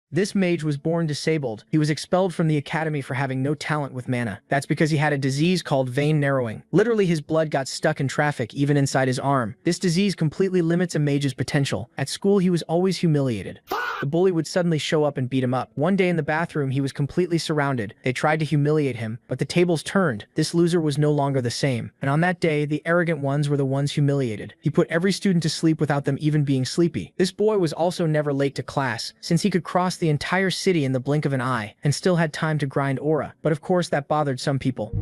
This mage was born disabled. He was expelled from the academy for having no talent with mana. That's because he had a disease called vein narrowing. Literally, his blood got stuck in traffic even inside his arm. This disease completely limits a mage's potential. At school, he was always humiliated. The bully would suddenly show up and beat him up. One day in the bathroom, he was completely surrounded. They tried to humiliate him, but the tables turned. This loser was no longer the same. And on that day, the arrogant ones were the ones humiliated. He put every student to sleep without them even being sleepy. This boy was also never late to class, since he could cross the entire city in the blink of an eye and still had time to grind aura. But of course, that bothered some people.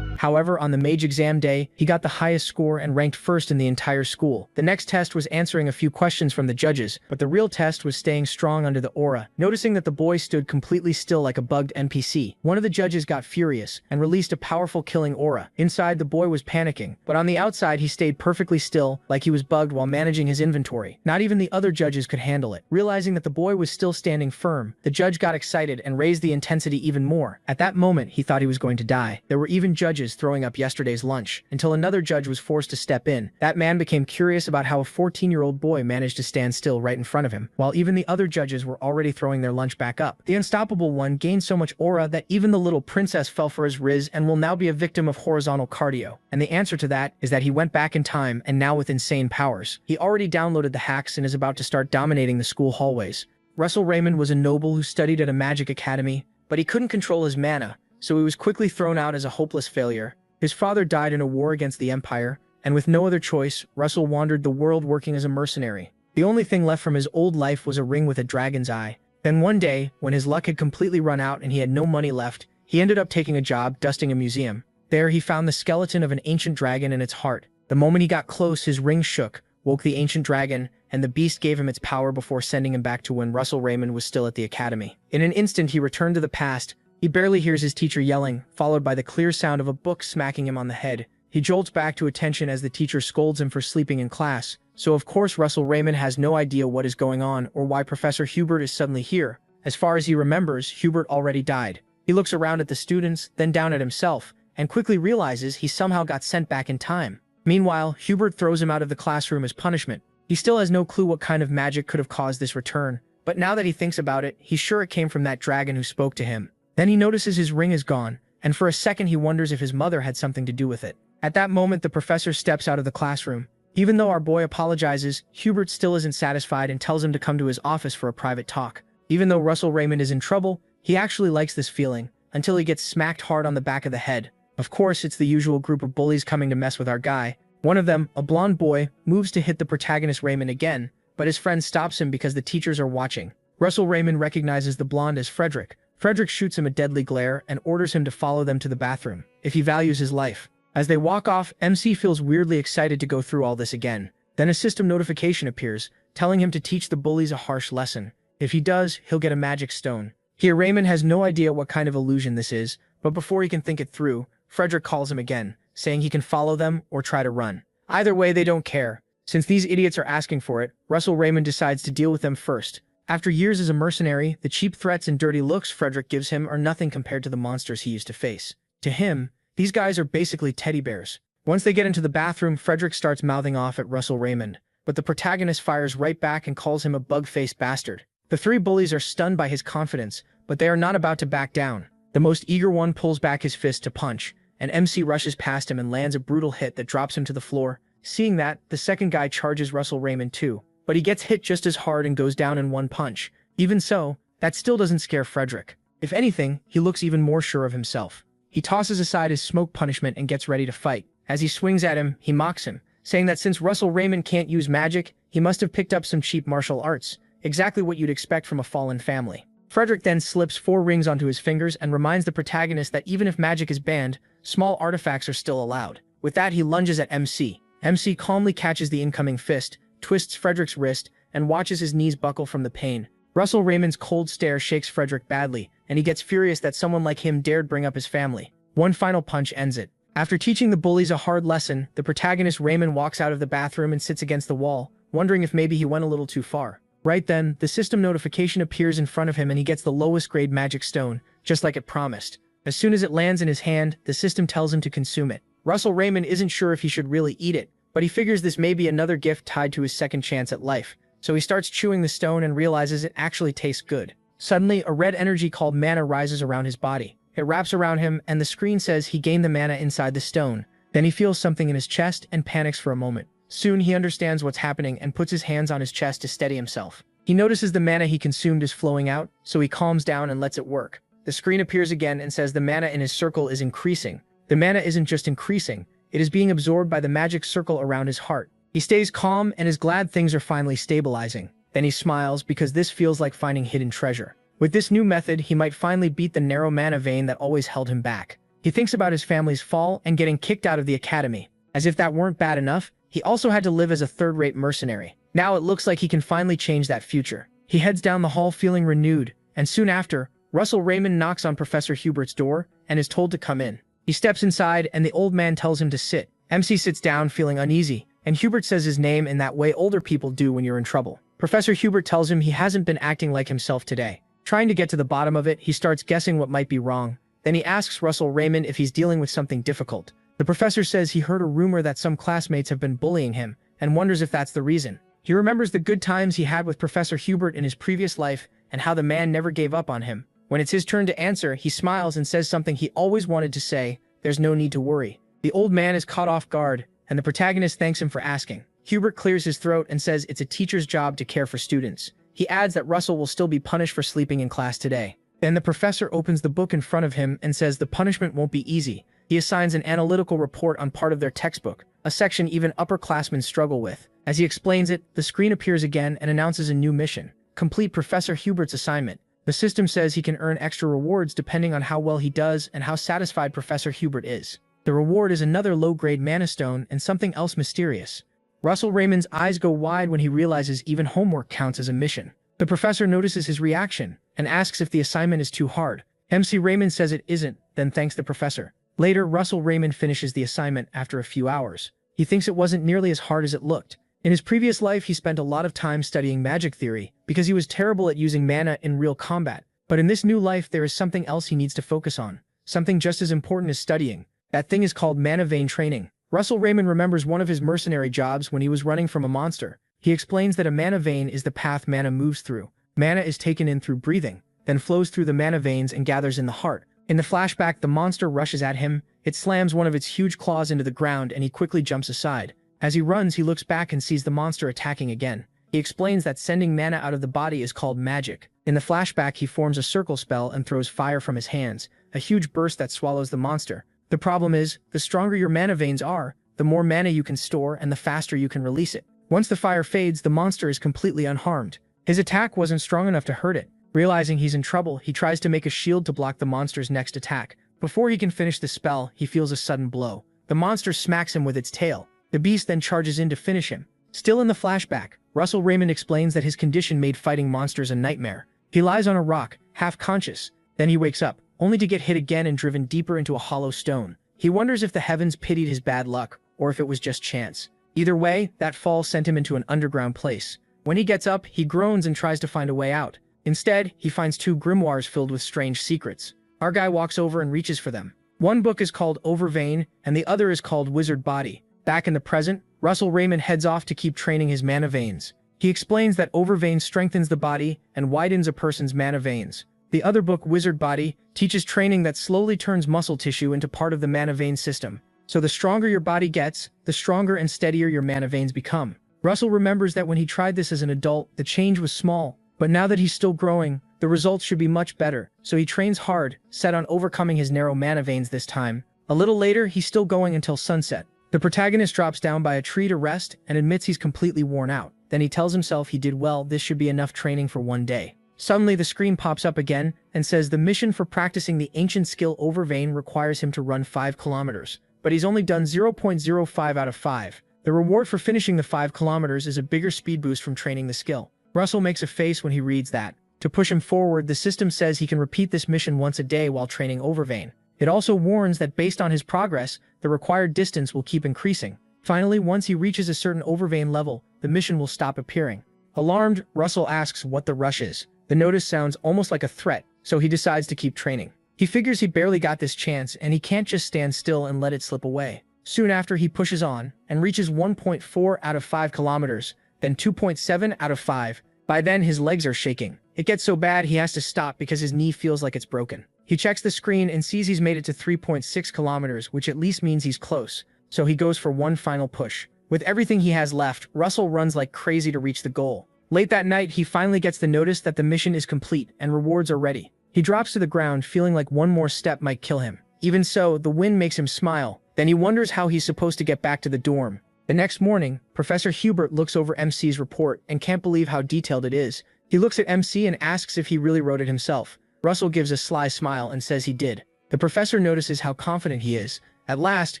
However, on the mage exam day, he got the highest score and ranked first in the entire school. The next test was answering a few questions from the judges, but the real test was staying strong under the aura. Noticing that the boy stood completely still like a bugged NPC, one of the judges got furious and released a powerful killing aura. Inside, the boy was panicking, but on the outside, he stayed perfectly still, like he was bugged while managing his inventory. Not even the other judges could handle it. Realizing that the boy was still standing firm, the judge got excited and raised the intensity even more. At that moment, he thought he was going to die. There were even judges throwing up yesterday's lunch, until another judge was forced to step in. That man became curious about how a 14-year-old boy managed to stand still right in front of him, while even the other judges were already throwing their lunch back up. The unstoppable one gained so much aura that even the little princess fell for his riz and will now be a victim of horizontal cardio. And the answer to that is that he went back in time and now with insane powers. He already downloaded the hacks and is about to start dominating the school hallways. Russell Raymond was a noble who studied at a magic academy, but he couldn't control his mana, so he was quickly thrown out as a hopeless failure. His father died in a war against the Empire, and with no other choice, Russell wandered the world working as a mercenary. The only thing left from his old life was a ring with a dragon's eye. Then one day, when his luck had completely run out and he had no money left, he ended up taking a job dusting a museum. There, he found the skeleton of an ancient dragon in its heart. The moment he got close, his ring shook, woke the ancient dragon, and the beast gave him its power before sending him back to when Russell Raymond was still at the academy. In an instant, he returned to the past. He barely hears his teacher yelling, followed by the clear sound of a book smacking him on the head. He jolts back to attention as the teacher scolds him for sleeping in class. So of course Russell Raymond has no idea what is going on or why Professor Hubert is suddenly here. As far as he remembers, Hubert already died. He looks around at the students, then down at himself, and quickly realizes he somehow got sent back in time. Meanwhile, Hubert throws him out of the classroom as punishment. He still has no clue what kind of magic could have caused this return, but now that he thinks about it, he's sure it came from that dragon who spoke to him. Then he notices his ring is gone, and for a second he wonders if his mother had something to do with it. At that moment, the professor steps out of the classroom. Even though our boy apologizes, Hubert still isn't satisfied and tells him to come to his office for a private talk. Even though Russell Raymond is in trouble, he actually likes this feeling, until he gets smacked hard on the back of the head. Of course, it's the usual group of bullies coming to mess with our guy. One of them, a blonde boy, moves to hit the protagonist Raymond again, but his friend stops him because the teachers are watching. Russell Raymond recognizes the blonde as Frederick. Frederick shoots him a deadly glare and orders him to follow them to the bathroom, if he values his life. As they walk off, MC feels weirdly excited to go through all this again. Then a system notification appears, telling him to teach the bullies a harsh lesson. If he does, he'll get a magic stone. Here, Raymond has no idea what kind of illusion this is, but before he can think it through, Frederick calls him again, saying he can follow them or try to run. Either way, they don't care. Since these idiots are asking for it, Russell Raymond decides to deal with them first. After years as a mercenary, the cheap threats and dirty looks Frederick gives him are nothing compared to the monsters he used to face. To him, these guys are basically teddy bears. Once they get into the bathroom, Frederick starts mouthing off at Russell Raymond, but the protagonist fires right back and calls him a bug-faced bastard. The three bullies are stunned by his confidence, but they are not about to back down. The most eager one pulls back his fist to punch, and MC rushes past him and lands a brutal hit that drops him to the floor. Seeing that, the second guy charges Russell Raymond too, but he gets hit just as hard and goes down in one punch. Even so, that still doesn't scare Frederick. If anything, he looks even more sure of himself. He tosses aside his smoke punishment and gets ready to fight. As he swings at him, he mocks him, saying that since Russell Raymond can't use magic, he must have picked up some cheap martial arts, exactly what you'd expect from a fallen family. Frederick then slips 4 rings onto his fingers and reminds the protagonist that even if magic is banned, small artifacts are still allowed. With that, he lunges at MC. MC calmly catches the incoming fist, twists Frederick's wrist, and watches his knees buckle from the pain. Russell Raymond's cold stare shakes Frederick badly, and he gets furious that someone like him dared bring up his family. One final punch ends it. After teaching the bullies a hard lesson, the protagonist Raymond walks out of the bathroom and sits against the wall, wondering if maybe he went a little too far. Right then, the system notification appears in front of him and he gets the lowest grade magic stone, just like it promised. As soon as it lands in his hand, the system tells him to consume it. Russell Raymond isn't sure if he should really eat it, but he figures this may be another gift tied to his second chance at life. so he starts chewing the stone and realizes it actually tastes good. Suddenly, a red energy called mana rises around his body. It wraps around him, and the screen says he gained the mana inside the stone. Then he feels something in his chest and panics for a moment. Soon he understands what's happening and puts his hands on his chest to steady himself. He notices the mana he consumed is flowing out, so he calms down and lets it work. The screen appears again and says the mana in his circle is increasing. The mana isn't just increasing, it is being absorbed by the magic circle around his heart. He stays calm and is glad things are finally stabilizing. Then he smiles because this feels like finding hidden treasure. With this new method, he might finally beat the narrow mana vein that always held him back. He thinks about his family's fall and getting kicked out of the academy. As if that weren't bad enough, he also had to live as a third-rate mercenary. Now it looks like he can finally change that future. He heads down the hall feeling renewed, and soon after, Russell Raymond knocks on Professor Hubert's door and is told to come in. He steps inside and the old man tells him to sit. MC sits down feeling uneasy, and Hubert says his name in that way older people do when you're in trouble. Professor Hubert tells him he hasn't been acting like himself today. Trying to get to the bottom of it, he starts guessing what might be wrong. Then he asks Russell Raymond if he's dealing with something difficult. The professor says he heard a rumor that some classmates have been bullying him, and wonders if that's the reason. He remembers the good times he had with Professor Hubert in his previous life, and how the man never gave up on him. When it's his turn to answer, he smiles and says something he always wanted to say: "There's no need to worry." The old man is caught off guard, and the protagonist thanks him for asking. Hubert clears his throat and says it's a teacher's job to care for students. He adds that Russell will still be punished for sleeping in class today. Then the professor opens the book in front of him and says the punishment won't be easy. He assigns an analytical report on part of their textbook, a section even upperclassmen struggle with. As he explains it, the screen appears again and announces a new mission: complete Professor Hubert's assignment. The system says he can earn extra rewards depending on how well he does and how satisfied Professor Hubert is. The reward is another low-grade mana stone and something else mysterious. Russell Raymond's eyes go wide when he realizes even homework counts as a mission. The professor notices his reaction and asks if the assignment is too hard. MC Raymond says it isn't, then thanks the professor. Later, Russell Raymond finishes the assignment after a few hours. He thinks it wasn't nearly as hard as it looked. In his previous life, he spent a lot of time studying magic theory because he was terrible at using mana in real combat. But in this new life, there is something else he needs to focus on. Something just as important as studying. That thing is called mana vein training. Russell Raymond remembers one of his mercenary jobs when he was running from a monster. He explains that a mana vein is the path mana moves through. Mana is taken in through breathing, then flows through the mana veins and gathers in the heart. In the flashback, the monster rushes at him. It slams one of its huge claws into the ground and he quickly jumps aside. As he runs, he looks back and sees the monster attacking again. He explains that sending mana out of the body is called magic. In the flashback, he forms a circle spell and throws fire from his hands, a huge burst that swallows the monster. The problem is, the stronger your mana veins are, the more mana you can store and the faster you can release it. Once the fire fades, the monster is completely unharmed. His attack wasn't strong enough to hurt it. Realizing he's in trouble, he tries to make a shield to block the monster's next attack. Before he can finish the spell, he feels a sudden blow. The monster smacks him with its tail. The beast then charges in to finish him. Still in the flashback, Russell Raymond explains that his condition made fighting monsters a nightmare. He lies on a rock, half-conscious. Then he wakes up, only to get hit again and driven deeper into a hollow stone. He wonders if the heavens pitied his bad luck, or if it was just chance. Either way, that fall sent him into an underground place. When he gets up, he groans and tries to find a way out. Instead, he finds two grimoires filled with strange secrets. Our guy walks over and reaches for them. One book is called Overvein, and the other is called Wizard Body. Back in the present, Russell Raymond heads off to keep training his mana veins. He explains that Overvein strengthens the body and widens a person's mana veins. The other book, Wizard Body, teaches training that slowly turns muscle tissue into part of the mana vein system. So the stronger your body gets, the stronger and steadier your mana veins become. Russell remembers that when he tried this as an adult, the change was small, but now that he's still growing, the results should be much better, so he trains hard, set on overcoming his narrow mana veins this time. A little later, he's still going until sunset. The protagonist drops down by a tree to rest and admits he's completely worn out. Then he tells himself he did well, this should be enough training for one day. Suddenly, the screen pops up again and says the mission for practicing the ancient skill Overvein requires him to run 5 kilometers, but he's only done 0.05 out of 5. The reward for finishing the 5 kilometers is a bigger speed boost from training the skill. Russell makes a face when he reads that. To push him forward, the system says he can repeat this mission once a day while training Overvein. It also warns that based on his progress, the required distance will keep increasing. Finally, once he reaches a certain Overvein level, the mission will stop appearing. Alarmed, Russell asks what the rush is. The notice sounds almost like a threat, so he decides to keep training. He figures he barely got this chance and he can't just stand still and let it slip away. Soon after, he pushes on and reaches 1.4 out of 5 kilometers. then 2.7 out of 5. By then, his legs are shaking. It gets so bad he has to stop because his knee feels like it's broken. He checks the screen and sees he's made it to 3.6 kilometers, which at least means he's close. So he goes for one final push. With everything he has left, Russell runs like crazy to reach the goal. Late that night, he finally gets the notice that the mission is complete and rewards are ready. He drops to the ground, feeling like one more step might kill him. Even so, the wind makes him smile. Then he wonders how he's supposed to get back to the dorm. The next morning, Professor Hubert looks over MC's report and can't believe how detailed it is. He looks at MC and asks if he really wrote it himself. Russell gives a sly smile and says he did. The professor notices how confident he is. At last,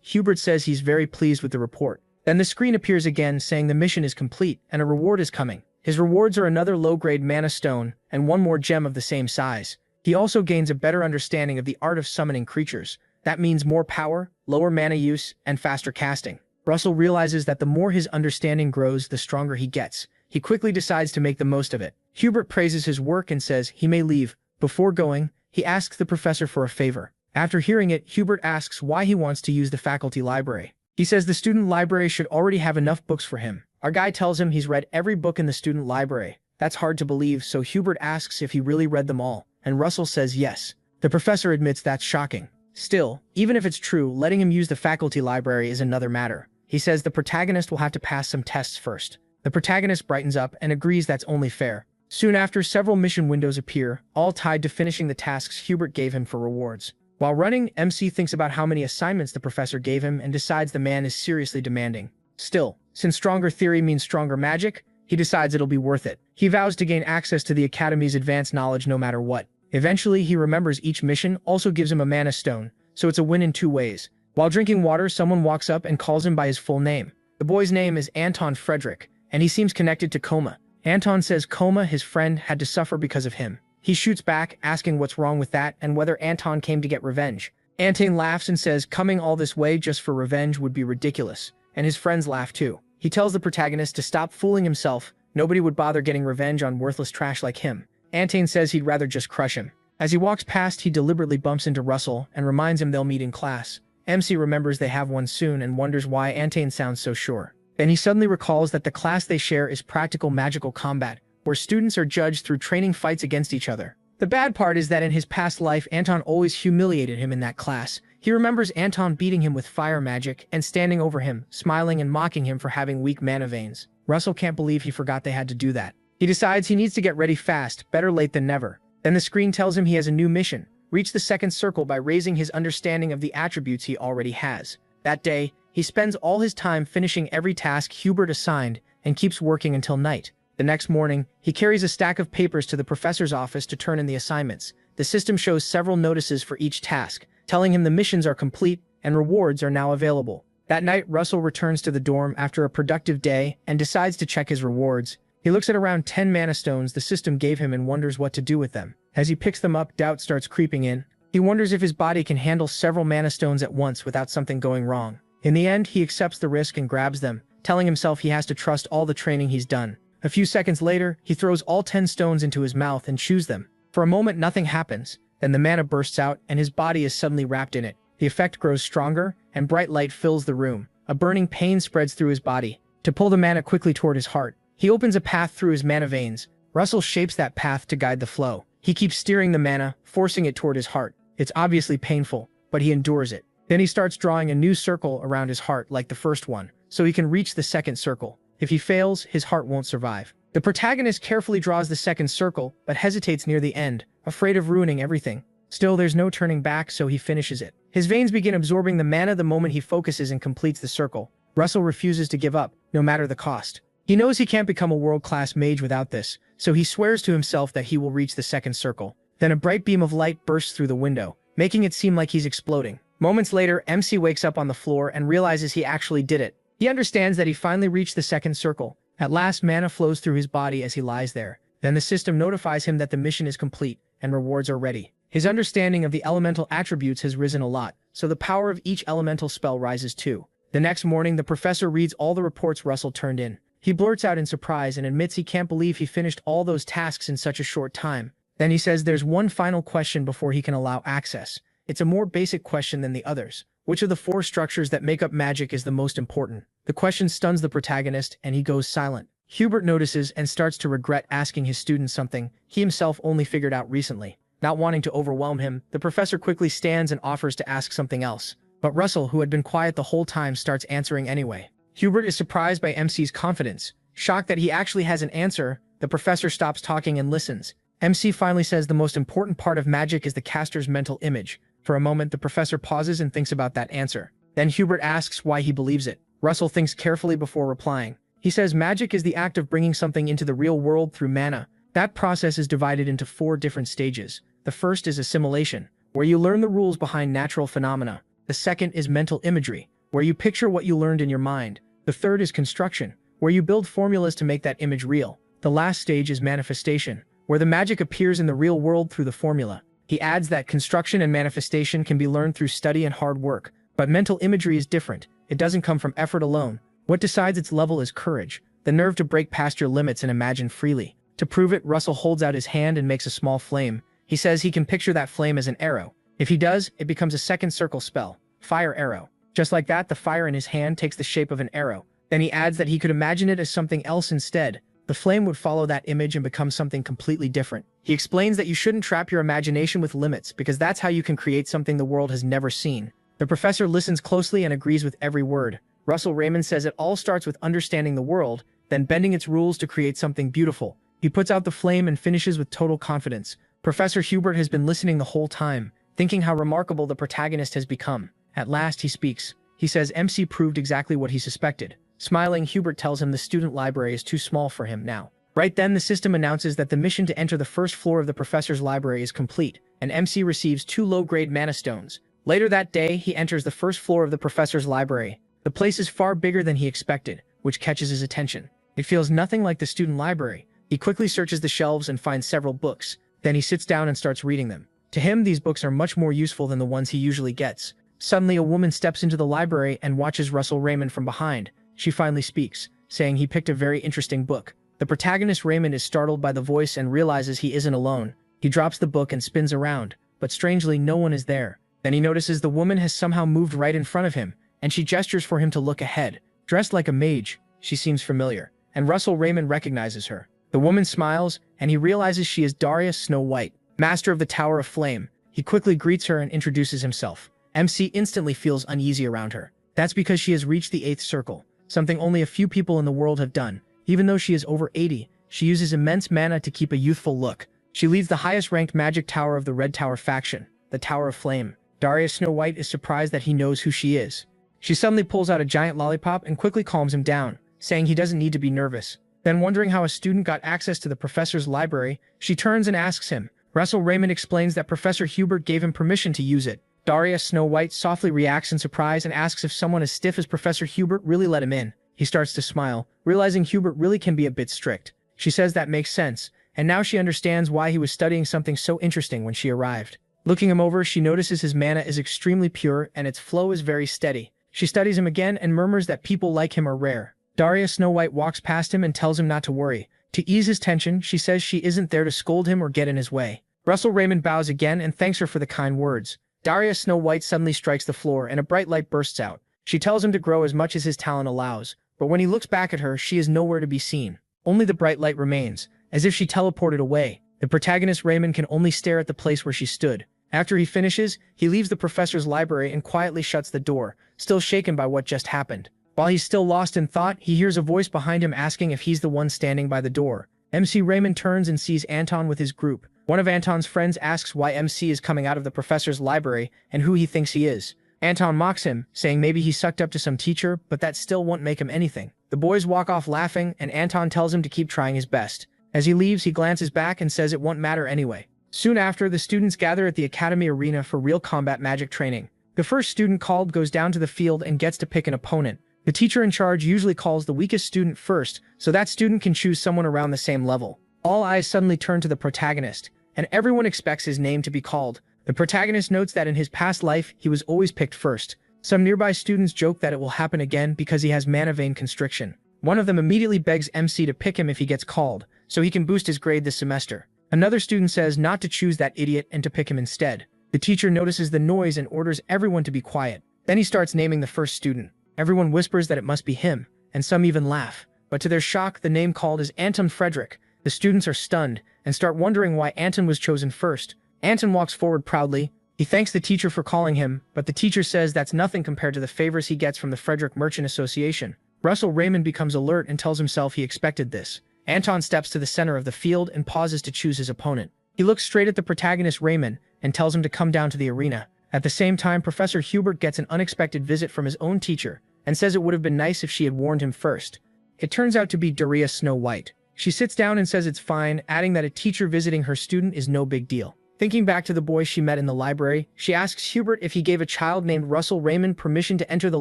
Hubert says he's very pleased with the report. Then the screen appears again saying the mission is complete and a reward is coming. His rewards are another low-grade mana stone and one more gem of the same size. He also gains a better understanding of the art of summoning creatures. That means more power, lower mana use, and faster casting. Russell realizes that the more his understanding grows, the stronger he gets. He quickly decides to make the most of it. Hubert praises his work and says he may leave. Before going, he asks the professor for a favor. After hearing it, Hubert asks why he wants to use the faculty library. He says the student library should already have enough books for him. Our guy tells him he's read every book in the student library. That's hard to believe, so Hubert asks if he really read them all, and Russell says yes. The professor admits that's shocking. Still, even if it's true, letting him use the faculty library is another matter. He says the protagonist will have to pass some tests first. The protagonist brightens up and agrees that's only fair. Soon after, several mission windows appear, all tied to finishing the tasks Hubert gave him for rewards. While running, MC thinks about how many assignments the professor gave him and decides the man is seriously demanding. Still, since stronger theory means stronger magic, he decides it'll be worth it. He vows to gain access to the Academy's advanced knowledge no matter what. Eventually, he remembers each mission also gives him a mana stone, so it's a win in two ways. While drinking water, someone walks up and calls him by his full name. The boy's name is Anton Frederick, and he seems connected to Coma. Anton says Coma, his friend, had to suffer because of him. He shoots back, asking what's wrong with that and whether Anton came to get revenge. Anton laughs and says coming all this way just for revenge would be ridiculous, and his friends laugh too. He tells the protagonist to stop fooling himself. Nobody would bother getting revenge on worthless trash like him. Anton says he'd rather just crush him. As he walks past, he deliberately bumps into Russell and reminds him they'll meet in class. MC remembers they have one soon and wonders why Anton sounds so sure. Then he suddenly recalls that the class they share is practical magical combat, where students are judged through training fights against each other. The bad part is that in his past life, Anton always humiliated him in that class. He remembers Anton beating him with fire magic and standing over him, smiling and mocking him for having weak mana veins. Russell can't believe he forgot they had to do that. He decides he needs to get ready fast, better late than never. Then the screen tells him he has a new mission. Reach the second circle by raising his understanding of the attributes he already has. That day, he spends all his time finishing every task Hubert assigned and keeps working until night. The next morning, he carries a stack of papers to the professor's office to turn in the assignments. The system shows several notices for each task, telling him the missions are complete and rewards are now available. That night, Russell returns to the dorm after a productive day and decides to check his rewards. He looks at around 10 mana stones the system gave him and wonders what to do with them. As he picks them up, doubt starts creeping in. He wonders if his body can handle several mana stones at once without something going wrong. In the end, he accepts the risk and grabs them, telling himself he has to trust all the training he's done. A few seconds later, he throws all 10 stones into his mouth and chews them. For a moment, nothing happens. Then the mana bursts out and his body is suddenly wrapped in it. The effect grows stronger and bright light fills the room. A burning pain spreads through his body. To pull the mana quickly toward his heart, he opens a path through his mana veins. Russell shapes that path to guide the flow. He keeps steering the mana, forcing it toward his heart. It's obviously painful, but he endures it. Then he starts drawing a new circle around his heart like the first one, so he can reach the second circle. If he fails, his heart won't survive. The protagonist carefully draws the second circle, but hesitates near the end, afraid of ruining everything. Still, there's no turning back, so he finishes it. His veins begin absorbing the mana the moment he focuses and completes the circle. Russell refuses to give up, no matter the cost. He knows he can't become a world-class mage without this, so he swears to himself that he will reach the second circle. Then a bright beam of light bursts through the window, making it seem like he's exploding. Moments later, MC wakes up on the floor and realizes he actually did it. He understands that he finally reached the second circle. At last, mana flows through his body as he lies there. Then the system notifies him that the mission is complete and rewards are ready. His understanding of the elemental attributes has risen a lot, so the power of each elemental spell rises too. The next morning, the professor reads all the reports Russell turned in. He blurts out in surprise and admits he can't believe he finished all those tasks in such a short time. Then he says there's one final question before he can allow access. It's a more basic question than the others. Which of the 4 structures that make up magic is the most important? The question stuns the protagonist, and he goes silent. Hubert notices and starts to regret asking his students something he himself only figured out recently. Not wanting to overwhelm him, the professor quickly stands and offers to ask something else. But Russell, who had been quiet the whole time, starts answering anyway. Hubert is surprised by MC's confidence. Shocked that he actually has an answer, the professor stops talking and listens. MC finally says the most important part of magic is the caster's mental image. For a moment, the professor pauses and thinks about that answer. Then Hubert asks why he believes it. Russell thinks carefully before replying. He says magic is the act of bringing something into the real world through mana. That process is divided into 4 different stages. The first is assimilation, where you learn the rules behind natural phenomena. The second is mental imagery, where you picture what you learned in your mind. The third is construction, where you build formulas to make that image real. The last stage is manifestation, where the magic appears in the real world through the formula. He adds that construction and manifestation can be learned through study and hard work, but mental imagery is different. It doesn't come from effort alone. What decides its level is courage, the nerve to break past your limits and imagine freely. To prove it, Russell holds out his hand and makes a small flame. He says he can picture that flame as an arrow. If he does, it becomes a second circle spell, Fire Arrow. Just like that, the fire in his hand takes the shape of an arrow. Then he adds that he could imagine it as something else instead. The flame would follow that image and become something completely different. He explains that you shouldn't trap your imagination with limits, because that's how you can create something the world has never seen. The professor listens closely and agrees with every word. Russell Raymond says it all starts with understanding the world, then bending its rules to create something beautiful. He puts out the flame and finishes with total confidence. Professor Hubert has been listening the whole time, thinking how remarkable the protagonist has become. At last he speaks. He says MC proved exactly what he suspected. Smiling, Hubert tells him the student library is too small for him now. Right then, the system announces that the mission to enter the first floor of the professor's library is complete, and MC receives 2 low-grade mana stones. Later that day, he enters the first floor of the professor's library. The place is far bigger than he expected, which catches his attention. It feels nothing like the student library. He quickly searches the shelves and finds several books. Then he sits down and starts reading them. To him, these books are much more useful than the ones he usually gets. Suddenly, a woman steps into the library and watches Russell Raymond from behind. She finally speaks, saying he picked a very interesting book. The protagonist Raymond is startled by the voice and realizes he isn't alone. He drops the book and spins around, but strangely no one is there. Then he notices the woman has somehow moved right in front of him, and she gestures for him to look ahead. Dressed like a mage, she seems familiar, and Russell Raymond recognizes her. The woman smiles, and he realizes she is Darius Snow White, master of the Tower of Flame. He quickly greets her and introduces himself. MC instantly feels uneasy around her. That's because she has reached the 8th circle, something only a few people in the world have done. Even though she is over 80, she uses immense mana to keep a youthful look. She leads the highest-ranked magic tower of the Red Tower faction, the Tower of Flame. Darius Snow White is surprised that he knows who she is. She suddenly pulls out a giant lollipop and quickly calms him down, saying he doesn't need to be nervous. Then, wondering how a student got access to the professor's library, she turns and asks him. Russell Raymond explains that Professor Hubert gave him permission to use it. Darius Snow White softly reacts in surprise and asks if someone as stiff as Professor Hubert really let him in. He starts to smile, realizing Hubert really can be a bit strict. She says that makes sense, and now she understands why he was studying something so interesting when she arrived. Looking him over, she notices his mana is extremely pure and its flow is very steady. She studies him again and murmurs that people like him are rare. Darius Snow White walks past him and tells him not to worry. To ease his tension, she says she isn't there to scold him or get in his way. Russell Raymond bows again and thanks her for the kind words. Darius Snow White suddenly strikes the floor and a bright light bursts out. She tells him to grow as much as his talent allows, but when he looks back at her, she is nowhere to be seen. Only the bright light remains, as if she teleported away. The protagonist Raymond can only stare at the place where she stood. After he finishes, he leaves the professor's library and quietly shuts the door, still shaken by what just happened. While he's still lost in thought, he hears a voice behind him asking if he's the one standing by the door. MC Raymond turns and sees Anton with his group. One of Anton's friends asks why MC is coming out of the professor's library and who he thinks he is. Anton mocks him, saying maybe he sucked up to some teacher, but that still won't make him anything. The boys walk off laughing, and Anton tells him to keep trying his best. As he leaves, he glances back and says it won't matter anyway. Soon after, the students gather at the academy arena for real combat magic training. The first student called goes down to the field and gets to pick an opponent. The teacher in charge usually calls the weakest student first, so that student can choose someone around the same level. All eyes suddenly turn to the protagonist, and everyone expects his name to be called. The protagonist notes that in his past life, he was always picked first. Some nearby students joke that it will happen again because he has mana vein constriction. One of them immediately begs MC to pick him if he gets called, so he can boost his grade this semester. Another student says not to choose that idiot and to pick him instead. The teacher notices the noise and orders everyone to be quiet. Then he starts naming the first student. Everyone whispers that it must be him, and some even laugh. but to their shock, the name called is Anton Frederick. The students are stunned and start wondering why Anton was chosen first. Anton walks forward proudly. He thanks the teacher for calling him, but the teacher says that's nothing compared to the favors he gets from the Frederick Merchant Association. Russell Raymond becomes alert and tells himself he expected this. Anton steps to the center of the field and pauses to choose his opponent. He looks straight at the protagonist Raymond and tells him to come down to the arena. At the same time, Professor Hubert gets an unexpected visit from his own teacher and says it would have been nice if she had warned him first. It turns out to be Daria Snow White. She sits down and says it's fine, adding that a teacher visiting her student is no big deal. Thinking back to the boy she met in the library, she asks Hubert if he gave a child named Russell Raymond permission to enter the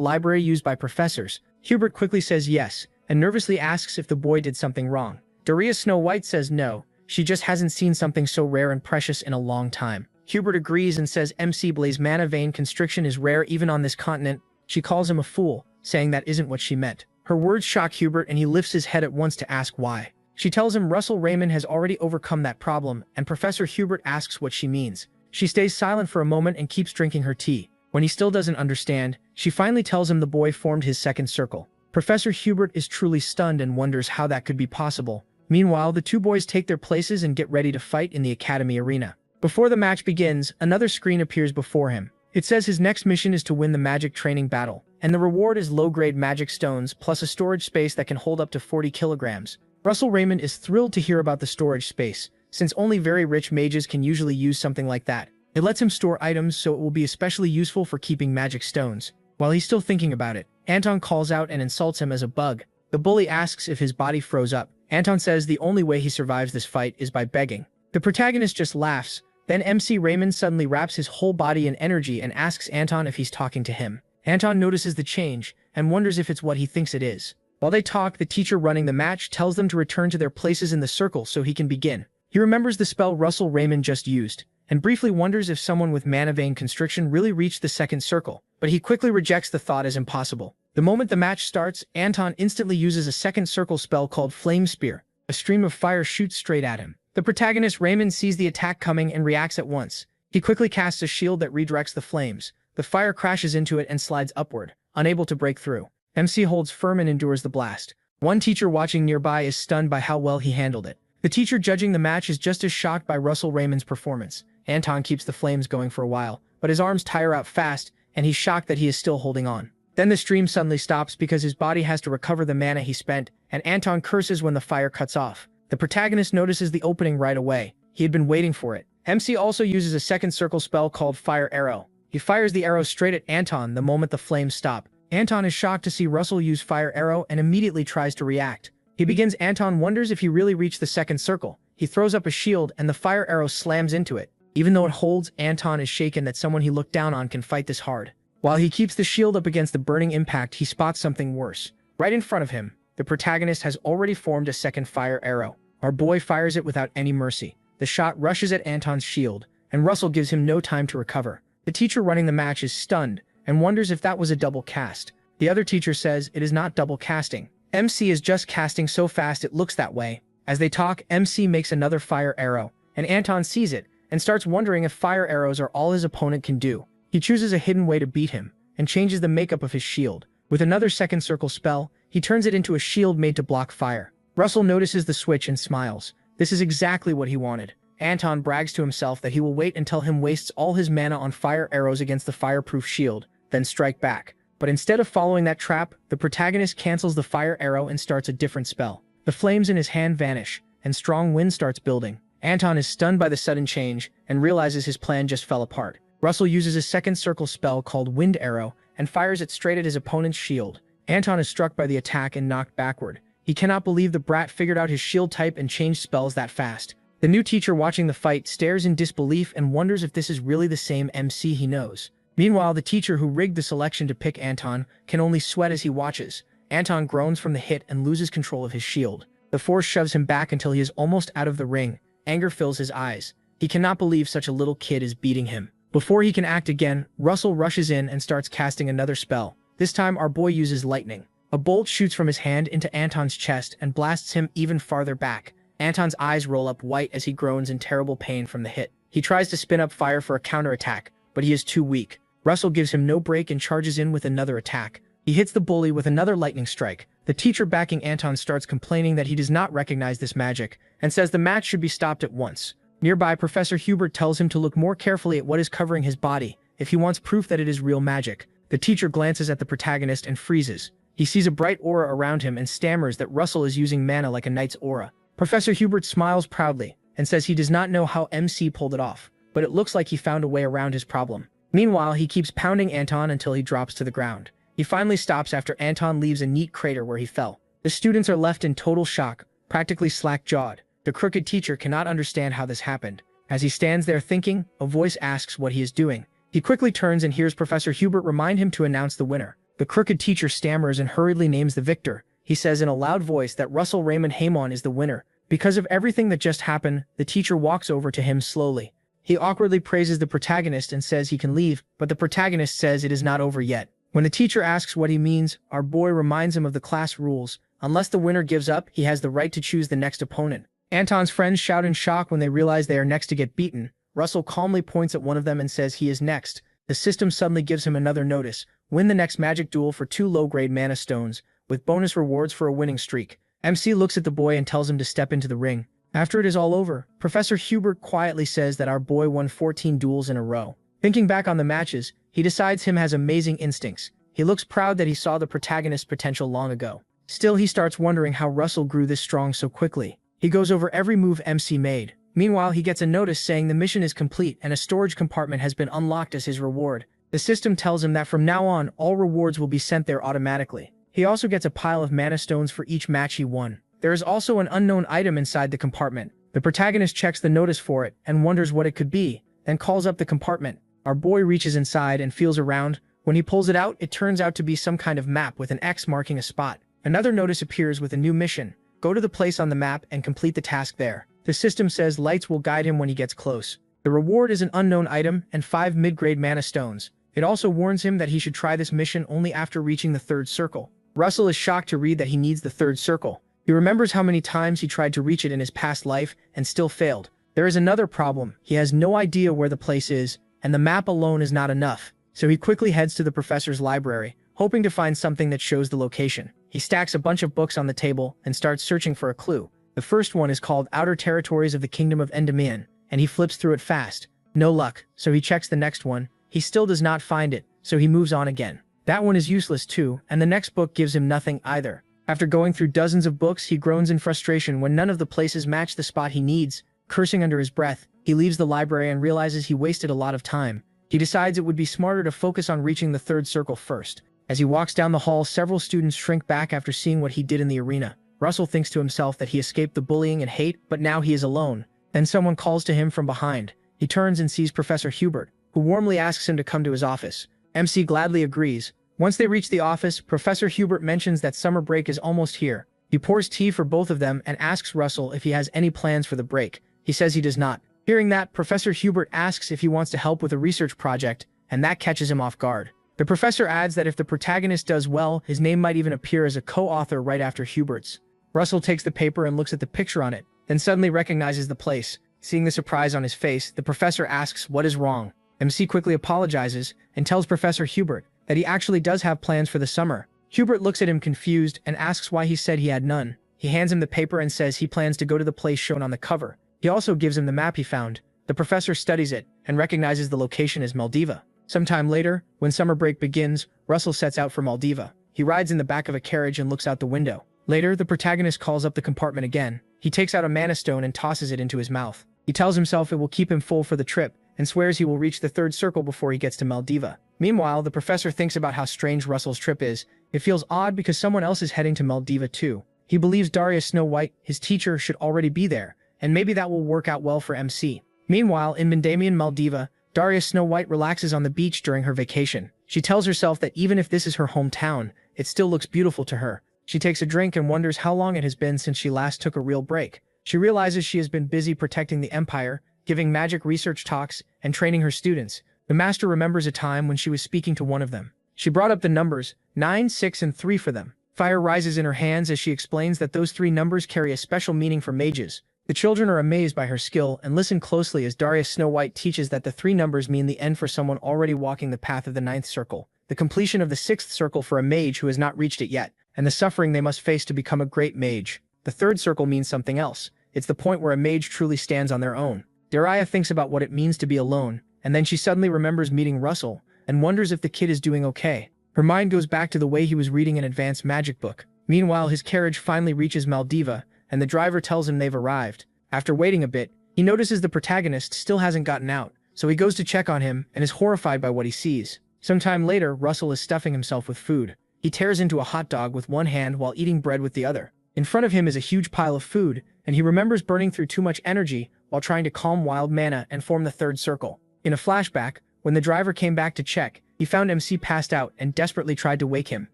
library used by professors. Hubert quickly says yes, and nervously asks if the boy did something wrong. Daria Snow White says no, she just hasn't seen something so rare and precious in a long time. Hubert agrees and says MC Blaze mana vein constriction is rare even on this continent. She calls him a fool, saying that isn't what she meant. Her words shock Hubert and he lifts his head at once to ask why. She tells him Russell Raymond has already overcome that problem, and Professor Hubert asks what she means. She stays silent for a moment and keeps drinking her tea. When he still doesn't understand, she finally tells him the boy formed his second circle. Professor Hubert is truly stunned and wonders how that could be possible. Meanwhile, the two boys take their places and get ready to fight in the academy arena. Before the match begins, another screen appears before him. It says his next mission is to win the magic training battle, and the reward is low-grade magic stones plus a storage space that can hold up to 40 kilograms. Russell Raymond is thrilled to hear about the storage space, since only very rich mages can usually use something like that. It lets him store items, so it will be especially useful for keeping magic stones. While he's still thinking about it, Anton calls out and insults him as a bug. The bully asks if his body froze up. Anton says the only way he survives this fight is by begging. The protagonist just laughs. Then MC Raymond suddenly wraps his whole body in energy and asks Anton if he's talking to him. Anton notices the change and wonders if it's what he thinks it is. While they talk, the teacher running the match tells them to return to their places in the circle so he can begin. He remembers the spell Russell Raymond just used, and briefly wonders if someone with mana vein constriction really reached the second circle, but he quickly rejects the thought as impossible. The moment the match starts, Anton instantly uses a second circle spell called Flame Spear. A stream of fire shoots straight at him. The protagonist Raymond sees the attack coming and reacts at once. He quickly casts a shield that redirects the flames. The fire crashes into it and slides upward, unable to break through. MC holds firm and endures the blast. One teacher watching nearby is stunned by how well he handled it. The teacher judging the match is just as shocked by Russell Raymond's performance. Anton keeps the flames going for a while, but his arms tire out fast, and he's shocked that he is still holding on. Then the stream suddenly stops because his body has to recover the mana he spent, and Anton curses when the fire cuts off. The protagonist notices the opening right away. He had been waiting for it. MC also uses a second circle spell called Fire Arrow. He fires the arrow straight at Anton the moment the flames stop. Anton is shocked to see Russell use Fire Arrow and immediately tries to react. He begins. Anton wonders if he really reached the second circle. He throws up a shield and the Fire Arrow slams into it. Even though it holds, Anton is shaken that someone he looked down on can fight this hard. While he keeps the shield up against the burning impact, he spots something worse. Right in front of him, the protagonist has already formed a second Fire Arrow. Our boy fires it without any mercy. The shot rushes at Anton's shield, and Russell gives him no time to recover. The teacher running the match is stunned and wonders if that was a double cast. The other teacher says it is not double casting. MC is just casting so fast it looks that way. As they talk, MC makes another Fire Arrow, and Anton sees it and starts wondering if fire arrows are all his opponent can do. He chooses a hidden way to beat him and changes the makeup of his shield. With another second circle spell, he turns it into a shield made to block fire. Russell notices the switch and smiles. This is exactly what he wanted. Anton brags to himself that he will wait until him wastes all his mana on fire arrows against the fireproof shield, then strike back. But instead of following that trap, the protagonist cancels the fire arrow and starts a different spell. The flames in his hand vanish, and strong wind starts building. Anton is stunned by the sudden change and realizes his plan just fell apart. Russell uses a second circle spell called Wind Arrow and fires it straight at his opponent's shield. Anton is struck by the attack and knocked backward. He cannot believe the brat figured out his shield type and changed spells that fast. The new teacher watching the fight stares in disbelief and wonders if this is really the same MC he knows. Meanwhile, the teacher who rigged the selection to pick Anton can only sweat as he watches. Anton groans from the hit and loses control of his shield. The force shoves him back until he is almost out of the ring. Anger fills his eyes. He cannot believe such a little kid is beating him. Before he can act again, Russell rushes in and starts casting another spell. This time, our boy uses lightning. A bolt shoots from his hand into Anton's chest and blasts him even farther back. Anton's eyes roll up white as he groans in terrible pain from the hit. He tries to spin up fire for a counterattack, but he is too weak. Russell gives him no break and charges in with another attack. He hits the bully with another lightning strike. The teacher backing Anton starts complaining that he does not recognize this magic, and says the match should be stopped at once. Nearby, Professor Hubert tells him to look more carefully at what is covering his body, if he wants proof that it is real magic. The teacher glances at the protagonist and freezes. He sees a bright aura around him and stammers that Russell is using mana like a knight's aura. Professor Hubert smiles proudly, and says he does not know how MC pulled it off, but it looks like he found a way around his problem. Meanwhile, he keeps pounding Anton until he drops to the ground. He finally stops after Anton leaves a neat crater where he fell. The students are left in total shock, practically slack-jawed. The crooked teacher cannot understand how this happened. As he stands there thinking, a voice asks what he is doing. He quickly turns and hears Professor Hubert remind him to announce the winner. The crooked teacher stammers and hurriedly names the victor. He says in a loud voice that Russell Raymond Hamon is the winner. Because of everything that just happened, the teacher walks over to him slowly. He awkwardly praises the protagonist and says he can leave, but the protagonist says it is not over yet. When the teacher asks what he means, our boy reminds him of the class rules. Unless the winner gives up, he has the right to choose the next opponent. Anton's friends shout in shock when they realize they are next to get beaten. Russell calmly points at one of them and says he is next. The system suddenly gives him another notice. Win the next magic duel for 2 low-grade mana stones, with bonus rewards for a winning streak. MC looks at the boy and tells him to step into the ring. After it is all over, Professor Hubert quietly says that our boy won 14 duels in a row. Thinking back on the matches, he decides him has amazing instincts. He looks proud that he saw the protagonist's potential long ago. Still, he starts wondering how Russell grew this strong so quickly. He goes over every move MC made. Meanwhile, he gets a notice saying the mission is complete and a storage compartment has been unlocked as his reward. The system tells him that from now on, all rewards will be sent there automatically. He also gets a pile of mana stones for each match he won. There is also an unknown item inside the compartment. The protagonist checks the notice for it and wonders what it could be, then calls up the compartment. Our boy reaches inside and feels around. When he pulls it out, it turns out to be some kind of map with an X marking a spot. Another notice appears with a new mission. Go to the place on the map and complete the task there. The system says lights will guide him when he gets close. The reward is an unknown item and 5 mid-grade mana stones. It also warns him that he should try this mission only after reaching the 3rd circle. Russell is shocked to read that he needs the 3rd circle. He remembers how many times he tried to reach it in his past life and still failed. There is another problem. He has no idea where the place is, and the map alone is not enough. So he quickly heads to the professor's library, hoping to find something that shows the location. He stacks a bunch of books on the table and starts searching for a clue. The first one is called Outer Territories of the Kingdom of Endymion, and he flips through it fast. No luck, so he checks the next one. He still does not find it, so he moves on again. That one is useless too, and the next book gives him nothing either. After going through dozens of books, he groans in frustration when none of the places match the spot he needs. Cursing under his breath, he leaves the library and realizes he wasted a lot of time. He decides it would be smarter to focus on reaching the 3rd circle first. As he walks down the hall, several students shrink back after seeing what he did in the arena. Russell thinks to himself that he escaped the bullying and hate, but now he is alone. Then someone calls to him from behind. He turns and sees Professor Hubert, who warmly asks him to come to his office. MC gladly agrees. Once they reach the office, Professor Hubert mentions that summer break is almost here. He pours tea for both of them and asks Russell if he has any plans for the break. He says he does not. Hearing that, Professor Hubert asks if he wants to help with a research project, and that catches him off guard. The professor adds that if the protagonist does well, his name might even appear as a co-author right after Hubert's. Russell takes the paper and looks at the picture on it, then suddenly recognizes the place. Seeing the surprise on his face, the professor asks what is wrong. MC quickly apologizes and tells Professor Hubert that he actually does have plans for the summer. Hubert looks at him confused and asks why he said he had none. He hands him the paper and says he plans to go to the place shown on the cover. He also gives him the map he found. The professor studies it and recognizes the location as Maldiva. Sometime later, when summer break begins, Russell sets out for Maldiva. He rides in the back of a carriage and looks out the window. Later, the protagonist calls up the compartment again. He takes out a mana stone and tosses it into his mouth. He tells himself it will keep him full for the trip and swears he will reach the 3rd circle before he gets to Maldiva. Meanwhile, the professor thinks about how strange Russell's trip is. It feels odd because someone else is heading to Maldiva too. He believes Darius Snow White, his teacher, should already be there, and maybe that will work out well for MC. Meanwhile, in Mandamian Maldiva, Darius Snow White relaxes on the beach during her vacation. She tells herself that even if this is her hometown, it still looks beautiful to her. She takes a drink and wonders how long it has been since she last took a real break. She realizes she has been busy protecting the Empire, giving magic research talks, and training her students. The master remembers a time when she was speaking to one of them. She brought up the numbers 9, 6, and 3 for them. Fire rises in her hands as she explains that those 3 numbers carry a special meaning for mages. The children are amazed by her skill and listen closely as Darius Snow White teaches that the 3 numbers mean the end for someone already walking the path of the 9th circle, the completion of the 6th circle for a mage who has not reached it yet, and the suffering they must face to become a great mage. The third circle means something else. It's the point where a mage truly stands on their own. Daria thinks about what it means to be alone, and then she suddenly remembers meeting Russell, and wonders if the kid is doing okay. Her mind goes back to the way he was reading an advanced magic book. Meanwhile, his carriage finally reaches Maldiva, and the driver tells him they've arrived. After waiting a bit, he notices the protagonist still hasn't gotten out, so he goes to check on him and is horrified by what he sees. Sometime later, Russell is stuffing himself with food. He tears into a hot dog with one hand while eating bread with the other. In front of him is a huge pile of food, and he remembers burning through too much energy while trying to calm wild mana and form the third circle. In a flashback, when the driver came back to check, he found MC passed out and desperately tried to wake him,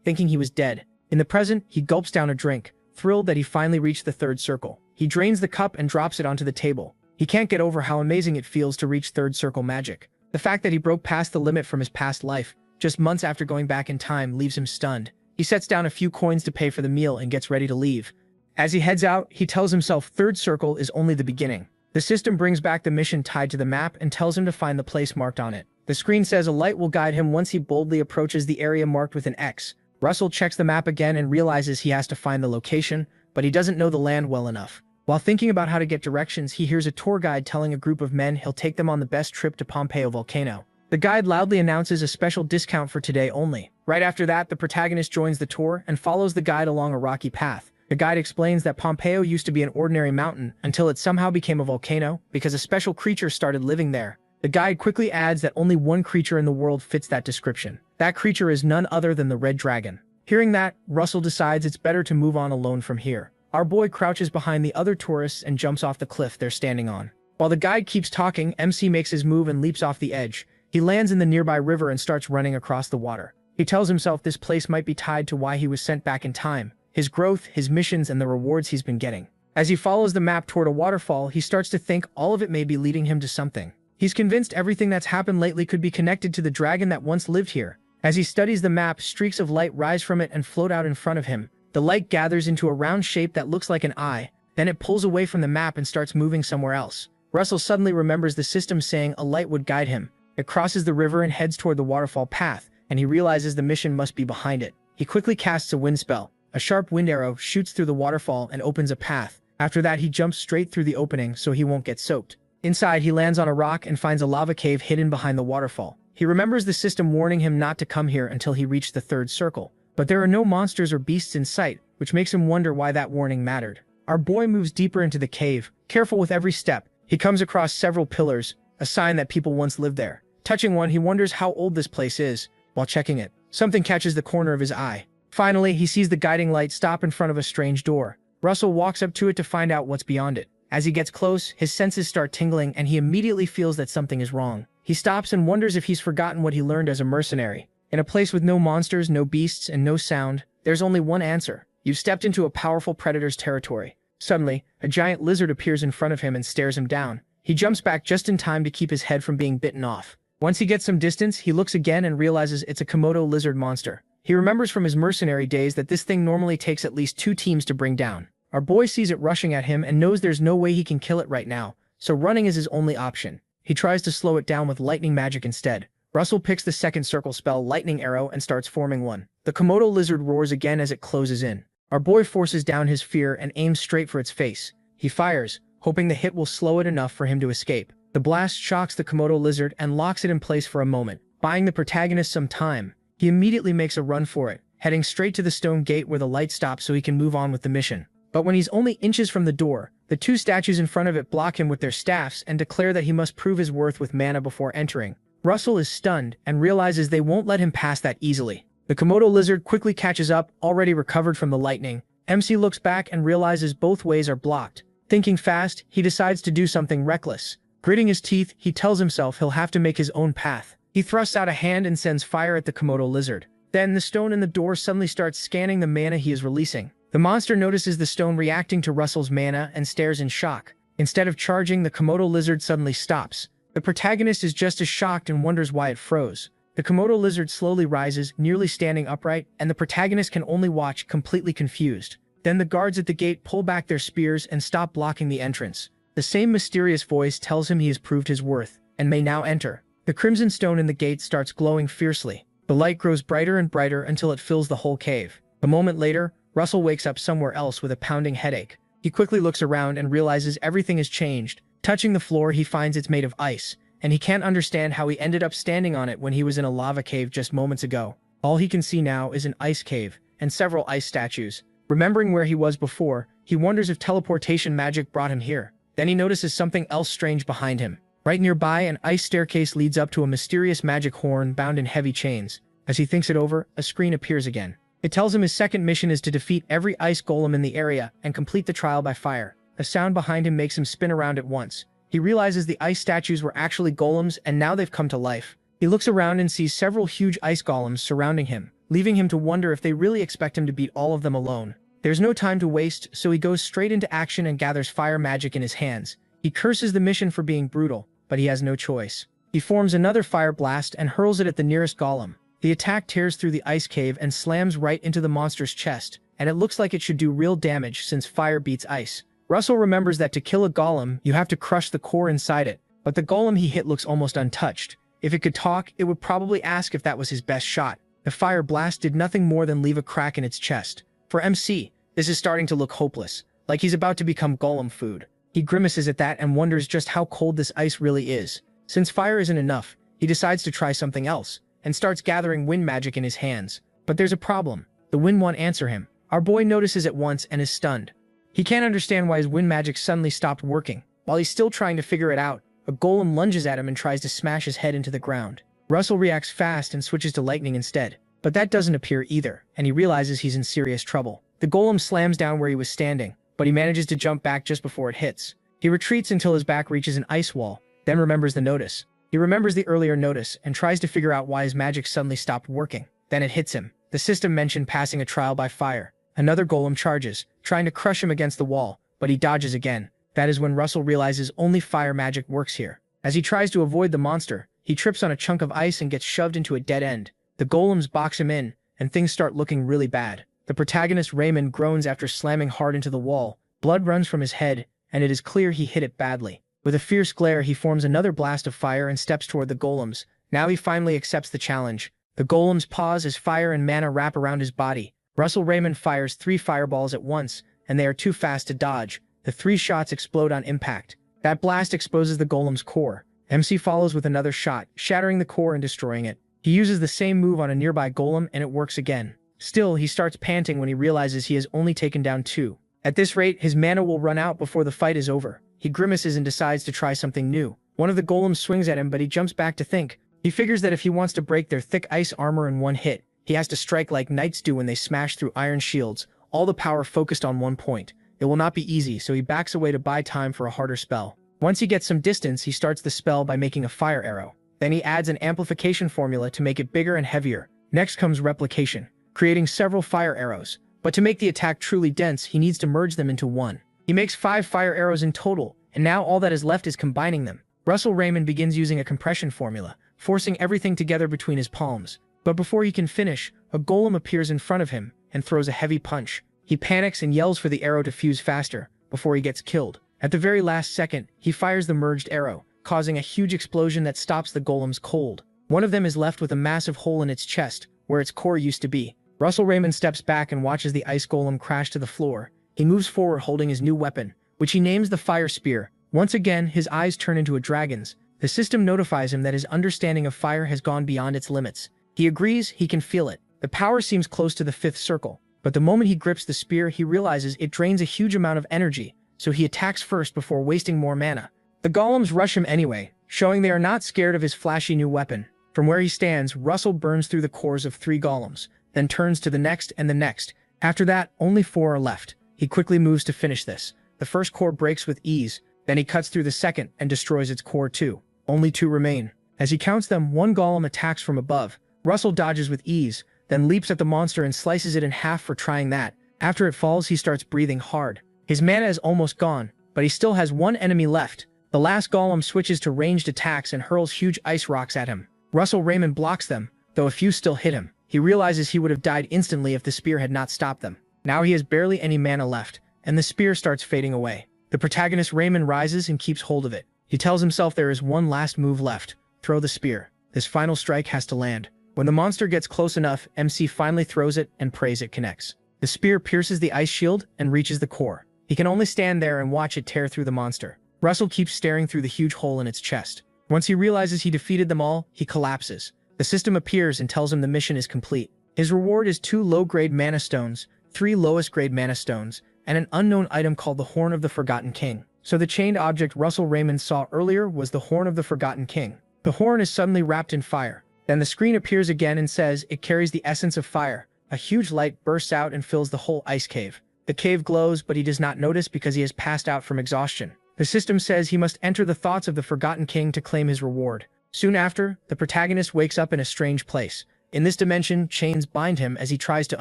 thinking he was dead. In the present, he gulps down a drink, thrilled that he finally reached the third circle. He drains the cup and drops it onto the table. He can't get over how amazing it feels to reach third circle magic. The fact that he broke past the limit from his past life, just months after going back in time, leaves him stunned. He sets down a few coins to pay for the meal and gets ready to leave. As he heads out, he tells himself third circle is only the beginning. The system brings back the mission tied to the map and tells him to find the place marked on it. The screen says a light will guide him once he boldly approaches the area marked with an X. Russell checks the map again and realizes he has to find the location, but he doesn't know the land well enough. While thinking about how to get directions, he hears a tour guide telling a group of men he'll take them on the best trip to Pompeo volcano. The guide loudly announces a special discount for today only. Right after that, the protagonist joins the tour and follows the guide along a rocky path. The guide explains that Pompeo used to be an ordinary mountain until it somehow became a volcano because a special creature started living there. The guide quickly adds that only one creature in the world fits that description. That creature is none other than the Red Dragon. Hearing that, Russell decides it's better to move on alone from here. Our boy crouches behind the other tourists and jumps off the cliff they're standing on. While the guide keeps talking, MC makes his move and leaps off the edge. He lands in the nearby river and starts running across the water. He tells himself this place might be tied to why he was sent back in time, his growth, his missions, and the rewards he's been getting. As he follows the map toward a waterfall, he starts to think all of it may be leading him to something. He's convinced everything that's happened lately could be connected to the dragon that once lived here. As he studies the map, streaks of light rise from it and float out in front of him. The light gathers into a round shape that looks like an eye, then it pulls away from the map and starts moving somewhere else. Russell suddenly remembers the system saying a light would guide him. It crosses the river and heads toward the waterfall path, and he realizes the mission must be behind it. He quickly casts a wind spell. A sharp wind arrow shoots through the waterfall and opens a path. After that, he jumps straight through the opening so he won't get soaked. Inside, he lands on a rock and finds a lava cave hidden behind the waterfall. He remembers the system warning him not to come here until he reached the third circle. But there are no monsters or beasts in sight, which makes him wonder why that warning mattered. Our boy moves deeper into the cave, careful with every step. He comes across several pillars, a sign that people once lived there. Touching one, he wonders how old this place is. While checking it, something catches the corner of his eye. Finally, he sees the guiding light stop in front of a strange door. Russell walks up to it to find out what's beyond it. As he gets close, his senses start tingling and he immediately feels that something is wrong. He stops and wonders if he's forgotten what he learned as a mercenary. In a place with no monsters, no beasts, and no sound, there's only one answer. You've stepped into a powerful predator's territory. Suddenly, a giant lizard appears in front of him and stares him down. He jumps back just in time to keep his head from being bitten off. Once he gets some distance, he looks again and realizes it's a Komodo lizard monster. He remembers from his mercenary days that this thing normally takes at least 2 teams to bring down. Our boy sees it rushing at him and knows there's no way he can kill it right now, so running is his only option. He tries to slow it down with lightning magic instead. Russell picks the second circle spell, Lightning Arrow, and starts forming one. The Komodo lizard roars again as it closes in. Our boy forces down his fear and aims straight for its face. He fires, hoping the hit will slow it enough for him to escape. The blast shocks the Komodo lizard and locks it in place for a moment, buying the protagonist some time. He immediately makes a run for it, heading straight to the stone gate where the light stops so he can move on with the mission. But when he's only inches from the door, the 2 statues in front of it block him with their staffs and declare that he must prove his worth with mana before entering. Russell is stunned and realizes they won't let him pass that easily. The Komodo lizard quickly catches up, already recovered from the lightning. MC looks back and realizes both ways are blocked. Thinking fast, he decides to do something reckless. Gritting his teeth, he tells himself he'll have to make his own path. He thrusts out a hand and sends fire at the Komodo lizard. Then the stone in the door suddenly starts scanning the mana he is releasing. The monster notices the stone reacting to Russell's mana and stares in shock. Instead of charging, the Komodo lizard suddenly stops. The protagonist is just as shocked and wonders why it froze. The Komodo lizard slowly rises, nearly standing upright, and the protagonist can only watch, completely confused. Then the guards at the gate pull back their spears and stop blocking the entrance. The same mysterious voice tells him he has proved his worth, and may now enter. The crimson stone in the gate starts glowing fiercely. The light grows brighter and brighter until it fills the whole cave. A moment later, Russell wakes up somewhere else with a pounding headache. He quickly looks around and realizes everything has changed. Touching the floor, he finds it's made of ice, and he can't understand how he ended up standing on it when he was in a lava cave just moments ago. All he can see now is an ice cave and several ice statues. Remembering where he was before, he wonders if teleportation magic brought him here. Then he notices something else strange behind him. Right nearby, an ice staircase leads up to a mysterious magic horn bound in heavy chains. As he thinks it over, a screen appears again. It tells him his second mission is to defeat every ice golem in the area and complete the trial by fire. A sound behind him makes him spin around at once. He realizes the ice statues were actually golems and now they've come to life. He looks around and sees several huge ice golems surrounding him, leaving him to wonder if they really expect him to beat all of them alone. There's no time to waste, so he goes straight into action and gathers fire magic in his hands. He curses the mission for being brutal, but he has no choice. He forms another fire blast and hurls it at the nearest golem. The attack tears through the ice cave and slams right into the monster's chest, and it looks like it should do real damage since fire beats ice. Russell remembers that to kill a golem, you have to crush the core inside it, but the golem he hit looks almost untouched. If it could talk, it would probably ask if that was his best shot. The fire blast did nothing more than leave a crack in its chest. For MC, this is starting to look hopeless, like he's about to become golem food. He grimaces at that and wonders just how cold this ice really is. Since fire isn't enough, he decides to try something else, and starts gathering wind magic in his hands. But there's a problem. The wind won't answer him. Our boy notices at once and is stunned. He can't understand why his wind magic suddenly stopped working. While he's still trying to figure it out, a golem lunges at him and tries to smash his head into the ground. Russell reacts fast and switches to lightning instead. But that doesn't appear either, and he realizes he's in serious trouble. The golem slams down where he was standing, but he manages to jump back just before it hits. He retreats until his back reaches an ice wall, then remembers the notice. He remembers the earlier notice and tries to figure out why his magic suddenly stopped working. Then it hits him. The system mentioned passing a trial by fire. Another golem charges, trying to crush him against the wall, but he dodges again. That is when Russell realizes only fire magic works here. As he tries to avoid the monster, he trips on a chunk of ice and gets shoved into a dead end. The golems box him in, and things start looking really bad. The protagonist Raymond groans after slamming hard into the wall. Blood runs from his head, and it is clear he hit it badly. With a fierce glare, he forms another blast of fire and steps toward the golems. Now he finally accepts the challenge. The golems pause as fire and mana wrap around his body. Russell Raymond fires 3 fireballs at once, and they are too fast to dodge. The 3 shots explode on impact. That blast exposes the golem's core. MC follows with another shot, shattering the core and destroying it. He uses the same move on a nearby golem, and it works again. Still, he starts panting when he realizes he has only taken down 2. At this rate, his mana will run out before the fight is over. He grimaces and decides to try something new. One of the golems swings at him, but he jumps back to think. He figures that if he wants to break their thick ice armor in one hit, he has to strike like knights do when they smash through iron shields, all the power focused on one point. It will not be easy, so he backs away to buy time for a harder spell. Once he gets some distance, he starts the spell by making a fire arrow. Then he adds an amplification formula to make it bigger and heavier. Next comes replication, creating several fire arrows. But to make the attack truly dense, he needs to merge them into one. He makes 5 fire arrows in total, and now all that is left is combining them. Russell Raymond begins using a compression formula, forcing everything together between his palms. But before he can finish, a golem appears in front of him and throws a heavy punch. He panics and yells for the arrow to fuse faster before he gets killed. At the very last second, he fires the merged arrow, causing a huge explosion that stops the golems cold. One of them is left with a massive hole in its chest, where its core used to be. Russell Raymond steps back and watches the ice golem crash to the floor. He moves forward holding his new weapon, which he names the Fire Spear. Once again, his eyes turn into a dragon's. The system notifies him that his understanding of fire has gone beyond its limits. He agrees, he can feel it. The power seems close to the 5th circle, but the moment he grips the spear, he realizes it drains a huge amount of energy, so he attacks first before wasting more mana. The golems rush him anyway, showing they are not scared of his flashy new weapon. From where he stands, Russell burns through the cores of 3 golems, then turns to the next and the next. After that, only 4 are left. He quickly moves to finish this. The first core breaks with ease, then he cuts through the second and destroys its core too. Only 2 remain. As he counts them, 1 golem attacks from above. Russell dodges with ease, then leaps at the monster and slices it in half for trying that. After it falls, he starts breathing hard. His mana is almost gone, but he still has 1 enemy left. The last golem switches to ranged attacks and hurls huge ice rocks at him. Russell Raymond blocks them, though a few still hit him. He realizes he would have died instantly if the spear had not stopped them. Now he has barely any mana left, and the spear starts fading away. The protagonist Raymond rises and keeps hold of it. He tells himself there is one last move left. Throw the spear. This final strike has to land. When the monster gets close enough, MC finally throws it and prays it connects. The spear pierces the ice shield and reaches the core. He can only stand there and watch it tear through the monster. Russell keeps staring through the huge hole in its chest. Once he realizes he defeated them all, he collapses. The system appears and tells him the mission is complete. His reward is 2 low-grade mana stones, 3 lowest-grade mana stones, and an unknown item called the Horn of the Forgotten King. So the chained object Russell Raymond saw earlier was the Horn of the Forgotten King. The horn is suddenly wrapped in fire. Then the screen appears again and says it carries the essence of fire. A huge light bursts out and fills the whole ice cave. The cave glows, but he does not notice because he has passed out from exhaustion. The system says he must enter the thoughts of the Forgotten King to claim his reward. Soon after, the protagonist wakes up in a strange place. In this dimension, chains bind him as he tries to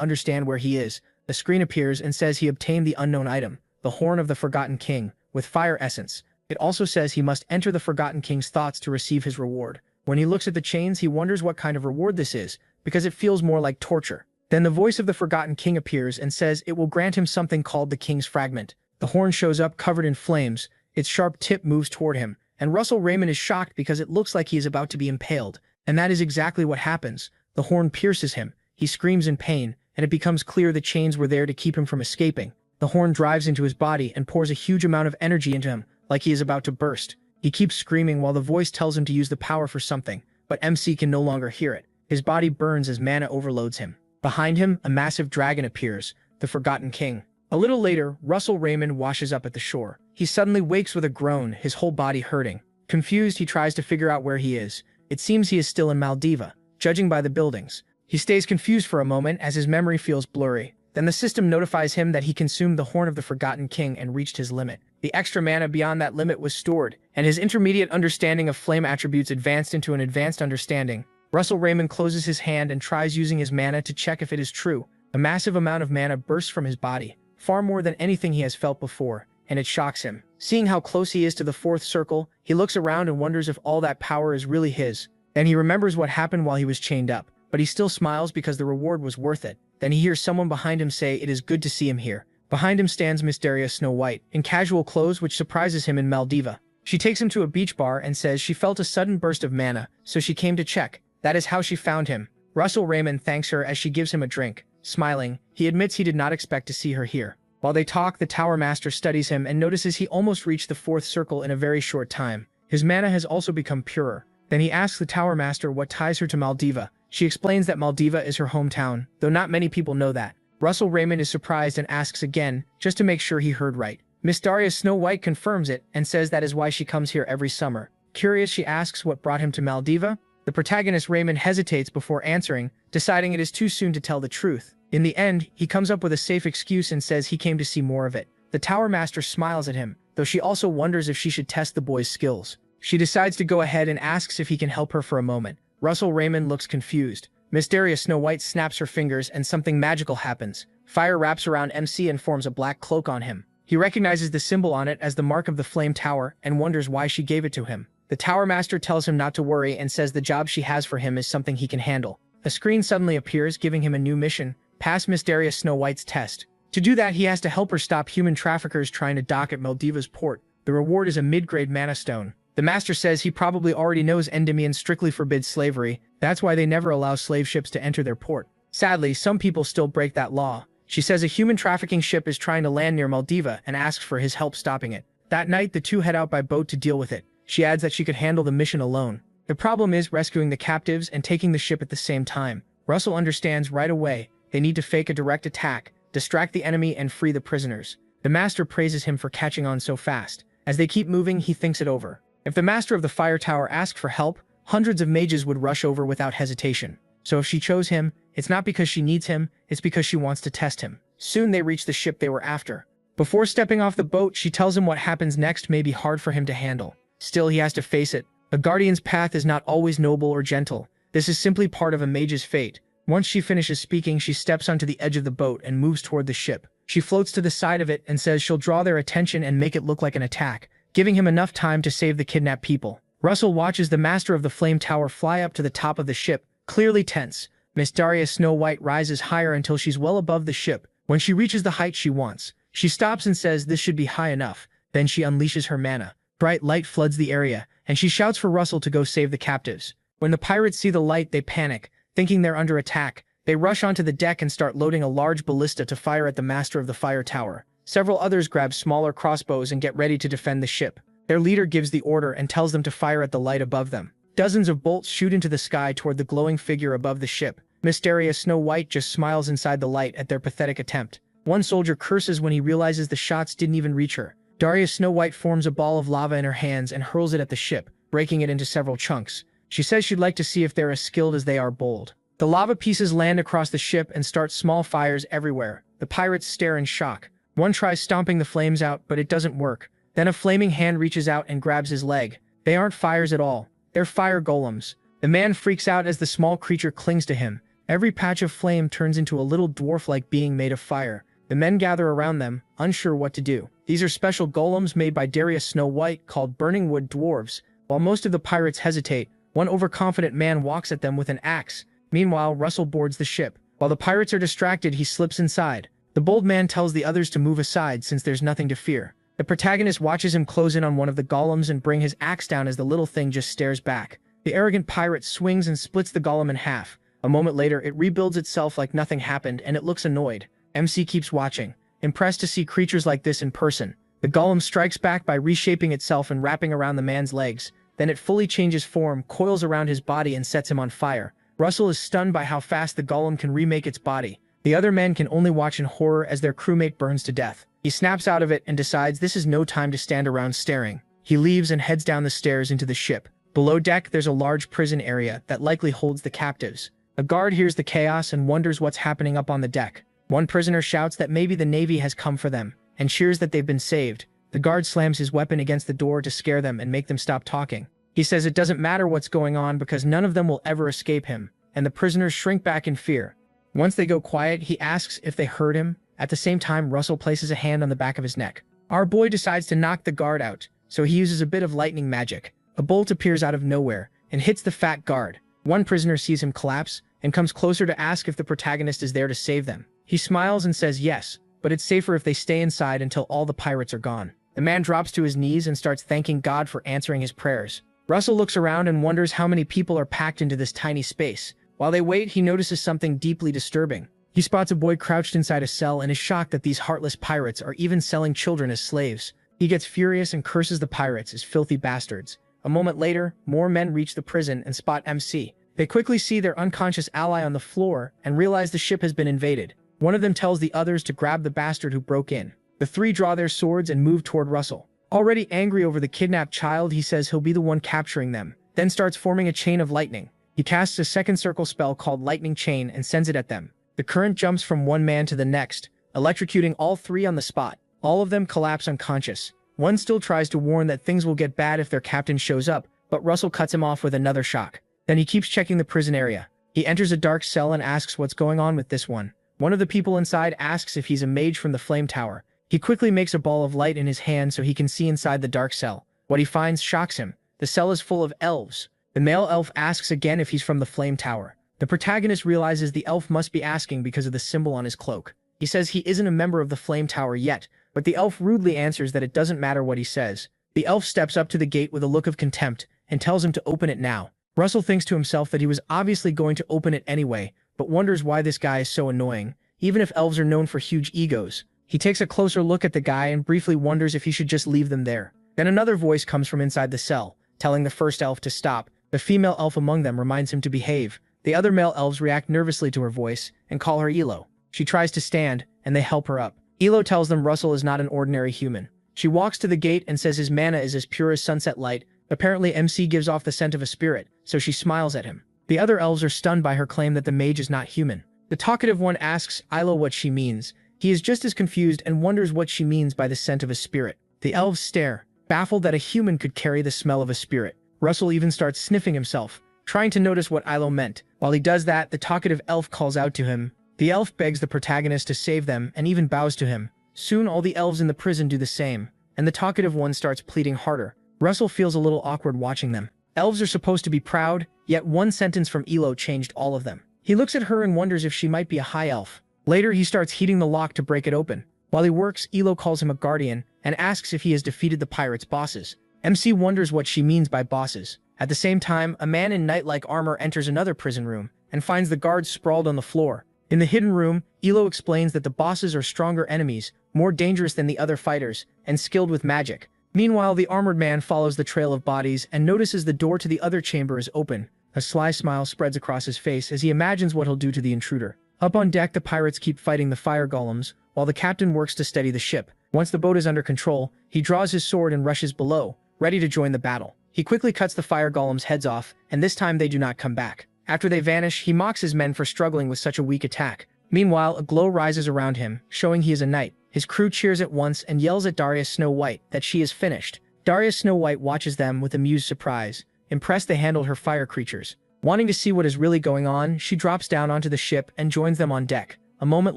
understand where he is. The screen appears and says he obtained the unknown item, the Horn of the Forgotten King, with fire essence. It also says he must enter the Forgotten King's thoughts to receive his reward. When he looks at the chains, he wonders what kind of reward this is, because it feels more like torture. Then the voice of the Forgotten King appears and says it will grant him something called the King's Fragment. The horn shows up covered in flames. Its sharp tip moves toward him, and Russell Raymond is shocked because it looks like he is about to be impaled. And that is exactly what happens. The horn pierces him. He screams in pain, and it becomes clear the chains were there to keep him from escaping. The horn drives into his body and pours a huge amount of energy into him, like he is about to burst. He keeps screaming while the voice tells him to use the power for something, but MC can no longer hear it. His body burns as mana overloads him. Behind him, a massive dragon appears, the Forgotten King. A little later, Russell Raymond washes up at the shore. He suddenly wakes with a groan, his whole body hurting. Confused, he tries to figure out where he is. It seems he is still in Maldiva, judging by the buildings. He stays confused for a moment as his memory feels blurry. Then the system notifies him that he consumed the Horn of the Forgotten King and reached his limit. The extra mana beyond that limit was stored, and his intermediate understanding of flame attributes advanced into an advanced understanding. Russell Raymond closes his hand and tries using his mana to check if it is true. A massive amount of mana bursts from his body, far more than anything he has felt before, and it shocks him. Seeing how close he is to the 4th circle, he looks around and wonders if all that power is really his. Then he remembers what happened while he was chained up, but he still smiles because the reward was worth it. Then he hears someone behind him say it is good to see him here. Behind him stands Mysteria Snow White, in casual clothes which surprises him in Maldiva. She takes him to a beach bar and says she felt a sudden burst of mana, so she came to check. That is how she found him. Russell Raymond thanks her as she gives him a drink. Smiling, he admits he did not expect to see her here. While they talk, the Tower Master studies him and notices he almost reached the 4th circle in a very short time. His mana has also become purer. Then he asks the Tower Master what ties her to Maldiva. She explains that Maldiva is her hometown, though not many people know that. Russell Raymond is surprised and asks again, just to make sure he heard right. Miss Darius Snow White confirms it and says that is why she comes here every summer. Curious, she asks what brought him to Maldiva. The protagonist Raymond hesitates before answering, deciding it is too soon to tell the truth. In the end, he comes up with a safe excuse and says he came to see more of it. The Tower Master smiles at him, though she also wonders if she should test the boy's skills. She decides to go ahead and asks if he can help her for a moment. Russell Raymond looks confused. Miss Darius Snow White snaps her fingers and something magical happens. Fire wraps around MC and forms a black cloak on him. He recognizes the symbol on it as the mark of the Flame Tower and wonders why she gave it to him. The Tower Master tells him not to worry and says the job she has for him is something he can handle. A screen suddenly appears giving him a new mission, pass Miss Darius Snow White's test. To do that, he has to help her stop human traffickers trying to dock at Maldiva's port. The reward is a mid-grade mana stone. The Master says he probably already knows Endymion strictly forbids slavery. That's why they never allow slave ships to enter their port. Sadly, some people still break that law. She says a human trafficking ship is trying to land near Maldiva and asks for his help stopping it. That night, the two head out by boat to deal with it. She adds that she could handle the mission alone. The problem is rescuing the captives and taking the ship at the same time. Russell understands right away they need to fake a direct attack, distract the enemy, and free the prisoners. The Master praises him for catching on so fast. As they keep moving, he thinks it over. If the Master of the Fire Tower asked for help, hundreds of mages would rush over without hesitation. So if she chose him, it's not because she needs him, it's because she wants to test him. Soon they reach the ship they were after. Before stepping off the boat, she tells him what happens next may be hard for him to handle. Still, he has to face it. A guardian's path is not always noble or gentle. This is simply part of a mage's fate. Once she finishes speaking, she steps onto the edge of the boat and moves toward the ship. She floats to the side of it and says she'll draw their attention and make it look like an attack, giving him enough time to save the kidnapped people. Russell watches the Master of the Flame Tower fly up to the top of the ship, clearly tense. Miss Darius Snow White rises higher until she's well above the ship. When she reaches the height she wants, she stops and says this should be high enough. Then she unleashes her mana. Bright light floods the area, and she shouts for Russell to go save the captives. When the pirates see the light, they panic. Thinking they're under attack, they rush onto the deck and start loading a large ballista to fire at the master of the fire tower. Several others grab smaller crossbows and get ready to defend the ship. Their leader gives the order and tells them to fire at the light above them. Dozens of bolts shoot into the sky toward the glowing figure above the ship. Mysterious Snow White just smiles inside the light at their pathetic attempt. One soldier curses when he realizes the shots didn't even reach her. Darius Snow White forms a ball of lava in her hands and hurls it at the ship, breaking it into several chunks. She says she'd like to see if they're as skilled as they are bold. The lava pieces land across the ship and start small fires everywhere. The pirates stare in shock. One tries stomping the flames out, but it doesn't work. Then a flaming hand reaches out and grabs his leg. They aren't fires at all. They're fire golems. The man freaks out as the small creature clings to him. Every patch of flame turns into a little dwarf-like being made of fire. The men gather around them, unsure what to do. These are special golems made by Darius Snow White called Burning Wood Dwarves. While most of the pirates hesitate, one overconfident man walks at them with an axe. Meanwhile, Russell boards the ship. While the pirates are distracted, he slips inside. The bold man tells the others to move aside since there's nothing to fear. The protagonist watches him close in on one of the golems and bring his axe down as the little thing just stares back. The arrogant pirate swings and splits the golem in half. A moment later, it rebuilds itself like nothing happened, and it looks annoyed. MC keeps watching, impressed to see creatures like this in person. The golem strikes back by reshaping itself and wrapping around the man's legs. Then it fully changes form, coils around his body, and sets him on fire. Russell is stunned by how fast the golem can remake its body. The other men can only watch in horror as their crewmate burns to death. He snaps out of it and decides this is no time to stand around staring. He leaves and heads down the stairs into the ship. Below deck, there's a large prison area that likely holds the captives. A guard hears the chaos and wonders what's happening up on the deck. One prisoner shouts that maybe the Navy has come for them, and cheers that they've been saved. The guard slams his weapon against the door to scare them and make them stop talking. He says it doesn't matter what's going on because none of them will ever escape him, and the prisoners shrink back in fear. Once they go quiet, he asks if they heard him. At the same time, Russell places a hand on the back of his neck. Our boy decides to knock the guard out, so he uses a bit of lightning magic. A bolt appears out of nowhere and hits the fat guard. One prisoner sees him collapse and comes closer to ask if the protagonist is there to save them. He smiles and says yes, but it's safer if they stay inside until all the pirates are gone. The man drops to his knees and starts thanking God for answering his prayers. Russell looks around and wonders how many people are packed into this tiny space. While they wait, he notices something deeply disturbing. He spots a boy crouched inside a cell and is shocked that these heartless pirates are even selling children as slaves. He gets furious and curses the pirates as filthy bastards. A moment later, more men reach the prison and spot MC. They quickly see their unconscious ally on the floor and realize the ship has been invaded. One of them tells the others to grab the bastard who broke in. The three draw their swords and move toward Russell. Already angry over the kidnapped child, he says he'll be the one capturing them, then starts forming a chain of lightning. He casts a second circle spell called Lightning Chain and sends it at them. The current jumps from one man to the next, electrocuting all three on the spot. All of them collapse unconscious. One still tries to warn that things will get bad if their captain shows up, but Russell cuts him off with another shock. Then he keeps checking the prison area. He enters a dark cell and asks what's going on with this one. One of the people inside asks if he's a mage from the flame tower. He quickly makes a ball of light in his hand so he can see inside the dark cell. What he finds shocks him. The cell is full of elves. The male elf asks again if he's from the flame tower. The protagonist realizes the elf must be asking because of the symbol on his cloak. He says he isn't a member of the flame tower yet, but the elf rudely answers that it doesn't matter what he says. The elf steps up to the gate with a look of contempt and tells him to open it now. Russell thinks to himself that he was obviously going to open it anyway, but wonders why this guy is so annoying, even if elves are known for huge egos. He takes a closer look at the guy and briefly wonders if he should just leave them there. Then another voice comes from inside the cell, telling the first elf to stop. The female elf among them reminds him to behave. The other male elves react nervously to her voice and call her Elo. She tries to stand, and they help her up. Elo tells them Russell is not an ordinary human. She walks to the gate and says his mana is as pure as sunset light. Apparently MC gives off the scent of a spirit, so she smiles at him. The other elves are stunned by her claim that the mage is not human. The talkative one asks Ilo what she means. He is just as confused and wonders what she means by the scent of a spirit. The elves stare, baffled that a human could carry the smell of a spirit. Russell even starts sniffing himself, trying to notice what Ilo meant. While he does that, the talkative elf calls out to him. The elf begs the protagonist to save them and even bows to him. Soon all the elves in the prison do the same, and the talkative one starts pleading harder. Russell feels a little awkward watching them. Elves are supposed to be proud, yet one sentence from Elo changed all of them. He looks at her and wonders if she might be a high elf. Later, he starts heating the lock to break it open. While he works, Elo calls him a guardian and asks if he has defeated the pirates' bosses. MC wonders what she means by bosses. At the same time, a man in knight-like armor enters another prison room and finds the guards sprawled on the floor. In the hidden room, Ilo explains that the bosses are stronger enemies, more dangerous than the other fighters, and skilled with magic. Meanwhile, the armored man follows the trail of bodies and notices the door to the other chamber is open. A sly smile spreads across his face as he imagines what he'll do to the intruder. Up on deck, the pirates keep fighting the fire golems, while the captain works to steady the ship. Once the boat is under control, he draws his sword and rushes below, ready to join the battle. He quickly cuts the fire golems' heads off, and this time they do not come back. After they vanish, he mocks his men for struggling with such a weak attack. Meanwhile, a glow rises around him, showing he is a knight. His crew cheers at once and yells at Darius Snow White that she is finished. Darius Snow White watches them with amused surprise, impressed they handled her fire creatures. Wanting to see what is really going on, she drops down onto the ship and joins them on deck. A moment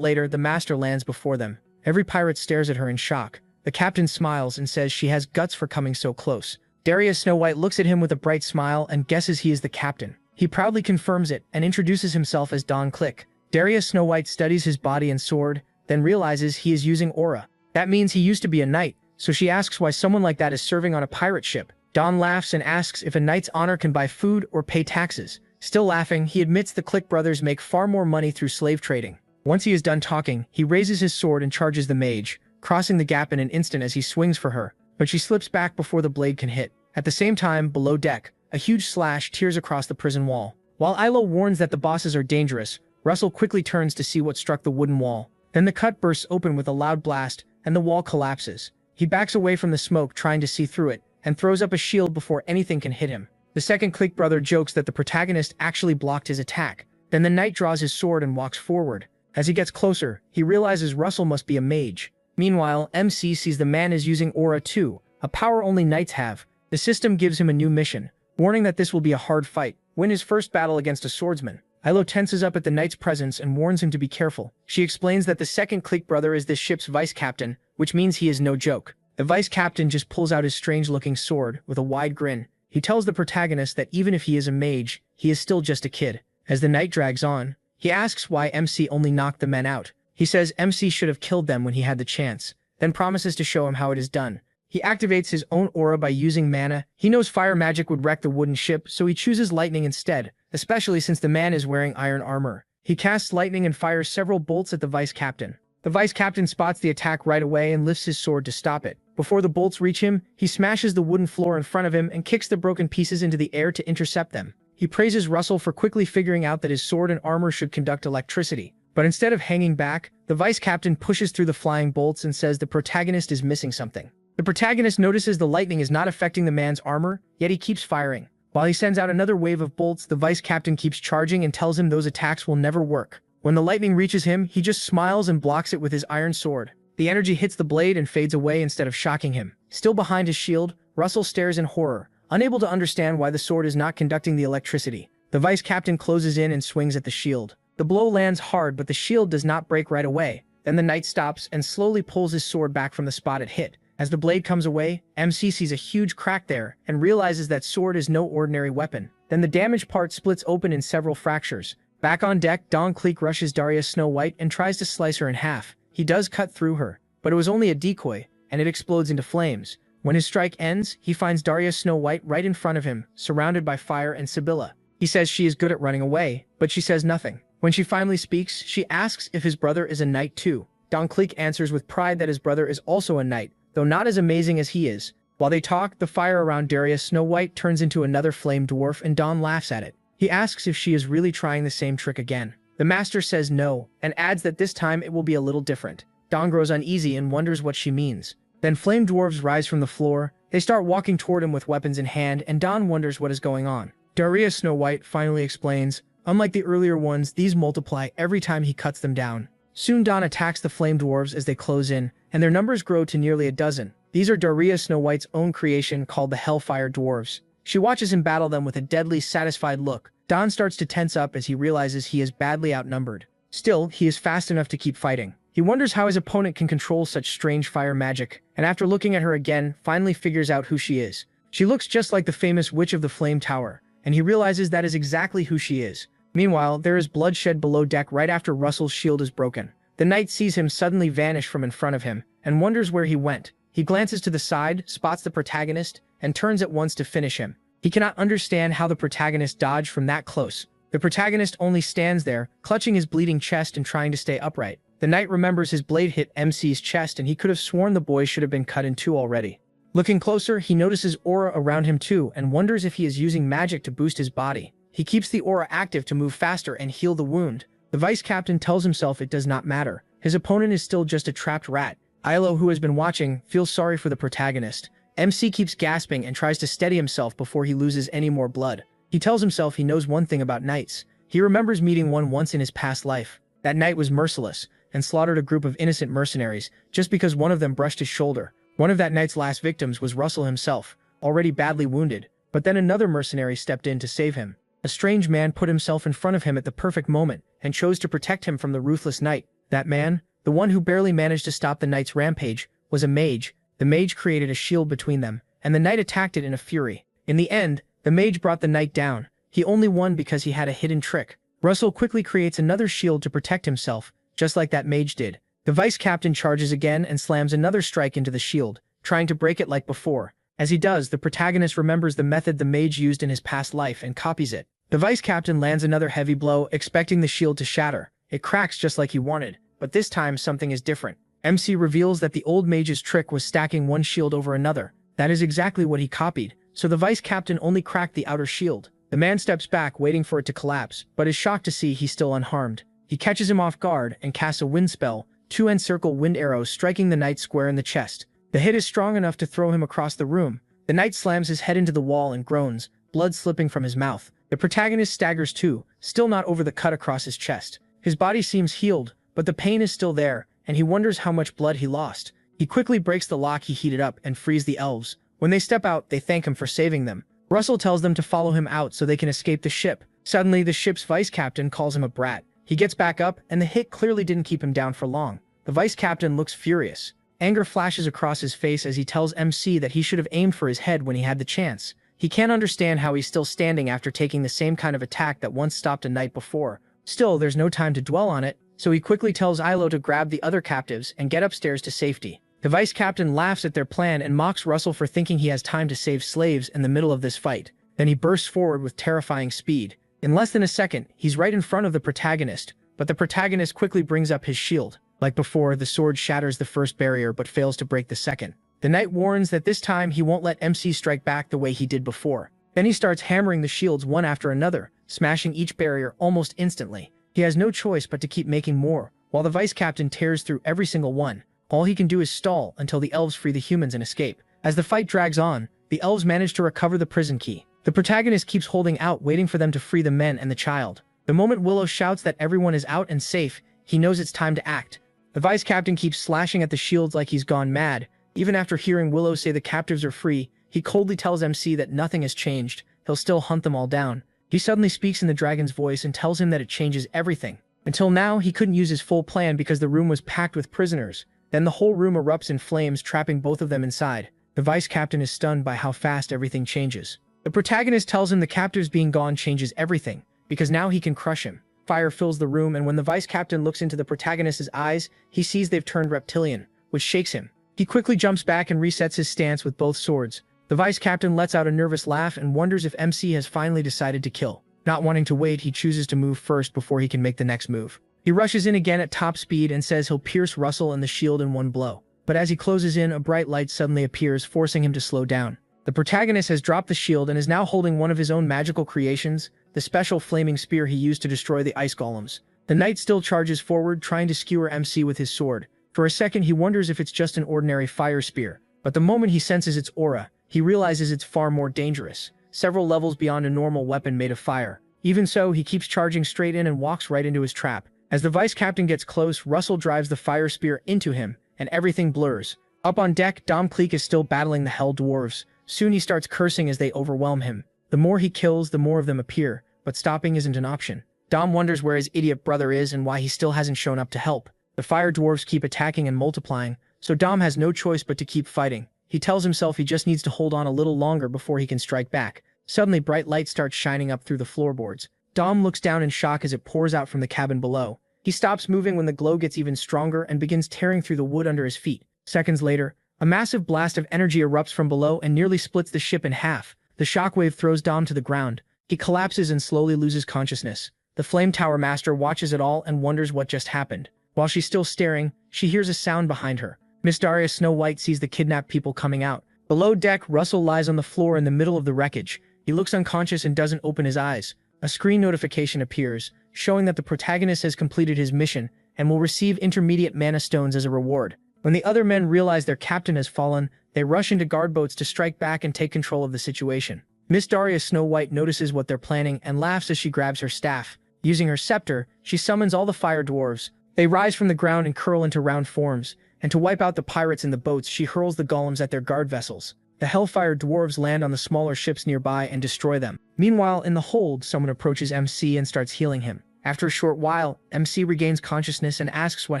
later, the master lands before them. Every pirate stares at her in shock. The captain smiles and says she has guts for coming so close. Darius Snow White looks at him with a bright smile and guesses he is the captain. He proudly confirms it and introduces himself as Don Click. Darius Snow White studies his body and sword, then realizes he is using aura. That means he used to be a knight, so she asks why someone like that is serving on a pirate ship. Don laughs and asks if a knight's honor can buy food or pay taxes. Still laughing, he admits the Click brothers make far more money through slave trading. Once he is done talking, he raises his sword and charges the mage, crossing the gap in an instant as he swings for her, but she slips back before the blade can hit. At the same time, below deck, a huge slash tears across the prison wall. While Ilo warns that the bosses are dangerous, Russell quickly turns to see what struck the wooden wall. Then the cut bursts open with a loud blast, and the wall collapses. He backs away from the smoke trying to see through it, and throws up a shield before anything can hit him. The second Click brother jokes that the protagonist actually blocked his attack. Then the knight draws his sword and walks forward. As he gets closer, he realizes Russell must be a mage. Meanwhile, MC sees the man is using aura too, a power only knights have. The system gives him a new mission, warning that this will be a hard fight. Win his first battle against a swordsman. Ilo tenses up at the knight's presence and warns him to be careful. She explains that the second Click brother is this ship's vice captain, which means he is no joke. The vice captain just pulls out his strange-looking sword with a wide grin. He tells the protagonist that even if he is a mage, he is still just a kid. As the night drags on, he asks why MC only knocked the men out. He says MC should have killed them when he had the chance, then promises to show him how it is done. He activates his own aura by using mana. He knows fire magic would wreck the wooden ship, so he chooses lightning instead, especially since the man is wearing iron armor. He casts lightning and fires several bolts at the vice captain. The vice captain spots the attack right away and lifts his sword to stop it. Before the bolts reach him, he smashes the wooden floor in front of him and kicks the broken pieces into the air to intercept them. He praises Russell for quickly figuring out that his sword and armor should conduct electricity. But instead of hanging back, the vice captain pushes through the flying bolts and says the protagonist is missing something. The protagonist notices the lightning is not affecting the man's armor, yet he keeps firing. While he sends out another wave of bolts, the vice captain keeps charging and tells him those attacks will never work. When the lightning reaches him, he just smiles and blocks it with his iron sword. The energy hits the blade and fades away instead of shocking him. Still behind his shield, Russell stares in horror, unable to understand why the sword is not conducting the electricity. The vice captain closes in and swings at the shield. The blow lands hard, but the shield does not break right away. Then the knight stops and slowly pulls his sword back from the spot it hit. As the blade comes away, MC sees a huge crack there and realizes that sword is no ordinary weapon. Then the damaged part splits open in several fractures. Back on deck, Don Click rushes Darius Snow White and tries to slice her in half. He does cut through her, but it was only a decoy, and it explodes into flames. When his strike ends, he finds Darius Snow White right in front of him, surrounded by fire and Sibylla. He says she is good at running away, but she says nothing. When she finally speaks, she asks if his brother is a knight too. Don Click answers with pride that his brother is also a knight, though not as amazing as he is. While they talk, the fire around Darius Snow White turns into another flame dwarf and Don laughs at it. He asks if she is really trying the same trick again. The master says no, and adds that this time it will be a little different. Don grows uneasy and wonders what she means. Then flame dwarves rise from the floor. They start walking toward him with weapons in hand, and Don wonders what is going on. Darius Snow White finally explains, unlike the earlier ones, these multiply every time he cuts them down. Soon Don attacks the flame dwarves as they close in, and their numbers grow to nearly a dozen. These are Darius Snow White's own creation called the Hellfire Dwarves. She watches him battle them with a deadly, satisfied look. Don starts to tense up as he realizes he is badly outnumbered. Still, he is fast enough to keep fighting. He wonders how his opponent can control such strange fire magic, and after looking at her again, finally figures out who she is. She looks just like the famous Witch of the Flame Tower, and he realizes that is exactly who she is. Meanwhile, there is bloodshed below deck right after Russell's shield is broken. The knight sees him suddenly vanish from in front of him, and wonders where he went. He glances to the side, spots the protagonist, and turns at once to finish him. He cannot understand how the protagonist dodged from that close. The protagonist only stands there, clutching his bleeding chest and trying to stay upright. The knight remembers his blade hit MC's chest and he could have sworn the boy should have been cut in two already. Looking closer, he notices aura around him too and wonders if he is using magic to boost his body. He keeps the aura active to move faster and heal the wound. The vice captain tells himself it does not matter. His opponent is still just a trapped rat. Yahello, who has been watching, feels sorry for the protagonist. MC keeps gasping and tries to steady himself before he loses any more blood. He tells himself he knows one thing about knights. He remembers meeting one once in his past life. That knight was merciless and slaughtered a group of innocent mercenaries just because one of them brushed his shoulder. One of that knight's last victims was Russell himself, already badly wounded, but then another mercenary stepped in to save him. A strange man put himself in front of him at the perfect moment and chose to protect him from the ruthless knight. That man, the one who barely managed to stop the knight's rampage, was a mage. The mage created a shield between them, and the knight attacked it in a fury. In the end, the mage brought the knight down. He only won because he had a hidden trick. Russell quickly creates another shield to protect himself, just like that mage did. The vice captain charges again and slams another strike into the shield, trying to break it like before. As he does, the protagonist remembers the method the mage used in his past life and copies it. The vice captain lands another heavy blow, expecting the shield to shatter. It cracks just like he wanted, but this time something is different. MC reveals that the old mage's trick was stacking one shield over another. That is exactly what he copied, so the vice captain only cracked the outer shield. The man steps back, waiting for it to collapse, but is shocked to see he's still unharmed. He catches him off guard and casts a wind spell, two encircle wind arrows striking the knight square in the chest. The hit is strong enough to throw him across the room. The knight slams his head into the wall and groans, blood slipping from his mouth. The protagonist staggers too, still not over the cut across his chest. His body seems healed, but the pain is still there, and he wonders how much blood he lost. He quickly breaks the lock he heated up and frees the elves. When they step out, they thank him for saving them. Russell tells them to follow him out so they can escape the ship. Suddenly, the ship's vice captain calls him a brat. He gets back up, and the hit clearly didn't keep him down for long. The vice captain looks furious. Anger flashes across his face as he tells MC that he should have aimed for his head when he had the chance. He can't understand how he's still standing after taking the same kind of attack that once stopped a knight before. Still, there's no time to dwell on it, so he quickly tells Yahello to grab the other captives and get upstairs to safety. The vice captain laughs at their plan and mocks Russell for thinking he has time to save slaves in the middle of this fight. Then he bursts forward with terrifying speed. In less than a second, he's right in front of the protagonist, but the protagonist quickly brings up his shield. Like before, the sword shatters the first barrier but fails to break the second. The knight warns that this time he won't let MC strike back the way he did before. Then he starts hammering the shields one after another, smashing each barrier almost instantly. He has no choice but to keep making more, while the vice captain tears through every single one. All he can do is stall until the elves free the humans and escape. As the fight drags on, the elves manage to recover the prison key. The protagonist keeps holding out, waiting for them to free the men and the child. The moment Willow shouts that everyone is out and safe, he knows it's time to act. The vice captain keeps slashing at the shields like he's gone mad. Even after hearing Willow say the captives are free, he coldly tells MC that nothing has changed. He'll still hunt them all down. He suddenly speaks in the dragon's voice and tells him that it changes everything. Until now, he couldn't use his full plan because the room was packed with prisoners. Then the whole room erupts in flames, trapping both of them inside. The vice captain is stunned by how fast everything changes. The protagonist tells him the captives being gone changes everything, because now he can crush him. Fire fills the room, and when the vice captain looks into the protagonist's eyes, he sees they've turned reptilian, which shakes him. He quickly jumps back and resets his stance with both swords. The vice captain lets out a nervous laugh and wonders if MC has finally decided to kill. Not wanting to wait, he chooses to move first before he can make the next move. He rushes in again at top speed and says he'll pierce Russell and the shield in one blow. But as he closes in, a bright light suddenly appears, forcing him to slow down. The protagonist has dropped the shield and is now holding one of his own magical creations, the special flaming spear he used to destroy the ice golems. The knight still charges forward, trying to skewer MC with his sword. For a second, he wonders if it's just an ordinary fire spear, but the moment he senses its aura, he realizes it's far more dangerous, several levels beyond a normal weapon made of fire. Even so, he keeps charging straight in and walks right into his trap. As the vice captain gets close, Russell drives the fire spear into him, and everything blurs. Up on deck, Dom Cleek is still battling the hell dwarves. Soon he starts cursing as they overwhelm him. The more he kills, the more of them appear, but stopping isn't an option. Dom wonders where his idiot brother is and why he still hasn't shown up to help. The fire dwarves keep attacking and multiplying, so Dom has no choice but to keep fighting. He tells himself he just needs to hold on a little longer before he can strike back. Suddenly, bright light starts shining up through the floorboards. Dom looks down in shock as it pours out from the cabin below. He stops moving when the glow gets even stronger and begins tearing through the wood under his feet. Seconds later, a massive blast of energy erupts from below and nearly splits the ship in half. The shockwave throws Dom to the ground. He collapses and slowly loses consciousness. The Flame Tower Master watches it all and wonders what just happened. While she's still staring, she hears a sound behind her. Miss Daria Snow White sees the kidnapped people coming out. Below deck, Russell lies on the floor in the middle of the wreckage. He looks unconscious and doesn't open his eyes. A screen notification appears, showing that the protagonist has completed his mission and will receive intermediate mana stones as a reward. When the other men realize their captain has fallen, they rush into guard boats to strike back and take control of the situation. Miss Daria Snow White notices what they're planning and laughs as she grabs her staff. Using her scepter, she summons all the fire dwarves. They rise from the ground and curl into round forms, and to wipe out the pirates in the boats, she hurls the golems at their guard vessels. The Hellfire dwarves land on the smaller ships nearby and destroy them. Meanwhile, in the hold, someone approaches MC and starts healing him. After a short while, MC regains consciousness and asks what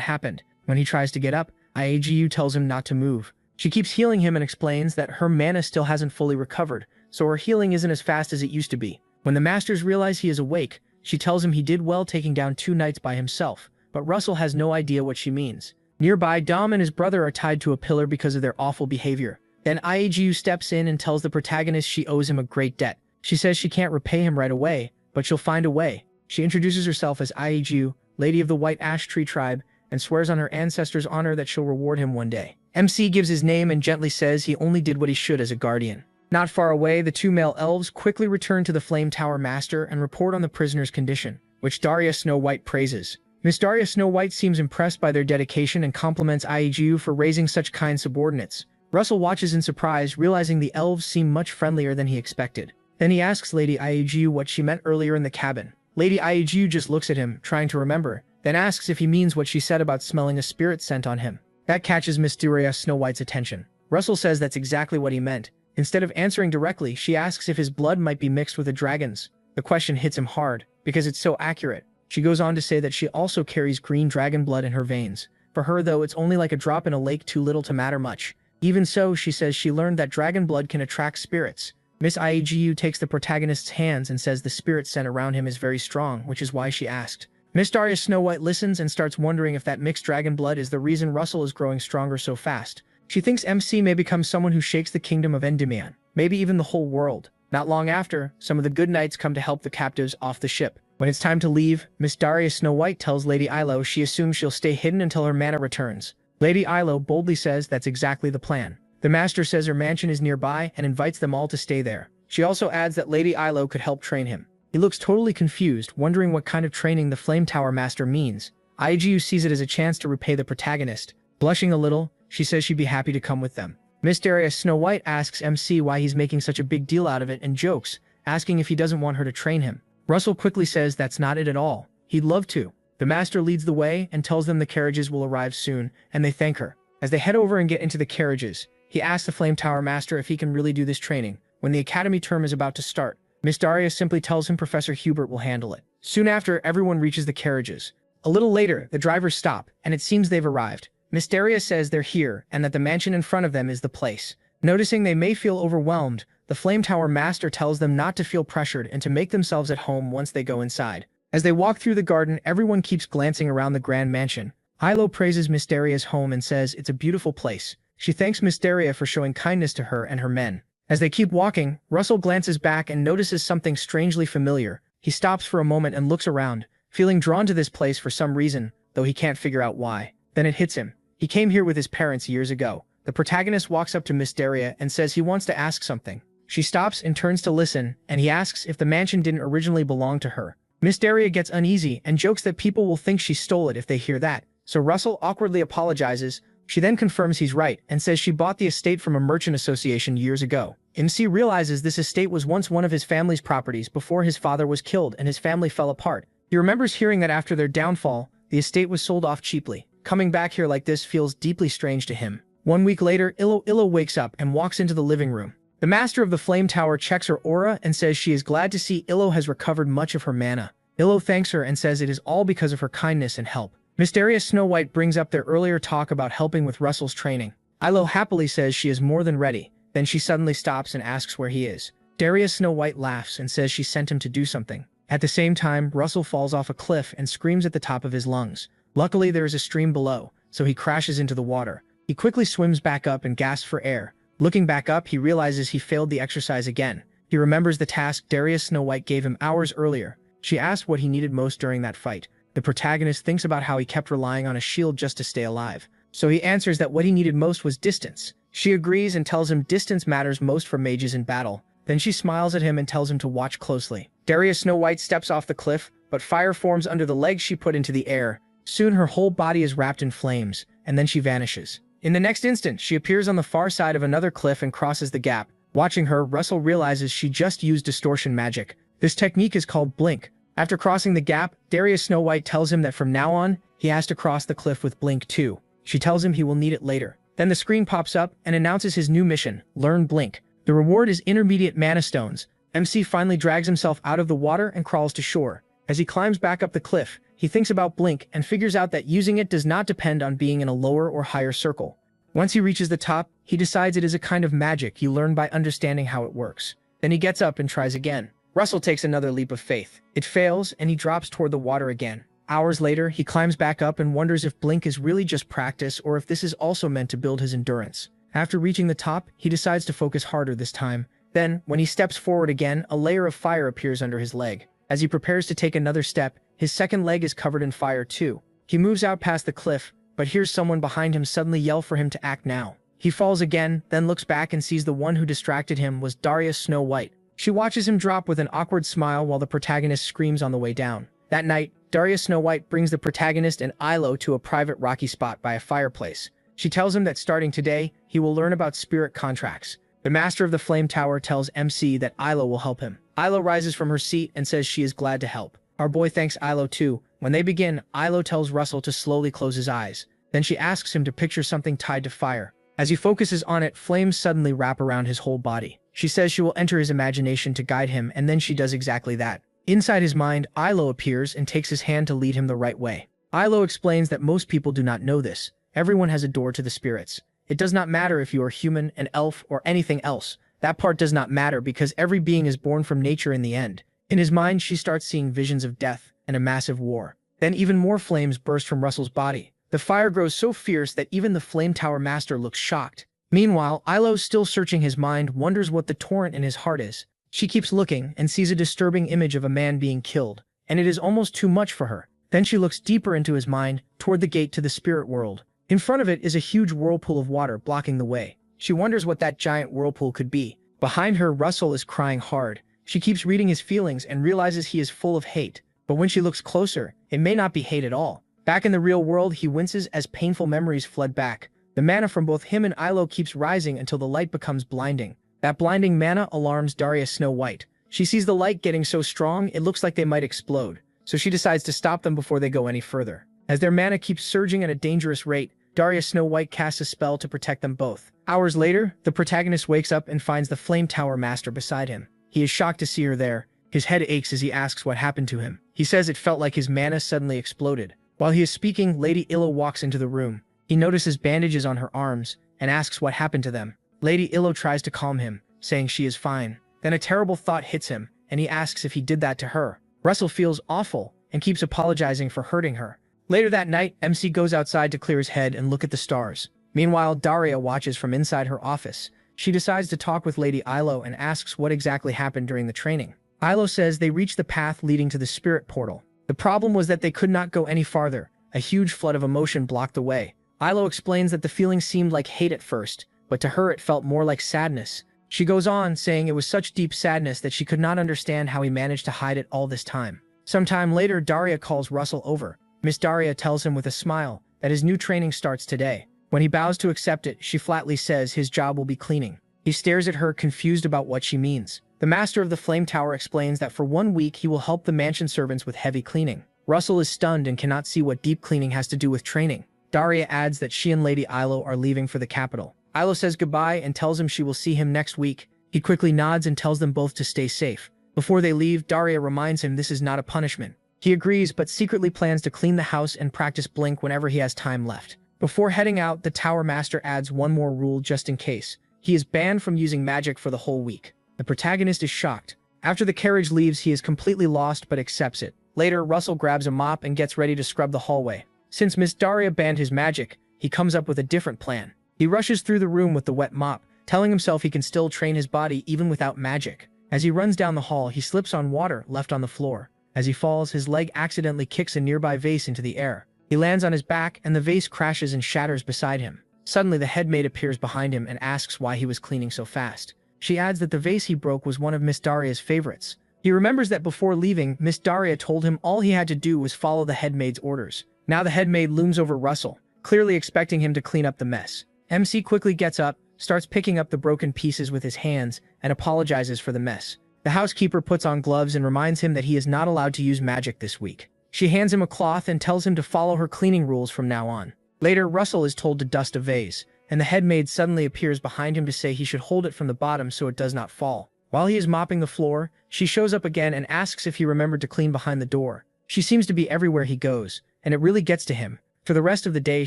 happened. When he tries to get up, IAGU tells him not to move. She keeps healing him and explains that her mana still hasn't fully recovered, so her healing isn't as fast as it used to be. When the masters realize he is awake, she tells him he did well taking down 2 knights by himself, but Russell has no idea what she means. Nearby, Dom and his brother are tied to a pillar because of their awful behavior. Then IAGU steps in and tells the protagonist she owes him a great debt. She says she can't repay him right away, but she'll find a way. She introduces herself as IAGU, Lady of the White Ash Tree Tribe, and swears on her ancestors' honor that she'll reward him one day. MC gives his name and gently says he only did what he should as a guardian. Not far away, the 2 male elves quickly return to the Flame Tower Master and report on the prisoner's condition, which Daria Snow White praises. Miss Daria Snow White seems impressed by their dedication and compliments IAGU for raising such kind subordinates. Russell watches in surprise, realizing the elves seem much friendlier than he expected. Then he asks Lady IAGU what she meant earlier in the cabin. Lady IAGU just looks at him, trying to remember, then asks if he means what she said about smelling a spirit scent on him. That catches Miss Daria Snow White's attention. Russell says that's exactly what he meant. Instead of answering directly, she asks if his blood might be mixed with a dragon's. The question hits him hard, because it's so accurate. She goes on to say that she also carries green dragon blood in her veins. For her, though, it's only like a drop in a lake, too little to matter much. Even so, she says she learned that dragon blood can attract spirits. Miss IAGU takes the protagonist's hands and says the spirit scent around him is very strong, which is why she asked. Miss Daria Snow White listens and starts wondering if that mixed dragon blood is the reason Russell is growing stronger so fast. She thinks MC may become someone who shakes the kingdom of Endymion, maybe even the whole world. Not long after, some of the good knights come to help the captives off the ship. When it's time to leave, Miss Daria Snow White tells Lady Yahello she assumes she'll stay hidden until her mana returns. Lady Yahello boldly says that's exactly the plan. The master says her mansion is nearby and invites them all to stay there. She also adds that Lady Yahello could help train him. He looks totally confused, wondering what kind of training the Flame Tower Master means. IAGU sees it as a chance to repay the protagonist. Blushing a little, she says she'd be happy to come with them. Miss Daria Snow White asks MC why he's making such a big deal out of it and jokes, asking if he doesn't want her to train him. Russell quickly says that's not it at all. He'd love to. The master leads the way and tells them the carriages will arrive soon, and they thank her. As they head over and get into the carriages, he asks the Flame Tower Master if he can really do this training. When the academy term is about to start, Miss Daria simply tells him Professor Hubert will handle it. Soon after, everyone reaches the carriages. A little later, the drivers stop, and it seems they've arrived. Miss Daria says they're here, and that the mansion in front of them is the place. Noticing they may feel overwhelmed, the Flame Tower Master tells them not to feel pressured and to make themselves at home once they go inside. As they walk through the garden, everyone keeps glancing around the grand mansion. Yahello praises Miss Daria's home and says it's a beautiful place. She thanks Miss Daria for showing kindness to her and her men. As they keep walking, Russell glances back and notices something strangely familiar. He stops for a moment and looks around, feeling drawn to this place for some reason, though he can't figure out why. Then it hits him. He came here with his parents years ago. The protagonist walks up to Miss Daria and says he wants to ask something. She stops and turns to listen, and he asks if the mansion didn't originally belong to her. Miss Daria gets uneasy and jokes that people will think she stole it if they hear that, so Russell awkwardly apologizes. She then confirms he's right and says she bought the estate from a merchant association years ago. MC realizes this estate was once one of his family's properties before his father was killed and his family fell apart. He remembers hearing that after their downfall, the estate was sold off cheaply. Coming back here like this feels deeply strange to him. 1 week later, Illo wakes up and walks into the living room. The master of the Flame Tower checks her aura and says she is glad to see Illo has recovered much of her mana. Illo thanks her and says it is all because of her kindness and help. Miss Daria Snow White brings up their earlier talk about helping with Russell's training. Yahello happily says she is more than ready. Then she suddenly stops and asks where he is. Daria Snow White laughs and says she sent him to do something. At the same time, Russell falls off a cliff and screams at the top of his lungs. Luckily, there is a stream below, so he crashes into the water. He quickly swims back up and gasps for air. Looking back up, he realizes he failed the exercise again. He remembers the task Darius Snow White gave him hours earlier. She asked what he needed most during that fight. The protagonist thinks about how he kept relying on a shield just to stay alive. So he answers that what he needed most was distance. She agrees and tells him distance matters most for mages in battle. Then she smiles at him and tells him to watch closely. Darius Snow White steps off the cliff, but fire forms under the legs she put into the air. Soon her whole body is wrapped in flames, and then she vanishes. In the next instant, she appears on the far side of another cliff and crosses the gap. Watching her, Russell realizes she just used distortion magic. This technique is called blink. After crossing the gap, Darius Snow White tells him that from now on, he has to cross the cliff with blink too. She tells him he will need it later. Then the screen pops up and announces his new mission, Learn Blink. The reward is intermediate mana stones. MC finally drags himself out of the water and crawls to shore. As he climbs back up the cliff, he thinks about blink and figures out that using it does not depend on being in a lower or higher circle. Once he reaches the top, he decides it is a kind of magic you learn by understanding how it works. Then he gets up and tries again. Russell takes another leap of faith. It fails and he drops toward the water again. Hours later, he climbs back up and wonders if blink is really just practice or if this is also meant to build his endurance. After reaching the top, he decides to focus harder this time. Then, when he steps forward again, a layer of fire appears under his leg. As he prepares to take another step, his second leg is covered in fire too. He moves out past the cliff, but hears someone behind him suddenly yell for him to act now. He falls again, then looks back and sees the one who distracted him was Darius Snow White. She watches him drop with an awkward smile while the protagonist screams on the way down. That night, Darius Snow White brings the protagonist and Yahello to a private rocky spot by a fireplace. She tells him that starting today, he will learn about spirit contracts. The master of the Flame Tower tells MC that Yahello will help him. Yahello rises from her seat and says she is glad to help. Our boy thanks Yahello too. When they begin, Yahello tells Russell to slowly close his eyes. Then she asks him to picture something tied to fire. As he focuses on it, flames suddenly wrap around his whole body. She says she will enter his imagination to guide him, and then she does exactly that. Inside his mind, Yahello appears and takes his hand to lead him the right way. Yahello explains that most people do not know this. Everyone has a door to the spirits. It does not matter if you are human, an elf, or anything else. That part does not matter because every being is born from nature in the end. In his mind, she starts seeing visions of death and a massive war. Then even more flames burst from Russell's body. The fire grows so fierce that even the Flame Tower Master looks shocked. Meanwhile, Yahello, still searching his mind, wonders what the torrent in his heart is. She keeps looking and sees a disturbing image of a man being killed, and it is almost too much for her. Then she looks deeper into his mind, toward the gate to the spirit world. In front of it is a huge whirlpool of water blocking the way. She wonders what that giant whirlpool could be. Behind her, Russell is crying hard. She keeps reading his feelings and realizes he is full of hate. But when she looks closer, it may not be hate at all. Back in the real world, he winces as painful memories flood back. The mana from both him and Yahello keeps rising until the light becomes blinding. That blinding mana alarms Darius Snow White. She sees the light getting so strong, it looks like they might explode. So she decides to stop them before they go any further. As their mana keeps surging at a dangerous rate, Darius Snow White casts a spell to protect them both. Hours later, the protagonist wakes up and finds the Flame Tower Master beside him. He is shocked to see her there. His head aches as he asks what happened to him. He says it felt like his mana suddenly exploded. While he is speaking, Lady Illo walks into the room. He notices bandages on her arms and asks what happened to them. Lady Illo tries to calm him, saying she is fine. Then a terrible thought hits him, and he asks if he did that to her. Russell feels awful and keeps apologizing for hurting her. Later that night, MC goes outside to clear his head and look at the stars. Meanwhile, Daria watches from inside her office. She decides to talk with Lady Yahello and asks what exactly happened during the training. Yahello says they reached the path leading to the spirit portal. The problem was that they could not go any farther. A huge flood of emotion blocked the way. Yahello explains that the feeling seemed like hate at first, but to her it felt more like sadness. She goes on, saying it was such deep sadness that she could not understand how he managed to hide it all this time. Sometime later, Daria calls Russell over. Miss Daria tells him with a smile that his new training starts today. When he bows to accept it, she flatly says his job will be cleaning. He stares at her, confused about what she means. The master of the Flame Tower explains that for 1 week he will help the mansion servants with heavy cleaning. Russell is stunned and cannot see what deep cleaning has to do with training. Daria adds that she and Lady Yahello are leaving for the capital. Yahello says goodbye and tells him she will see him next week. He quickly nods and tells them both to stay safe. Before they leave, Daria reminds him this is not a punishment. He agrees, but secretly plans to clean the house and practice blink whenever he has time left. Before heading out, the Tower Master adds one more rule just in case. He is banned from using magic for the whole week. The protagonist is shocked. After the carriage leaves, he is completely lost but accepts it. Later, Russell grabs a mop and gets ready to scrub the hallway. Since Miss Daria banned his magic, he comes up with a different plan. He rushes through the room with the wet mop, telling himself he can still train his body even without magic. As he runs down the hall, he slips on water left on the floor. As he falls, his leg accidentally kicks a nearby vase into the air. He lands on his back, and the vase crashes and shatters beside him. Suddenly, the head maid appears behind him and asks why he was cleaning so fast. She adds that the vase he broke was one of Miss Daria's favorites. He remembers that before leaving, Miss Daria told him all he had to do was follow the head maid's orders. Now the head maid looms over Russell, clearly expecting him to clean up the mess. MC quickly gets up, starts picking up the broken pieces with his hands, and apologizes for the mess. The housekeeper puts on gloves and reminds him that he is not allowed to use magic this week. She hands him a cloth and tells him to follow her cleaning rules from now on. Later, Russell is told to dust a vase, and the head maid suddenly appears behind him to say he should hold it from the bottom so it does not fall. While he is mopping the floor, she shows up again and asks if he remembered to clean behind the door. She seems to be everywhere he goes, and it really gets to him. For the rest of the day,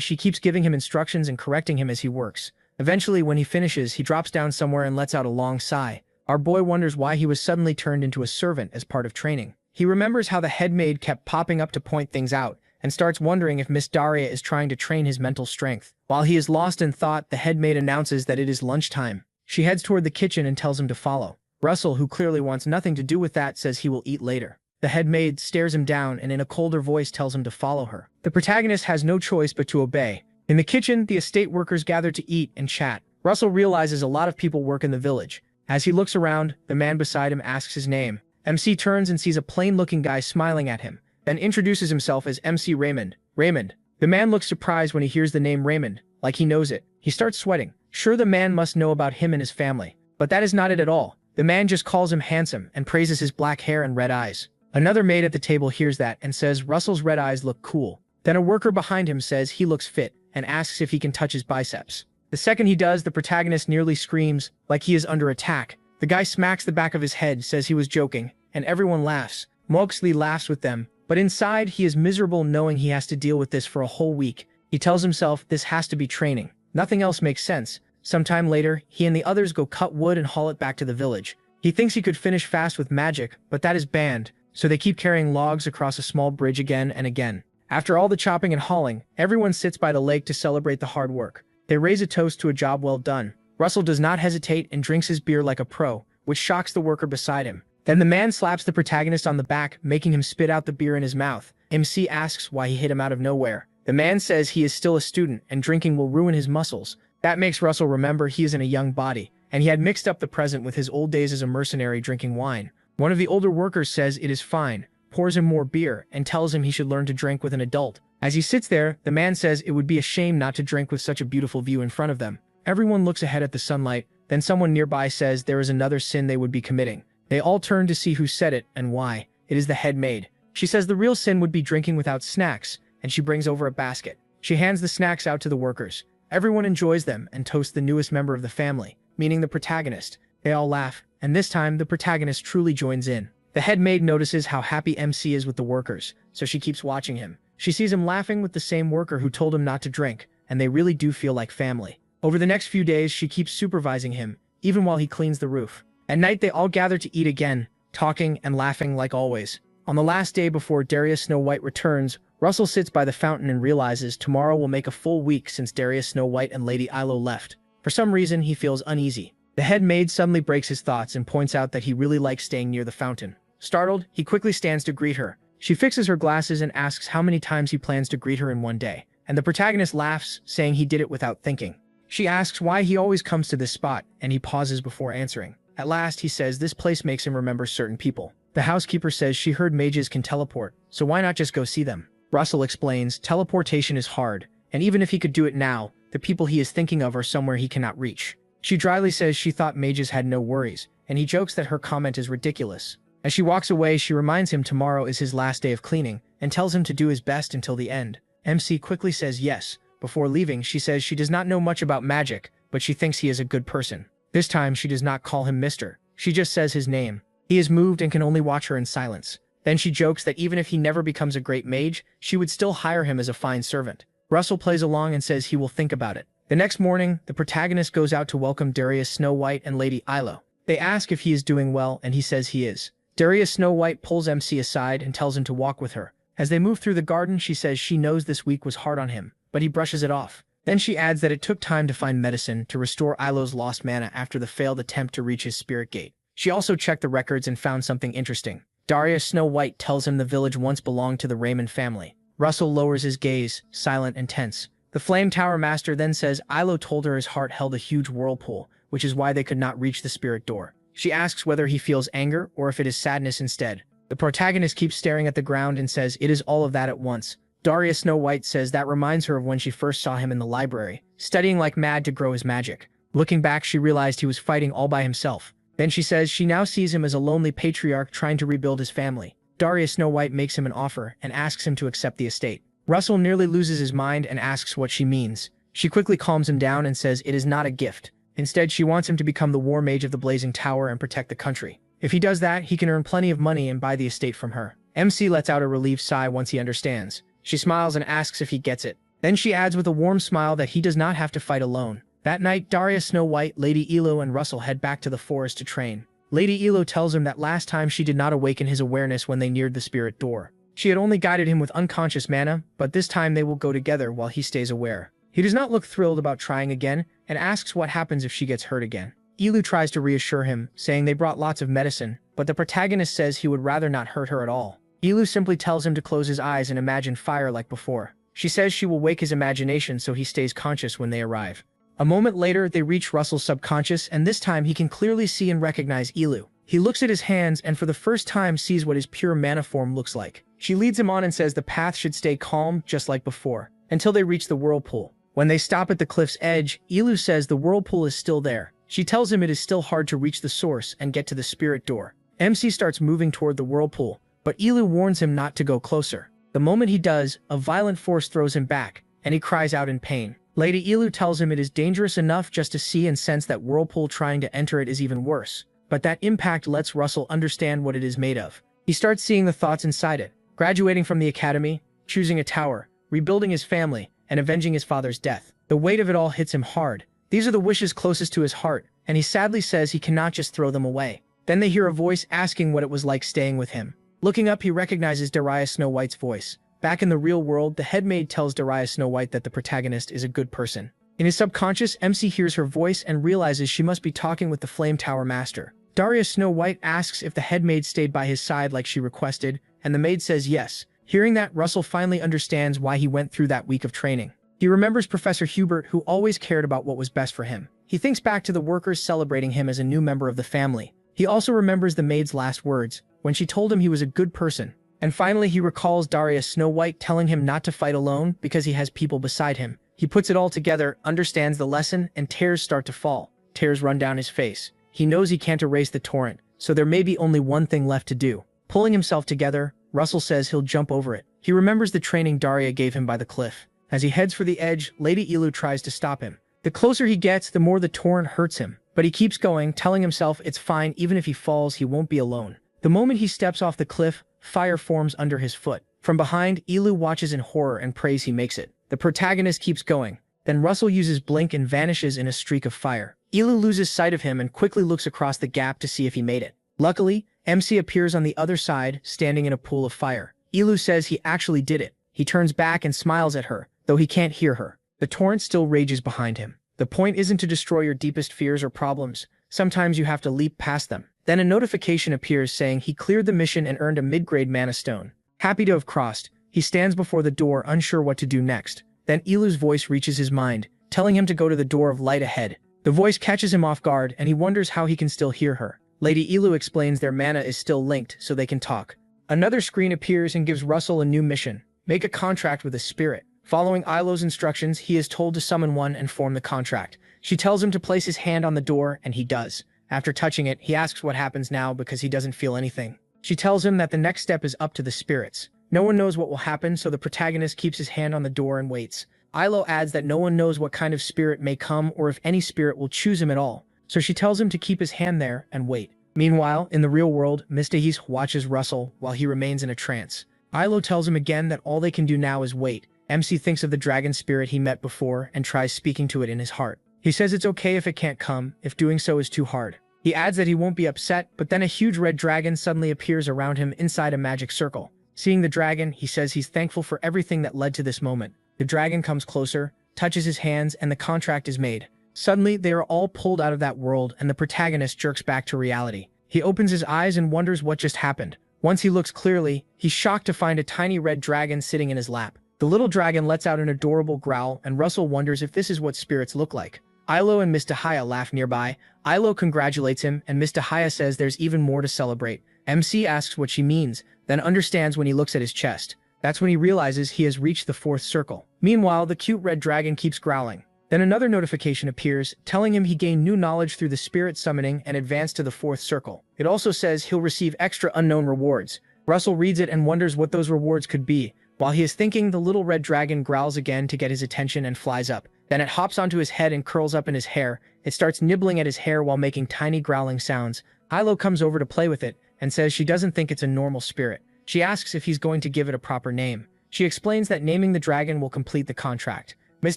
she keeps giving him instructions and correcting him as he works. Eventually, when he finishes, he drops down somewhere and lets out a long sigh. Our boy wonders why he was suddenly turned into a servant as part of training. He remembers how the head maid kept popping up to point things out, and starts wondering if Miss Daria is trying to train his mental strength. While he is lost in thought, the head maid announces that it is lunchtime. She heads toward the kitchen and tells him to follow. Russell, who clearly wants nothing to do with that, says he will eat later. The head maid stares him down and in a colder voice tells him to follow her. The protagonist has no choice but to obey. In the kitchen, the estate workers gather to eat and chat. Russell realizes a lot of people work in the village. As he looks around, the man beside him asks his name. MC turns and sees a plain-looking guy smiling at him, then introduces himself as MC Raymond. Raymond. The man looks surprised when he hears the name Raymond, like he knows it. He starts sweating. Sure, the man must know about him and his family, but that is not it at all. The man just calls him handsome and praises his black hair and red eyes. Another maid at the table hears that and says Russell's red eyes look cool. Then a worker behind him says he looks fit and asks if he can touch his biceps. The second he does, the protagonist nearly screams, like he is under attack. The guy smacks the back of his head, says he was joking, and everyone laughs. Moxley laughs with them, but inside he is miserable knowing he has to deal with this for a whole week. He tells himself this has to be training. Nothing else makes sense. Sometime later, he and the others go cut wood and haul it back to the village. He thinks he could finish fast with magic, but that is banned, so they keep carrying logs across a small bridge again and again. After all the chopping and hauling, everyone sits by the lake to celebrate the hard work. They raise a toast to a job well done. Russell does not hesitate and drinks his beer like a pro, which shocks the worker beside him. Then the man slaps the protagonist on the back, making him spit out the beer in his mouth. MC asks why he hit him out of nowhere. The man says he is still a student and drinking will ruin his muscles. That makes Russell remember he is in a young body, and he had mixed up the present with his old days as a mercenary drinking wine. One of the older workers says it is fine, pours him more beer, and tells him he should learn to drink with an adult. As he sits there, the man says it would be a shame not to drink with such a beautiful view in front of them. Everyone looks ahead at the sunlight, then someone nearby says there is another sin they would be committing. They all turn to see who said it and why. It is the head maid. She says the real sin would be drinking without snacks, and she brings over a basket. She hands the snacks out to the workers. Everyone enjoys them and toasts the newest member of the family, meaning the protagonist. They all laugh, and this time the protagonist truly joins in. The head maid notices how happy MC is with the workers, so she keeps watching him. She sees him laughing with the same worker who told him not to drink, and they really do feel like family. Over the next few days, she keeps supervising him, even while he cleans the roof. At night, they all gather to eat again, talking and laughing like always. On the last day before Darius Snow White returns, Russell sits by the fountain and realizes tomorrow will make a full week since Darius Snow White and Lady Yahello left. For some reason, he feels uneasy. The head maid suddenly breaks his thoughts and points out that he really likes staying near the fountain. Startled, he quickly stands to greet her. She fixes her glasses and asks how many times he plans to greet her in one day, and the protagonist laughs, saying he did it without thinking. She asks why he always comes to this spot, and he pauses before answering. At last, he says this place makes him remember certain people. The housekeeper says she heard mages can teleport, so why not just go see them? Russell explains teleportation is hard, and even if he could do it now, the people he is thinking of are somewhere he cannot reach. She dryly says she thought mages had no worries, and he jokes that her comment is ridiculous. As she walks away, she reminds him tomorrow is his last day of cleaning, and tells him to do his best until the end. MC quickly says yes. Before leaving, she says she does not know much about magic, but she thinks he is a good person. This time, she does not call him Mr. She just says his name. He is moved and can only watch her in silence. Then she jokes that even if he never becomes a great mage, she would still hire him as a fine servant. Russell plays along and says he will think about it. The next morning, the protagonist goes out to welcome Darius Snow White and Lady Yahello. They ask if he is doing well, and he says he is. Darius Snow White pulls MC aside and tells him to walk with her. As they move through the garden, she says she knows this week was hard on him, but he brushes it off. Then she adds that it took time to find medicine to restore Yahello's lost mana after the failed attempt to reach his spirit gate. She also checked the records and found something interesting. Darius Snow White tells him the village once belonged to the Raymond family. Russell lowers his gaze, silent and tense. The Flame Tower Master then says Yahello told her his heart held a huge whirlpool, which is why they could not reach the spirit door. She asks whether he feels anger or if it is sadness instead. The protagonist keeps staring at the ground and says it is all of that at once. Darius Snow White says that reminds her of when she first saw him in the library, studying like mad to grow his magic. Looking back, she realized he was fighting all by himself. Then she says she now sees him as a lonely patriarch trying to rebuild his family. Darius Snow White makes him an offer and asks him to accept the estate. Russell nearly loses his mind and asks what she means. She quickly calms him down and says it is not a gift. Instead, she wants him to become the War-Mage of the Blazing Tower and protect the country. If he does that, he can earn plenty of money and buy the estate from her. MC lets out a relieved sigh once he understands. She smiles and asks if he gets it. Then she adds with a warm smile that he does not have to fight alone. That night, Darius Snow White, Lady Yahello, and Russell head back to the forest to train. Lady Yahello tells him that last time she did not awaken his awareness when they neared the spirit door. She had only guided him with unconscious mana, but this time they will go together while he stays aware. He does not look thrilled about trying again and asks what happens if she gets hurt again. Yahello tries to reassure him, saying they brought lots of medicine, but the protagonist says he would rather not hurt her at all. Yahello simply tells him to close his eyes and imagine fire like before. She says she will wake his imagination so he stays conscious when they arrive. A moment later, they reach Russell's subconscious, and this time he can clearly see and recognize Yahello. He looks at his hands and for the first time sees what his pure mana form looks like. She leads him on and says the path should stay calm, just like before, until they reach the whirlpool. When they stop at the cliff's edge, Yahello says the whirlpool is still there. She tells him it is still hard to reach the source and get to the spirit door. MC starts moving toward the whirlpool, but Yahello warns him not to go closer. The moment he does, a violent force throws him back, and he cries out in pain. Lady Yahello tells him it is dangerous enough just to see and sense that whirlpool. Trying to enter it is even worse, but that impact lets Russell understand what it is made of. He starts seeing the thoughts inside it: graduating from the academy, choosing a tower, rebuilding his family, and avenging his father's death. The weight of it all hits him hard. These are the wishes closest to his heart, and he sadly says he cannot just throw them away. Then they hear a voice asking what it was like staying with him. Looking up, he recognizes Darius Snow White's voice. Back in the real world, the headmaid tells Darius Snow White that the protagonist is a good person. In his subconscious, MC hears her voice and realizes she must be talking with the Flame Tower Master. Darius Snow White asks if the headmaid stayed by his side like she requested, and the maid says yes. Hearing that, Russell finally understands why he went through that week of training. He remembers Professor Hubert, who always cared about what was best for him. He thinks back to the workers celebrating him as a new member of the family. He also remembers the maid's last words, when she told him he was a good person. And finally, he recalls Darius Snow White telling him not to fight alone because he has people beside him. He puts it all together, understands the lesson, and tears start to fall. Tears run down his face. He knows he can't erase the torrent, so there may be only one thing left to do. Pulling himself together, Russell says he'll jump over it. He remembers the training Daria gave him by the cliff. As he heads for the edge, Lady Yahello tries to stop him. The closer he gets, the more the torrent hurts him. But he keeps going, telling himself it's fine, even if he falls, he won't be alone. The moment he steps off the cliff, fire forms under his foot. From behind, Yahello watches in horror and prays he makes it. The protagonist keeps going. Then Russell uses blink and vanishes in a streak of fire. Yahello loses sight of him and quickly looks across the gap to see if he made it. Luckily, MC appears on the other side, standing in a pool of fire. Yahello says he actually did it. He turns back and smiles at her, though he can't hear her. The torrent still rages behind him. The point isn't to destroy your deepest fears or problems. Sometimes you have to leap past them. Then a notification appears saying he cleared the mission and earned a mid-grade mana stone. Happy to have crossed, he stands before the door, unsure what to do next. Then Yahello's voice reaches his mind, telling him to go to the door of light ahead. The voice catches him off guard, and he wonders how he can still hear her. Lady Yahello explains their mana is still linked, so they can talk. Another screen appears and gives Russell a new mission: make a contract with a spirit. Following Yahello's instructions, he is told to summon one and form the contract. She tells him to place his hand on the door, and he does. After touching it, he asks what happens now because he doesn't feel anything. She tells him that the next step is up to the spirits. No one knows what will happen, so the protagonist keeps his hand on the door and waits. Yahello adds that no one knows what kind of spirit may come or if any spirit will choose him at all, so she tells him to keep his hand there and wait. Meanwhile, in the real world, Mistahis watches Russell while he remains in a trance. Yahello tells him again that all they can do now is wait. MC thinks of the dragon spirit he met before and tries speaking to it in his heart. He says it's okay if it can't come, if doing so is too hard. He adds that he won't be upset, but then a huge red dragon suddenly appears around him inside a magic circle. Seeing the dragon, he says he's thankful for everything that led to this moment. The dragon comes closer, touches his hands, and the contract is made. Suddenly, they are all pulled out of that world, and the protagonist jerks back to reality. He opens his eyes and wonders what just happened. Once he looks clearly, he's shocked to find a tiny red dragon sitting in his lap. The little dragon lets out an adorable growl, and Russell wonders if this is what spirits look like. Ilo and Miss Dahaya laugh nearby. Ilo congratulates him, and Miss Dahaya says there's even more to celebrate. MC asks what she means, then understands when he looks at his chest. That's when he realizes he has reached the 4th circle. Meanwhile, the cute red dragon keeps growling. Then another notification appears, telling him he gained new knowledge through the spirit summoning and advanced to the 4th circle. It also says he'll receive extra unknown rewards. Russell reads it and wonders what those rewards could be. While he is thinking, the little red dragon growls again to get his attention and flies up. Then it hops onto his head and curls up in his hair. It starts nibbling at his hair while making tiny growling sounds. Ilo comes over to play with it and says she doesn't think it's a normal spirit. She asks if he's going to give it a proper name. She explains that naming the dragon will complete the contract. Miss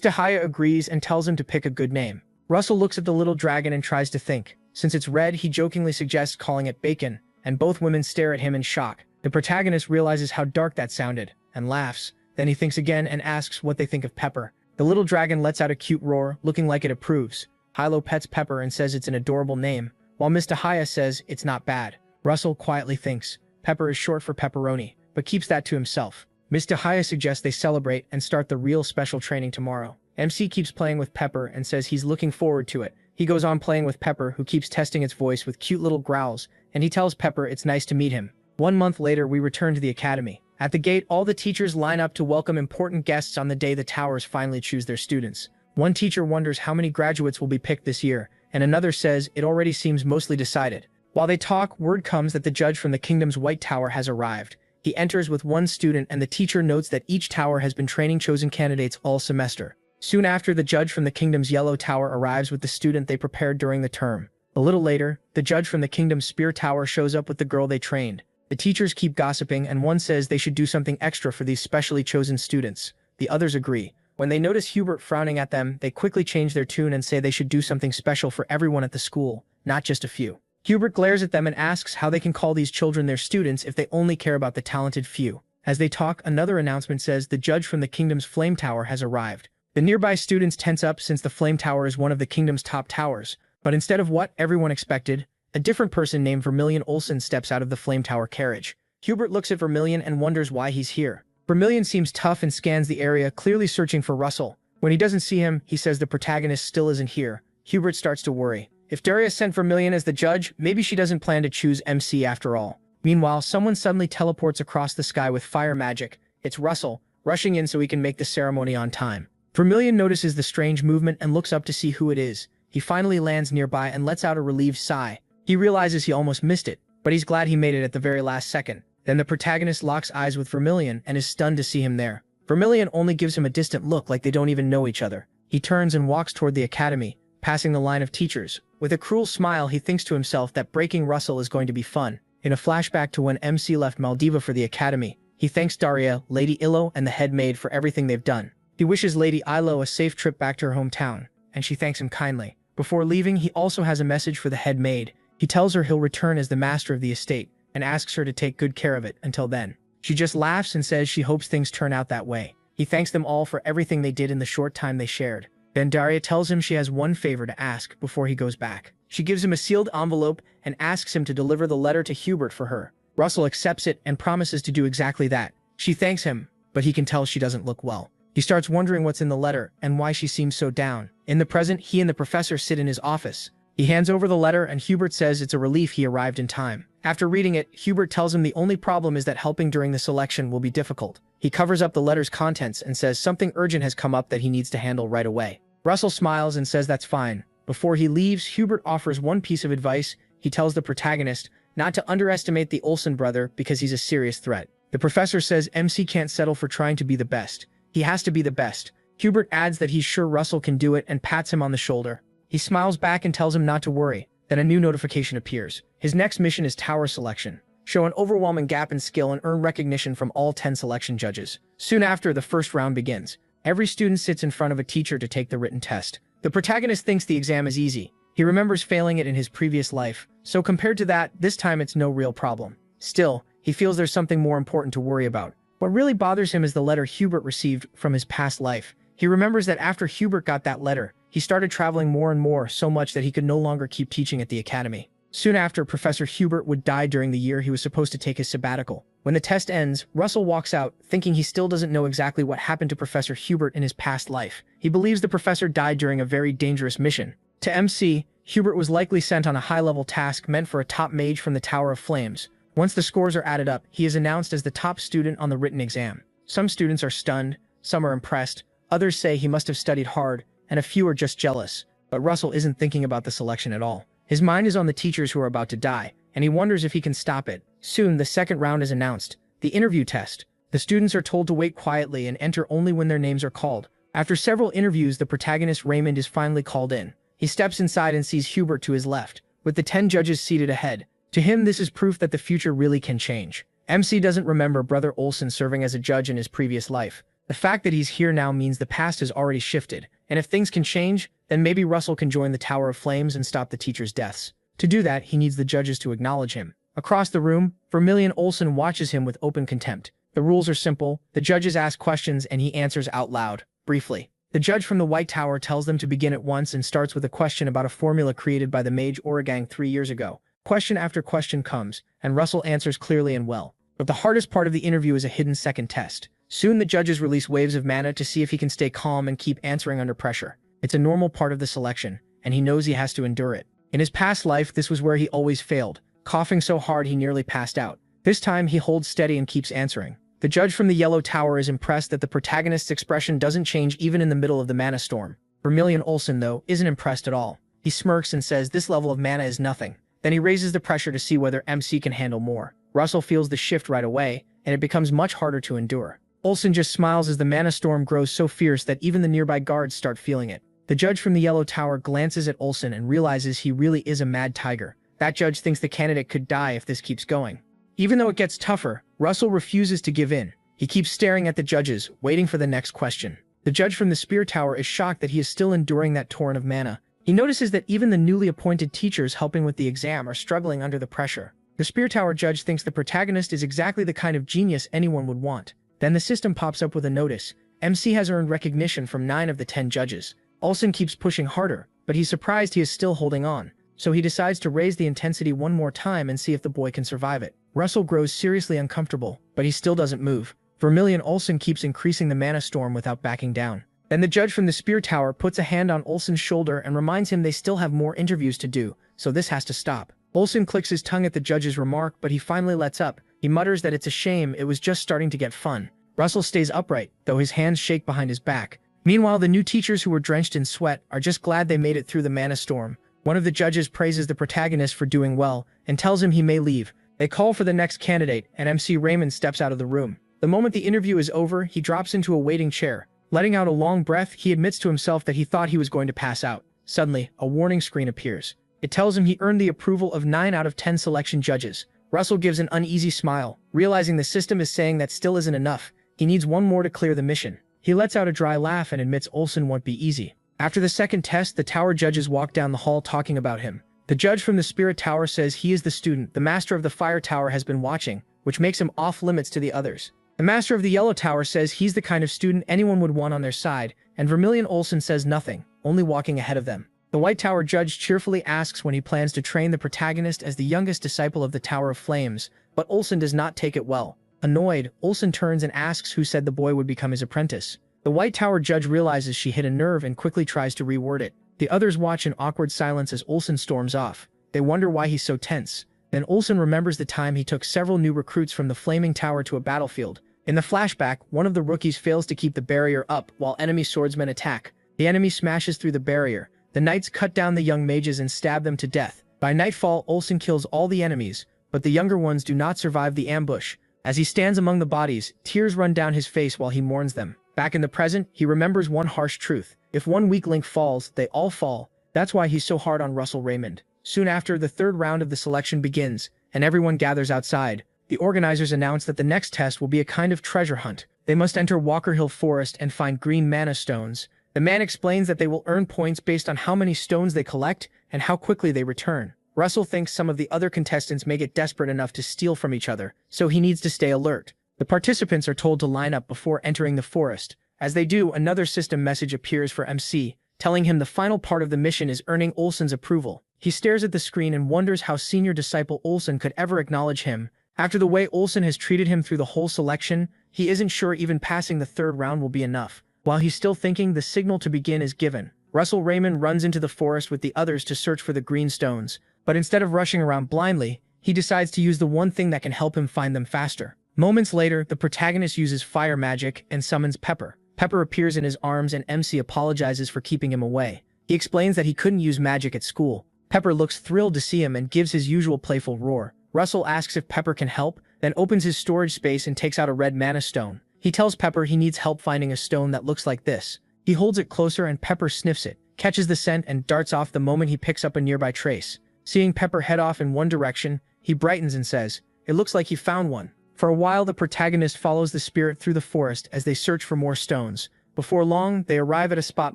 Dahaya agrees and tells him to pick a good name. Russell looks at the little dragon and tries to think. Since it's red, he jokingly suggests calling it Bacon, and both women stare at him in shock. The protagonist realizes how dark that sounded, and laughs. Then he thinks again and asks what they think of Pepper. The little dragon lets out a cute roar, looking like it approves. Hilo pets Pepper and says it's an adorable name, while Miss Dahaya says it's not bad. Russell quietly thinks Pepper is short for pepperoni, but keeps that to himself. Miss Dahaya suggests they celebrate and start the real special training tomorrow. MC keeps playing with Pepper and says he's looking forward to it. He goes on playing with Pepper, who keeps testing its voice with cute little growls, and he tells Pepper it's nice to meet him. 1 month later, we return to the academy. At the gate, all the teachers line up to welcome important guests on the day the towers finally choose their students. One teacher wonders how many graduates will be picked this year, and another says it already seems mostly decided. While they talk, word comes that the judge from the kingdom's White Tower has arrived. He enters with one student, and the teacher notes that each tower has been training chosen candidates all semester. Soon after, the judge from the kingdom's Yellow Tower arrives with the student they prepared during the term. A little later, the judge from the kingdom's Spear Tower shows up with the girl they trained. The teachers keep gossiping, and one says they should do something extra for these specially chosen students. The others agree. When they notice Hubert frowning at them, they quickly change their tune and say they should do something special for everyone at the school, not just a few. Hubert glares at them and asks how they can call these children their students if they only care about the talented few. As they talk, another announcement says the judge from the kingdom's Flame Tower has arrived. The nearby students tense up since the Flame Tower is one of the kingdom's top towers. But instead of what everyone expected, a different person named Vermilion Olsen steps out of the Flame Tower carriage. Hubert looks at Vermilion and wonders why he's here. Vermilion seems tough and scans the area, clearly searching for Russell. When he doesn't see him, he says the protagonist still isn't here. Hubert starts to worry. If Daria sent Vermilion as the judge, maybe she doesn't plan to choose MC after all. Meanwhile, someone suddenly teleports across the sky with fire magic. It's Russell, rushing in so he can make the ceremony on time. Vermilion notices the strange movement and looks up to see who it is. He finally lands nearby and lets out a relieved sigh. He realizes he almost missed it, but he's glad he made it at the very last second. Then the protagonist locks eyes with Vermilion and is stunned to see him there. Vermilion only gives him a distant look like they don't even know each other. He turns and walks toward the academy, passing the line of teachers. With a cruel smile, he thinks to himself that breaking Russell is going to be fun. In a flashback to when MC left Maldiva for the academy, he thanks Daria, Lady Illo, and the head maid for everything they've done. He wishes Lady Ilo a safe trip back to her hometown, and she thanks him kindly. Before leaving, he also has a message for the head maid. He tells her he'll return as the master of the estate, and asks her to take good care of it until then. She just laughs and says she hopes things turn out that way. He thanks them all for everything they did in the short time they shared. Then Daria tells him she has one favor to ask before he goes back. She gives him a sealed envelope and asks him to deliver the letter to Hubert for her. Russell accepts it and promises to do exactly that. She thanks him, but he can tell she doesn't look well. He starts wondering what's in the letter and why she seems so down. In the present, he and the professor sit in his office. He hands over the letter and Hubert says it's a relief he arrived in time. After reading it, Hubert tells him the only problem is that helping during the selection will be difficult. He covers up the letter's contents and says something urgent has come up that he needs to handle right away. Russell smiles and says that's fine. Before he leaves, Hubert offers one piece of advice. He tells the protagonist not to underestimate the Olsen brother because he's a serious threat. The professor says MC can't settle for trying to be the best. He has to be the best. Hubert adds that he's sure Russell can do it and pats him on the shoulder. He smiles back and tells him not to worry. Then a new notification appears. His next mission is tower selection. Show an overwhelming gap in skill and earn recognition from all 10 selection judges. Soon after, the first round begins. Every student sits in front of a teacher to take the written test. The protagonist thinks the exam is easy. He remembers failing it in his previous life, so compared to that, this time it's no real problem. Still, he feels there's something more important to worry about. What really bothers him is the letter Hubert received from his past life. He remembers that after Hubert got that letter, he started traveling more and more, so much that he could no longer keep teaching at the academy. Soon after, Professor Hubert would die during the year he was supposed to take his sabbatical. When the test ends, Russell walks out, thinking he still doesn't know exactly what happened to Professor Hubert in his past life. He believes the professor died during a very dangerous mission. To MC, Hubert was likely sent on a high-level task meant for a top mage from the Tower of Flames. Once the scores are added up, he is announced as the top student on the written exam. Some students are stunned, some are impressed, others say he must have studied hard, and a few are just jealous. But Russell isn't thinking about the selection at all. His mind is on the teachers who are about to die, and he wonders if he can stop it. Soon, the second round is announced, the interview test. The students are told to wait quietly and enter only when their names are called. After several interviews, the protagonist Raymond is finally called in. He steps inside and sees Hubert to his left, with the 10 judges seated ahead. To him, this is proof that the future really can change. MC doesn't remember Brother Olsen serving as a judge in his previous life. The fact that he's here now means the past has already shifted, and if things can change, then maybe Russell can join the Tower of Flames and stop the teachers' deaths. To do that, he needs the judges to acknowledge him. Across the room, Vermilion Olsen watches him with open contempt. The rules are simple. The judges ask questions and he answers out loud, briefly. The judge from the White Tower tells them to begin at once and starts with a question about a formula created by the mage Oragang 3 years ago. Question after question comes, and Russell answers clearly and well. But the hardest part of the interview is a hidden second test. Soon the judges release waves of mana to see if he can stay calm and keep answering under pressure. It's a normal part of the selection, and he knows he has to endure it. In his past life, this was where he always failed, coughing so hard he nearly passed out. This time, he holds steady and keeps answering. The judge from the Yellow Tower is impressed that the protagonist's expression doesn't change even in the middle of the mana storm. Vermilion Olsen, though, isn't impressed at all. He smirks and says this level of mana is nothing. Then he raises the pressure to see whether MC can handle more. Russell feels the shift right away, and it becomes much harder to endure. Olsen just smiles as the mana storm grows so fierce that even the nearby guards start feeling it. The judge from the Yellow Tower glances at Olsen and realizes he really is a mad tiger. That judge thinks the candidate could die if this keeps going. Even though it gets tougher, Russell refuses to give in. He keeps staring at the judges, waiting for the next question. The judge from the Spear Tower is shocked that he is still enduring that torrent of mana. He notices that even the newly appointed teachers helping with the exam are struggling under the pressure. The Spear Tower judge thinks the protagonist is exactly the kind of genius anyone would want. Then the system pops up with a notice. MC has earned recognition from 9 of the 10 judges. Olsen keeps pushing harder, but he's surprised he is still holding on. So he decides to raise the intensity one more time and see if the boy can survive it. Russell grows seriously uncomfortable, but he still doesn't move. Vermilion Olsen keeps increasing the mana storm without backing down. Then the judge from the Spear Tower puts a hand on Olsen's shoulder and reminds him they still have more interviews to do, so this has to stop. Olsen clicks his tongue at the judge's remark, but he finally lets up. He mutters that it's a shame, it was just starting to get fun. Russell stays upright, though his hands shake behind his back. Meanwhile, the new teachers who were drenched in sweat are just glad they made it through the mana storm. One of the judges praises the protagonist for doing well and tells him he may leave. They call for the next candidate, and MC Raymond steps out of the room. The moment the interview is over, he drops into a waiting chair. Letting out a long breath, he admits to himself that he thought he was going to pass out. Suddenly, a warning screen appears. It tells him he earned the approval of 9 out of 10 selection judges. Russell gives an uneasy smile, realizing the system is saying that still isn't enough. He needs one more to clear the mission. He lets out a dry laugh and admits Olsen won't be easy. After the second test, the tower judges walk down the hall talking about him. The judge from the Spirit Tower says he is the student the Master of the Fire Tower has been watching, which makes him off limits to the others. The Master of the Yellow Tower says he's the kind of student anyone would want on their side, and Vermilion Olsen says nothing, only walking ahead of them. The White Tower judge cheerfully asks when he plans to train the protagonist as the youngest disciple of the Tower of Flames, but Olsen does not take it well. Annoyed, Olsen turns and asks who said the boy would become his apprentice. The White Tower judge realizes she hit a nerve and quickly tries to reword it. The others watch in awkward silence as Olsen storms off. They wonder why he's so tense. Then Olsen remembers the time he took several new recruits from the Flaming Tower to a battlefield. In the flashback, one of the rookies fails to keep the barrier up while enemy swordsmen attack. The enemy smashes through the barrier. The knights cut down the young mages and stab them to death. By nightfall, Olsen kills all the enemies, but the younger ones do not survive the ambush. As he stands among the bodies, tears run down his face while he mourns them. Back in the present, he remembers one harsh truth. If one weak link falls, they all fall. That's why he's so hard on Russell Raymond. Soon after, the third round of the selection begins, and everyone gathers outside. The organizers announce that the next test will be a kind of treasure hunt. They must enter Walker Hill Forest and find green mana stones. The man explains that they will earn points based on how many stones they collect and how quickly they return. Russell thinks some of the other contestants may get desperate enough to steal from each other, so he needs to stay alert. The participants are told to line up before entering the forest. As they do, another system message appears for MC, telling him the final part of the mission is earning Olsen's approval. He stares at the screen and wonders how senior disciple Olsen could ever acknowledge him. After the way Olsen has treated him through the whole selection, he isn't sure even passing the third round will be enough. While he's still thinking, the signal to begin is given. Russell Raymond runs into the forest with the others to search for the green stones, but instead of rushing around blindly, he decides to use the one thing that can help him find them faster. Moments later, the protagonist uses fire magic and summons Pepper. Pepper appears in his arms and MC apologizes for keeping him away. He explains that he couldn't use magic at school. Pepper looks thrilled to see him and gives his usual playful roar. Russell asks if Pepper can help, then opens his storage space and takes out a red mana stone. He tells Pepper he needs help finding a stone that looks like this. He holds it closer and Pepper sniffs it, catches the scent and darts off the moment he picks up a nearby trace. Seeing Pepper head off in one direction, he brightens and says, "It looks like he found one." For a while, the protagonist follows the spirit through the forest as they search for more stones. Before long, they arrive at a spot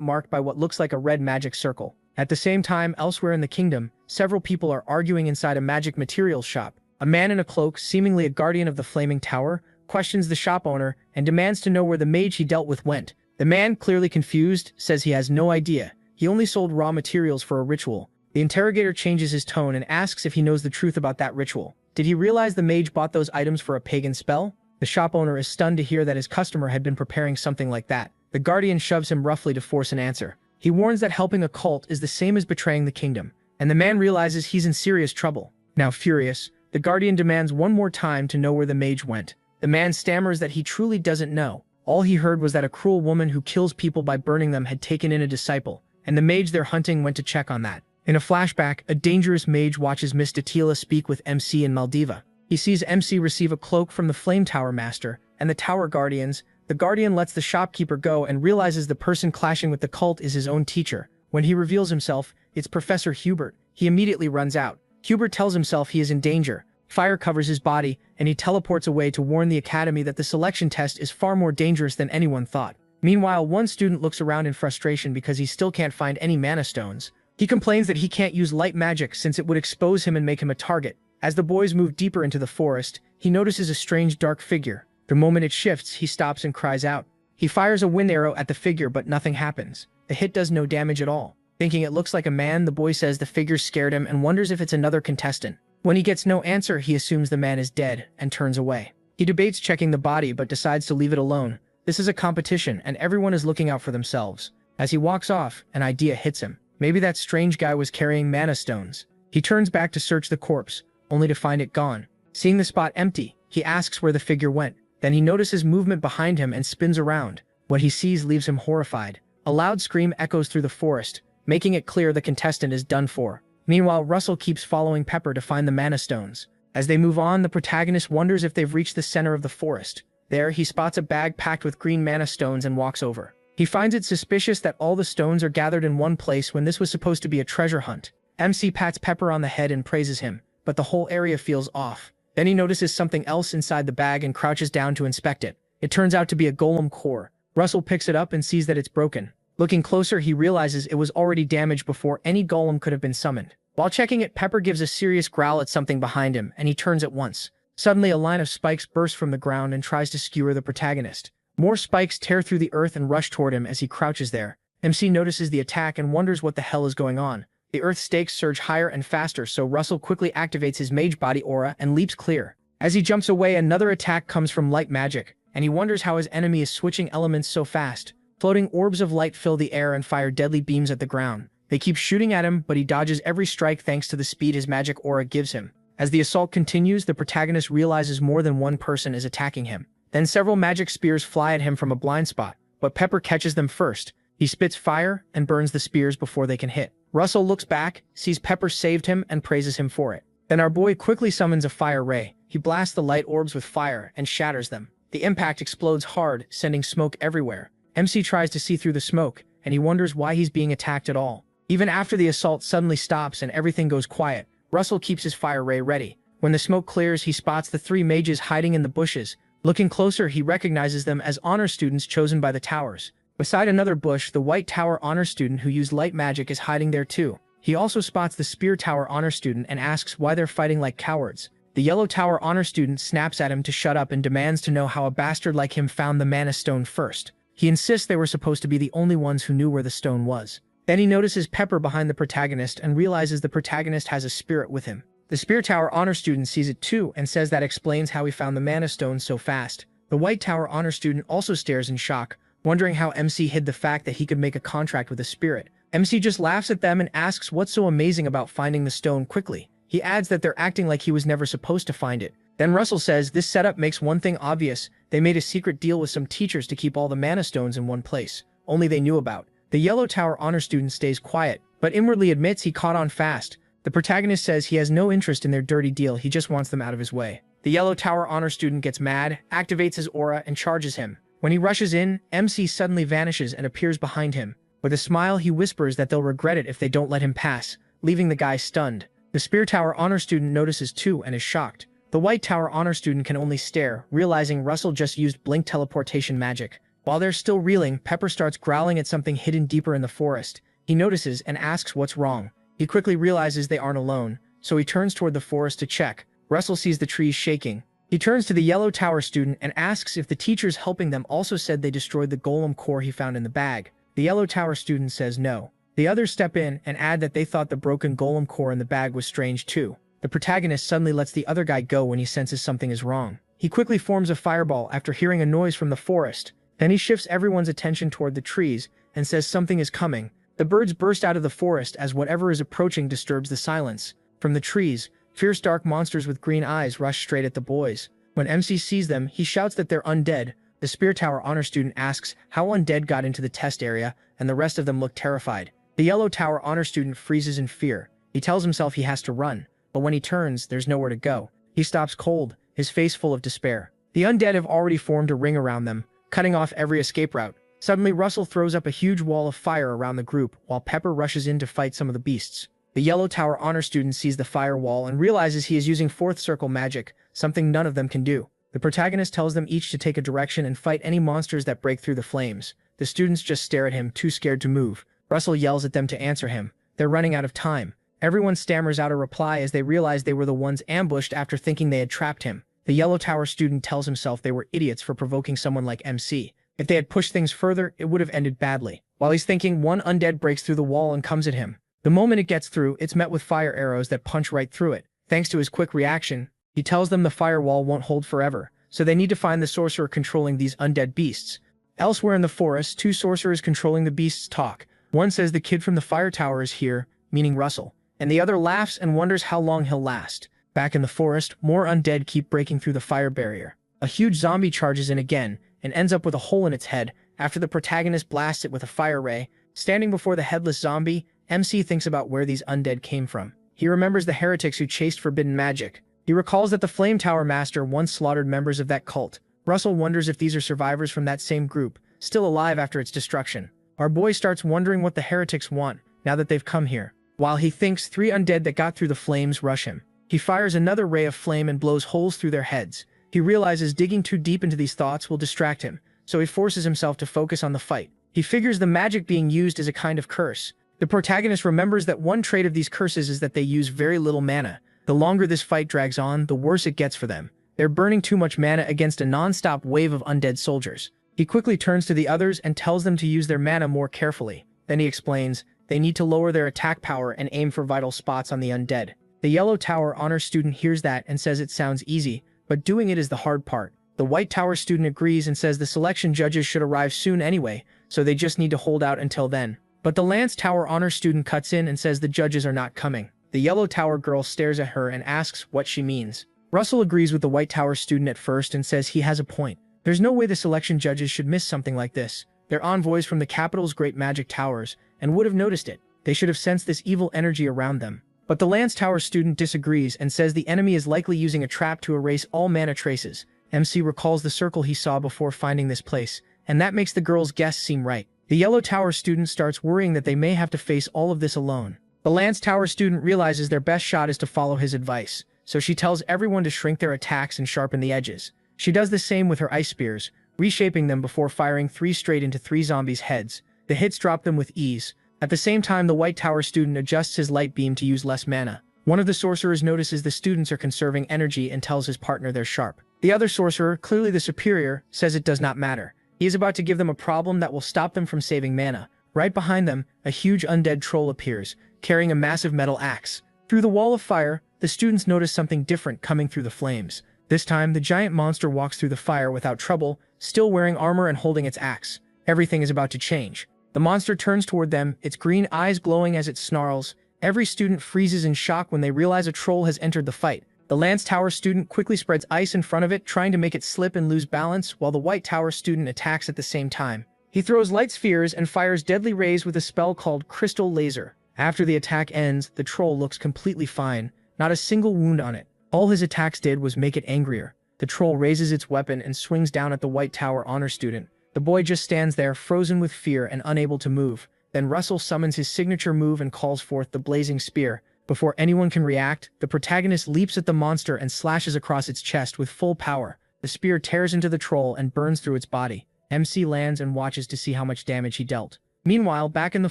marked by what looks like a red magic circle. At the same time, elsewhere in the kingdom, several people are arguing inside a magic materials shop. A man in a cloak, seemingly a guardian of the Flaming Tower, questions the shop owner and demands to know where the mage he dealt with went. The man, clearly confused, says he has no idea. He only sold raw materials for a ritual. The interrogator changes his tone and asks if he knows the truth about that ritual. Did he realize the mage bought those items for a pagan spell? The shop owner is stunned to hear that his customer had been preparing something like that. The guardian shoves him roughly to force an answer. He warns that helping a cult is the same as betraying the kingdom, and the man realizes he's in serious trouble. Now furious, the guardian demands one more time to know where the mage went. The man stammers that he truly doesn't know. All he heard was that a cruel woman who kills people by burning them had taken in a disciple, and the mage they're hunting went to check on that. In a flashback, a dangerous mage watches Miss Datila speak with MC in Maldiva. He sees MC receive a cloak from the Flame Tower Master and the Tower Guardians. The Guardian lets the shopkeeper go and realizes the person clashing with the cult is his own teacher. When he reveals himself, it's Professor Hubert. He immediately runs out. Hubert tells himself he is in danger. Fire covers his body, and he teleports away to warn the academy that the selection test is far more dangerous than anyone thought. Meanwhile, one student looks around in frustration because he still can't find any mana stones. He complains that he can't use light magic since it would expose him and make him a target. As the boys move deeper into the forest, he notices a strange dark figure. The moment it shifts, he stops and cries out. He fires a wind arrow at the figure, but nothing happens. The hit does no damage at all. Thinking it looks like a man, the boy says the figure scared him and wonders if it's another contestant. When he gets no answer, he assumes the man is dead and turns away. He debates checking the body but decides to leave it alone. This is a competition and everyone is looking out for themselves. As he walks off, an idea hits him. Maybe that strange guy was carrying mana stones. He turns back to search the corpse, only to find it gone. Seeing the spot empty, he asks where the figure went. Then he notices movement behind him and spins around. What he sees leaves him horrified. A loud scream echoes through the forest, making it clear the contestant is done for. Meanwhile, Russell keeps following Pepper to find the mana stones. As they move on, the protagonist wonders if they've reached the center of the forest. There, he spots a bag packed with green mana stones and walks over. He finds it suspicious that all the stones are gathered in one place when this was supposed to be a treasure hunt. MC pats Pepper on the head and praises him, but the whole area feels off. Then he notices something else inside the bag and crouches down to inspect it. It turns out to be a golem core. Russell picks it up and sees that it's broken. Looking closer, he realizes it was already damaged before any golem could have been summoned. While checking it, Pepper gives a serious growl at something behind him, and he turns at once. Suddenly, a line of spikes bursts from the ground and tries to skewer the protagonist. More spikes tear through the earth and rush toward him as he crouches there. MC notices the attack and wonders what the hell is going on. The earth stakes surge higher and faster, so Russell quickly activates his mage body aura and leaps clear. As he jumps away, another attack comes from light magic, and he wonders how his enemy is switching elements so fast. Floating orbs of light fill the air and fire deadly beams at the ground. They keep shooting at him, but he dodges every strike thanks to the speed his magic aura gives him. As the assault continues, the protagonist realizes more than one person is attacking him. Then several magic spears fly at him from a blind spot, but Pepper catches them first. He spits fire and burns the spears before they can hit. Russell looks back, sees Pepper saved him, and praises him for it. Then our boy quickly summons a fire ray. He blasts the light orbs with fire and shatters them. The impact explodes hard, sending smoke everywhere. MC tries to see through the smoke, and he wonders why he's being attacked at all. Even after the assault suddenly stops and everything goes quiet, Russell keeps his fire ray ready. When the smoke clears, he spots the three mages hiding in the bushes. Looking closer, he recognizes them as honor students chosen by the towers. Beside another bush, the White Tower honor student who used light magic is hiding there too. He also spots the Spear Tower honor student and asks why they're fighting like cowards. The Yellow Tower honor student snaps at him to shut up and demands to know how a bastard like him found the mana stone first. He insists they were supposed to be the only ones who knew where the stone was. Then he notices Pepper behind the protagonist and realizes the protagonist has a spirit with him. The Spear Tower Honor Student sees it too and says that explains how he found the Mana Stone so fast. The White Tower Honor Student also stares in shock, wondering how MC hid the fact that he could make a contract with a spirit. MC just laughs at them and asks what's so amazing about finding the stone quickly. He adds that they're acting like he was never supposed to find it. Then Russell says this setup makes one thing obvious: they made a secret deal with some teachers to keep all the Mana Stones in one place, only they knew about. The Yellow Tower Honor Student stays quiet, but inwardly admits he caught on fast. The protagonist says he has no interest in their dirty deal, he just wants them out of his way. The Yellow Tower Honor Student gets mad, activates his aura, and charges him. When he rushes in, MC suddenly vanishes and appears behind him. With a smile, he whispers that they'll regret it if they don't let him pass, leaving the guy stunned. The Spear Tower Honor Student notices too and is shocked. The White Tower Honor Student can only stare, realizing Russell just used blink teleportation magic. While they're still reeling, Pepper starts growling at something hidden deeper in the forest. He notices and asks what's wrong. He quickly realizes they aren't alone, so he turns toward the forest to check. Russell sees the trees shaking. He turns to the Yellow Tower Student and asks if the teachers helping them also said they destroyed the golem core he found in the bag. The Yellow Tower Student says no. The others step in and add that they thought the broken golem core in the bag was strange too. The protagonist suddenly lets the other guy go when he senses something is wrong. He quickly forms a fireball after hearing a noise from the forest. Then he shifts everyone's attention toward the trees and says something is coming. The birds burst out of the forest as whatever is approaching disturbs the silence. From the trees, fierce dark monsters with green eyes rush straight at the boys. When MC sees them, he shouts that they're undead. The Spear Tower Honor Student asks how undead got into the test area, and the rest of them look terrified. The Yellow Tower Honor Student freezes in fear. He tells himself he has to run, but when he turns, there's nowhere to go. He stops cold, his face full of despair. The undead have already formed a ring around them, cutting off every escape route. Suddenly, Russell throws up a huge wall of fire around the group, while Pepper rushes in to fight some of the beasts. The Yellow Tower Honor Student sees the fire wall and realizes he is using fourth circle magic, something none of them can do. The protagonist tells them each to take a direction and fight any monsters that break through the flames. The students just stare at him, too scared to move. Russell yells at them to answer him. They're running out of time. Everyone stammers out a reply as they realize they were the ones ambushed after thinking they had trapped him. The Yellow Tower Student tells himself they were idiots for provoking someone like MC. If they had pushed things further, it would have ended badly. While he's thinking, one undead breaks through the wall and comes at him. The moment it gets through, it's met with fire arrows that punch right through it. Thanks to his quick reaction, he tells them the firewall won't hold forever, so they need to find the sorcerer controlling these undead beasts. Elsewhere in the forest, two sorcerers controlling the beasts talk. One says the kid from the fire tower is here, meaning Russell, and the other laughs and wonders how long he'll last. Back in the forest, more undead keep breaking through the fire barrier. A huge zombie charges in again, and ends up with a hole in its head after the protagonist blasts it with a fire ray. Standing before the headless zombie, MC thinks about where these undead came from. He remembers the heretics who chased forbidden magic. He recalls that the Flame Tower Master once slaughtered members of that cult. Russell wonders if these are survivors from that same group, still alive after its destruction. Our boy starts wondering what the heretics want, now that they've come here. While he thinks, three undead that got through the flames rush him. He fires another ray of flame and blows holes through their heads. He realizes digging too deep into these thoughts will distract him, so he forces himself to focus on the fight. He figures the magic being used is a kind of curse. The protagonist remembers that one trait of these curses is that they use very little mana. The longer this fight drags on, the worse it gets for them. They're burning too much mana against a non-stop wave of undead soldiers. He quickly turns to the others and tells them to use their mana more carefully. Then he explains, they need to lower their attack power and aim for vital spots on the undead. The Yellow Tower Honor Student hears that and says it sounds easy, but doing it is the hard part. The White Tower Student agrees and says the selection judges should arrive soon anyway, so they just need to hold out until then. But the Lance Tower Honor Student cuts in and says the judges are not coming. The Yellow Tower girl stares at her and asks what she means. Russell agrees with the White Tower Student at first and says he has a point. There's no way the selection judges should miss something like this. They're envoys from the capital's great magic towers, and would have noticed it. They should have sensed this evil energy around them. But the Lance Tower Student disagrees and says the enemy is likely using a trap to erase all mana traces. MC recalls the circle he saw before finding this place, and that makes the girl's guess seem right. The Yellow Tower Student starts worrying that they may have to face all of this alone. The Lance Tower Student realizes their best shot is to follow his advice, so she tells everyone to shrink their attacks and sharpen the edges. She does the same with her ice spears, reshaping them before firing 3 straight into 3 zombies' heads. The hits drop them with ease. At the same time, the White Tower Student adjusts his light beam to use less mana. One of the sorcerers notices the students are conserving energy and tells his partner they're sharp. The other sorcerer, clearly the superior, says it does not matter. He is about to give them a problem that will stop them from saving mana. Right behind them, a huge undead troll appears, carrying a massive metal axe. Through the wall of fire, the students notice something different coming through the flames. This time, the giant monster walks through the fire without trouble, still wearing armor and holding its axe. Everything is about to change. The monster turns toward them, its green eyes glowing as it snarls. Every student freezes in shock when they realize a troll has entered the fight. The Lance Tower student quickly spreads ice in front of it, trying to make it slip and lose balance, while the White Tower student attacks at the same time. He throws light spheres and fires deadly rays with a spell called Crystal Laser. After the attack ends, the troll looks completely fine, not a single wound on it. All his attacks did was make it angrier. The troll raises its weapon and swings down at the White Tower honor student. The boy just stands there, frozen with fear and unable to move. Then Russell summons his signature move and calls forth the blazing spear. Before anyone can react, the protagonist leaps at the monster and slashes across its chest with full power. The spear tears into the troll and burns through its body. MC lands and watches to see how much damage he dealt. Meanwhile, back in the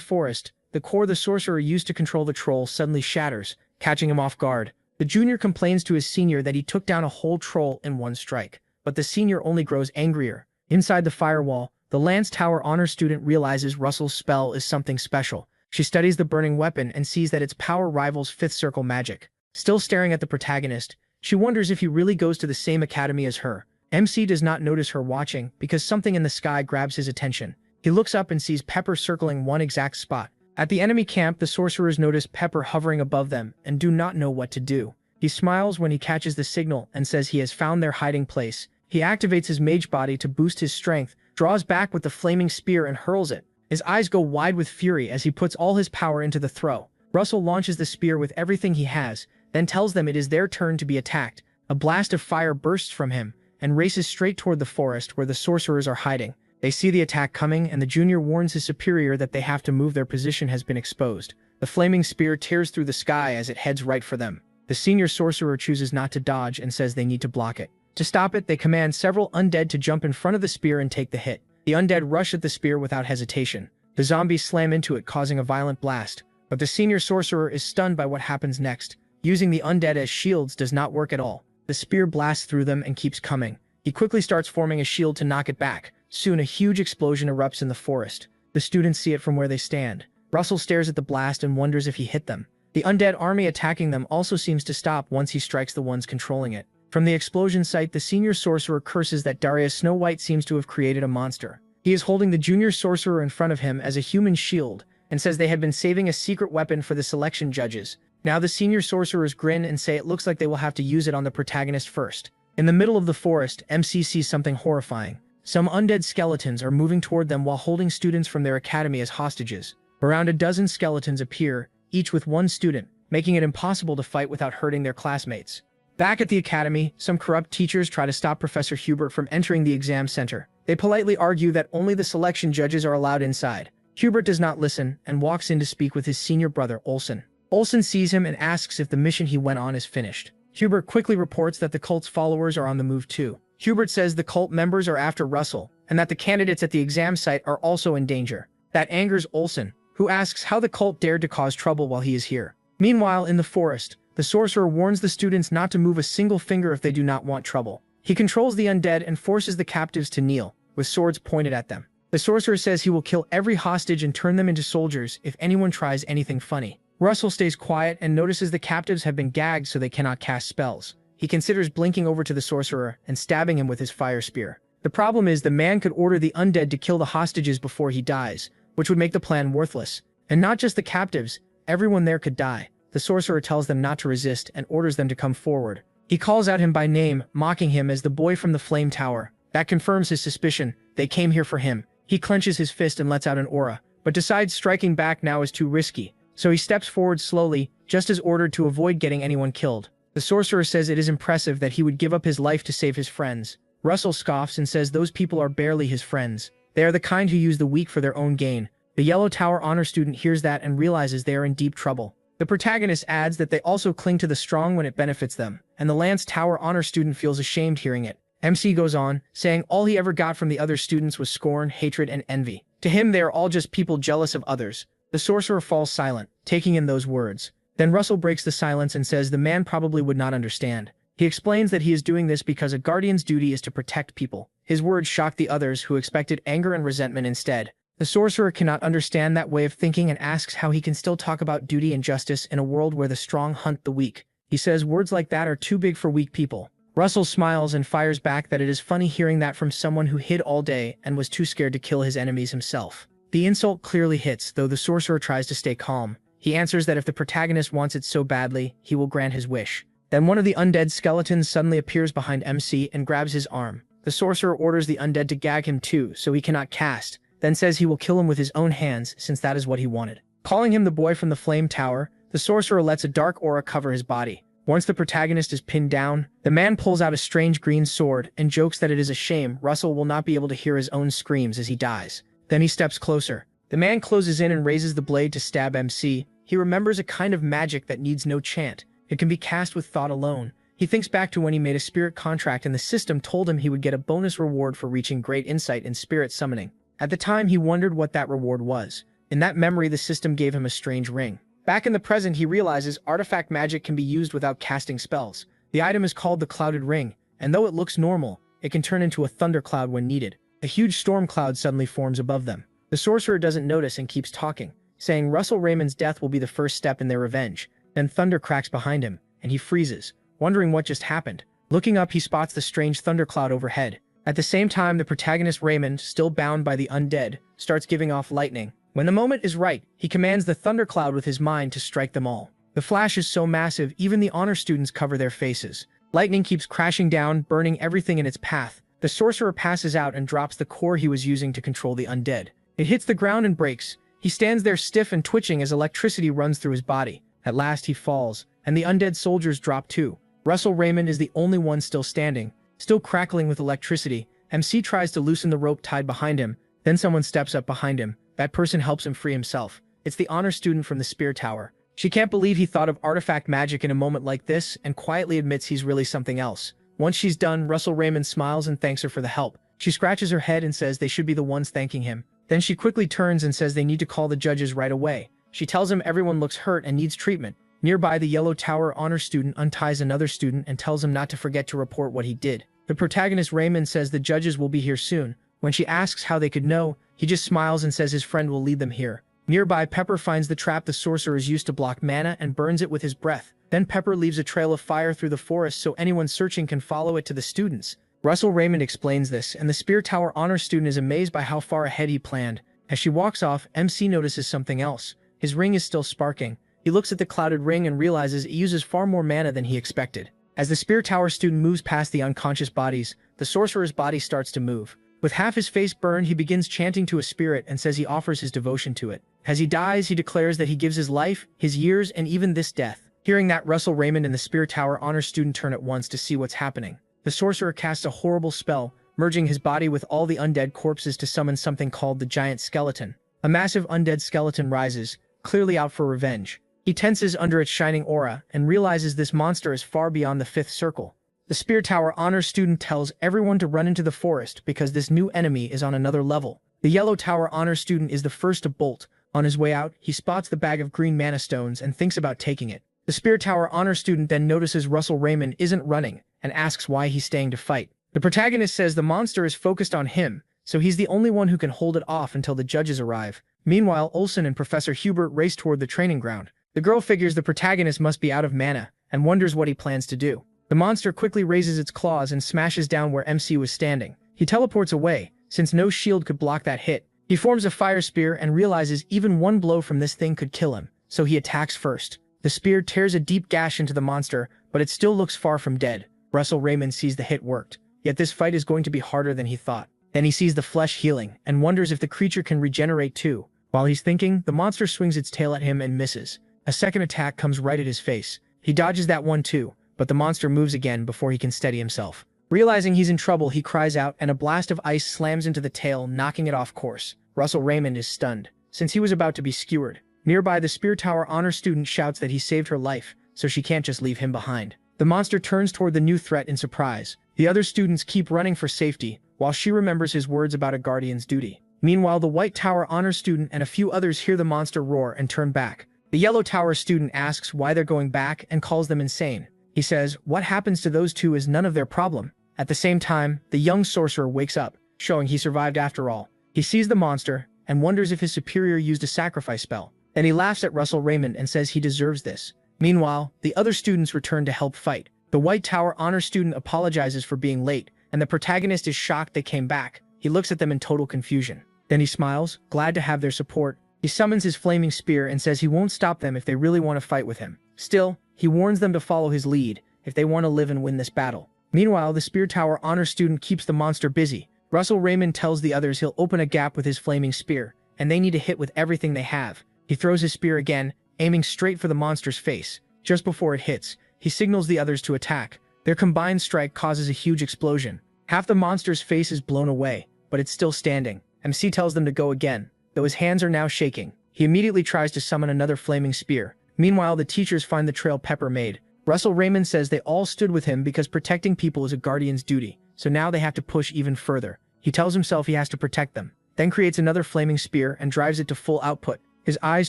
forest, the core the sorcerer used to control the troll suddenly shatters, catching him off guard. The junior complains to his senior that he took down a whole troll in one strike, but the senior only grows angrier. Inside the firewall, the Lance Tower honor student realizes Russell's spell is something special. She studies the burning weapon and sees that its power rivals fifth circle magic. Still staring at the protagonist, she wonders if he really goes to the same academy as her. MC does not notice her watching because something in the sky grabs his attention. He looks up and sees Pepper circling one exact spot. At the enemy camp, the sorcerers notice Pepper hovering above them and do not know what to do. He smiles when he catches the signal and says he has found their hiding place. He activates his mage body to boost his strength, draws back with the flaming spear and hurls it. His eyes go wide with fury as he puts all his power into the throw. Russell launches the spear with everything he has, then tells them it is their turn to be attacked. A blast of fire bursts from him and races straight toward the forest where the sorcerers are hiding. They see the attack coming, and the junior warns his superior that they have to move, their position has been exposed. The flaming spear tears through the sky as it heads right for them. The senior sorcerer chooses not to dodge and says they need to block it. To stop it, they command several undead to jump in front of the spear and take the hit. The undead rush at the spear without hesitation. The zombies slam into it, causing a violent blast. But the senior sorcerer is stunned by what happens next. Using the undead as shields does not work at all. The spear blasts through them and keeps coming. He quickly starts forming a shield to knock it back. Soon a huge explosion erupts in the forest. The students see it from where they stand. Russell stares at the blast and wonders if he hit them. The undead army attacking them also seems to stop once he strikes the ones controlling it. From the explosion site, the senior sorcerer curses that Darius Snow White seems to have created a monster. He is holding the junior sorcerer in front of him as a human shield and says they had been saving a secret weapon for the selection judges. Now the senior sorcerers grin and say it looks like they will have to use it on the protagonist first. In the middle of the forest, MC sees something horrifying. Some undead skeletons are moving toward them while holding students from their academy as hostages. Around a dozen skeletons appear, each with one student, making it impossible to fight without hurting their classmates. Back at the academy, some corrupt teachers try to stop Professor Hubert from entering the exam center. They politely argue that only the selection judges are allowed inside. Hubert does not listen and walks in to speak with his senior brother, Olsen. Olsen sees him and asks if the mission he went on is finished. Hubert quickly reports that the cult's followers are on the move too. Hubert says the cult members are after Russell, and that the candidates at the exam site are also in danger. That angers Olsen, who asks how the cult dared to cause trouble while he is here. Meanwhile, in the forest, the sorcerer warns the students not to move a single finger if they do not want trouble. He controls the undead and forces the captives to kneel, with swords pointed at them. The sorcerer says he will kill every hostage and turn them into soldiers if anyone tries anything funny. Russell stays quiet and notices the captives have been gagged so they cannot cast spells. He considers blinking over to the sorcerer and stabbing him with his fire spear. The problem is the man could order the undead to kill the hostages before he dies, which would make the plan worthless. And not just the captives, everyone there could die. The sorcerer tells them not to resist and orders them to come forward. He calls out him by name, mocking him as the boy from the Flame Tower. That confirms his suspicion. They came here for him. He clenches his fist and lets out an aura, but decides striking back now is too risky. So he steps forward slowly, just as ordered, to avoid getting anyone killed. The sorcerer says it is impressive that he would give up his life to save his friends. Russell scoffs and says those people are barely his friends. They are the kind who use the weak for their own gain. The Yellow Tower honor student hears that and realizes they are in deep trouble. The protagonist adds that they also cling to the strong when it benefits them, and the Lance Tower honor student feels ashamed hearing it. MC goes on, saying all he ever got from the other students was scorn, hatred, and envy. To him, they are all just people jealous of others. The sorcerer falls silent, taking in those words. Then Russell breaks the silence and says the man probably would not understand. He explains that he is doing this because a guardian's duty is to protect people. His words shocked the others, who expected anger and resentment instead. The sorcerer cannot understand that way of thinking and asks how he can still talk about duty and justice in a world where the strong hunt the weak. He says words like that are too big for weak people. Russell smiles and fires back that it is funny hearing that from someone who hid all day and was too scared to kill his enemies himself. The insult clearly hits, though the sorcerer tries to stay calm. He answers that if the protagonist wants it so badly, he will grant his wish. Then one of the undead skeletons suddenly appears behind MC and grabs his arm. The sorcerer orders the undead to gag him too, so he cannot cast, then says he will kill him with his own hands since that is what he wanted. Calling him the boy from the flame tower, the sorcerer lets a dark aura cover his body. Once the protagonist is pinned down, the man pulls out a strange green sword and jokes that it is a shame Russell will not be able to hear his own screams as he dies. Then he steps closer. The man closes in and raises the blade to stab MC. He remembers a kind of magic that needs no chant. It can be cast with thought alone. He thinks back to when he made a spirit contract and the system told him he would get a bonus reward for reaching great insight in spirit summoning. At the time, he wondered what that reward was. In that memory, the system gave him a strange ring. Back in the present, he realizes artifact magic can be used without casting spells. The item is called the Clouded Ring, and though it looks normal, it can turn into a thundercloud when needed. A huge storm cloud suddenly forms above them. The sorcerer doesn't notice and keeps talking, saying Russell Raymond's death will be the first step in their revenge. Then thunder cracks behind him, and he freezes, wondering what just happened. Looking up, he spots the strange thundercloud overhead. At the same time, the protagonist Raymond, still bound by the undead, starts giving off lightning. When the moment is right, he commands the thundercloud with his mind to strike them all. The flash is so massive, even the honor students cover their faces. Lightning keeps crashing down, burning everything in its path. The sorcerer passes out and drops the core he was using to control the undead. It hits the ground and breaks. He stands there stiff and twitching as electricity runs through his body. At last he falls, and the undead soldiers drop too. Russell Raymond is the only one still standing, still crackling with electricity. MC tries to loosen the rope tied behind him, then someone steps up behind him. That person helps him free himself. It's the honor student from the Spear Tower. She can't believe he thought of artifact magic in a moment like this and quietly admits he's really something else. Once she's done, Russell Raymond smiles and thanks her for the help. She scratches her head and says they should be the ones thanking him. Then she quickly turns and says they need to call the judges right away. She tells him everyone looks hurt and needs treatment. Nearby, the Yellow Tower honor student unties another student and tells him not to forget to report what he did. The protagonist Raymond says the judges will be here soon. When she asks how they could know, he just smiles and says his friend will lead them here. Nearby, Pepper finds the trap the sorcerers used to block mana and burns it with his breath. Then Pepper leaves a trail of fire through the forest so anyone searching can follow it to the students. Russell Raymond explains this, and the Spear Tower honor student is amazed by how far ahead he planned. As she walks off, MC notices something else. His ring is still sparking. He looks at the clouded ring and realizes it uses far more mana than he expected. As the Spear Tower student moves past the unconscious bodies, the sorcerer's body starts to move. With half his face burned, he begins chanting to a spirit and says he offers his devotion to it. As he dies, he declares that he gives his life, his years, and even this death. Hearing that, Russell Raymond and the Spear Tower honor student turn at once to see what's happening. The sorcerer casts a horrible spell, merging his body with all the undead corpses to summon something called the Giant Skeleton. A massive undead skeleton rises, clearly out for revenge. He tenses under its shining aura and realizes this monster is far beyond the fifth circle. The Spear Tower honor student tells everyone to run into the forest because this new enemy is on another level. The Yellow Tower honor student is the first to bolt. On his way out, he spots the bag of green mana stones and thinks about taking it. The Spear Tower honor student then notices Russell Raymond isn't running and asks why he's staying to fight. The protagonist says the monster is focused on him, so he's the only one who can hold it off until the judges arrive. Meanwhile, Olsen and Professor Hubert race toward the training ground. The girl figures the protagonist must be out of mana and wonders what he plans to do. The monster quickly raises its claws and smashes down where MC was standing. He teleports away, since no shield could block that hit. He forms a fire spear and realizes even one blow from this thing could kill him, so he attacks first. The spear tears a deep gash into the monster, but it still looks far from dead. Russell Raymond sees the hit worked, yet this fight is going to be harder than he thought. Then he sees the flesh healing and wonders if the creature can regenerate too. While he's thinking, the monster swings its tail at him and misses. A second attack comes right at his face. He dodges that one too, but the monster moves again before he can steady himself. Realizing he's in trouble, he cries out and a blast of ice slams into the tail, knocking it off course. Russell Raymond is stunned, since he was about to be skewered. Nearby, the Spear Tower honor student shouts that he saved her life, so she can't just leave him behind. The monster turns toward the new threat in surprise. The other students keep running for safety, while she remembers his words about a guardian's duty. Meanwhile, the White Tower honor student and a few others hear the monster roar and turn back. The Yellow Tower student asks why they're going back and calls them insane. He says what happens to those two is none of their problem. At the same time, the young sorcerer wakes up, showing he survived after all. He sees the monster, and wonders if his superior used a sacrifice spell. Then he laughs at Russell Raymond and says he deserves this. Meanwhile, the other students return to help fight. The White Tower honor student apologizes for being late, and the protagonist is shocked they came back. He looks at them in total confusion. Then he smiles, glad to have their support. He summons his flaming spear and says he won't stop them if they really want to fight with him. Still, he warns them to follow his lead if they want to live and win this battle. Meanwhile, the Spear Tower honor student keeps the monster busy. Russell Raymond tells the others he'll open a gap with his flaming spear, and they need to hit with everything they have. He throws his spear again, aiming straight for the monster's face. Just before it hits, he signals the others to attack. Their combined strike causes a huge explosion. Half the monster's face is blown away, but it's still standing. MC tells them to go again, though his hands are now shaking. He immediately tries to summon another flaming spear. Meanwhile, the teachers find the trail Pepper made. Russell Raymond says they all stood with him because protecting people is a guardian's duty, so now they have to push even further. He tells himself he has to protect them, then creates another flaming spear and drives it to full output. His eyes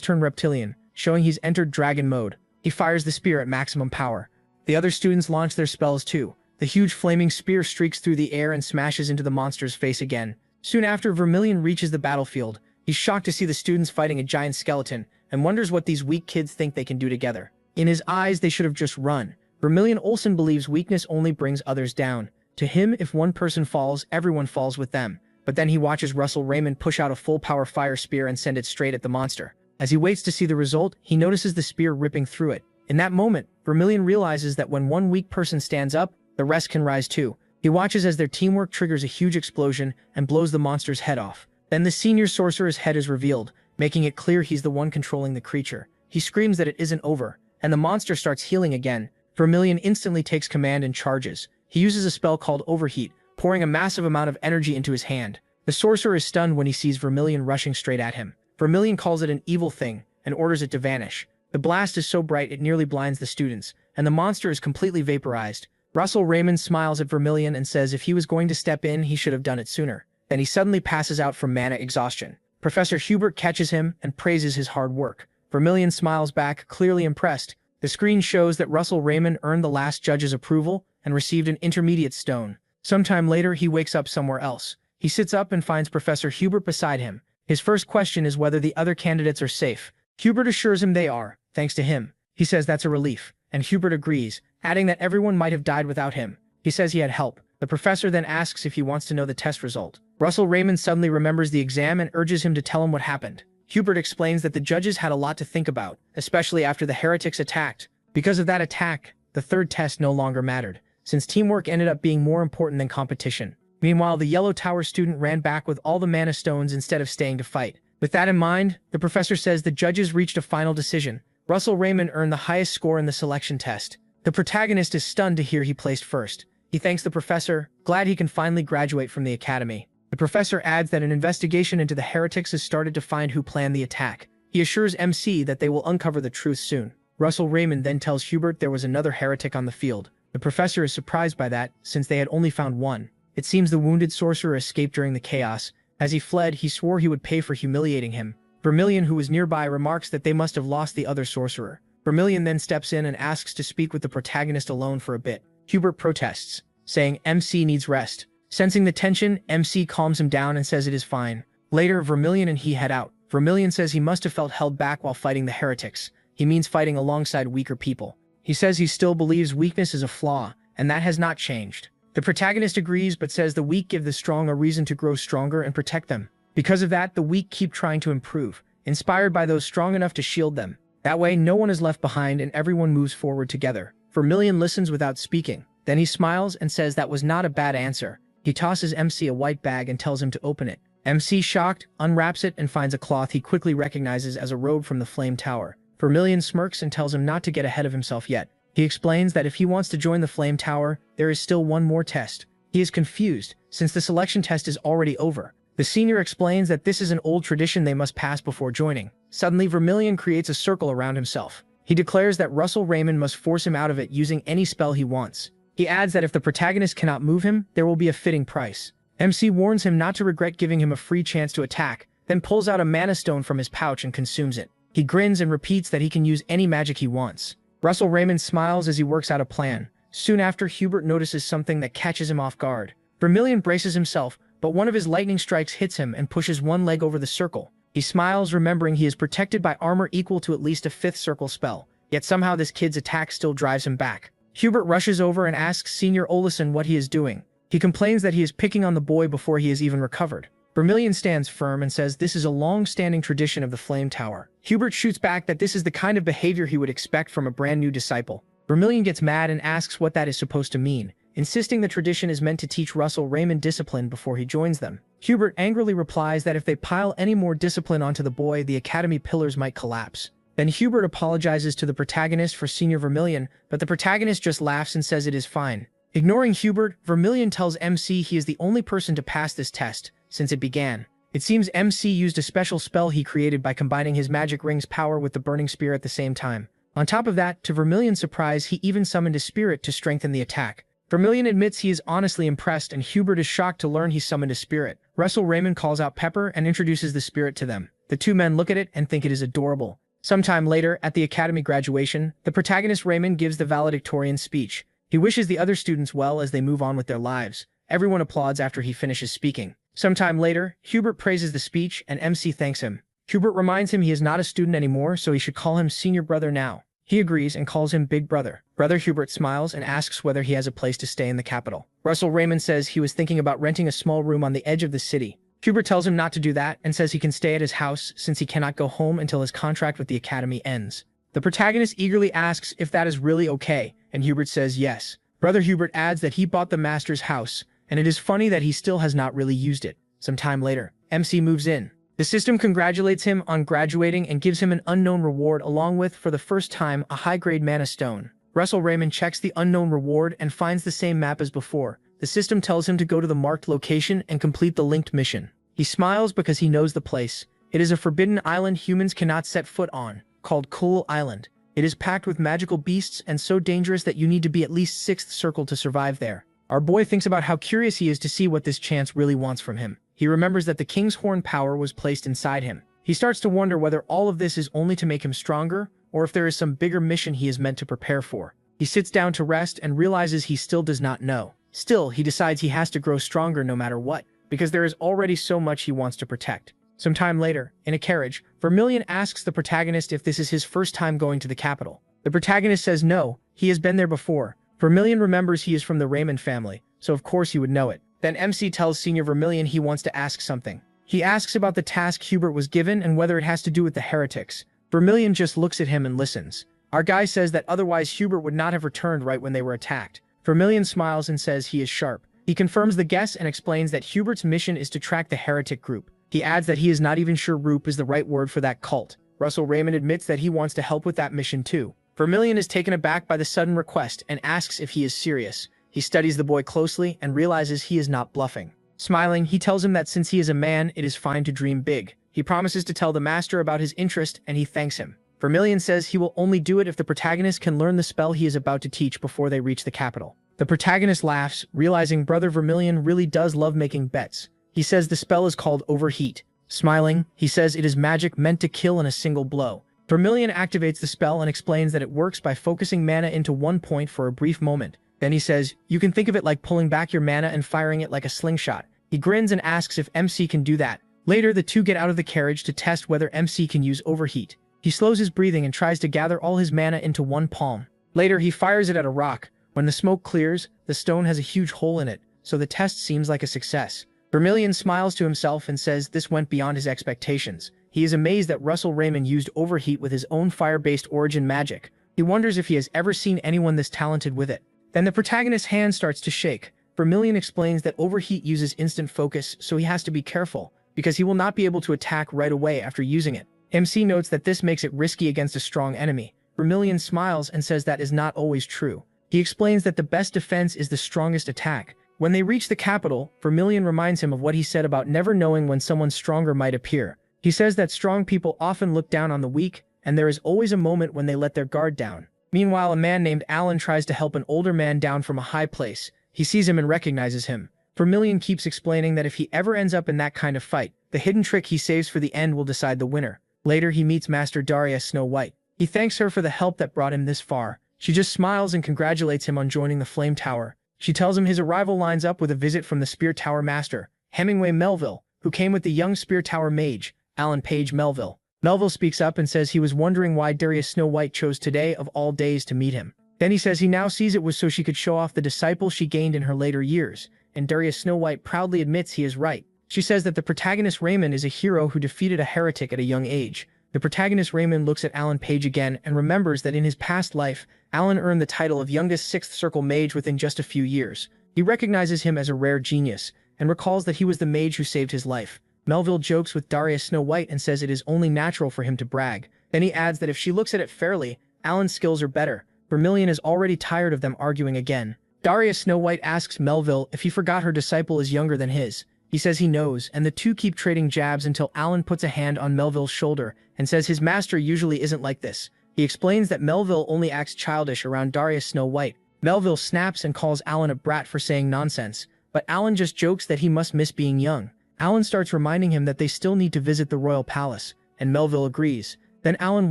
turn reptilian, showing he's entered dragon mode. He fires the spear at maximum power. The other students launch their spells too. The huge flaming spear streaks through the air and smashes into the monster's face again. Soon after, Vermilion reaches the battlefield. He's shocked to see the students fighting a giant skeleton and wonders what these weak kids think they can do together. In his eyes, they should have just run. Vermilion Olsen believes weakness only brings others down. To him, if one person falls, everyone falls with them. But then he watches Russell Raymond push out a full-power fire spear and send it straight at the monster. As he waits to see the result, he notices the spear ripping through it. In that moment, Vermilion realizes that when one weak person stands up, the rest can rise too. He watches as their teamwork triggers a huge explosion and blows the monster's head off. Then the senior sorcerer's head is revealed, making it clear he's the one controlling the creature. He screams that it isn't over, and the monster starts healing again. Vermilion instantly takes command and charges. He uses a spell called Overheat, pouring a massive amount of energy into his hand. The sorcerer is stunned when he sees Vermilion rushing straight at him. Vermilion calls it an evil thing and orders it to vanish. The blast is so bright it nearly blinds the students, and the monster is completely vaporized. Russell Raymond smiles at Vermilion and says if he was going to step in, he should have done it sooner. Then he suddenly passes out from mana exhaustion. Professor Hubert catches him and praises his hard work. Vermilion smiles back, clearly impressed. The screen shows that Russell Raymond earned the last judge's approval and received an intermediate stone. Sometime later, he wakes up somewhere else. He sits up and finds Professor Hubert beside him. His first question is whether the other candidates are safe. Hubert assures him they are, thanks to him. He says that's a relief, and Hubert agrees, adding that everyone might have died without him. He says he had help. The professor then asks if he wants to know the test result. Russell Raymond suddenly remembers the exam and urges him to tell him what happened. Hubert explains that the judges had a lot to think about, especially after the heretics attacked. Because of that attack, the third test no longer mattered, since teamwork ended up being more important than competition. Meanwhile, the Yellow Tower student ran back with all the mana stones instead of staying to fight. With that in mind, the professor says the judges reached a final decision. Russell Raymond earned the highest score in the selection test. The protagonist is stunned to hear he placed first. He thanks the professor, glad he can finally graduate from the academy. The professor adds that an investigation into the heretics has started to find who planned the attack. He assures MC that they will uncover the truth soon. Russell Raymond then tells Hubert there was another heretic on the field. The professor is surprised by that, since they had only found one. It seems the wounded sorcerer escaped during the chaos. As he fled, he swore he would pay for humiliating him. Vermilion, who was nearby, remarks that they must have lost the other sorcerer. Vermilion then steps in and asks to speak with the protagonist alone for a bit. Hubert protests, saying MC needs rest. Sensing the tension, MC calms him down and says it is fine. Later, Vermilion and he head out. Vermilion says he must have felt held back while fighting the heretics. He means fighting alongside weaker people. He says he still believes weakness is a flaw, and that has not changed. The protagonist agrees but says the weak give the strong a reason to grow stronger and protect them. Because of that, the weak keep trying to improve, inspired by those strong enough to shield them. That way, no one is left behind and everyone moves forward together. Vermilion listens without speaking. Then he smiles and says that was not a bad answer. He tosses MC a white bag and tells him to open it. MC, shocked, unwraps it and finds a cloth he quickly recognizes as a robe from the Flame Tower. Vermilion smirks and tells him not to get ahead of himself yet. He explains that if he wants to join the Flame Tower, there is still one more test. He is confused, since the selection test is already over. The senior explains that this is an old tradition they must pass before joining. Suddenly, Vermilion creates a circle around himself. He declares that Russell Raymond must force him out of it using any spell he wants. He adds that if the protagonist cannot move him, there will be a fitting price. MC warns him not to regret giving him a free chance to attack, then pulls out a mana stone from his pouch and consumes it. He grins and repeats that he can use any magic he wants. Russell Raymond smiles as he works out a plan. Soon after, Hubert notices something that catches him off guard. Vermilion braces himself, but one of his lightning strikes hits him and pushes one leg over the circle. He smiles, remembering he is protected by armor equal to at least a 5th circle spell, yet somehow this kid's attack still drives him back. Hubert rushes over and asks Senior Olison what he is doing. He complains that he is picking on the boy before he has even recovered. Vermilion stands firm and says this is a long-standing tradition of the Flame Tower. Hubert shoots back that this is the kind of behavior he would expect from a brand new disciple. Vermilion gets mad and asks what that is supposed to mean, insisting the tradition is meant to teach Russell Raymond discipline before he joins them. Hubert angrily replies that if they pile any more discipline onto the boy, the academy pillars might collapse. Then Hubert apologizes to the protagonist for Senior Vermilion, but the protagonist just laughs and says it is fine. Ignoring Hubert, Vermilion tells MC he is the only person to pass this test since it began. It seems MC used a special spell he created by combining his magic ring's power with the burning spear at the same time. On top of that, to Vermilion's surprise, he even summoned a spirit to strengthen the attack. Vermilion admits he is honestly impressed, and Hubert is shocked to learn he summoned a spirit. Russell Raymond calls out Pepper and introduces the spirit to them. The two men look at it and think it is adorable. Sometime later, at the academy graduation, the protagonist Raymond gives the valedictorian speech. He wishes the other students well as they move on with their lives. Everyone applauds after he finishes speaking. Sometime later, Hubert praises the speech and MC thanks him. Hubert reminds him he is not a student anymore, so he should call him Senior Brother now. He agrees and calls him Big Brother. Brother Hubert smiles and asks whether he has a place to stay in the capital. Russell Raymond says he was thinking about renting a small room on the edge of the city. Hubert tells him not to do that and says he can stay at his house since he cannot go home until his contract with the academy ends. The protagonist eagerly asks if that is really okay, and Hubert says yes. Brother Hubert adds that he bought the master's house, and it is funny that he still has not really used it. Some time later, MC moves in. The system congratulates him on graduating and gives him an unknown reward along with, for the first time, a high-grade mana stone. Russell Raymond checks the unknown reward and finds the same map as before. The system tells him to go to the marked location and complete the linked mission. He smiles because he knows the place. It is a forbidden island humans cannot set foot on, called Cool Island. It is packed with magical beasts and so dangerous that you need to be at least 6th circle to survive there. Our boy thinks about how curious he is to see what this chance really wants from him. He remembers that the King's Horn power was placed inside him. He starts to wonder whether all of this is only to make him stronger, or if there is some bigger mission he is meant to prepare for. He sits down to rest and realizes he still does not know. Still, he decides he has to grow stronger no matter what, because there is already so much he wants to protect. Some time later, in a carriage, Vermilion asks the protagonist if this is his first time going to the capital. The protagonist says no, he has been there before. Vermilion remembers he is from the Raymond family, so of course he would know it. Then MC tells Senior Vermilion he wants to ask something. He asks about the task Hubert was given and whether it has to do with the heretics. Vermilion just looks at him and listens. Our guy says that otherwise Hubert would not have returned right when they were attacked. Vermilion smiles and says he is sharp. He confirms the guess and explains that Hubert's mission is to track the heretic group. He adds that he is not even sure "roop" is the right word for that cult. Russell Raymond admits that he wants to help with that mission too. Vermilion is taken aback by the sudden request and asks if he is serious. He studies the boy closely and realizes he is not bluffing. Smiling, he tells him that since he is a man, it is fine to dream big. He promises to tell the master about his interest and he thanks him. Vermilion says he will only do it if the protagonist can learn the spell he is about to teach before they reach the capital. The protagonist laughs, realizing Brother Vermilion really does love making bets. He says the spell is called Overheat. Smiling, he says it is magic meant to kill in a single blow. Vermilion activates the spell and explains that it works by focusing mana into one point for a brief moment. Then he says, you can think of it like pulling back your mana and firing it like a slingshot. He grins and asks if MC can do that. Later, the two get out of the carriage to test whether MC can use Overheat. He slows his breathing and tries to gather all his mana into one palm. Later, he fires it at a rock. When the smoke clears, the stone has a huge hole in it, so the test seems like a success. Vermilion smiles to himself and says this went beyond his expectations. He is amazed that Russell Raymond used Overheat with his own fire-based origin magic. He wonders if he has ever seen anyone this talented with it. Then the protagonist's hand starts to shake. Vermilion explains that Overheat uses instant focus, so he has to be careful, because he will not be able to attack right away after using it. MC notes that this makes it risky against a strong enemy. Vermilion smiles and says that is not always true. He explains that the best defense is the strongest attack. When they reach the capital, Vermilion reminds him of what he said about never knowing when someone stronger might appear. He says that strong people often look down on the weak, and there is always a moment when they let their guard down. Meanwhile, a man named Alan tries to help an older man down from a high place. He sees him and recognizes him. Vermilion keeps explaining that if he ever ends up in that kind of fight, the hidden trick he saves for the end will decide the winner. Later, he meets Master Daria Snow White. He thanks her for the help that brought him this far. She just smiles and congratulates him on joining the Flame Tower. She tells him his arrival lines up with a visit from the Spear Tower Master, Hemingway Melville, who came with the young Spear Tower mage, Alan Page Melville. Melville speaks up and says he was wondering why Darius Snow White chose today of all days to meet him. Then he says he now sees it was so she could show off the disciple she gained in her later years, and Darius Snow White proudly admits he is right. She says that the protagonist Raymond is a hero who defeated a heretic at a young age. The protagonist Raymond looks at Alan Page again and remembers that in his past life, Alan earned the title of youngest 6th Circle mage within just a few years. He recognizes him as a rare genius, and recalls that he was the mage who saved his life. Melville jokes with Darius Snow White and says it is only natural for him to brag. Then he adds that if she looks at it fairly, Alan's skills are better. Vermilion is already tired of them arguing again. Darius Snow White asks Melville if he forgot her disciple is younger than his. He says he knows, and the two keep trading jabs until Alan puts a hand on Melville's shoulder and says his master usually isn't like this. He explains that Melville only acts childish around Darius Snow White. Melville snaps and calls Alan a brat for saying nonsense, but Alan just jokes that he must miss being young. Alan starts reminding him that they still need to visit the royal palace, and Melville agrees. Then Alan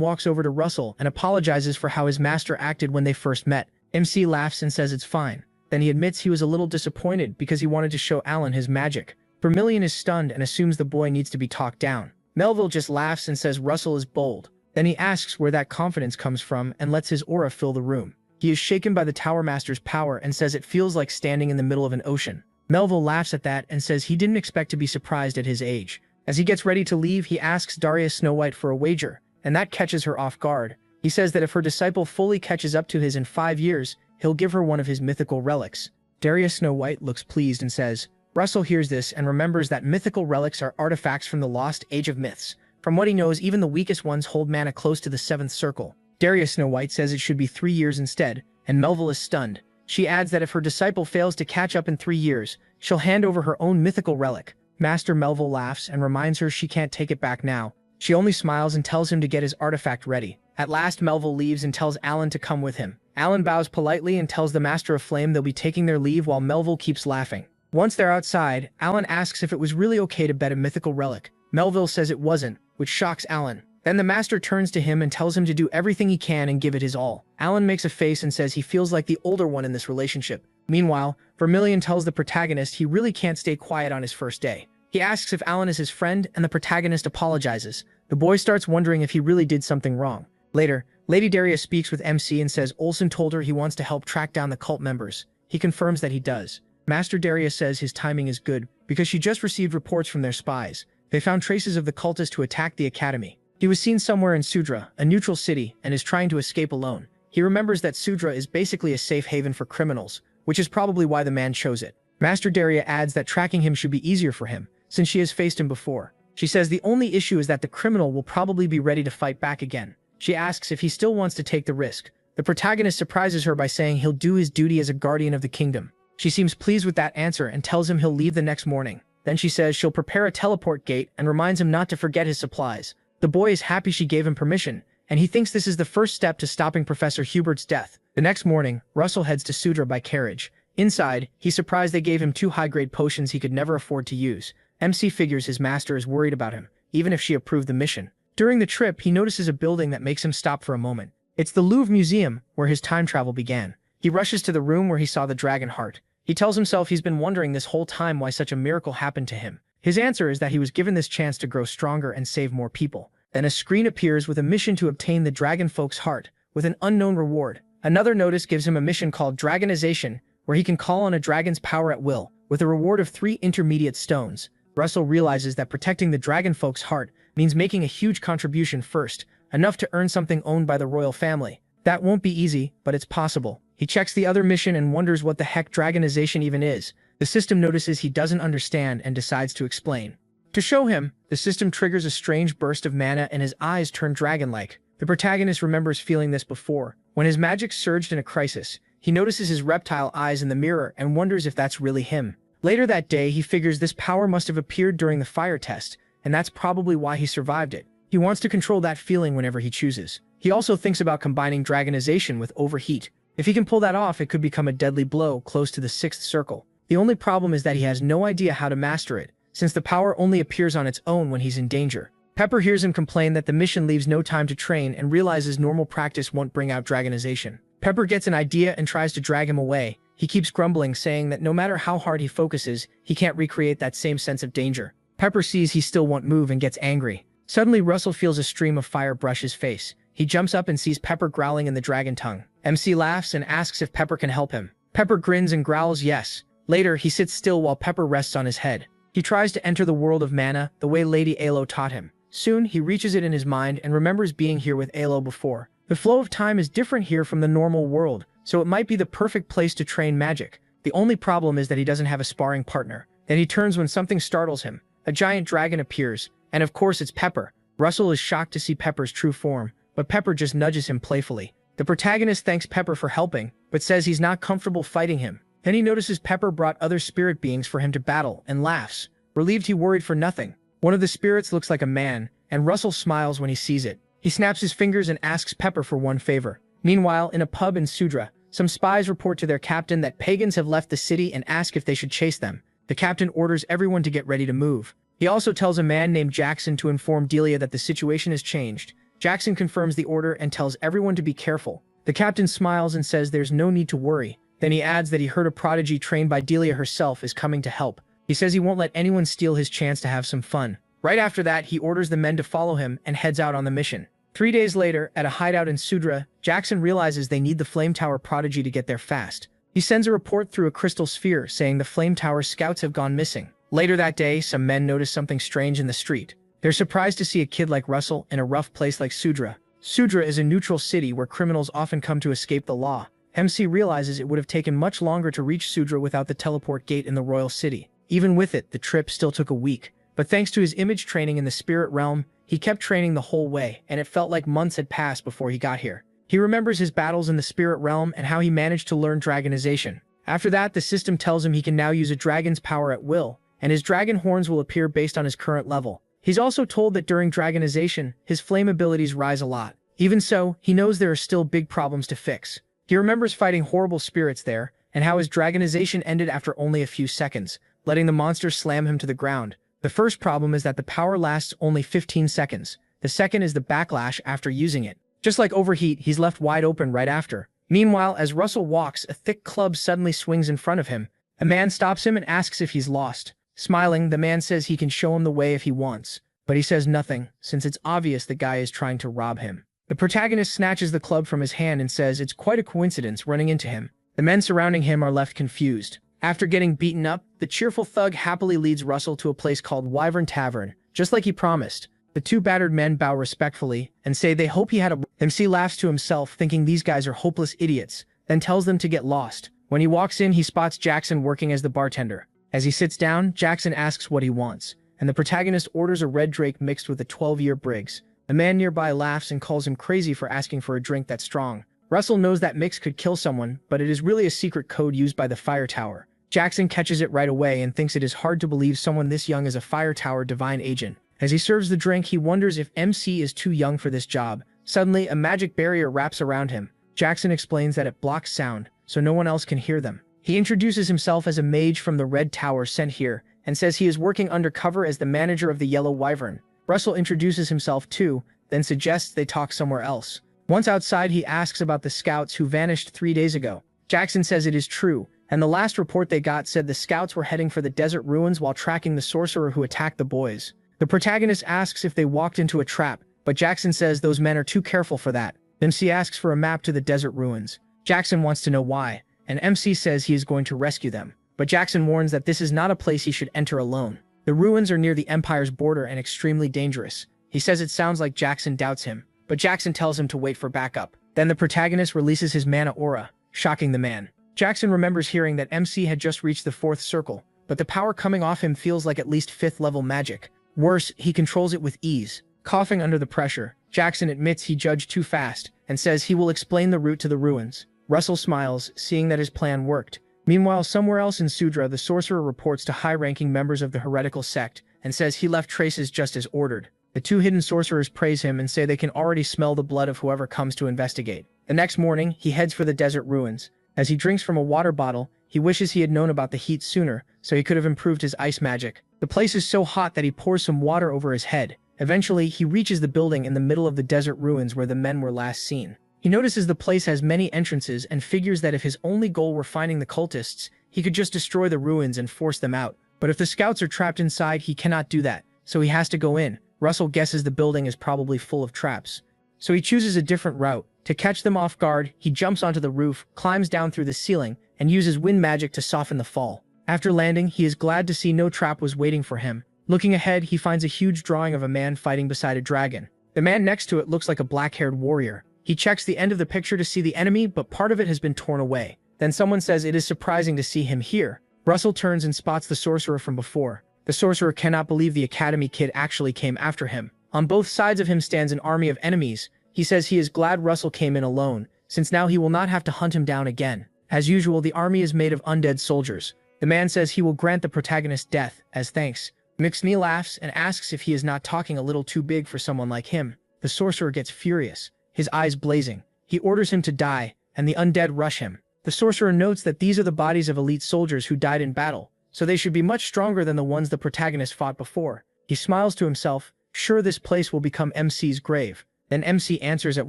walks over to Russell and apologizes for how his master acted when they first met. MC laughs and says it's fine. Then he admits he was a little disappointed because he wanted to show Alan his magic. Vermilion is stunned and assumes the boy needs to be talked down. Melville just laughs and says Russell is bold. Then he asks where that confidence comes from and lets his aura fill the room. He is shaken by the Tower Master's power and says it feels like standing in the middle of an ocean. Melville laughs at that and says he didn't expect to be surprised at his age. As he gets ready to leave, he asks Darius Snow White for a wager, and that catches her off guard. He says that if her disciple fully catches up to his in 5 years, he'll give her one of his mythical relics. Darius Snow White looks pleased and says, Russell hears this and remembers that mythical relics are artifacts from the lost age of myths. From what he knows, even the weakest ones hold mana close to the 7th circle. Darius Snow White says it should be 3 years instead, and Melville is stunned. She adds that if her disciple fails to catch up in 3 years, she'll hand over her own mythical relic. Master Melville laughs and reminds her she can't take it back now. She only smiles and tells him to get his artifact ready. At last, Melville leaves and tells Alan to come with him. Alan bows politely and tells the Master of Flame they'll be taking their leave while Melville keeps laughing. Once they're outside, Alan asks if it was really okay to bet a mythical relic. Melville says it wasn't, which shocks Alan. Then the Master turns to him and tells him to do everything he can and give it his all. Alan makes a face and says he feels like the older one in this relationship. Meanwhile, Vermilion tells the protagonist he really can't stay quiet on his first day. He asks if Alan is his friend, and the protagonist apologizes. The boy starts wondering if he really did something wrong. Later, Lady Daria speaks with MC and says Olsen told her he wants to help track down the cult members. He confirms that he does. Master Daria says his timing is good because she just received reports from their spies. They found traces of the cultist who attacked the academy. He was seen somewhere in Sudra, a neutral city, and is trying to escape alone. He remembers that Sudra is basically a safe haven for criminals, which is probably why the man chose it. Master Daria adds that tracking him should be easier for him, since she has faced him before. She says the only issue is that the criminal will probably be ready to fight back again. She asks if he still wants to take the risk. The protagonist surprises her by saying he'll do his duty as a guardian of the kingdom. She seems pleased with that answer and tells him he'll leave the next morning. Then she says she'll prepare a teleport gate and reminds him not to forget his supplies. The boy is happy she gave him permission, and he thinks this is the first step to stopping Professor Hubert's death. The next morning, Russell heads to Sudra by carriage. Inside, he's surprised they gave him 2 high-grade potions he could never afford to use. MC figures his master is worried about him, even if she approved the mission. During the trip, he notices a building that makes him stop for a moment. It's the Louvre Museum, where his time travel began. He rushes to the room where he saw the dragon heart. He tells himself he's been wondering this whole time why such a miracle happened to him. His answer is that he was given this chance to grow stronger and save more people. Then a screen appears with a mission to obtain the dragon folk's heart, with an unknown reward. Another notice gives him a mission called Dragonization, where he can call on a dragon's power at will, with a reward of 3 intermediate stones. Russell realizes that protecting the dragon folk's heart means making a huge contribution first, enough to earn something owned by the royal family. That won't be easy, but it's possible. He checks the other mission and wonders what the heck Dragonization even is. The system notices he doesn't understand and decides to explain. To show him, the system triggers a strange burst of mana and his eyes turn dragon-like. The protagonist remembers feeling this before. When his magic surged in a crisis, he notices his reptile eyes in the mirror and wonders if that's really him. Later that day, he figures this power must have appeared during the fire test, and that's probably why he survived it. He wants to control that feeling whenever he chooses. He also thinks about combining Dragonization with Overheat. If he can pull that off, it could become a deadly blow close to the 6th circle. The only problem is that he has no idea how to master it, since the power only appears on its own when he's in danger. Pepper hears him complain that the mission leaves no time to train and realizes normal practice won't bring out Dragonization. Pepper gets an idea and tries to drag him away. He keeps grumbling, saying that no matter how hard he focuses, he can't recreate that same sense of danger. Pepper sees he still won't move and gets angry. Suddenly, Russell feels a stream of fire brush his face. He jumps up and sees Pepper growling in the dragon tongue. MC laughs and asks if Pepper can help him. Pepper grins and growls yes. Later, he sits still while Pepper rests on his head. He tries to enter the world of mana the way Lady Yahello taught him. Soon, he reaches it in his mind and remembers being here with Yahello before. The flow of time is different here from the normal world, so it might be the perfect place to train magic. The only problem is that he doesn't have a sparring partner. Then he turns when something startles him. A giant dragon appears, and of course it's Pepper. Russell is shocked to see Pepper's true form, but Pepper just nudges him playfully. The protagonist thanks Pepper for helping, but says he's not comfortable fighting him. Then he notices Pepper brought other spirit beings for him to battle, and laughs. Relieved, he worried for nothing. One of the spirits looks like a man, and Russell smiles when he sees it. He snaps his fingers and asks Pepper for one favor. Meanwhile, in a pub in Sudra, some spies report to their captain that pagans have left the city and ask if they should chase them. The captain orders everyone to get ready to move. He also tells a man named Jackson to inform Delia that the situation has changed. Jackson confirms the order and tells everyone to be careful. The captain smiles and says there's no need to worry. Then he adds that he heard a prodigy trained by Delia herself is coming to help. He says he won't let anyone steal his chance to have some fun. Right after that, he orders the men to follow him and heads out on the mission. 3 days later, at a hideout in Sudra, Jackson realizes they need the Flame Tower prodigy to get there fast. He sends a report through a crystal sphere saying the Flame Tower scouts have gone missing. Later that day, some men notice something strange in the street. They're surprised to see a kid like Russell in a rough place like Sudra. Sudra is a neutral city where criminals often come to escape the law. MC realizes it would have taken much longer to reach Sudra without the teleport gate in the royal city. Even with it, the trip still took a week. But thanks to his image training in the spirit realm, he kept training the whole way, and it felt like months had passed before he got here. He remembers his battles in the spirit realm and how he managed to learn dragonization. After that, the system tells him he can now use a dragon's power at will, and his dragon horns will appear based on his current level. He's also told that during dragonization, his flame abilities rise a lot. Even so, he knows there are still big problems to fix. He remembers fighting horrible spirits there, and how his dragonization ended after only a few seconds, letting the monster slam him to the ground. The first problem is that the power lasts only 15 seconds. The second is the backlash after using it. Just like Overheat, he's left wide open right after. Meanwhile, as Russell walks, a thick club suddenly swings in front of him. A man stops him and asks if he's lost. Smiling, the man says he can show him the way if he wants. But he says nothing, since it's obvious the guy is trying to rob him. The protagonist snatches the club from his hand and says it's quite a coincidence running into him. The men surrounding him are left confused. After getting beaten up, the cheerful thug happily leads Russell to a place called Wyvern Tavern, just like he promised. The two battered men bow respectfully and say they hope he had a... MC laughs to himself, thinking these guys are hopeless idiots, then tells them to get lost. When he walks in, he spots Jackson working as the bartender. As he sits down, Jackson asks what he wants, and the protagonist orders a red drake mixed with a 12-year Briggs. A man nearby laughs and calls him crazy for asking for a drink that strong. Russell knows that mix could kill someone, but it is really a secret code used by the Fire Tower. Jackson catches it right away and thinks it is hard to believe someone this young is a Fire Tower divine agent. As he serves the drink, he wonders if MC is too young for this job. Suddenly, a magic barrier wraps around him. Jackson explains that it blocks sound, so no one else can hear them. He introduces himself as a mage from the Red Tower sent here, and says he is working undercover as the manager of the Yellow Wyvern. Russell introduces himself too, then suggests they talk somewhere else. Once outside, he asks about the scouts who vanished 3 days ago. Jackson says it is true, and the last report they got said the scouts were heading for the desert ruins while tracking the sorcerer who attacked the boys. The protagonist asks if they walked into a trap, but Jackson says those men are too careful for that. MC asks for a map to the desert ruins. Jackson wants to know why, and MC says he is going to rescue them. But Jackson warns that this is not a place he should enter alone. The ruins are near the Empire's border and extremely dangerous. He says it sounds like Jackson doubts him, but Jackson tells him to wait for backup. Then the protagonist releases his mana aura, shocking the man. Jackson remembers hearing that MC had just reached the 4th circle, but the power coming off him feels like at least 5th level magic. Worse, he controls it with ease. Coughing under the pressure, Jackson admits he judged too fast, and says he will explain the route to the ruins. Russell smiles, seeing that his plan worked. Meanwhile, somewhere else in Sudra, the sorcerer reports to high-ranking members of the heretical sect, and says he left traces just as ordered. The two hidden sorcerers praise him and say they can already smell the blood of whoever comes to investigate. The next morning, he heads for the desert ruins. As he drinks from a water bottle, he wishes he had known about the heat sooner, so he could have improved his ice magic. The place is so hot that he pours some water over his head. Eventually, he reaches the building in the middle of the desert ruins where the men were last seen. He notices the place has many entrances and figures that if his only goal were finding the cultists, he could just destroy the ruins and force them out. But if the scouts are trapped inside, he cannot do that, so he has to go in. Russell guesses the building is probably full of traps, so he chooses a different route. To catch them off guard, he jumps onto the roof, climbs down through the ceiling, and uses wind magic to soften the fall. After landing, he is glad to see no trap was waiting for him. Looking ahead, he finds a huge drawing of a man fighting beside a dragon. The man next to it looks like a black-haired warrior. He checks the end of the picture to see the enemy, but part of it has been torn away. Then someone says it is surprising to see him here. Russell turns and spots the sorcerer from before. The sorcerer cannot believe the academy kid actually came after him. On both sides of him stands an army of enemies. He says he is glad Russell came in alone, since now he will not have to hunt him down again. As usual, the army is made of undead soldiers. The man says he will grant the protagonist death, as thanks. McSnee laughs and asks if he is not talking a little too big for someone like him. The sorcerer gets furious, his eyes blazing. He orders him to die, and the undead rush him. The sorcerer notes that these are the bodies of elite soldiers who died in battle, so they should be much stronger than the ones the protagonist fought before. He smiles to himself, sure this place will become MC's grave. Then MC answers at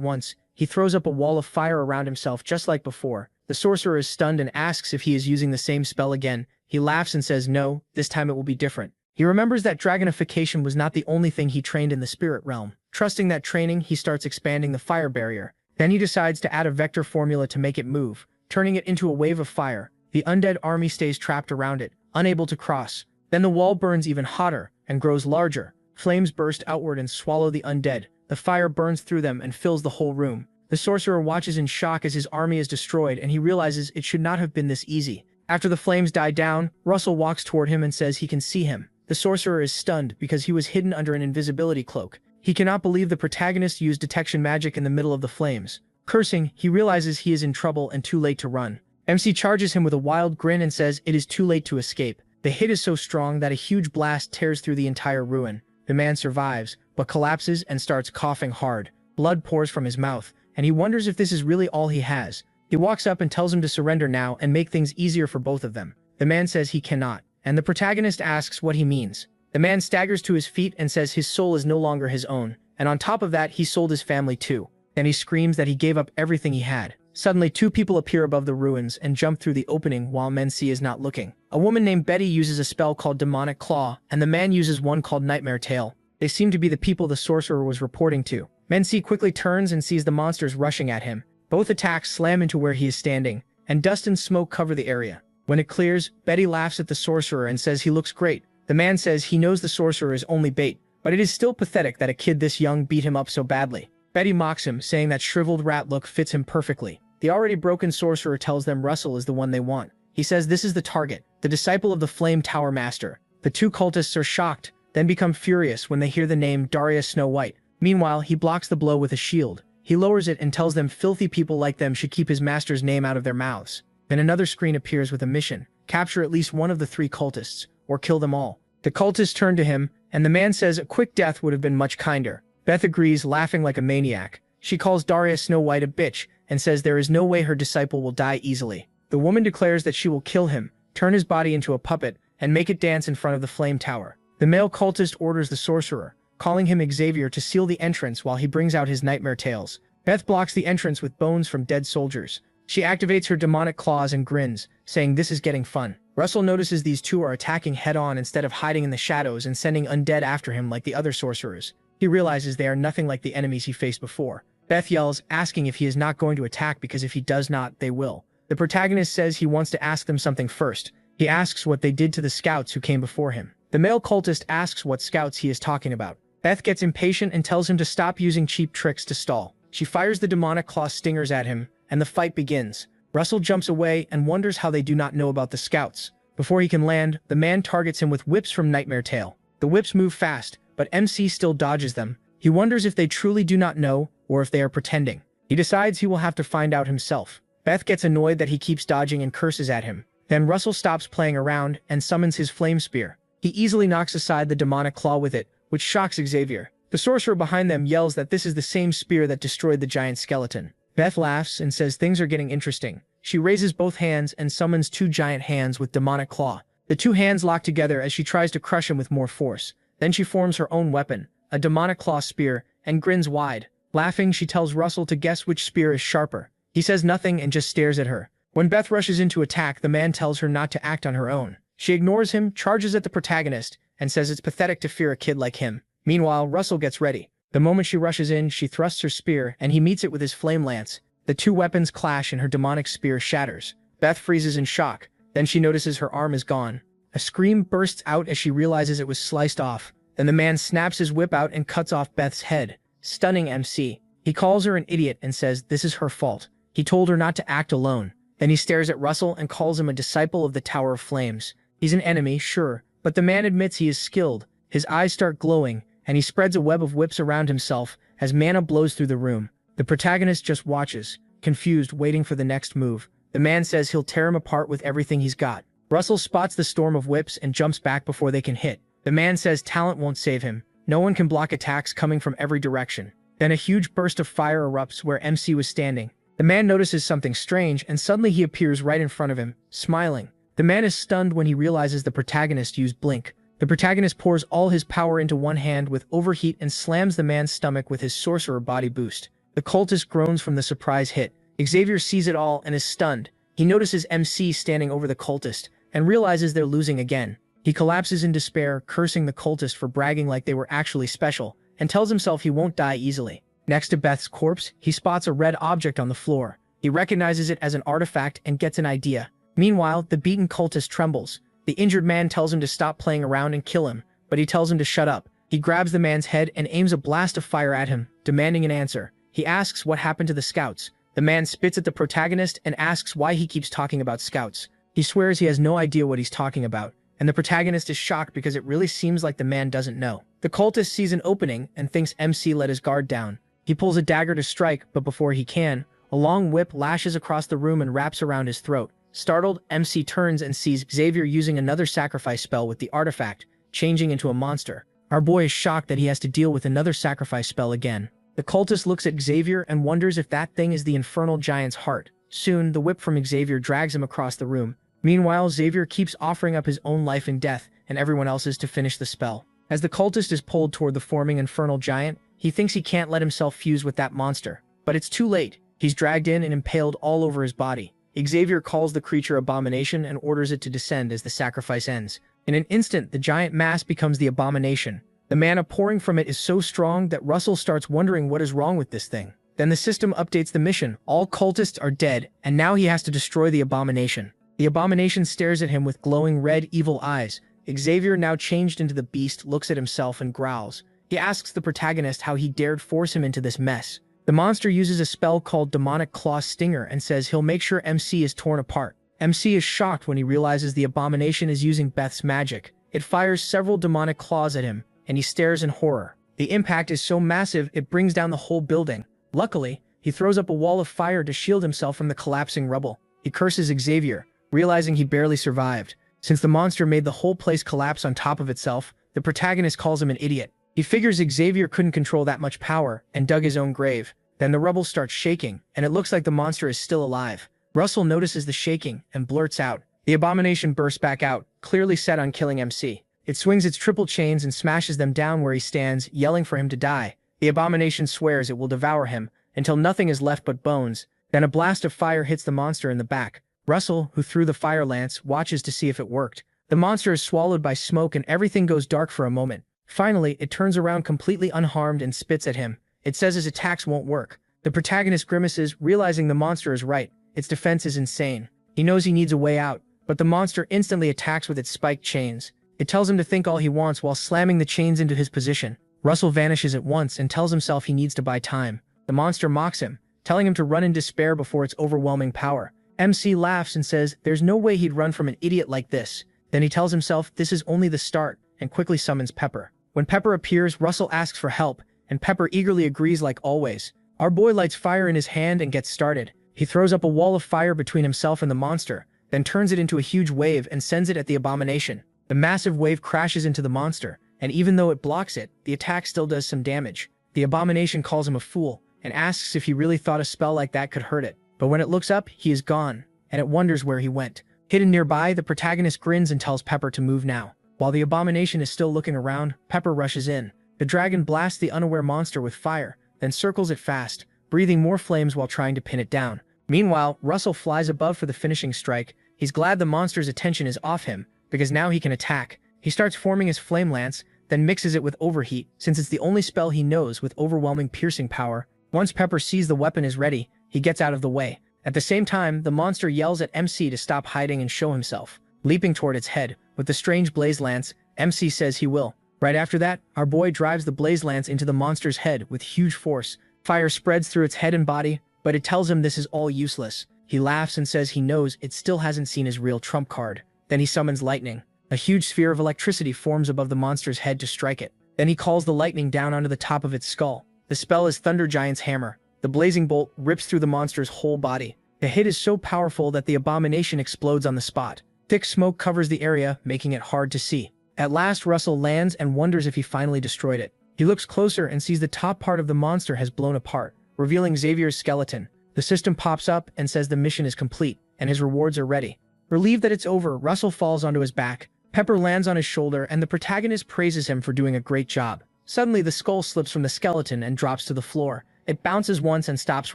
once. He throws up a wall of fire around himself just like before. The sorcerer is stunned and asks if he is using the same spell again. He laughs and says no, this time it will be different. He remembers that dragonification was not the only thing he trained in the spirit realm. Trusting that training, he starts expanding the fire barrier. Then he decides to add a vector formula to make it move, turning it into a wave of fire. The undead army stays trapped around it, unable to cross. Then the wall burns even hotter and grows larger. Flames burst outward and swallow the undead. The fire burns through them and fills the whole room. The sorcerer watches in shock as his army is destroyed, and he realizes it should not have been this easy. After the flames die down, Russell walks toward him and says he can see him. The sorcerer is stunned because he was hidden under an invisibility cloak. He cannot believe the protagonist used detection magic in the middle of the flames. Cursing, he realizes he is in trouble and too late to run. MC charges him with a wild grin and says it is too late to escape. The hit is so strong that a huge blast tears through the entire ruin. The man survives, but collapses and starts coughing hard. Blood pours from his mouth, and he wonders if this is really all he has. He walks up and tells him to surrender now and make things easier for both of them. The man says he cannot, and the protagonist asks what he means. The man staggers to his feet and says his soul is no longer his own, and on top of that, he sold his family too. Then he screams that he gave up everything he had. Suddenly, two people appear above the ruins and jump through the opening while Mency is not looking. A woman named Betty uses a spell called Demonic Claw, and the man uses one called Nightmare Tail. They seem to be the people the sorcerer was reporting to. Mency quickly turns and sees the monsters rushing at him. Both attacks slam into where he is standing, and dust and smoke cover the area. When it clears, Betty laughs at the sorcerer and says he looks great. The man says he knows the sorcerer is only bait, but it is still pathetic that a kid this young beat him up so badly. Betty mocks him, saying that shriveled rat look fits him perfectly. The already broken sorcerer tells them Russell is the one they want. He says this is the target, the disciple of the Flame Tower Master. The two cultists are shocked, then become furious when they hear the name Darius Snow White. Meanwhile, he blocks the blow with a shield. He lowers it and tells them filthy people like them should keep his master's name out of their mouths. Then another screen appears with a mission. Capture at least one of the three cultists, or kill them all. The cultists turn to him, and the man says a quick death would have been much kinder. Beth agrees, laughing like a maniac. She calls Darius Snow White a bitch, and says there is no way her disciple will die easily. The woman declares that she will kill him, turn his body into a puppet, and make it dance in front of the flame tower. The male cultist orders the sorcerer, calling him Xavier, to seal the entrance while he brings out his nightmare tails. Beth blocks the entrance with bones from dead soldiers. She activates her demonic claws and grins, saying this is getting fun. Russell notices these two are attacking head-on instead of hiding in the shadows and sending undead after him like the other sorcerers. He realizes they are nothing like the enemies he faced before. Beth yells, asking if he is not going to attack because if he does not, they will. The protagonist says he wants to ask them something first. He asks what they did to the scouts who came before him. The male cultist asks what scouts he is talking about. Beth gets impatient and tells him to stop using cheap tricks to stall. She fires the demonic claw stingers at him, and the fight begins. Russell jumps away and wonders how they do not know about the scouts. Before he can land, the man targets him with whips from Nightmare Tail. The whips move fast, but MC still dodges them. He wonders if they truly do not know, or if they are pretending. He decides he will have to find out himself. Beth gets annoyed that he keeps dodging and curses at him. Then Russell stops playing around and summons his flame spear. He easily knocks aside the demonic claw with it, which shocks Xavier. The sorcerer behind them yells that this is the same spear that destroyed the giant skeleton. Beth laughs and says things are getting interesting. She raises both hands and summons two giant hands with demonic claw. The two hands lock together as she tries to crush him with more force. Then she forms her own weapon, a demonic claw spear, and grins wide. Laughing, she tells Russell to guess which spear is sharper. He says nothing and just stares at her. When Beth rushes in to attack, the man tells her not to act on her own. She ignores him, charges at the protagonist, and says it's pathetic to fear a kid like him. Meanwhile, Russell gets ready. The moment she rushes in, she thrusts her spear, and he meets it with his flame lance. The two weapons clash and her demonic spear shatters. Beth freezes in shock. Then she notices her arm is gone. A scream bursts out as she realizes it was sliced off. Then the man snaps his whip out and cuts off Beth's head, stunning MC. He calls her an idiot and says this is her fault. He told her not to act alone. Then he stares at Russell and calls him a disciple of the Tower of Flames. He's an enemy, sure, but the man admits he is skilled. His eyes start glowing, and he spreads a web of whips around himself as mana blows through the room. The protagonist just watches, confused, waiting for the next move. The man says he'll tear him apart with everything he's got. Russell spots the storm of whips and jumps back before they can hit. The man says talent won't save him. No one can block attacks coming from every direction. Then a huge burst of fire erupts where MC was standing. The man notices something strange, and suddenly he appears right in front of him, smiling. The man is stunned when he realizes the protagonist used Blink. The protagonist pours all his power into one hand with overheat and slams the man's stomach with his sorcerer body boost. The cultist groans from the surprise hit. Xavier sees it all and is stunned. He notices MC standing over the cultist and realizes they're losing again. He collapses in despair, cursing the cultist for bragging like they were actually special, and tells himself he won't die easily. Next to Beth's corpse, he spots a red object on the floor. He recognizes it as an artifact and gets an idea. Meanwhile, the beaten cultist trembles. The injured man tells him to stop playing around and kill him, but he tells him to shut up. He grabs the man's head and aims a blast of fire at him, demanding an answer. He asks what happened to the scouts. The man spits at the protagonist and asks why he keeps talking about scouts. He swears he has no idea what he's talking about, and the protagonist is shocked because it really seems like the man doesn't know. The cultist sees an opening and thinks MC let his guard down. He pulls a dagger to strike, but before he can, a long whip lashes across the room and wraps around his throat. Startled, MC turns and sees Xavier using another sacrifice spell with the artifact, changing into a monster. Our boy is shocked that he has to deal with another sacrifice spell again. The cultist looks at Xavier and wonders if that thing is the infernal giant's heart. Soon, the whip from Xavier drags him across the room. Meanwhile, Xavier keeps offering up his own life and death, and everyone else's to finish the spell. As the cultist is pulled toward the forming infernal giant, he thinks he can't let himself fuse with that monster. But it's too late. He's dragged in and impaled all over his body. Xavier calls the creature Abomination and orders it to descend as the sacrifice ends. In an instant, the giant mass becomes the Abomination. The mana pouring from it is so strong that Russell starts wondering what is wrong with this thing. Then the system updates the mission. All cultists are dead, and now he has to destroy the Abomination. The Abomination stares at him with glowing red, evil eyes. Xavier, now changed into the beast, looks at himself and growls. He asks the protagonist how he dared force him into this mess. The monster uses a spell called Demonic Claw Stinger and says he'll make sure MC is torn apart. MC is shocked when he realizes the Abomination is using Beth's magic. It fires several demonic claws at him, and he stares in horror. The impact is so massive it brings down the whole building. Luckily, he throws up a wall of fire to shield himself from the collapsing rubble. He curses Xavier, realizing he barely survived. Since the monster made the whole place collapse on top of itself, the protagonist calls him an idiot. He figures Xavier couldn't control that much power and dug his own grave. Then the rubble starts shaking, and it looks like the monster is still alive. Russell notices the shaking and blurts out. The Abomination bursts back out, clearly set on killing MC. It swings its triple chains and smashes them down where he stands, yelling for him to die. The Abomination swears it will devour him until nothing is left but bones. Then a blast of fire hits the monster in the back. Russell, who threw the fire lance, watches to see if it worked. The monster is swallowed by smoke and everything goes dark for a moment. Finally, it turns around completely unharmed and spits at him. It says his attacks won't work. The protagonist grimaces, realizing the monster is right. Its defense is insane. He knows he needs a way out, but the monster instantly attacks with its spiked chains. It tells him to think all he wants while slamming the chains into his position. Russell vanishes at once and tells himself he needs to buy time. The monster mocks him, telling him to run in despair before its overwhelming power. MC laughs and says there's no way he'd run from an idiot like this. Then he tells himself this is only the start and quickly summons Pepper. When Pepper appears, Russell asks for help, and Pepper eagerly agrees like always. Our boy lights fire in his hand and gets started. He throws up a wall of fire between himself and the monster, then turns it into a huge wave and sends it at the Abomination. The massive wave crashes into the monster, and even though it blocks it, the attack still does some damage. The Abomination calls him a fool, and asks if he really thought a spell like that could hurt it. But when it looks up, he is gone, and it wonders where he went. Hidden nearby, the protagonist grins and tells Pepper to move now. While the Abomination is still looking around, Pepper rushes in. The dragon blasts the unaware monster with fire, then circles it fast, breathing more flames while trying to pin it down. Meanwhile, Russell flies above for the finishing strike. He's glad the monster's attention is off him, because now he can attack. He starts forming his flame lance, then mixes it with overheat, since it's the only spell he knows with overwhelming piercing power. Once Pepper sees the weapon is ready, he gets out of the way. At the same time, the monster yells at MC to stop hiding and show himself. Leaping toward its head, with the strange blaze lance, MC says he will. Right after that, our boy drives the blaze lance into the monster's head with huge force. Fire spreads through its head and body, but it tells him this is all useless. He laughs and says he knows it still hasn't seen his real trump card. Then he summons lightning. A huge sphere of electricity forms above the monster's head to strike it. Then he calls the lightning down onto the top of its skull. The spell is Thunder Giant's Hammer. The blazing bolt rips through the monster's whole body. The hit is so powerful that the abomination explodes on the spot. Thick smoke covers the area, making it hard to see. At last, Russell lands and wonders if he finally destroyed it. He looks closer and sees the top part of the monster has blown apart, revealing Xavier's skeleton. The system pops up and says the mission is complete, and his rewards are ready. Relieved that it's over, Russell falls onto his back. Pepper lands on his shoulder, and the protagonist praises him for doing a great job. Suddenly, the skull slips from the skeleton and drops to the floor. It bounces once and stops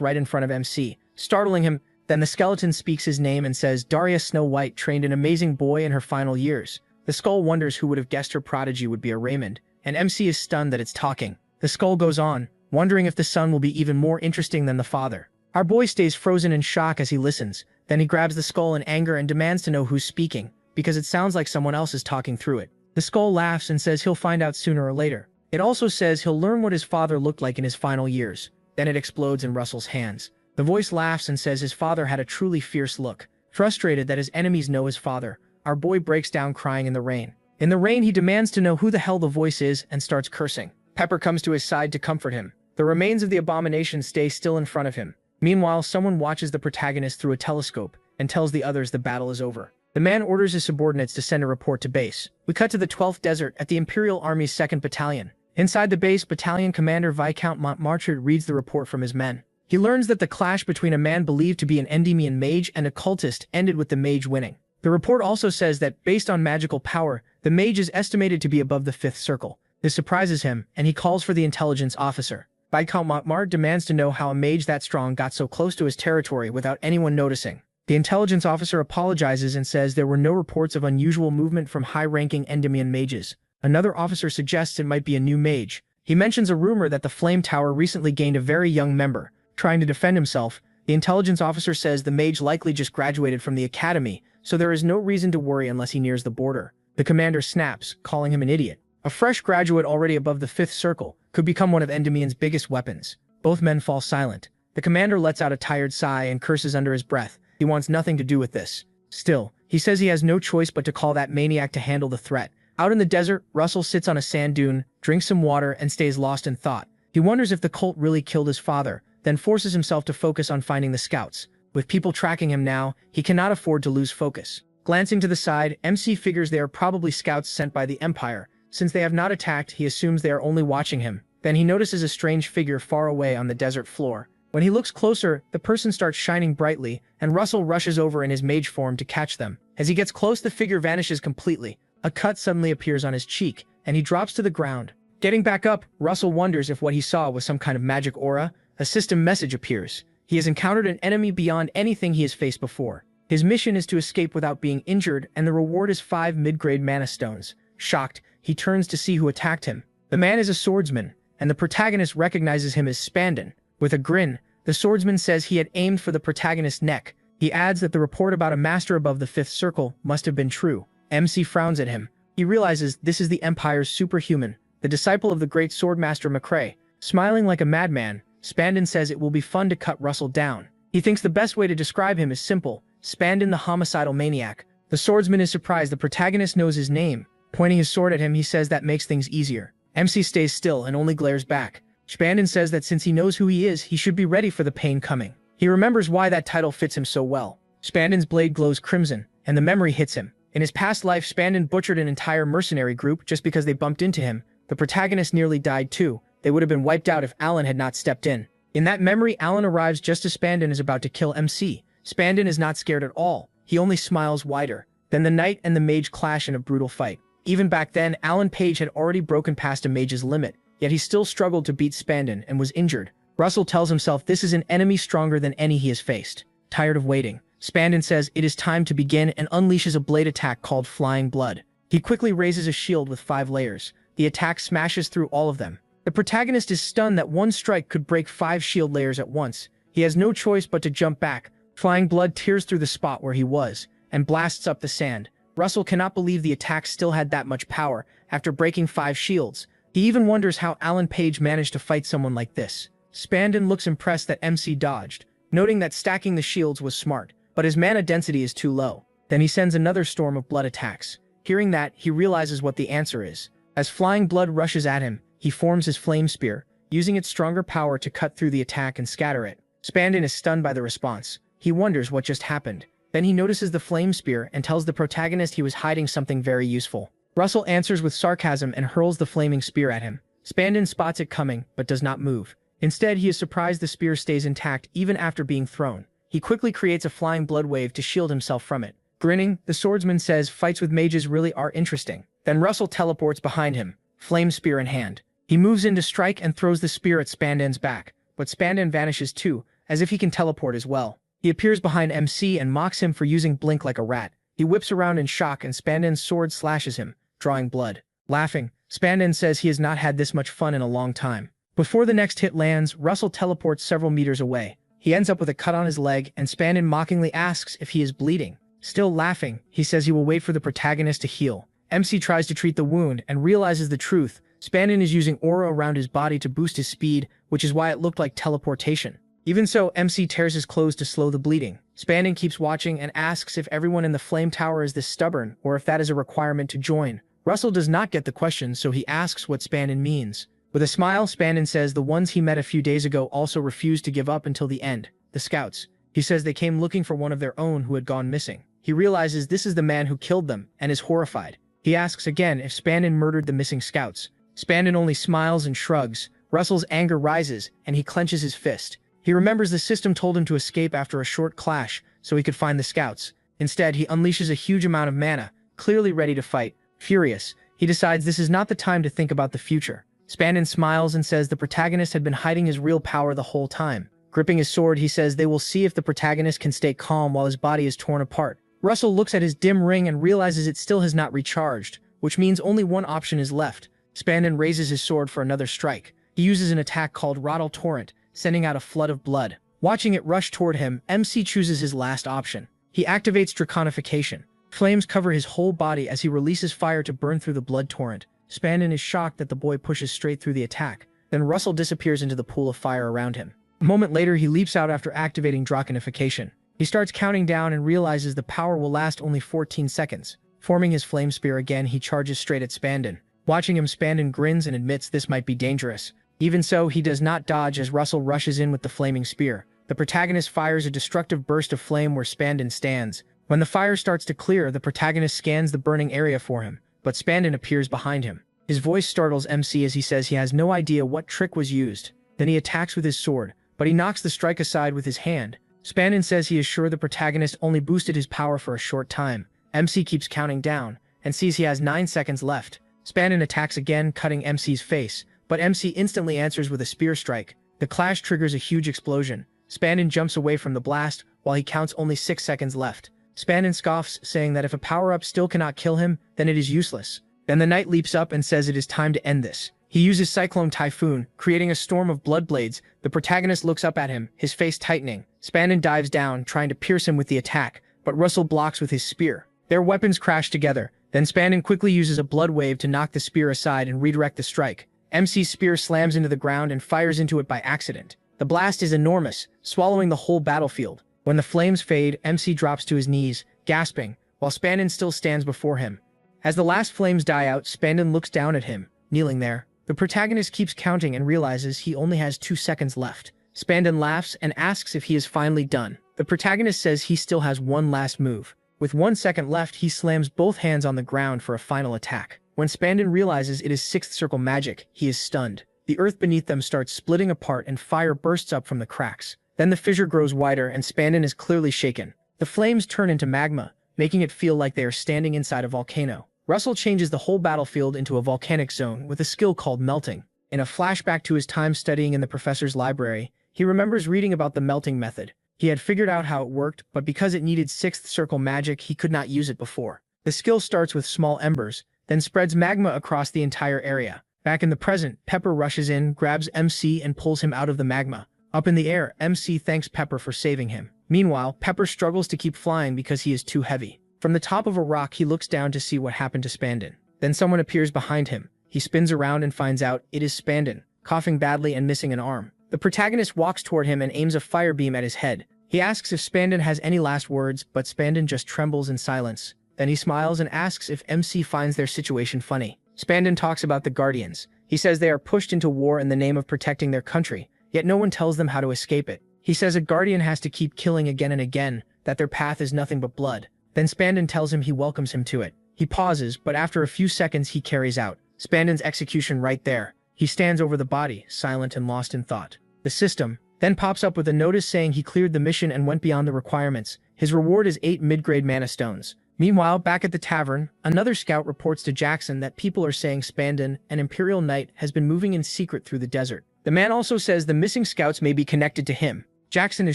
right in front of MC, startling him. Then the skeleton speaks his name and says, Daria Snow White trained an amazing boy in her final years. The skull wonders who would have guessed her prodigy would be a Raymond, and MC is stunned that it's talking. The skull goes on, wondering if the son will be even more interesting than the father. Our boy stays frozen in shock as he listens. Then he grabs the skull in anger and demands to know who's speaking, because it sounds like someone else is talking through it. The skull laughs and says he'll find out sooner or later. It also says he'll learn what his father looked like in his final years. Then it explodes in Russell's hands. The voice laughs and says his father had a truly fierce look. Frustrated that his enemies know his father, our boy breaks down crying in the rain. In the rain, he demands to know who the hell the voice is and starts cursing. Pepper comes to his side to comfort him. The remains of the abomination stay still in front of him. Meanwhile, someone watches the protagonist through a telescope and tells the others the battle is over. The man orders his subordinates to send a report to base. We cut to the 12th Desert at the Imperial Army's 2nd Battalion. Inside the base, Battalion Commander Viscount Montmartre reads the report from his men. He learns that the clash between a man believed to be an Endymion mage and a cultist ended with the mage winning. The report also says that, based on magical power, the mage is estimated to be above the 5th circle. This surprises him, and he calls for the intelligence officer. Viscount Montmartre demands to know how a mage that strong got so close to his territory without anyone noticing. The intelligence officer apologizes and says there were no reports of unusual movement from high-ranking Endymion mages. Another officer suggests it might be a new mage. He mentions a rumor that the Flame Tower recently gained a very young member. Trying to defend himself, the intelligence officer says the mage likely just graduated from the academy, so there is no reason to worry unless he nears the border. The commander snaps, calling him an idiot. A fresh graduate already above the 5th circle could become one of Endymion's biggest weapons. Both men fall silent. The commander lets out a tired sigh and curses under his breath. He wants nothing to do with this. Still, he says he has no choice but to call that maniac to handle the threat. Out in the desert, Russell sits on a sand dune, drinks some water, and stays lost in thought. He wonders if the cult really killed his father, then forces himself to focus on finding the scouts. With people tracking him now, he cannot afford to lose focus. Glancing to the side, MC figures they are probably scouts sent by the Empire. Since they have not attacked, he assumes they are only watching him. Then he notices a strange figure far away on the desert floor. When he looks closer, the person starts shining brightly, and Russell rushes over in his mage form to catch them. As he gets close, the figure vanishes completely. A cut suddenly appears on his cheek, and he drops to the ground. Getting back up, Russell wonders if what he saw was some kind of magic aura. A system message appears. He has encountered an enemy beyond anything he has faced before. His mission is to escape without being injured, and the reward is 5 mid-grade mana stones. Shocked, he turns to see who attacked him. The man is a swordsman, and the protagonist recognizes him as Spandon. With a grin, the swordsman says he had aimed for the protagonist's neck. He adds that the report about a master above the 5th circle must have been true. MC frowns at him. He realizes this is the Empire's superhuman, the disciple of the great swordmaster McCrae. Smiling like a madman, Spandon says it will be fun to cut Russell down. He thinks the best way to describe him is simple: Spandon the homicidal maniac. The swordsman is surprised the protagonist knows his name. Pointing his sword at him, he says that makes things easier. MC stays still and only glares back. Spandon says that since he knows who he is, he should be ready for the pain coming. He remembers why that title fits him so well. Spandon's blade glows crimson, and the memory hits him. In his past life, Spandon butchered an entire mercenary group just because they bumped into him. The protagonist nearly died too. They would have been wiped out if Alan had not stepped in. In that memory, Alan arrives just as Spandon is about to kill MC. Spandon is not scared at all. He only smiles wider. Then the knight and the mage clash in a brutal fight. Even back then, Alan Page had already broken past a mage's limit. yet he still struggled to beat Spandon and was injured. Russell tells himself this is an enemy stronger than any he has faced. Tired of waiting, Spandon says it is time to begin and unleashes a blade attack called Flying Blood. He quickly raises a shield with 5 layers. The attack smashes through all of them. The protagonist is stunned that one strike could break 5 shield layers at once. He has no choice but to jump back. Flying Blood tears through the spot where he was and blasts up the sand. Russell cannot believe the attack still had that much power after breaking 5 shields. He even wonders how Alan Page managed to fight someone like this. Spandon looks impressed that MC dodged, noting that stacking the shields was smart, but his mana density is too low. Then he sends another storm of blood attacks. Hearing that, he realizes what the answer is. As Flying Blood rushes at him, he forms his flame spear, using its stronger power to cut through the attack and scatter it. Spandon is stunned by the response. He wonders what just happened. Then he notices the flame spear and tells the protagonist he was hiding something very useful. Russell answers with sarcasm and hurls the flaming spear at him. Spandon spots it coming, but does not move. Instead, he is surprised the spear stays intact even after being thrown. He quickly creates a flying blood wave to shield himself from it. Grinning, the swordsman says fights with mages really are interesting. Then Russell teleports behind him, flame spear in hand. He moves in to strike and throws the spear at Spandon's back, but Spandon vanishes too, as if he can teleport as well. He appears behind MC and mocks him for using blink like a rat. He whips around in shock and Spandon's sword slashes him, drawing blood. Laughing, Spandon says he has not had this much fun in a long time. Before the next hit lands, Russell teleports several meters away. He ends up with a cut on his leg, and Spandon mockingly asks if he is bleeding. Still laughing, he says he will wait for the protagonist to heal. MC tries to treat the wound and realizes the truth. Spandon is using aura around his body to boost his speed, which is why it looked like teleportation. Even so, MC tears his clothes to slow the bleeding. Spandon keeps watching and asks if everyone in the flame tower is this stubborn, or if that is a requirement to join. Russell does not get the question, so he asks what Spandon means. With a smile, Spandon says the ones he met a few days ago also refused to give up until the end. The scouts. He says they came looking for one of their own who had gone missing. He realizes this is the man who killed them, and is horrified. He asks again if Spandon murdered the missing scouts. Spandon only smiles and shrugs. Russell's anger rises, and he clenches his fist. He remembers the system told him to escape after a short clash, so he could find the scouts. Instead, he unleashes a huge amount of mana, clearly ready to fight. Furious, he decides this is not the time to think about the future. Spandon smiles and says the protagonist had been hiding his real power the whole time. Gripping his sword, he says they will see if the protagonist can stay calm while his body is torn apart. Russell looks at his dim ring and realizes it still has not recharged, which means only one option is left. Spandon raises his sword for another strike. He uses an attack called Rottle Torrent, sending out a flood of blood. Watching it rush toward him, MC chooses his last option. He activates Draconification. Flames cover his whole body as he releases fire to burn through the blood torrent. Spandon is shocked that the boy pushes straight through the attack. Then Russell disappears into the pool of fire around him. A moment later, he leaps out after activating Draconification. He starts counting down and realizes the power will last only 14 seconds. Forming his flame spear again, he charges straight at Spandon. Watching him, Spandon grins and admits this might be dangerous. Even so, he does not dodge as Russell rushes in with the flaming spear. The protagonist fires a destructive burst of flame where Spandon stands. When the fire starts to clear, the protagonist scans the burning area for him, but Spandon appears behind him. His voice startles MC as he says he has no idea what trick was used. Then he attacks with his sword, but he knocks the strike aside with his hand. Spandon says he is sure the protagonist only boosted his power for a short time. MC keeps counting down, and sees he has 9 seconds left. Spandon attacks again, cutting MC's face, but MC instantly answers with a spear strike. The clash triggers a huge explosion. Spandon jumps away from the blast, while he counts only 6 seconds left. Spandon scoffs, saying that if a power-up still cannot kill him, then it is useless. Then the knight leaps up and says it is time to end this. He uses Cyclone Typhoon, creating a storm of blood blades. The protagonist looks up at him, his face tightening. Spandon dives down, trying to pierce him with the attack, but Russell blocks with his spear. Their weapons crash together. Then Spandon quickly uses a blood wave to knock the spear aside and redirect the strike. MC's spear slams into the ground and fires into it by accident. The blast is enormous, swallowing the whole battlefield. When the flames fade, MC drops to his knees, gasping, while Spandon still stands before him. As the last flames die out, Spandon looks down at him, kneeling there. The protagonist keeps counting and realizes he only has 2 seconds left. Spandon laughs and asks if he is finally done. The protagonist says he still has one last move. With 1 second left, he slams both hands on the ground for a final attack. When Spandon realizes it is 6th circle magic, he is stunned. The earth beneath them starts splitting apart and fire bursts up from the cracks. Then the fissure grows wider and Spandon is clearly shaken. The flames turn into magma, making it feel like they are standing inside a volcano. Russell changes the whole battlefield into a volcanic zone with a skill called melting. In a flashback to his time studying in the professor's library, he remembers reading about the melting method. He had figured out how it worked, but because it needed sixth circle magic, he could not use it before. The skill starts with small embers, then spreads magma across the entire area. Back in the present, Pepper rushes in, grabs MC and pulls him out of the magma. Up in the air, MC thanks Pepper for saving him. Meanwhile, Pepper struggles to keep flying because he is too heavy. From the top of a rock, he looks down to see what happened to Spandon. Then someone appears behind him. He spins around and finds out it is Spandon, coughing badly and missing an arm. The protagonist walks toward him and aims a fire beam at his head. He asks if Spandon has any last words, but Spandon just trembles in silence. Then he smiles and asks if MC finds their situation funny. Spandon talks about the Guardians. He says they are pushed into war in the name of protecting their country, yet no one tells them how to escape it. He says a Guardian has to keep killing again and again, that their path is nothing but blood. Then Spandon tells him he welcomes him to it. He pauses, but after a few seconds he carries out Spandon's execution right there. He stands over the body, silent and lost in thought. The system then pops up with a notice saying he cleared the mission and went beyond the requirements. His reward is 8 mid-grade mana stones. Meanwhile, back at the tavern, another scout reports to Jackson that people are saying Spandon, an Imperial Knight, has been moving in secret through the desert. The man also says the missing scouts may be connected to him. Jackson is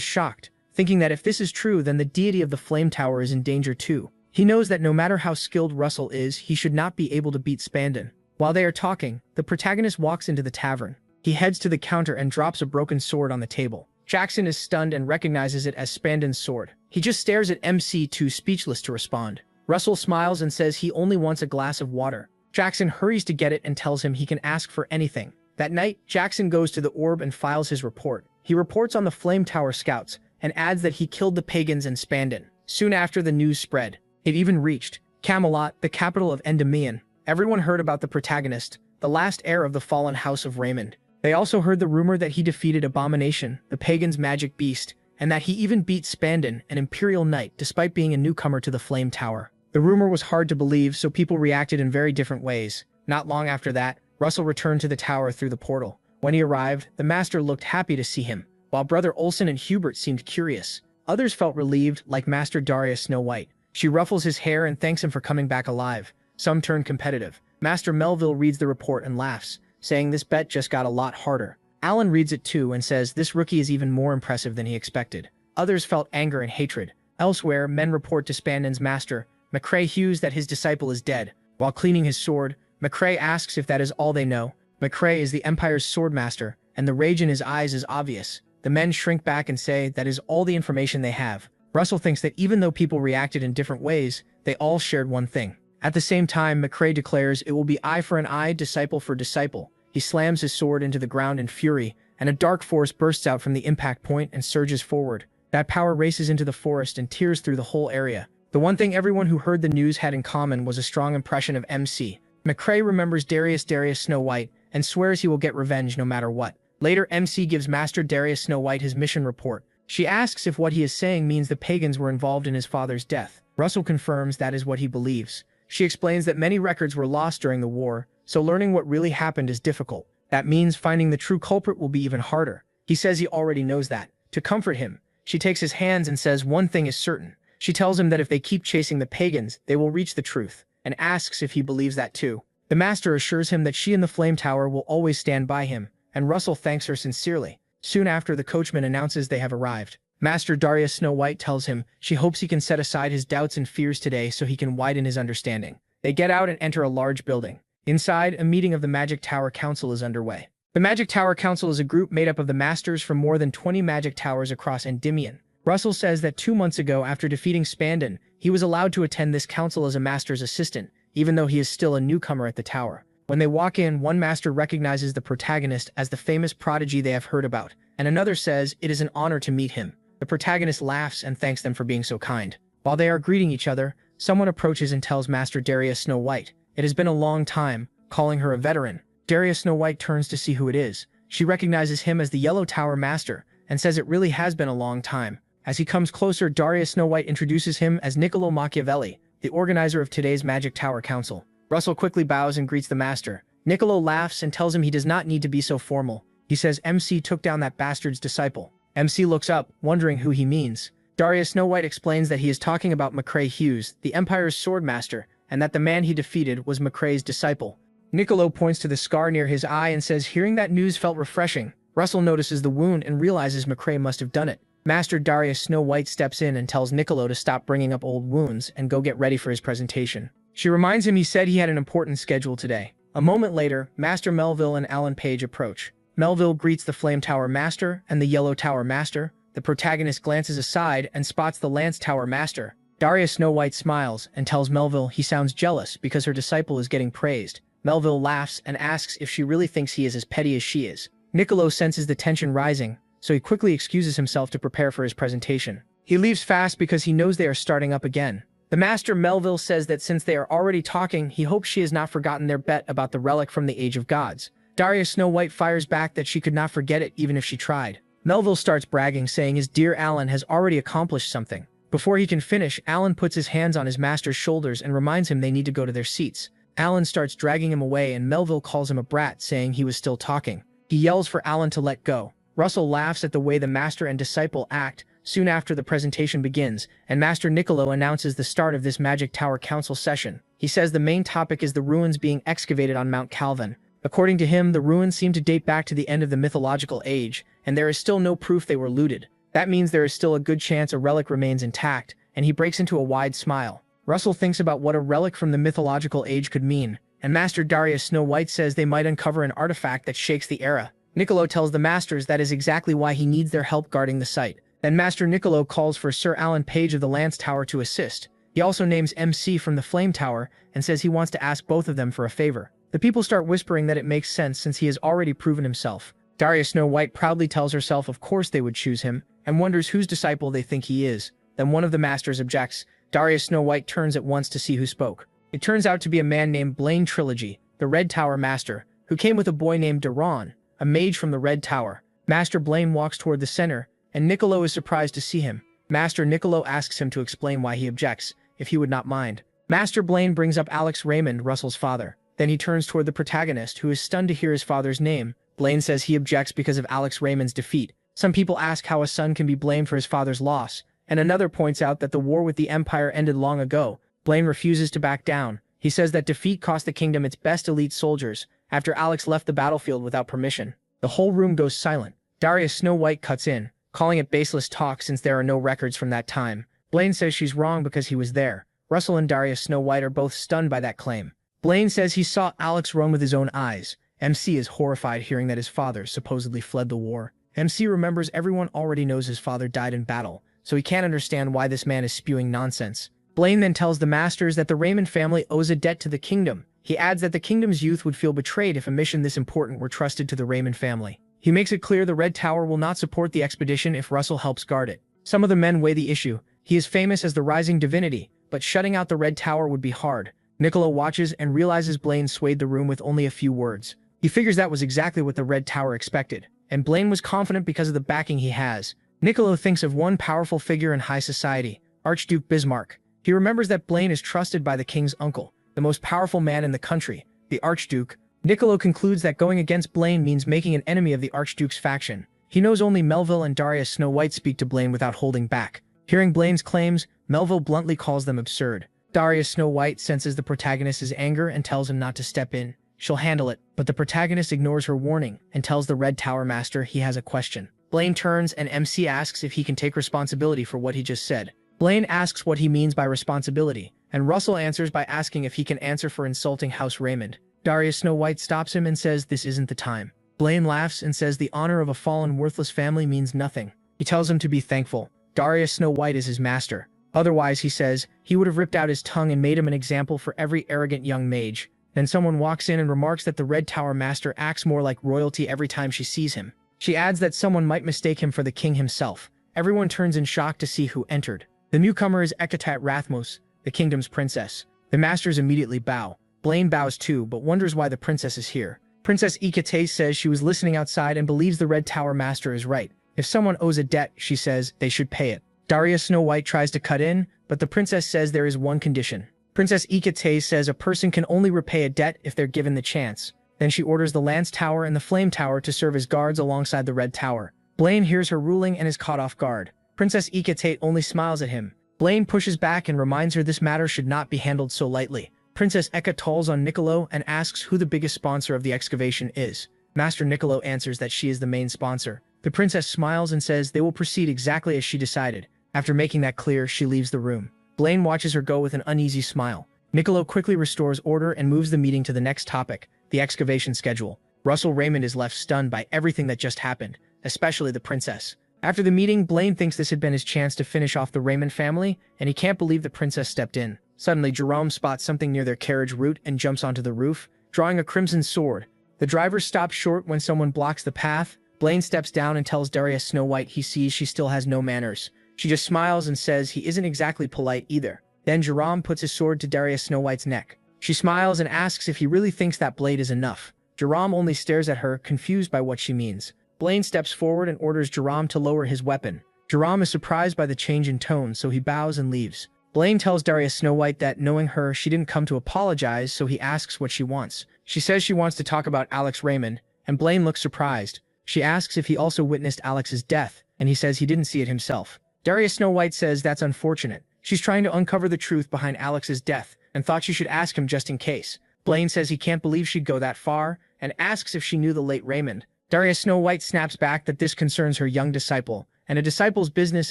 shocked, thinking that if this is true, then the deity of the Flame Tower is in danger too. He knows that no matter how skilled Russell is, he should not be able to beat Spandon. While they are talking, the protagonist walks into the tavern. He heads to the counter and drops a broken sword on the table. Jackson is stunned and recognizes it as Spandon's sword. He just stares at MC, too speechless to respond. Russell smiles and says he only wants a glass of water. Jackson hurries to get it and tells him he can ask for anything. That night, Jackson goes to the orb and files his report. He reports on the Flame Tower scouts and adds that he killed the pagans and Spandon. Soon after, the news spread. It even reached Camelot, the capital of Endymion. Everyone heard about the protagonist, the last heir of the fallen house of Raymond. They also heard the rumor that he defeated Abomination, the pagan's magic beast, and that he even beat Spandon, an Imperial Knight, despite being a newcomer to the Flame Tower. The rumor was hard to believe, so people reacted in very different ways. Not long after that, Russell returned to the tower through the portal. When he arrived, the master looked happy to see him, while Brother Olsen and Hubert seemed curious. Others felt relieved, like Master Darius Snow White. She ruffles his hair and thanks him for coming back alive. Some turn competitive. Master Melville reads the report and laughs, saying this bet just got a lot harder. Alan reads it too and says this rookie is even more impressive than he expected. Others felt anger and hatred. Elsewhere, men report to Spandon's master, McCrae Hughes, that his disciple is dead. While cleaning his sword, McCrae asks if that is all they know. McCrae is the Empire's swordmaster, and the rage in his eyes is obvious. The men shrink back and say that is all the information they have. Russell thinks that even though people reacted in different ways, they all shared one thing. At the same time, McCrae declares it will be eye for an eye, disciple for disciple. He slams his sword into the ground in fury, and a dark force bursts out from the impact point and surges forward. That power races into the forest and tears through the whole area. The one thing everyone who heard the news had in common was a strong impression of MC. McCrae remembers Darius Snow White and swears he will get revenge no matter what. Later, MC gives Master Darius Snow White his mission report. She asks if what he is saying means the pagans were involved in his father's death. Russell confirms that is what he believes. She explains that many records were lost during the war, so learning what really happened is difficult. That means finding the true culprit will be even harder. He says he already knows that. To comfort him, she takes his hands and says one thing is certain. She tells him that if they keep chasing the pagans, they will reach the truth, and asks if he believes that too. The master assures him that she and the Flame Tower will always stand by him, and Russell thanks her sincerely. Soon after, the coachman announces they have arrived. Master Darius Snow White tells him she hopes he can set aside his doubts and fears today so he can widen his understanding. They get out and enter a large building. Inside, a meeting of the Magic Tower Council is underway. The Magic Tower Council is a group made up of the masters from more than 20 magic towers across Endymion. Russell says that 2 months ago, after defeating Spandon, he was allowed to attend this council as a master's assistant, even though he is still a newcomer at the tower. When they walk in, one master recognizes the protagonist as the famous prodigy they have heard about, and another says it is an honor to meet him. The protagonist laughs and thanks them for being so kind. While they are greeting each other, someone approaches and tells Master Darius Snow White it has been a long time, calling her a veteran. Darius Snow White turns to see who it is. She recognizes him as the Yellow Tower Master and says it really has been a long time. As he comes closer, Darius Snow White introduces him as Niccolo Machiavelli, the organizer of today's Magic Tower Council. Russell quickly bows and greets the master. Niccolo laughs and tells him he does not need to be so formal. He says MC took down that bastard's disciple. MC looks up, wondering who he means. Darius Snow White explains that he is talking about McCrae Hughes, the Empire's swordmaster, and that the man he defeated was McCrae's disciple. Niccolo points to the scar near his eye and says hearing that news felt refreshing. Russell notices the wound and realizes McCrae must have done it. Master Darius Snow White steps in and tells Niccolo to stop bringing up old wounds and go get ready for his presentation. She reminds him he said he had an important schedule today. A moment later, Master Melville and Alan Page approach. Melville greets the Flame Tower Master and the Yellow Tower Master. The protagonist glances aside and spots the Lance Tower Master. Darius Snow White smiles and tells Melville he sounds jealous because her disciple is getting praised. Melville laughs and asks if she really thinks he is as petty as she is. Niccolo senses the tension rising, so he quickly excuses himself to prepare for his presentation. He leaves fast because he knows they are starting up again. The Master Melville says that since they are already talking, he hopes she has not forgotten their bet about the relic from the Age of Gods. Darius Snow White fires back that she could not forget it even if she tried. Melville starts bragging, saying his dear Alan has already accomplished something. Before he can finish, Alan puts his hands on his master's shoulders and reminds him they need to go to their seats. Alan starts dragging him away and Melville calls him a brat, saying he was still talking. He yells for Alan to let go. Russell laughs at the way the master and disciple act. Soon after the presentation begins, and Master Niccolo announces the start of this Magic Tower Council session. He says the main topic is the ruins being excavated on Mount Calvin. According to him, the ruins seem to date back to the end of the mythological age, and there is still no proof they were looted. That means there is still a good chance a relic remains intact, and he breaks into a wide smile. Russell thinks about what a relic from the mythological age could mean, and Master Darius Snow White says they might uncover an artifact that shakes the era. Niccolo tells the masters that is exactly why he needs their help guarding the site. Then Master Niccolo calls for Sir Alan Page of the Lance Tower to assist. He also names MC from the Flame Tower and says he wants to ask both of them for a favor. The people start whispering that it makes sense since he has already proven himself. Darius Snow White proudly tells herself of course they would choose him, and wonders whose disciple they think he is. Then one of the masters objects. Darius Snow White turns at once to see who spoke. It turns out to be a man named Blaine Trilogy, the Red Tower Master, who came with a boy named Duran, a mage from the Red Tower. Master Blaine walks toward the center, and Niccolo is surprised to see him. Master Niccolo asks him to explain why he objects, if he would not mind. Master Blaine brings up Alex Raymond, Russell's father. Then he turns toward the protagonist, who is stunned to hear his father's name. Blaine says he objects because of Alex Raymond's defeat. Some people ask how a son can be blamed for his father's loss, and another points out that the war with the Empire ended long ago. Blaine refuses to back down. He says that defeat cost the kingdom its best elite soldiers, after Alex left the battlefield without permission. The whole room goes silent. Darius Snow White cuts in, calling it baseless talk since there are no records from that time. Blaine says she's wrong because he was there. Russell and Darius Snow White are both stunned by that claim. Blaine says he saw Alex run with his own eyes. MC is horrified hearing that his father supposedly fled the war. MC remembers everyone already knows his father died in battle, so he can't understand why this man is spewing nonsense. Blaine then tells the masters that the Raymond family owes a debt to the kingdom. He adds that the kingdom's youth would feel betrayed if a mission this important were trusted to the Raymond family. He makes it clear the Red Tower will not support the expedition if Russell helps guard it. Some of the men weigh the issue. He is famous as the rising divinity, but shutting out the Red Tower would be hard. Niccolo watches and realizes Blaine swayed the room with only a few words. He figures that was exactly what the Red Tower expected, and Blaine was confident because of the backing he has. Niccolo thinks of one powerful figure in high society, Archduke Bismarck. He remembers that Blaine is trusted by the king's uncle, the most powerful man in the country, the Archduke. Niccolo concludes that going against Blaine means making an enemy of the Archduke's faction. He knows only Melville and Darius Snow White speak to Blaine without holding back. Hearing Blaine's claims, Melville bluntly calls them absurd. Darius Snow White senses the protagonist's anger and tells him not to step in. She'll handle it, but the protagonist ignores her warning and tells the Red Tower Master he has a question. Blaine turns and MC asks if he can take responsibility for what he just said. Blaine asks what he means by responsibility, and Russell answers by asking if he can answer for insulting House Raymond. Darius Snow White stops him and says this isn't the time. Blaine laughs and says the honor of a fallen worthless family means nothing. He tells him to be thankful. Darius Snow White is his master. Otherwise, he says, he would have ripped out his tongue and made him an example for every arrogant young mage. Then someone walks in and remarks that the Red Tower Master acts more like royalty every time she sees him. She adds that someone might mistake him for the king himself. Everyone turns in shock to see who entered. The newcomer is Ekatat Rathmos, the kingdom's princess. The masters immediately bow. Blaine bows too, but wonders why the princess is here. Princess Ekatate says she was listening outside and believes the Red Tower Master is right. If someone owes a debt, she says, they should pay it. Darius Snow White tries to cut in, but the princess says there is one condition. Princess Ekatate says a person can only repay a debt if they're given the chance. Then she orders the Lance Tower and the Flame Tower to serve as guards alongside the Red Tower. Blaine hears her ruling and is caught off guard. Princess Ekatate only smiles at him. Blaine pushes back and reminds her this matter should not be handled so lightly. Princess Eka calls on Niccolo and asks who the biggest sponsor of the excavation is. Master Niccolo answers that she is the main sponsor. The princess smiles and says they will proceed exactly as she decided. After making that clear, she leaves the room. Blaine watches her go with an uneasy smile. Niccolo quickly restores order and moves the meeting to the next topic, the excavation schedule. Russell Raymond is left stunned by everything that just happened, especially the princess. After the meeting, Blaine thinks this had been his chance to finish off the Raymond family, and he can't believe the princess stepped in. Suddenly, Jerome spots something near their carriage route and jumps onto the roof, drawing a crimson sword. The driver stops short when someone blocks the path. Blaine steps down and tells Darius Snow White he sees she still has no manners. She just smiles and says he isn't exactly polite either. Then Jerome puts his sword to Darius Snow White's neck. She smiles and asks if he really thinks that blade is enough. Jerome only stares at her, confused by what she means. Blaine steps forward and orders Jerome to lower his weapon. Jerome is surprised by the change in tone, so he bows and leaves. Blaine tells Darius Snow White that, knowing her, she didn't come to apologize, so he asks what she wants. She says she wants to talk about Alex Raymond, and Blaine looks surprised. She asks if he also witnessed Alex's death, and he says he didn't see it himself. Darius Snow White says that's unfortunate. She's trying to uncover the truth behind Alex's death, and thought she should ask him just in case. Blaine says he can't believe she'd go that far, and asks if she knew the late Raymond. Darius Snow White snaps back that this concerns her young disciple, and a disciple's business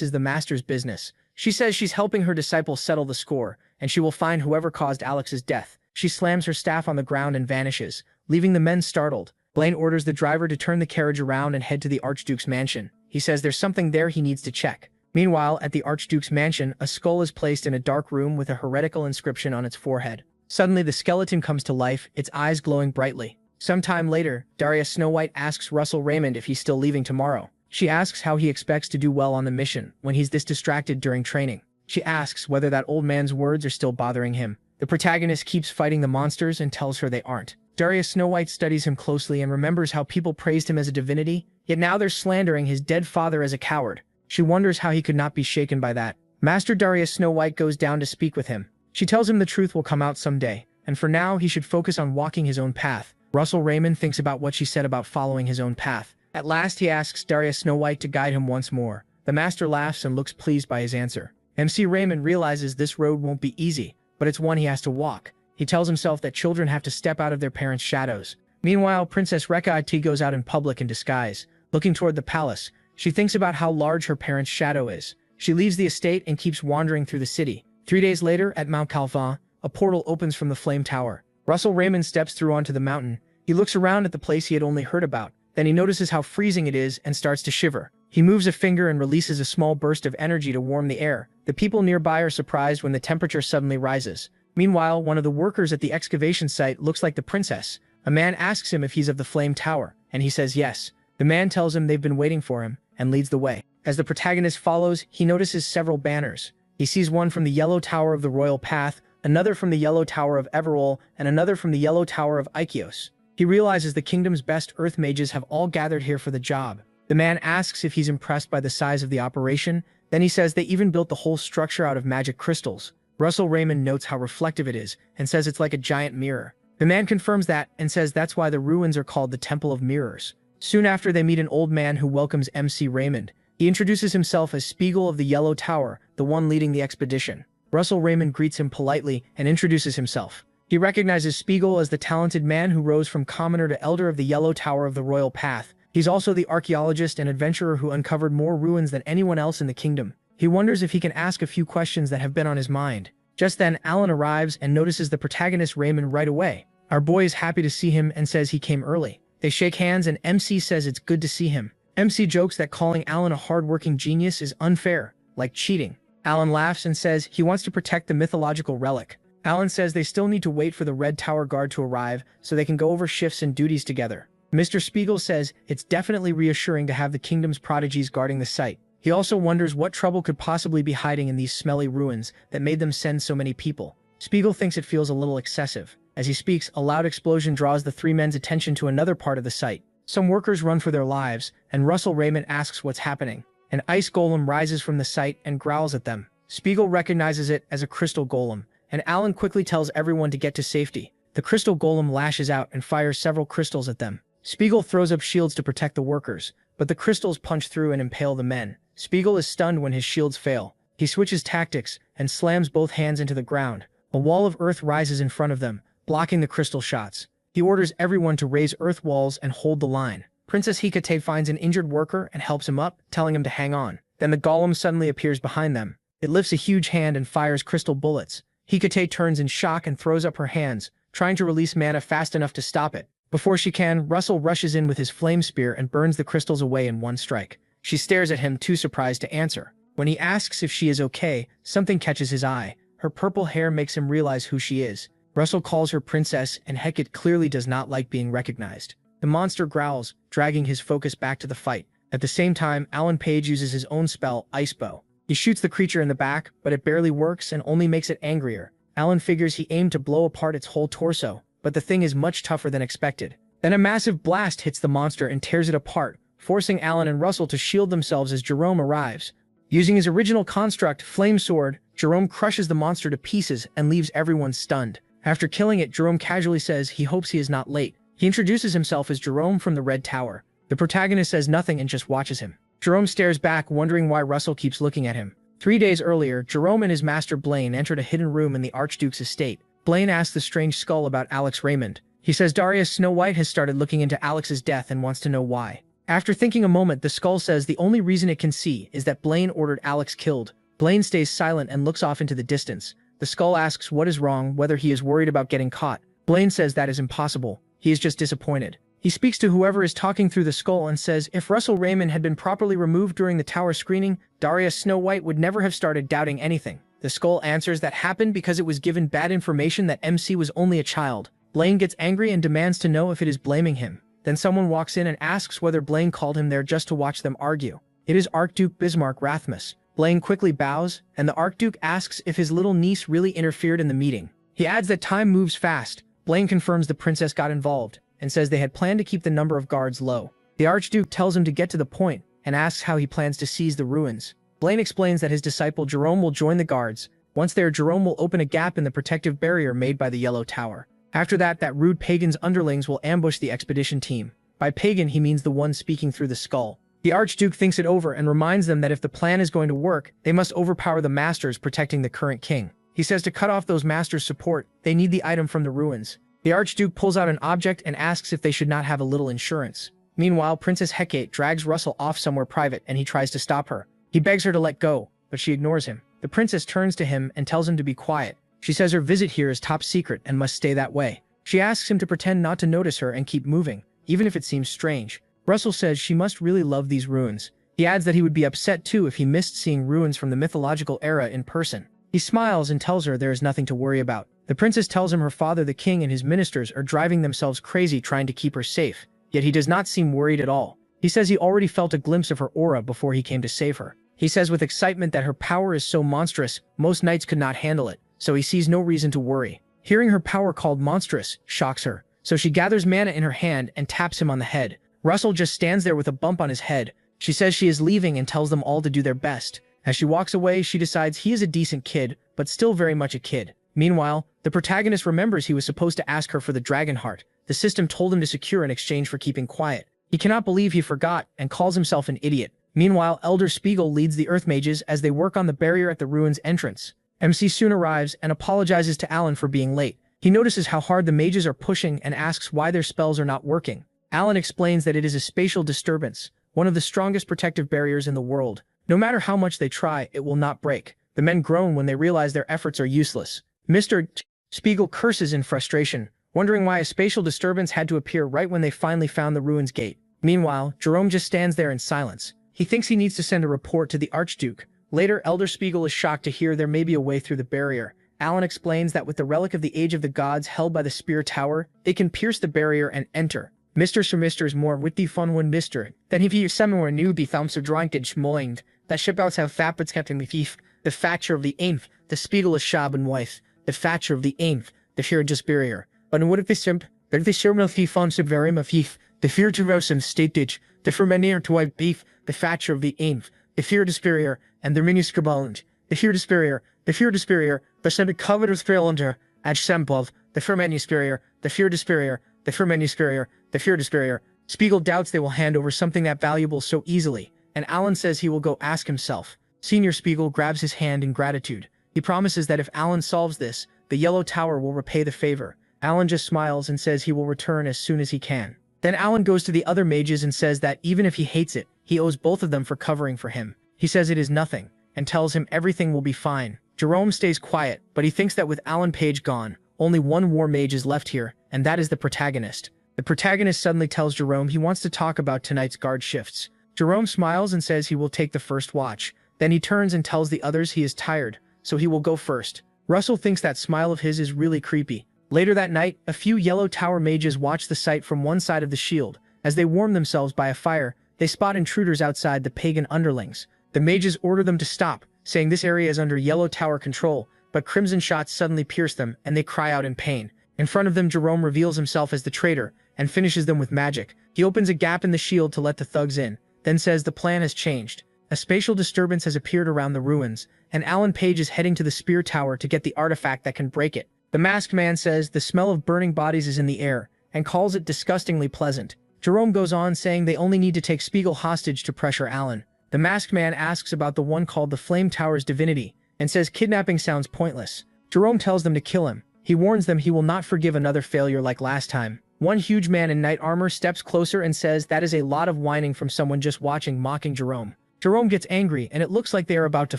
is the master's business. She says she's helping her disciple settle the score, and she will find whoever caused Alex's death. She slams her staff on the ground and vanishes, leaving the men startled. Blaine orders the driver to turn the carriage around and head to the Archduke's mansion. He says there's something there he needs to check. Meanwhile, at the Archduke's mansion, a skull is placed in a dark room with a heretical inscription on its forehead. Suddenly, the skeleton comes to life, its eyes glowing brightly. Sometime later, Darius Snow White asks Russell Raymond if he's still leaving tomorrow. She asks how he expects to do well on the mission when he's this distracted during training. She asks whether that old man's words are still bothering him. The protagonist keeps fighting the monsters and tells her they aren't. Darius Snow White studies him closely and remembers how people praised him as a divinity, yet now they're slandering his dead father as a coward. She wonders how he could not be shaken by that. Master Darius Snow White goes down to speak with him. She tells him the truth will come out someday, and for now he should focus on walking his own path. Russell Raymond thinks about what she said about following his own path. At last he asks Darius Snow White to guide him once more. The master laughs and looks pleased by his answer. MC Raymond realizes this road won't be easy, but it's one he has to walk. He tells himself that children have to step out of their parents' shadows. Meanwhile, Princess Recap goes out in public in disguise, looking toward the palace. She thinks about how large her parents' shadow is. She leaves the estate and keeps wandering through the city. 3 days later, at Mount Calvin, a portal opens from the Flame Tower. Russell Raymond steps through onto the mountain. He looks around at the place he had only heard about. Then he notices how freezing it is and starts to shiver. He moves a finger and releases a small burst of energy to warm the air. The people nearby are surprised when the temperature suddenly rises. Meanwhile, one of the workers at the excavation site looks like the princess. A man asks him if he's of the Flame Tower, and he says yes. The man tells him they've been waiting for him, and leads the way. As the protagonist follows, he notices several banners. He sees one from the Yellow Tower of the Royal Path, another from the Yellow Tower of Everol, and another from the Yellow Tower of Ikios. He realizes the kingdom's best earth mages have all gathered here for the job. The man asks if he's impressed by the size of the operation, then he says they even built the whole structure out of magic crystals. Russell Raymond notes how reflective it is, and says it's like a giant mirror. The man confirms that, and says that's why the ruins are called the Temple of Mirrors. Soon after, they meet an old man who welcomes MC Raymond. He introduces himself as Spiegel of the Yellow Tower, the one leading the expedition. Russell Raymond greets him politely and introduces himself. He recognizes Spiegel as the talented man who rose from commoner to elder of the Yellow Tower of the Royal Path. He's also the archaeologist and adventurer who uncovered more ruins than anyone else in the kingdom. He wonders if he can ask a few questions that have been on his mind. Just then, Alan arrives and notices the protagonist Raymond right away. Our boy is happy to see him and says he came early. They shake hands and MC says it's good to see him. MC jokes that calling Alan a hard-working genius is unfair, like cheating. Alan laughs and says he wants to protect the mythological relic. Alan says they still need to wait for the Red Tower Guard to arrive so they can go over shifts and duties together. Mr. Spiegel says it's definitely reassuring to have the kingdom's prodigies guarding the site. He also wonders what trouble could possibly be hiding in these smelly ruins that made them send so many people. Spiegel thinks it feels a little excessive. As he speaks, a loud explosion draws the three men's attention to another part of the site. Some workers run for their lives, and Russell Raymond asks what's happening. An ice golem rises from the site and growls at them. Spiegel recognizes it as a crystal golem, and Alan quickly tells everyone to get to safety. The crystal golem lashes out and fires several crystals at them. Spiegel throws up shields to protect the workers, but the crystals punch through and impale the men. Spiegel is stunned when his shields fail. He switches tactics and slams both hands into the ground. A wall of earth rises in front of them, blocking the crystal shots. He orders everyone to raise earth walls and hold the line. Princess Hecate finds an injured worker and helps him up, telling him to hang on. Then the golem suddenly appears behind them. It lifts a huge hand and fires crystal bullets. Hecate turns in shock and throws up her hands, trying to release mana fast enough to stop it. Before she can, Russell rushes in with his flame spear and burns the crystals away in one strike. She stares at him, too surprised to answer. When he asks if she is okay, something catches his eye. Her purple hair makes him realize who she is. Russell calls her princess, and Hecate clearly does not like being recognized. The monster growls, dragging his focus back to the fight. At the same time, Alan Page uses his own spell, Ice Bow. He shoots the creature in the back, but it barely works and only makes it angrier. Alan figures he aimed to blow apart its whole torso, but the thing is much tougher than expected. Then a massive blast hits the monster and tears it apart, forcing Alan and Russell to shield themselves as Jerome arrives. Using his original construct, Flame Sword, Jerome crushes the monster to pieces and leaves everyone stunned. After killing it, Jerome casually says he hopes he is not late. He introduces himself as Jerome from the Red Tower. The protagonist says nothing and just watches him. Jerome stares back, wondering why Russell keeps looking at him. 3 days earlier, Jerome and his master Blaine entered a hidden room in the Archduke's estate. Blaine asks the strange skull about Alex Raymond. He says Darius Snow White has started looking into Alex's death and wants to know why. After thinking a moment, the skull says the only reason it can see is that Blaine ordered Alex killed. Blaine stays silent and looks off into the distance. The skull asks what is wrong, whether he is worried about getting caught. Blaine says that is impossible. He is just disappointed. He speaks to whoever is talking through the skull and says if Russell Raymond had been properly removed during the tower screening, Darius Snow White would never have started doubting anything. The skull answers that happened because it was given bad information that MC was only a child. Blaine gets angry and demands to know if it is blaming him. Then someone walks in and asks whether Blaine called him there just to watch them argue. It is Archduke Bismarck Rathmus. Blaine quickly bows, and the Archduke asks if his little niece really interfered in the meeting. He adds that time moves fast. Blaine confirms the princess got involved, and says they had planned to keep the number of guards low. The Archduke tells him to get to the point, and asks how he plans to seize the ruins. Blaine explains that his disciple Jerome will join the guards. Once there, Jerome will open a gap in the protective barrier made by the Yellow Tower. After that rude pagan's underlings will ambush the expedition team. By pagan, he means the one speaking through the skull. The Archduke thinks it over and reminds them that if the plan is going to work, they must overpower the masters protecting the current king. He says to cut off those masters' support, they need the item from the ruins. The Archduke pulls out an object and asks if they should not have a little insurance. Meanwhile, Princess Hecate drags Russell off somewhere private and he tries to stop her. He begs her to let go, but she ignores him. The princess turns to him and tells him to be quiet. She says her visit here is top secret and must stay that way. She asks him to pretend not to notice her and keep moving, even if it seems strange. Russell says she must really love these ruins. He adds that he would be upset too if he missed seeing ruins from the mythological era in person. He smiles and tells her there is nothing to worry about. The princess tells him her father the king and his ministers are driving themselves crazy trying to keep her safe, yet he does not seem worried at all. He says he already felt a glimpse of her aura before he came to save her. He says with excitement that her power is so monstrous, most knights could not handle it, so he sees no reason to worry. Hearing her power called monstrous shocks her, so she gathers mana in her hand and taps him on the head. Russell just stands there with a bump on his head. She says she is leaving and tells them all to do their best. As she walks away, she decides he is a decent kid, but still very much a kid. Meanwhile, the protagonist remembers he was supposed to ask her for the dragon heart. The system told him to secure in exchange for keeping quiet. He cannot believe he forgot and calls himself an idiot. Meanwhile, Elder Spiegel leads the Earth Mages as they work on the barrier at the ruins entrance. MC soon arrives and apologizes to Alan for being late. He notices how hard the mages are pushing and asks why their spells are not working. Alan explains that it is a spatial disturbance, one of the strongest protective barriers in the world. No matter how much they try, it will not break. The men groan when they realize their efforts are useless. Mr. Spiegel curses in frustration, wondering why a spatial disturbance had to appear right when they finally found the ruins gate. Meanwhile, Jerome just stands there in silence. He thinks he needs to send a report to the Archduke. Later, Elder Spiegel is shocked to hear there may be a way through the barrier. Alan explains that with the relic of the Age of the Gods held by the Spear Tower, it can pierce the barrier and enter. Mr. Sir Mr. is more witty fun when Mr. Then if you somewhere new be found so drank and schmoinged, that ship outs have fappets kept in the thief, the fatcher of the ainf, the Spiegel is shab and wife, the fatcher of the ainf, the fear just barrier. But what if the simp, but the sir no thief on sub very ma thief, the fear to rouse and statage, the fermenier to wipe beef, the fatcher of the ainf, the fear to superior, and the miniscribalent, the fear to superior, the semi covered with under, ad sempov, the fermenu superior, the fear to superior, the fermenu superior, the fear to superior. Spiegel doubts they will hand over something that valuable so easily, and Alan says he will go ask himself. Senior Spiegel grabs his hand in gratitude. He promises that if Alan solves this, the Yellow Tower will repay the favor. Alan just smiles and says he will return as soon as he can. Then Alan goes to the other mages and says that even if he hates it, he owes both of them for covering for him. He says it is nothing, and tells him everything will be fine. Jerome stays quiet, but he thinks that with Alan Page gone, only one War-Mage is left here, and that is the protagonist. The protagonist suddenly tells Jerome he wants to talk about tonight's guard shifts. Jerome smiles and says he will take the first watch. Then he turns and tells the others he is tired, so he will go first. Russell thinks that smile of his is really creepy. Later that night, a few Yellow Tower mages watch the sight from one side of the shield. As they warm themselves by a fire, they spot intruders outside the pagan underlings. The mages order them to stop, saying this area is under Yellow Tower control, but crimson shots suddenly pierce them, and they cry out in pain. In front of them, Jerome reveals himself as the traitor, and finishes them with magic. He opens a gap in the shield to let the thugs in, then says the plan has changed. A spatial disturbance has appeared around the ruins, and Alan Page is heading to the Spear Tower to get the artifact that can break it. The masked man says the smell of burning bodies is in the air, and calls it disgustingly pleasant. Jerome goes on saying they only need to take Spiegel hostage to pressure Alan. The masked man asks about the one called the Flame Tower's divinity, and says kidnapping sounds pointless. Jerome tells them to kill him. He warns them he will not forgive another failure like last time. One huge man in knight armor steps closer and says that is a lot of whining from someone just watching, mocking Jerome. Jerome gets angry, and it looks like they are about to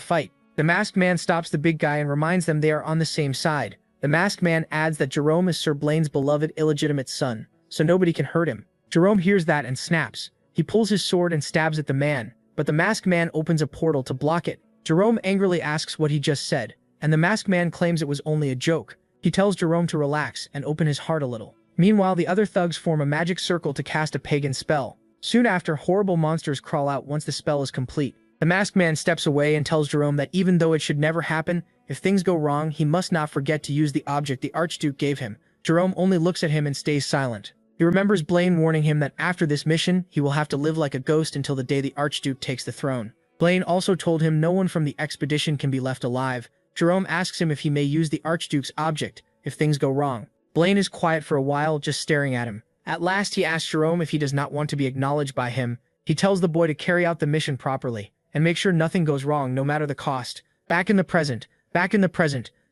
fight. The masked man stops the big guy and reminds them they are on the same side. The masked man adds that Jerome is Sir Blaine's beloved illegitimate son, so nobody can hurt him. Jerome hears that and snaps. He pulls his sword and stabs at the man, but the masked man opens a portal to block it. Jerome angrily asks what he just said, and the masked man claims it was only a joke. He tells Jerome to relax and open his heart a little. Meanwhile, the other thugs form a magic circle to cast a pagan spell. Soon after, horrible monsters crawl out once the spell is complete. The masked man steps away and tells Jerome that even though it should never happen, if things go wrong, he must not forget to use the object the Archduke gave him. Jerome only looks at him and stays silent. He remembers Blaine warning him that after this mission, he will have to live like a ghost until the day the Archduke takes the throne. Blaine also told him no one from the expedition can be left alive. Jerome asks him if he may use the Archduke's object if things go wrong. Blaine is quiet for a while, just staring at him. At last, he asks Jerome if he does not want to be acknowledged by him. He tells the boy to carry out the mission properly and make sure nothing goes wrong no matter the cost. Back in the present,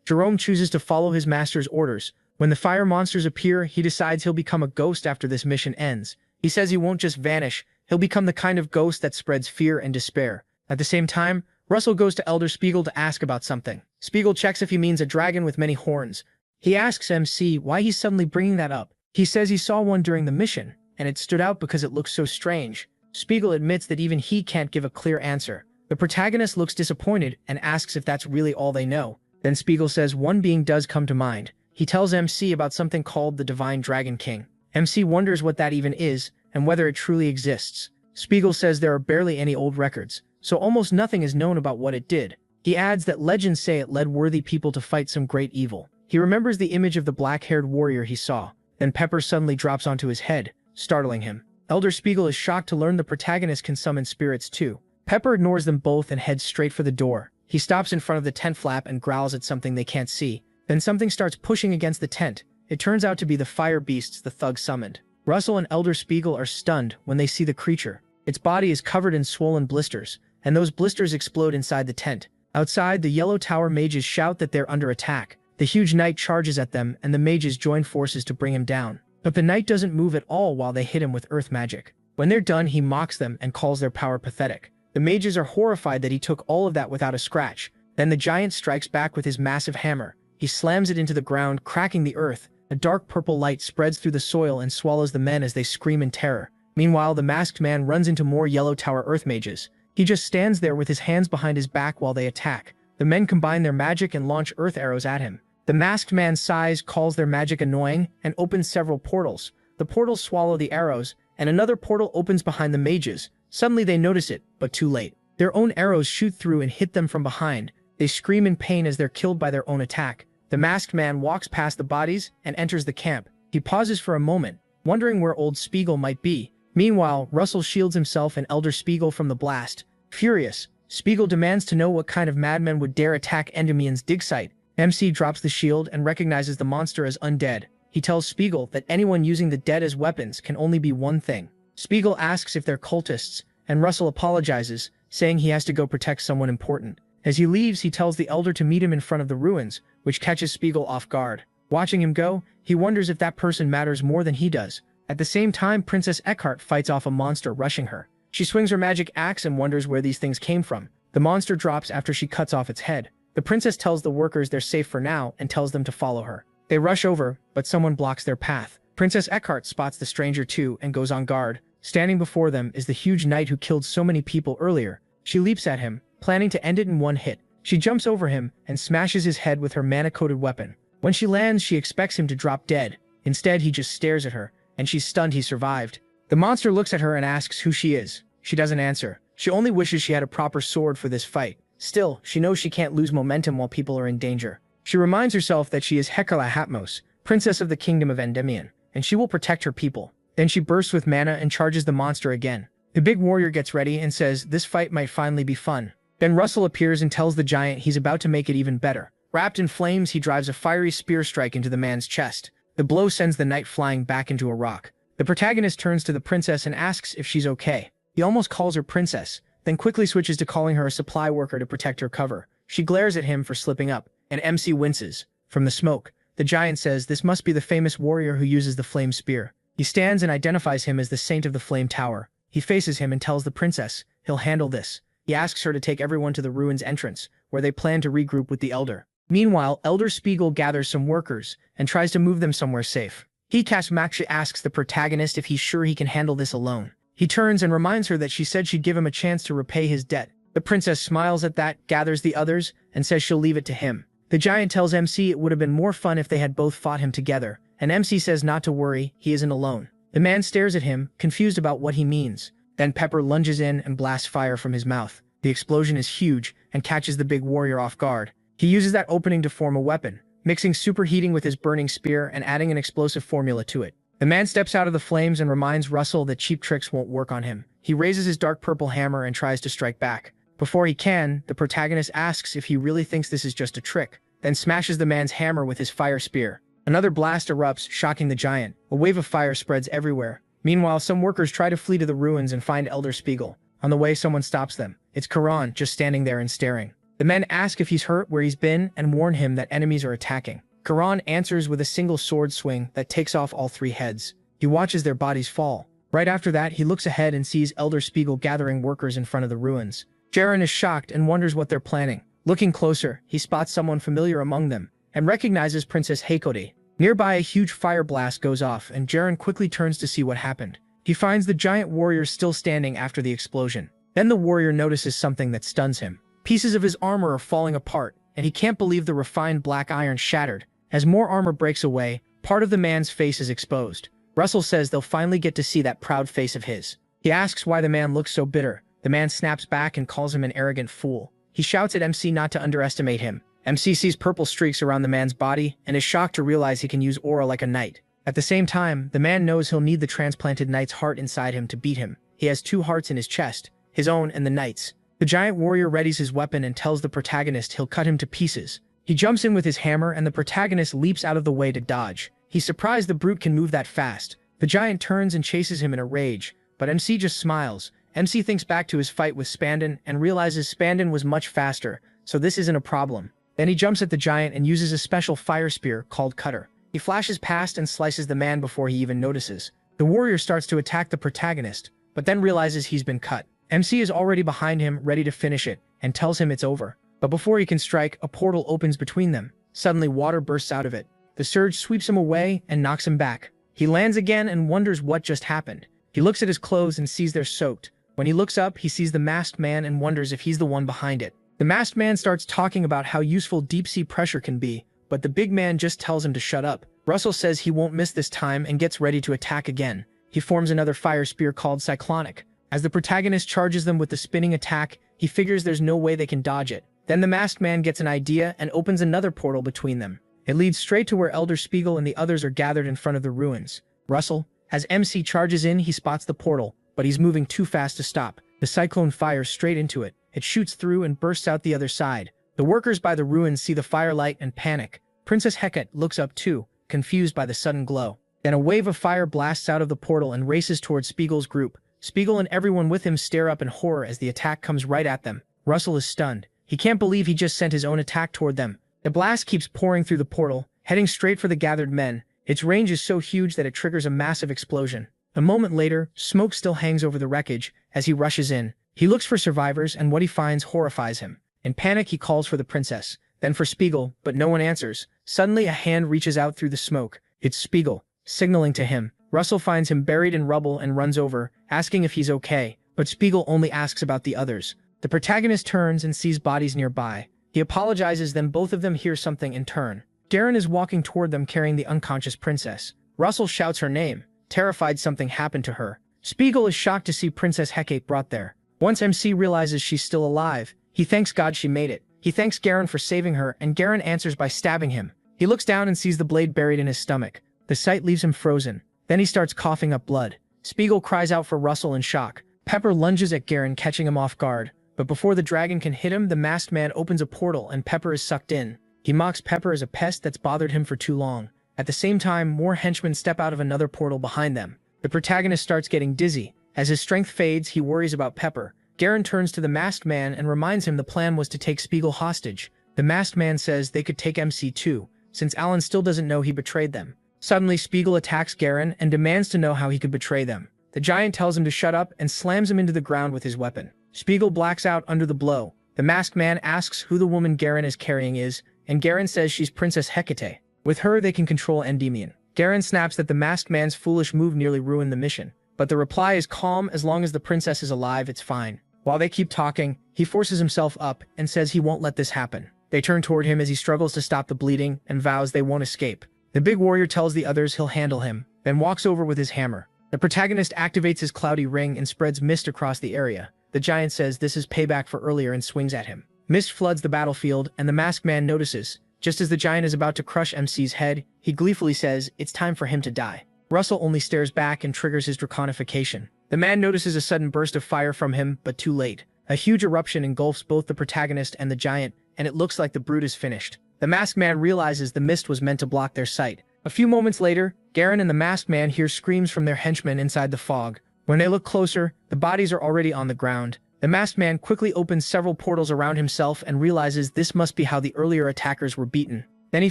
Jerome chooses to follow his master's orders. When the fire monsters appear, he decides he'll become a ghost after this mission ends. He says he won't just vanish, he'll become the kind of ghost that spreads fear and despair. At the same time, Russell goes to Elder Spiegel to ask about something. Spiegel checks if he means a dragon with many horns. He asks MC why he's suddenly bringing that up. He says he saw one during the mission, and it stood out because it looks so strange. Spiegel admits that even he can't give a clear answer. The protagonist looks disappointed and asks if that's really all they know. Then Spiegel says one being does come to mind. He tells MC about something called the Divine Dragon King. MC wonders what that even is, and whether it truly exists. Spiegel says there are barely any old records, so almost nothing is known about what it did. He adds that legends say it led worthy people to fight some great evil. He remembers the image of the black-haired warrior he saw. Then Pepper suddenly drops onto his head, startling him. Elder Spiegel is shocked to learn the protagonist can summon spirits too. Pepper ignores them both and heads straight for the door. He stops in front of the tent flap and growls at something they can't see. Then something starts pushing against the tent. It turns out to be the fire beasts the thugs summoned. Russell and Elder Spiegel are stunned when they see the creature. Its body is covered in swollen blisters, and those blisters explode inside the tent. Outside, the Yellow Tower mages shout that they're under attack. The huge knight charges at them, and the mages join forces to bring him down. But the knight doesn't move at all while they hit him with earth magic. When they're done, he mocks them and calls their power pathetic. The mages are horrified that he took all of that without a scratch. Then the giant strikes back with his massive hammer. He slams it into the ground, cracking the earth. A dark purple light spreads through the soil and swallows the men as they scream in terror. Meanwhile, the masked man runs into more Yellow Tower earth mages. He just stands there with his hands behind his back while they attack. The men combine their magic and launch earth arrows at him. The masked man sighs, calls their magic annoying, and opens several portals. The portals swallow the arrows, and another portal opens behind the mages. Suddenly they notice it, but too late. Their own arrows shoot through and hit them from behind. They scream in pain as they're killed by their own attack. The masked man walks past the bodies and enters the camp. He pauses for a moment, wondering where old Spiegel might be. Meanwhile, Russell shields himself and Elder Spiegel from the blast. Furious, Spiegel demands to know what kind of madmen would dare attack Endymion's dig site. MC drops the shield and recognizes the monster as undead. He tells Spiegel that anyone using the dead as weapons can only be one thing. Spiegel asks if they're cultists, and Russell apologizes, saying he has to go protect someone important. As he leaves, he tells the elder to meet him in front of the ruins, which catches Spiegel off guard. Watching him go, he wonders if that person matters more than he does. At the same time, Princess Eckhart fights off a monster rushing her. She swings her magic axe and wonders where these things came from. The monster drops after she cuts off its head. The princess tells the workers they're safe for now and tells them to follow her. They rush over, but someone blocks their path. Princess Eckhart spots the stranger too and goes on guard. Standing before them is the huge knight who killed so many people earlier. She leaps at him, planning to end it in one hit. She jumps over him and smashes his head with her mana-coated weapon. When she lands, she expects him to drop dead. Instead, he just stares at her, and she's stunned he survived. The monster looks at her and asks who she is. She doesn't answer. She only wishes she had a proper sword for this fight. Still, she knows she can't lose momentum while people are in danger. She reminds herself that she is Hekala Hatmos, princess of the kingdom of Endymion, and she will protect her people. Then she bursts with mana and charges the monster again. The big warrior gets ready and says this fight might finally be fun. Then Russell appears and tells the giant he's about to make it even better. Wrapped in flames, he drives a fiery spear strike into the man's chest. The blow sends the knight flying back into a rock. The protagonist turns to the princess and asks if she's okay. He almost calls her princess, then quickly switches to calling her a supply worker to protect her cover. She glares at him for slipping up, and MC winces. From the smoke, the giant says this must be the famous warrior who uses the flame spear. He stands and identifies him as the Saint of the Flame Tower. He faces him and tells the princess he'll handle this. He asks her to take everyone to the ruins entrance, where they plan to regroup with the elder. Meanwhile, Elder Spiegel gathers some workers and tries to move them somewhere safe. Maksha asks the protagonist if he's sure he can handle this alone. He turns and reminds her that she said she'd give him a chance to repay his debt. The princess smiles at that, gathers the others, and says she'll leave it to him. The giant tells MC it would have been more fun if they had both fought him together, and MC says not to worry, he isn't alone. The man stares at him, confused about what he means. Then Pepper lunges in and blasts fire from his mouth. The explosion is huge and catches the big warrior off guard. He uses that opening to form a weapon, mixing superheating with his burning spear and adding an explosive formula to it. The man steps out of the flames and reminds Russell that cheap tricks won't work on him. He raises his dark purple hammer and tries to strike back. Before he can, the protagonist asks if he really thinks this is just a trick, then smashes the man's hammer with his fire spear. Another blast erupts, shocking the giant. A wave of fire spreads everywhere. Meanwhile, some workers try to flee to the ruins and find Elder Spiegel. On the way, someone stops them. It's Karan, just standing there and staring. The men ask if he's hurt, where he's been, and warn him that enemies are attacking. Karan answers with a single sword swing that takes off all three heads. He watches their bodies fall. Right after that, he looks ahead and sees Elder Spiegel gathering workers in front of the ruins. Jaren is shocked and wonders what they're planning. Looking closer, he spots someone familiar among them, and recognizes Princess Heikode. Nearby, a huge fire blast goes off, and Jaren quickly turns to see what happened. He finds the giant warrior still standing after the explosion. Then the warrior notices something that stuns him. Pieces of his armor are falling apart, and he can't believe the refined black iron shattered. As more armor breaks away, part of the man's face is exposed. Russell says they'll finally get to see that proud face of his. He asks why the man looks so bitter. The man snaps back and calls him an arrogant fool. He shouts at MC not to underestimate him. MC sees purple streaks around the man's body and is shocked to realize he can use aura like a knight. At the same time, the man knows he'll need the transplanted knight's heart inside him to beat him. He has two hearts in his chest, his own and the knight's. The giant warrior readies his weapon and tells the protagonist he'll cut him to pieces. He jumps in with his hammer and the protagonist leaps out of the way to dodge. He's surprised the brute can move that fast. The giant turns and chases him in a rage, but MC just smiles. MC thinks back to his fight with Spandon and realizes Spandon was much faster, so this isn't a problem. Then he jumps at the giant and uses a special fire spear called Cutter. He flashes past and slices the man before he even notices. The warrior starts to attack the protagonist, but then realizes he's been cut. MC is already behind him, ready to finish it, and tells him it's over. But before he can strike, a portal opens between them. Suddenly, water bursts out of it. The surge sweeps him away and knocks him back. He lands again and wonders what just happened. He looks at his clothes and sees they're soaked. When he looks up, he sees the masked man and wonders if he's the one behind it. The masked man starts talking about how useful deep-sea pressure can be, but the big man just tells him to shut up. Russell says he won't miss this time and gets ready to attack again. He forms another fire spear called Cyclonic. As the protagonist charges them with the spinning attack, he figures there's no way they can dodge it. Then the masked man gets an idea and opens another portal between them. It leads straight to where Elder Spiegel and the others are gathered in front of the ruins. Russell, as MC charges in, he spots the portal, but he's moving too fast to stop. The cyclone fires straight into it. It shoots through and bursts out the other side. The workers by the ruins see the firelight and panic. Princess Hecate looks up too, confused by the sudden glow. Then a wave of fire blasts out of the portal and races towards Spiegel's group. Spiegel and everyone with him stare up in horror as the attack comes right at them. Russell is stunned. He can't believe he just sent his own attack toward them. The blast keeps pouring through the portal, heading straight for the gathered men. Its range is so huge that it triggers a massive explosion. A moment later, smoke still hangs over the wreckage as he rushes in. He looks for survivors, and what he finds horrifies him. In panic, he calls for the princess, then for Spiegel, but no one answers. Suddenly, a hand reaches out through the smoke. It's Spiegel, signaling to him. Russell finds him buried in rubble and runs over, asking if he's okay, but Spiegel only asks about the others. The protagonist turns and sees bodies nearby. He apologizes, then both of them hear something in turn. Darren is walking toward them carrying the unconscious princess. Russell shouts her name, terrified something happened to her. Spiegel is shocked to see Princess Hecate brought there. Once MC realizes she's still alive, he thanks God she made it. He thanks Garen for saving her, and Garen answers by stabbing him. He looks down and sees the blade buried in his stomach. The sight leaves him frozen. Then he starts coughing up blood. Spiegel cries out for Russell in shock. Pepper lunges at Garen, catching him off guard. But before the dragon can hit him, the masked man opens a portal and Pepper is sucked in. He mocks Pepper as a pest that's bothered him for too long. At the same time, more henchmen step out of another portal behind them. The protagonist starts getting dizzy. As his strength fades, he worries about Pepper. Garen turns to the masked man and reminds him the plan was to take Spiegel hostage. The masked man says they could take MC too, since Alan still doesn't know he betrayed them. Suddenly, Spiegel attacks Garen and demands to know how he could betray them. The giant tells him to shut up and slams him into the ground with his weapon. Spiegel blacks out under the blow. The masked man asks who the woman Garen is carrying is, and Garen says she's Princess Hecate. With her, they can control Endymion. Garen snaps that the masked man's foolish move nearly ruined the mission, but the reply is calm. As long as the princess is alive, it's fine. While they keep talking, he forces himself up and says he won't let this happen. They turn toward him as he struggles to stop the bleeding and vows they won't escape. The big warrior tells the others he'll handle him, then walks over with his hammer. The protagonist activates his cloudy ring and spreads mist across the area. The giant says this is payback for earlier and swings at him. Mist floods the battlefield, and the masked man notices. Just as the giant is about to crush MC's head, he gleefully says it's time for him to die. Russell only stares back and triggers his draconification. The man notices a sudden burst of fire from him, but too late. A huge eruption engulfs both the protagonist and the giant, and it looks like the brute is finished. The masked man realizes the mist was meant to block their sight. A few moments later, Garen and the masked man hear screams from their henchmen inside the fog. When they look closer, the bodies are already on the ground. The masked man quickly opens several portals around himself and realizes this must be how the earlier attackers were beaten. Then he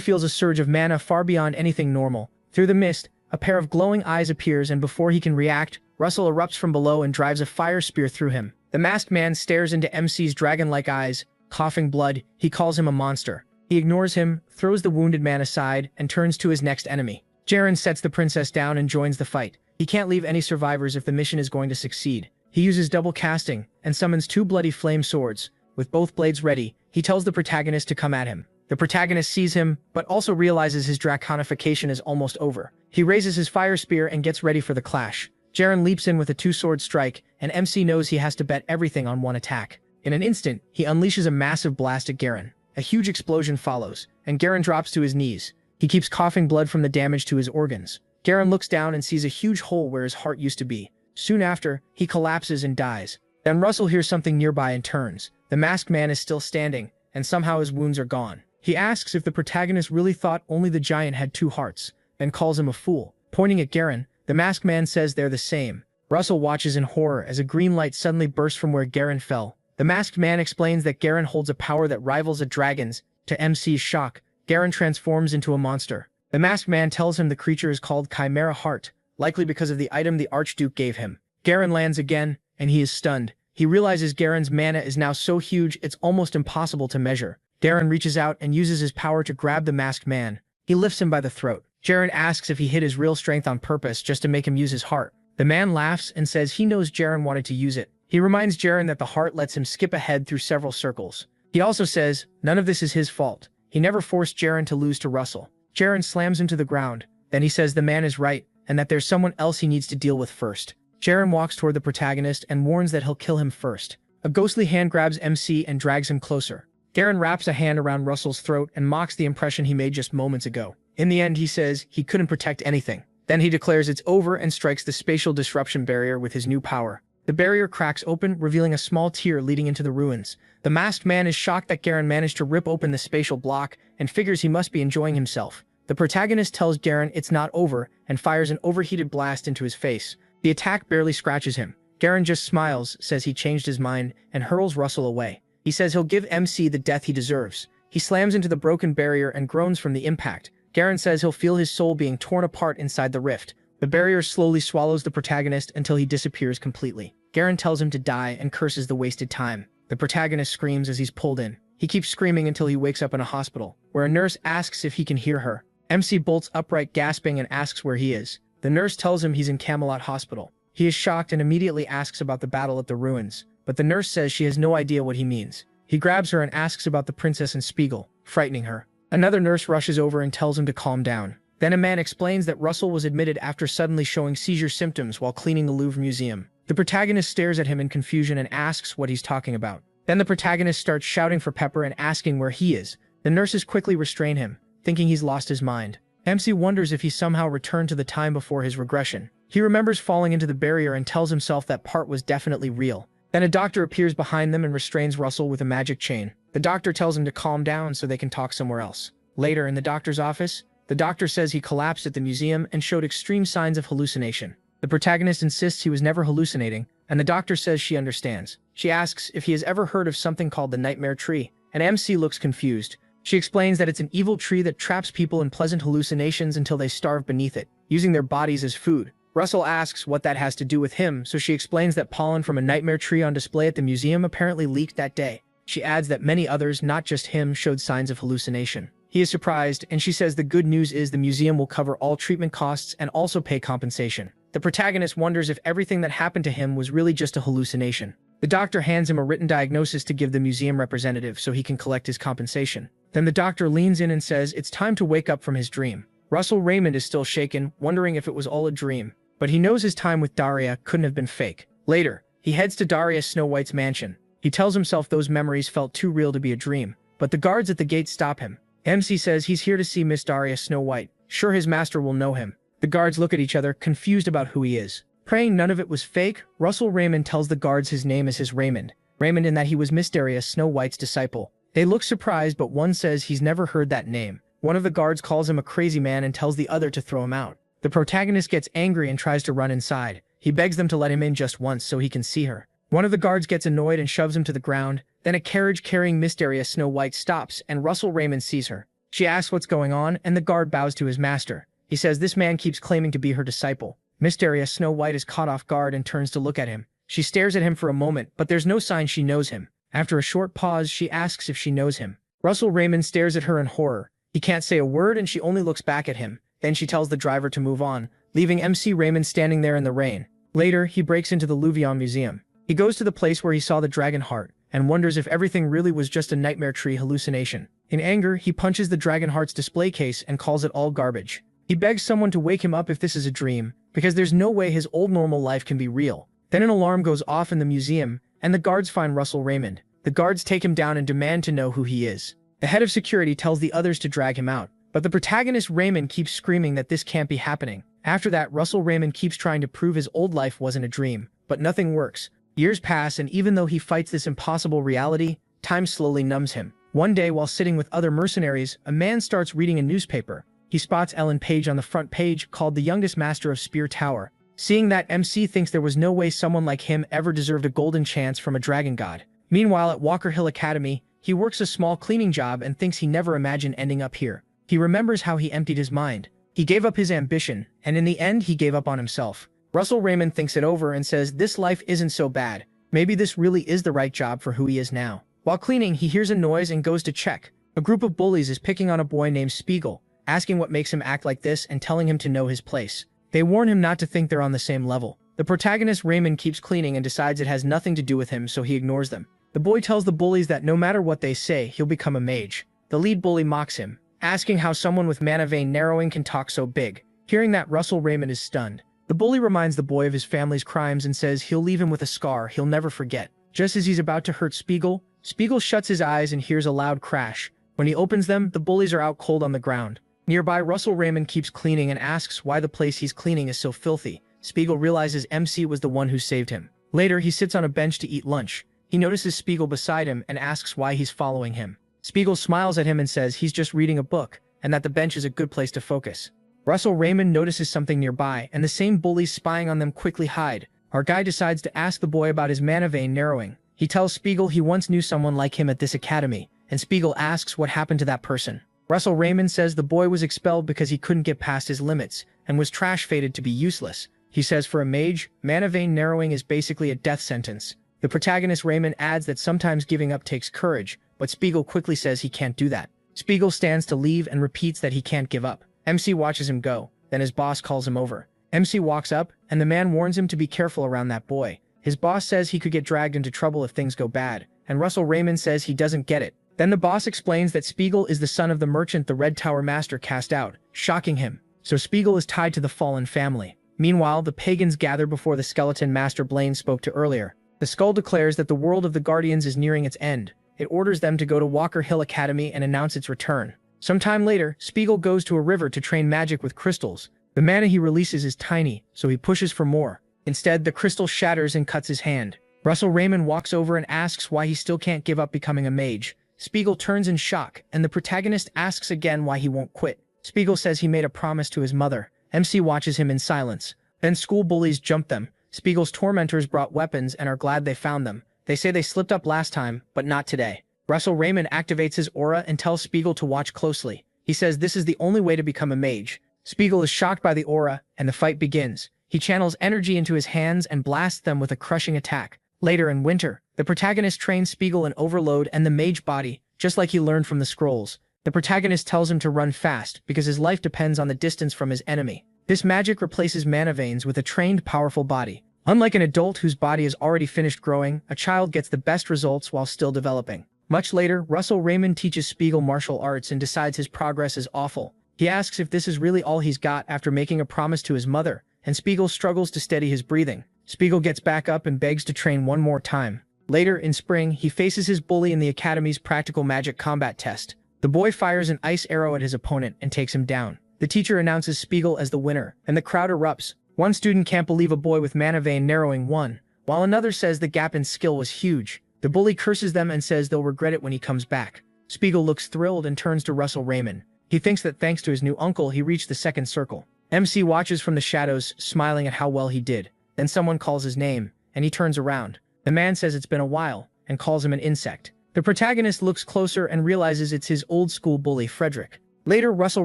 feels a surge of mana far beyond anything normal. Through the mist, a pair of glowing eyes appears, and before he can react, Russell erupts from below and drives a fire spear through him. The masked man stares into MC's dragon-like eyes, coughing blood. He calls him a monster. He ignores him, throws the wounded man aside, and turns to his next enemy. Jaren sets the princess down and joins the fight. He can't leave any survivors if the mission is going to succeed. He uses double casting and summons two bloody flame swords. With both blades ready, he tells the protagonist to come at him. The protagonist sees him, but also realizes his draconification is almost over. He raises his fire spear and gets ready for the clash. Jaren leaps in with a two-sword strike, and MC knows he has to bet everything on one attack. In an instant, he unleashes a massive blast at Garen. A huge explosion follows, and Garen drops to his knees. He keeps coughing blood from the damage to his organs. Garen looks down and sees a huge hole where his heart used to be. Soon after, he collapses and dies. Then Russell hears something nearby and turns. The masked man is still standing, and somehow his wounds are gone. He asks if the protagonist really thought only the giant had two hearts, then calls him a fool. Pointing at Garen, the masked man says they're the same. Russell watches in horror as a green light suddenly bursts from where Garen fell. The masked man explains that Garen holds a power that rivals a dragon's. To MC's shock, Garen transforms into a monster. The masked man tells him the creature is called Chimera Heart, likely because of the item the Archduke gave him. Garen lands again, and he is stunned. He realizes Garen's mana is now so huge it's almost impossible to measure. Garen reaches out and uses his power to grab the masked man. He lifts him by the throat. Garen asks if he hid his real strength on purpose just to make him use his heart. The man laughs and says he knows Garen wanted to use it. He reminds Garen that the heart lets him skip ahead through several circles. He also says none of this is his fault. He never forced Garen to lose to Russell. Garen slams him to the ground. Then he says the man is right, and that there's someone else he needs to deal with first. Garen walks toward the protagonist and warns that he'll kill him first. A ghostly hand grabs MC and drags him closer. Garen wraps a hand around Russell's throat and mocks the impression he made just moments ago. In the end, he says he couldn't protect anything. Then he declares it's over and strikes the spatial disruption barrier with his new power. The barrier cracks open, revealing a small tier leading into the ruins. The masked man is shocked that Garen managed to rip open the spatial block and figures he must be enjoying himself. The protagonist tells Garen it's not over and fires an overheated blast into his face. The attack barely scratches him. Garen just smiles, says he changed his mind, and hurls Russell away. He says he'll give MC the death he deserves. He slams into the broken barrier and groans from the impact. Garen says he'll feel his soul being torn apart inside the rift. The barrier slowly swallows the protagonist until he disappears completely. Garen tells him to die and curses the wasted time. The protagonist screams as he's pulled in. He keeps screaming until he wakes up in a hospital, where a nurse asks if he can hear her. MC bolts upright gasping and asks where he is. The nurse tells him he's in Camelot Hospital. He is shocked and immediately asks about the battle at the ruins, but the nurse says she has no idea what he means. He grabs her and asks about the princess and Spiegel, frightening her. Another nurse rushes over and tells him to calm down. Then a man explains that Russell was admitted after suddenly showing seizure symptoms while cleaning the Louvre Museum. The protagonist stares at him in confusion and asks what he's talking about. Then the protagonist starts shouting for Pepper and asking where he is. The nurses quickly restrain him, thinking he's lost his mind. MC wonders if he somehow returned to the time before his regression. He remembers falling into the barrier and tells himself that part was definitely real. Then a doctor appears behind them and restrains Russell with a magic chain. The doctor tells him to calm down so they can talk somewhere else. Later, in the doctor's office, the doctor says he collapsed at the museum and showed extreme signs of hallucination. The protagonist insists he was never hallucinating, and the doctor says she understands. She asks if he has ever heard of something called the Nightmare Tree, and MC looks confused. She explains that it's an evil tree that traps people in pleasant hallucinations until they starve beneath it, using their bodies as food. Russell asks what that has to do with him, so she explains that pollen from a nightmare tree on display at the museum apparently leaked that day. She adds that many others, not just him, showed signs of hallucination. He is surprised, and she says the good news is the museum will cover all treatment costs and also pay compensation. The protagonist wonders if everything that happened to him was really just a hallucination. The doctor hands him a written diagnosis to give the museum representative so he can collect his compensation. Then the doctor leans in and says it's time to wake up from his dream. Russell Raymond is still shaken, wondering if it was all a dream. But he knows his time with Daria couldn't have been fake. Later, he heads to Daria Snow White's mansion. He tells himself those memories felt too real to be a dream, but the guards at the gate stop him. MC says he's here to see Miss Daria Snow White, sure his master will know him. The guards look at each other, confused about who he is. Praying none of it was fake, Russell Raymond tells the guards his name is his Raymond in that he was Miss Daria Snow White's disciple. They look surprised, but one says he's never heard that name. One of the guards calls him a crazy man and tells the other to throw him out. The protagonist gets angry and tries to run inside. He begs them to let him in just once so he can see her. One of the guards gets annoyed and shoves him to the ground. Then a carriage carrying Miss Daria Snow White stops and Russell Raymond sees her. She asks what's going on and the guard bows to his master. He says this man keeps claiming to be her disciple. Miss Daria Snow White is caught off guard and turns to look at him. She stares at him for a moment, but there's no sign she knows him. After a short pause, she asks if she knows him. Russell Raymond stares at her in horror. He can't say a word and she only looks back at him. Then she tells the driver to move on, leaving MC Raymond standing there in the rain. Later, he breaks into the Louvre Museum. He goes to the place where he saw the dragon heart and wonders if everything really was just a nightmare tree hallucination. In anger, he punches the dragon heart's display case and calls it all garbage. He begs someone to wake him up if this is a dream, because there's no way his old normal life can be real. Then an alarm goes off in the museum, and the guards find Russell Raymond. The guards take him down and demand to know who he is. The head of security tells the others to drag him out, but the protagonist Raymond keeps screaming that this can't be happening. After that, Russell Raymond keeps trying to prove his old life wasn't a dream, but nothing works. Years pass, and even though he fights this impossible reality, time slowly numbs him. One day, while sitting with other mercenaries, a man starts reading a newspaper. He spots Ellen Page on the front page, called the youngest master of Spear Tower. Seeing that, MC thinks there was no way someone like him ever deserved a golden chance from a dragon god. Meanwhile, at Walker Hill Academy, he works a small cleaning job and thinks he never imagined ending up here. He remembers how he emptied his mind. He gave up his ambition, and in the end, he gave up on himself. Russell Raymond thinks it over and says this life isn't so bad. Maybe this really is the right job for who he is now. While cleaning, he hears a noise and goes to check. A group of bullies is picking on a boy named Spiegel, asking what makes him act like this and telling him to know his place. They warn him not to think they're on the same level. The protagonist Raymond keeps cleaning and decides it has nothing to do with him, so he ignores them. The boy tells the bullies that no matter what they say, he'll become a mage. The lead bully mocks him, asking how someone with mana vein narrowing can talk so big. Hearing that, Russell Raymond is stunned. The bully reminds the boy of his family's crimes and says he'll leave him with a scar he'll never forget. Just as he's about to hurt Spiegel, Spiegel shuts his eyes and hears a loud crash. When he opens them, the bullies are out cold on the ground. Nearby, Russell Raymond keeps cleaning and asks why the place he's cleaning is so filthy. Spiegel realizes MC was the one who saved him. Later, he sits on a bench to eat lunch. He notices Spiegel beside him and asks why he's following him. Spiegel smiles at him and says he's just reading a book, and that the bench is a good place to focus. Russell Raymond notices something nearby, and the same bullies spying on them quickly hide. Our guy decides to ask the boy about his mana vein narrowing. He tells Spiegel he once knew someone like him at this academy, and Spiegel asks what happened to that person. Russell Raymond says the boy was expelled because he couldn't get past his limits, and was trash-fated to be useless. He says for a mage, mana vein narrowing is basically a death sentence. The protagonist Raymond adds that sometimes giving up takes courage, but Spiegel quickly says he can't do that. Spiegel stands to leave and repeats that he can't give up. MC watches him go, then his boss calls him over. MC walks up, and the man warns him to be careful around that boy. His boss says he could get dragged into trouble if things go bad, and Russell Raymond says he doesn't get it. Then the boss explains that Spiegel is the son of the merchant the Red Tower Master cast out, shocking him. So Spiegel is tied to the fallen family. Meanwhile, the pagans gather before the skeleton Master Blaine spoke to earlier. The skull declares that the world of the Guardians is nearing its end. It orders them to go to Walker Hill Academy and announce its return. Sometime later, Spiegel goes to a river to train magic with crystals. The mana he releases is tiny, so he pushes for more. Instead, the crystal shatters and cuts his hand. Russell Raymond walks over and asks why he still can't give up becoming a mage. Spiegel turns in shock, and the protagonist asks again why he won't quit. Spiegel says he made a promise to his mother. MC watches him in silence. Then school bullies jump them. Spiegel's tormentors brought weapons and are glad they found them. They say they slipped up last time, but not today. Russell Raymond activates his aura and tells Spiegel to watch closely. He says this is the only way to become a mage. Spiegel is shocked by the aura, and the fight begins. He channels energy into his hands and blasts them with a crushing attack. Later in winter, the protagonist trains Spiegel in Overload and the mage body, just like he learned from the scrolls. The protagonist tells him to run fast because his life depends on the distance from his enemy. This magic replaces mana veins with a trained, powerful body. Unlike an adult whose body is already finished growing, a child gets the best results while still developing. Much later, Russell Raymond teaches Spiegel martial arts and decides his progress is awful. He asks if this is really all he's got after making a promise to his mother, and Spiegel struggles to steady his breathing. Spiegel gets back up and begs to train one more time. Later, in spring, he faces his bully in the Academy's practical magic combat test. The boy fires an ice arrow at his opponent and takes him down. The teacher announces Spiegel as the winner, and the crowd erupts. One student can't believe a boy with mana vein narrowing won, while another says the gap in skill was huge. The bully curses them and says they'll regret it when he comes back. Spiegel looks thrilled and turns to Russell Raymond. He thinks that thanks to his new uncle, he reached the second circle. MC watches from the shadows, smiling at how well he did. Then someone calls his name, and he turns around. The man says it's been a while, and calls him an insect. The protagonist looks closer and realizes it's his old-school bully, Frederick. Later, Russell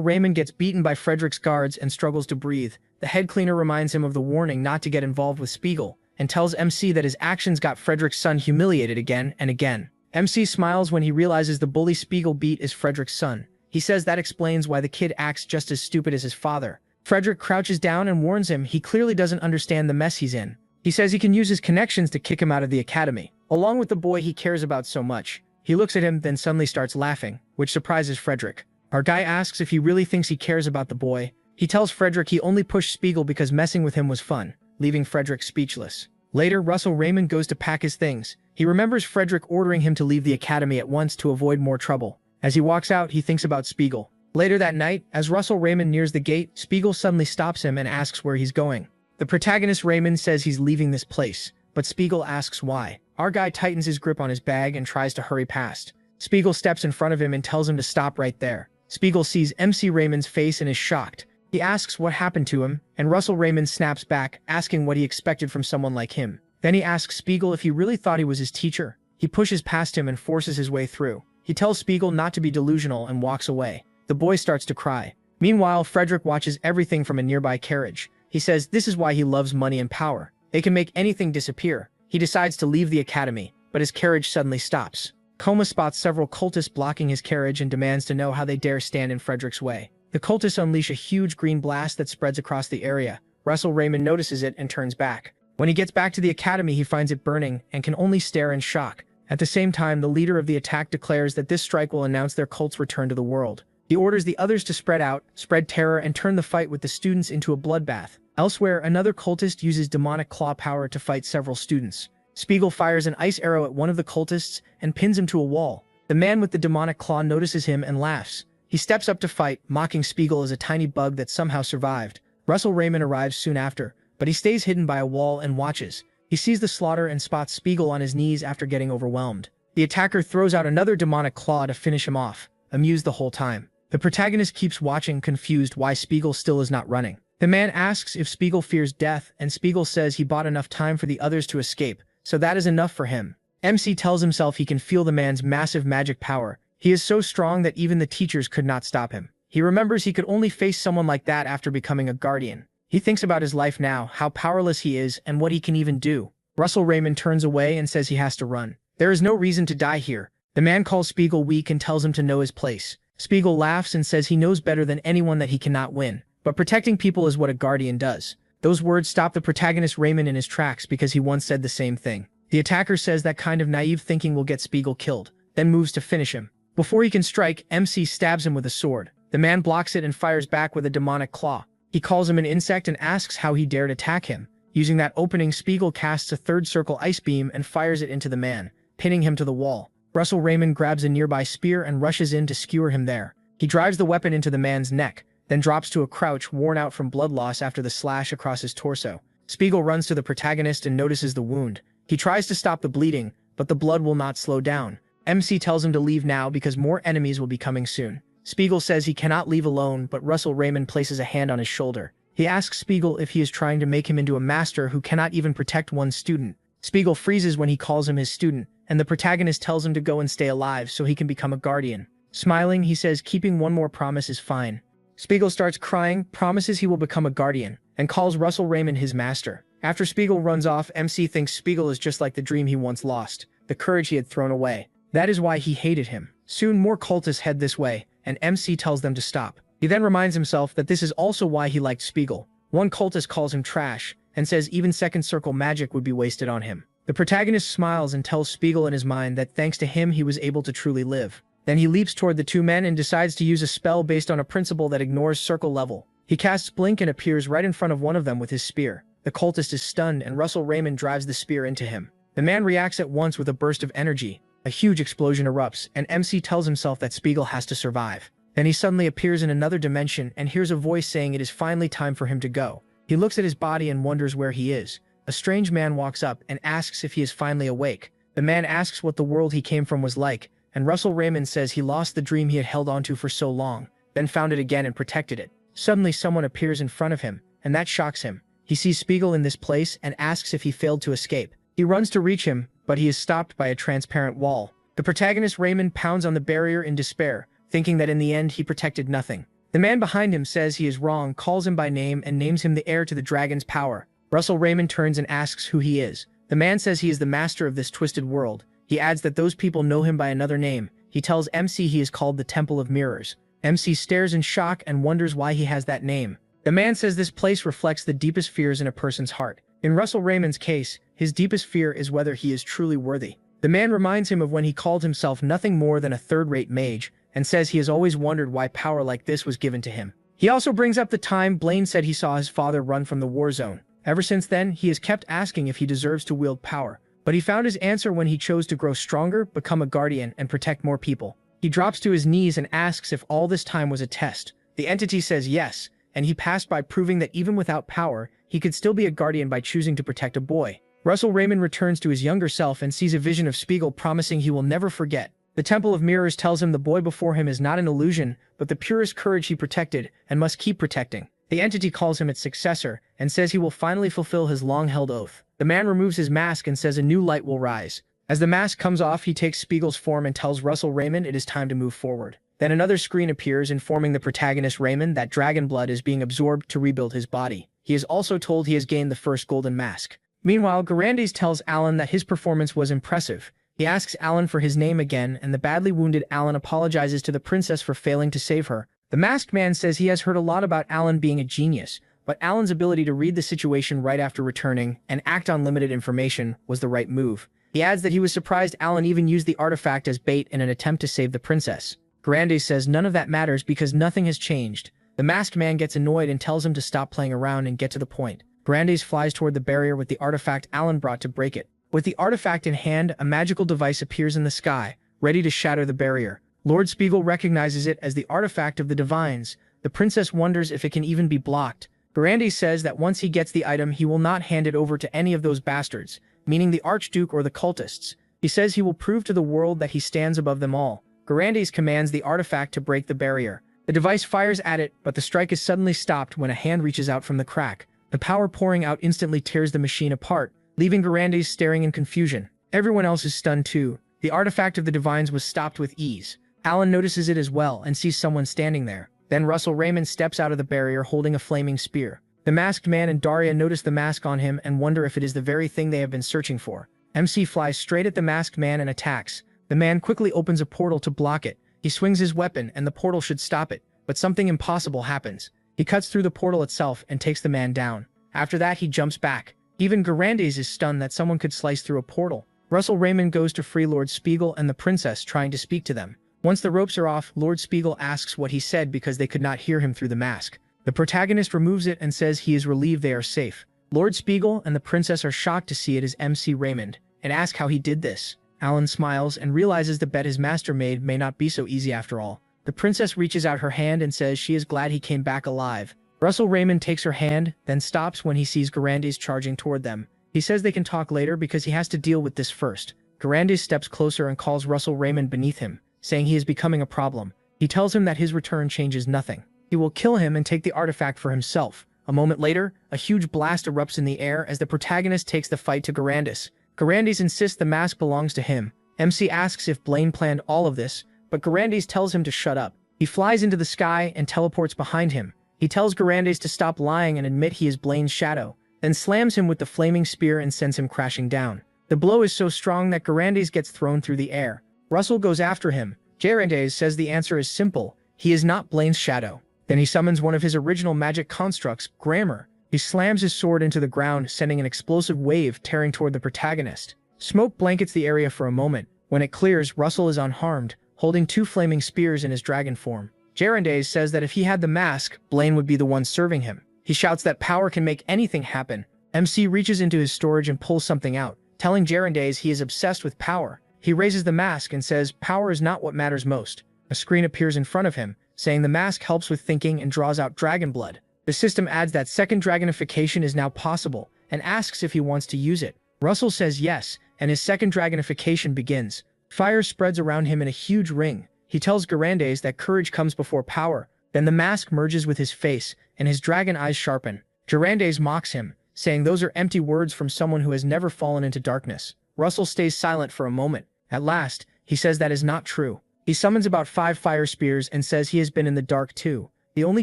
Raymond gets beaten by Frederick's guards and struggles to breathe. The head cleaner reminds him of the warning not to get involved with Spiegel, and tells MC that his actions got Frederick's son humiliated again and again. MC smiles when he realizes the bully Spiegel beat is Frederick's son. He says that explains why the kid acts just as stupid as his father. Frederick crouches down and warns him he clearly doesn't understand the mess he's in. He says he can use his connections to kick him out of the academy, along with the boy he cares about so much. He looks at him, then suddenly starts laughing, which surprises Frederick. Our guy asks if he really thinks he cares about the boy. He tells Frederick he only pushed Spiegel because messing with him was fun, leaving Frederick speechless. Later, Russell Raymond goes to pack his things. He remembers Frederick ordering him to leave the academy at once to avoid more trouble. As he walks out, he thinks about Spiegel. Later that night, as Russell Raymond nears the gate, Spiegel suddenly stops him and asks where he's going. The protagonist Raymond says he's leaving this place, but Spiegel asks why. Our guy tightens his grip on his bag and tries to hurry past. Spiegel steps in front of him and tells him to stop right there. Spiegel sees MC Raymond's face and is shocked. He asks what happened to him, and Russell Raymond snaps back, asking what he expected from someone like him. Then he asks Spiegel if he really thought he was his teacher. He pushes past him and forces his way through. He tells Spiegel not to be delusional and walks away. The boy starts to cry. Meanwhile, Frederick watches everything from a nearby carriage. He says this is why he loves money and power. They can make anything disappear. He decides to leave the academy, but his carriage suddenly stops. Koma spots several cultists blocking his carriage and demands to know how they dare stand in Frederick's way. The cultists unleash a huge green blast that spreads across the area. Russell Raymond notices it and turns back. When he gets back to the academy, he finds it burning and can only stare in shock. At the same time, the leader of the attack declares that this strike will announce their cult's return to the world. He orders the others to spread out, spread terror, and turn the fight with the students into a bloodbath. Elsewhere, another cultist uses demonic claw power to fight several students. Spiegel fires an ice arrow at one of the cultists and pins him to a wall. The man with the demonic claw notices him and laughs. He steps up to fight, mocking Spiegel as a tiny bug that somehow survived. Russell Raymond arrives soon after, but he stays hidden by a wall and watches. He sees the slaughter and spots Spiegel on his knees after getting overwhelmed. The attacker throws out another demonic claw to finish him off, amused the whole time. The protagonist keeps watching, confused why Spiegel still is not running. The man asks if Spiegel fears death, and Spiegel says he bought enough time for the others to escape, so that is enough for him. MC tells himself he can feel the man's massive magic power. He is so strong that even the teachers could not stop him. He remembers he could only face someone like that after becoming a guardian. He thinks about his life now, how powerless he is, and what he can even do. Russell Raymond turns away and says he has to run. There is no reason to die here. The man calls Spiegel weak and tells him to know his place. Spiegel laughs and says he knows better than anyone that he cannot win. But protecting people is what a guardian does. Those words stop the protagonist Raymond in his tracks because he once said the same thing. The attacker says that kind of naive thinking will get Spiegel killed, then moves to finish him. Before he can strike, MC stabs him with a sword. The man blocks it and fires back with a demonic claw. He calls him an insect and asks how he dared attack him. Using that opening, Spiegel casts a third circle ice beam and fires it into the man, pinning him to the wall. Russell Raymond grabs a nearby spear and rushes in to skewer him there. He drives the weapon into the man's neck, then drops to a crouch, worn out from blood loss after the slash across his torso. Spiegel runs to the protagonist and notices the wound. He tries to stop the bleeding, but the blood will not slow down. MC tells him to leave now because more enemies will be coming soon. Spiegel says he cannot leave alone, but Russell Raymond places a hand on his shoulder. He asks Spiegel if he is trying to make him into a master who cannot even protect one student. Spiegel freezes when he calls him his student, and the protagonist tells him to go and stay alive so he can become a guardian. Smiling, he says keeping one more promise is fine. Spiegel starts crying, promises he will become a guardian, and calls Russell Raymond his master. After Spiegel runs off, MC thinks Spiegel is just like the dream he once lost, the courage he had thrown away. That is why he hated him. Soon more cultists head this way, and MC tells them to stop. He then reminds himself that this is also why he liked Spiegel. One cultist calls him trash, and says even second circle magic would be wasted on him. The protagonist smiles and tells Spiegel in his mind that thanks to him he was able to truly live. Then he leaps toward the two men and decides to use a spell based on a principle that ignores circle level. He casts Blink and appears right in front of one of them with his spear. The cultist is stunned and Russell Raymond drives the spear into him. The man reacts at once with a burst of energy. A huge explosion erupts, and MC tells himself that Spiegel has to survive. Then he suddenly appears in another dimension and hears a voice saying it is finally time for him to go. He looks at his body and wonders where he is. A strange man walks up and asks if he is finally awake. The man asks what the world he came from was like, and Russell Raymond says he lost the dream he had held onto for so long, then found it again and protected it. Suddenly someone appears in front of him, and that shocks him. He sees Spiegel in this place and asks if he failed to escape. He runs to reach him, but he is stopped by a transparent wall. The protagonist Raymond pounds on the barrier in despair, thinking that in the end he protected nothing. The man behind him says he is wrong, calls him by name, and names him the heir to the dragon's power. Russell Raymond turns and asks who he is. The man says he is the master of this twisted world. He adds that those people know him by another name. He tells MC he is called the Temple of Mirrors. MC stares in shock and wonders why he has that name. The man says this place reflects the deepest fears in a person's heart. In Russell Raymond's case, his deepest fear is whether he is truly worthy. The man reminds him of when he called himself nothing more than a third-rate mage, and says he has always wondered why power like this was given to him. He also brings up the time Blaine said he saw his father run from the war zone. Ever since then, he has kept asking if he deserves to wield power. But he found his answer when he chose to grow stronger, become a guardian, and protect more people. He drops to his knees and asks if all this time was a test. The entity says yes, and he passed by proving that even without power, he could still be a guardian by choosing to protect a boy. Russell Raymond returns to his younger self and sees a vision of Spiegel promising he will never forget. The Temple of Mirrors tells him the boy before him is not an illusion, but the purest courage he protected and must keep protecting. The entity calls him its successor and says he will finally fulfill his long-held oath. The man removes his mask and says a new light will rise. As the mask comes off, he takes Spiegel's form and tells Russell Raymond it is time to move forward. Then another screen appears informing the protagonist Raymond that dragon blood is being absorbed to rebuild his body. He is also told he has gained the first golden mask. Meanwhile, Garandes tells Alan that his performance was impressive. He asks Alan for his name again, and the badly wounded Alan apologizes to the princess for failing to save her. The masked man says he has heard a lot about Alan being a genius, but Alan's ability to read the situation right after returning and act on limited information was the right move. He adds that he was surprised Alan even used the artifact as bait in an attempt to save the princess. Garandes says none of that matters because nothing has changed. The masked man gets annoyed and tells him to stop playing around and get to the point. Garandes flies toward the barrier with the artifact Alan brought to break it. With the artifact in hand, a magical device appears in the sky, ready to shatter the barrier. Lord Spiegel recognizes it as the artifact of the divines. The princess wonders if it can even be blocked. Garandes says that once he gets the item, he will not hand it over to any of those bastards, meaning the Archduke or the cultists. He says he will prove to the world that he stands above them all. Garandes commands the artifact to break the barrier. The device fires at it, but the strike is suddenly stopped when a hand reaches out from the crack. The power pouring out instantly tears the machine apart, leaving Garandes staring in confusion. Everyone else is stunned too. The artifact of the divines was stopped with ease. Alan notices it as well and sees someone standing there. Then Russell Raymond steps out of the barrier holding a flaming spear. The masked man and Daria notice the mask on him and wonder if it is the very thing they have been searching for. MC flies straight at the masked man and attacks. The man quickly opens a portal to block it. He swings his weapon and the portal should stop it, but something impossible happens. He cuts through the portal itself and takes the man down. After that, he jumps back. Even Garandes is stunned that someone could slice through a portal. Russell Raymond goes to free Lord Spiegel and the princess, trying to speak to them. Once the ropes are off, Lord Spiegel asks what he said because they could not hear him through the mask. The protagonist removes it and says he is relieved they are safe. Lord Spiegel and the princess are shocked to see it as MC Raymond and ask how he did this. Alan smiles and realizes the bet his master made may not be so easy after all. The princess reaches out her hand and says she is glad he came back alive. Russell Raymond takes her hand, then stops when he sees Garandes charging toward them. He says they can talk later because he has to deal with this first. Garandes steps closer and calls Russell Raymond beneath him, saying he is becoming a problem. He tells him that his return changes nothing. He will kill him and take the artifact for himself. A moment later, a huge blast erupts in the air as the protagonist takes the fight to Garandes. Garandes insists the mask belongs to him. MC asks if Blaine planned all of this, but Garandes tells him to shut up. He flies into the sky and teleports behind him. He tells Garandes to stop lying and admit he is Blaine's shadow, then slams him with the flaming spear and sends him crashing down. The blow is so strong that Garandes gets thrown through the air. Russell goes after him. Garandes says the answer is simple. He is not Blaine's shadow. Then he summons one of his original magic constructs, Grammar. He slams his sword into the ground, sending an explosive wave tearing toward the protagonist. Smoke blankets the area for a moment. When it clears, Russell is unharmed, holding two flaming spears in his dragon form. Garandes says that if he had the mask, Blaine would be the one serving him. He shouts that power can make anything happen. MC reaches into his storage and pulls something out, telling Garandes he is obsessed with power. He raises the mask and says power is not what matters most. A screen appears in front of him, saying the mask helps with thinking and draws out dragon blood. The system adds that second dragonification is now possible and asks if he wants to use it. Russell says yes, and his second dragonification begins. Fire spreads around him in a huge ring. He tells Garandes that courage comes before power. Then the mask merges with his face, and his dragon eyes sharpen. Garandes mocks him, saying those are empty words from someone who has never fallen into darkness. Russell stays silent for a moment. At last, he says that is not true. He summons about 5 fire spears and says he has been in the dark too. The only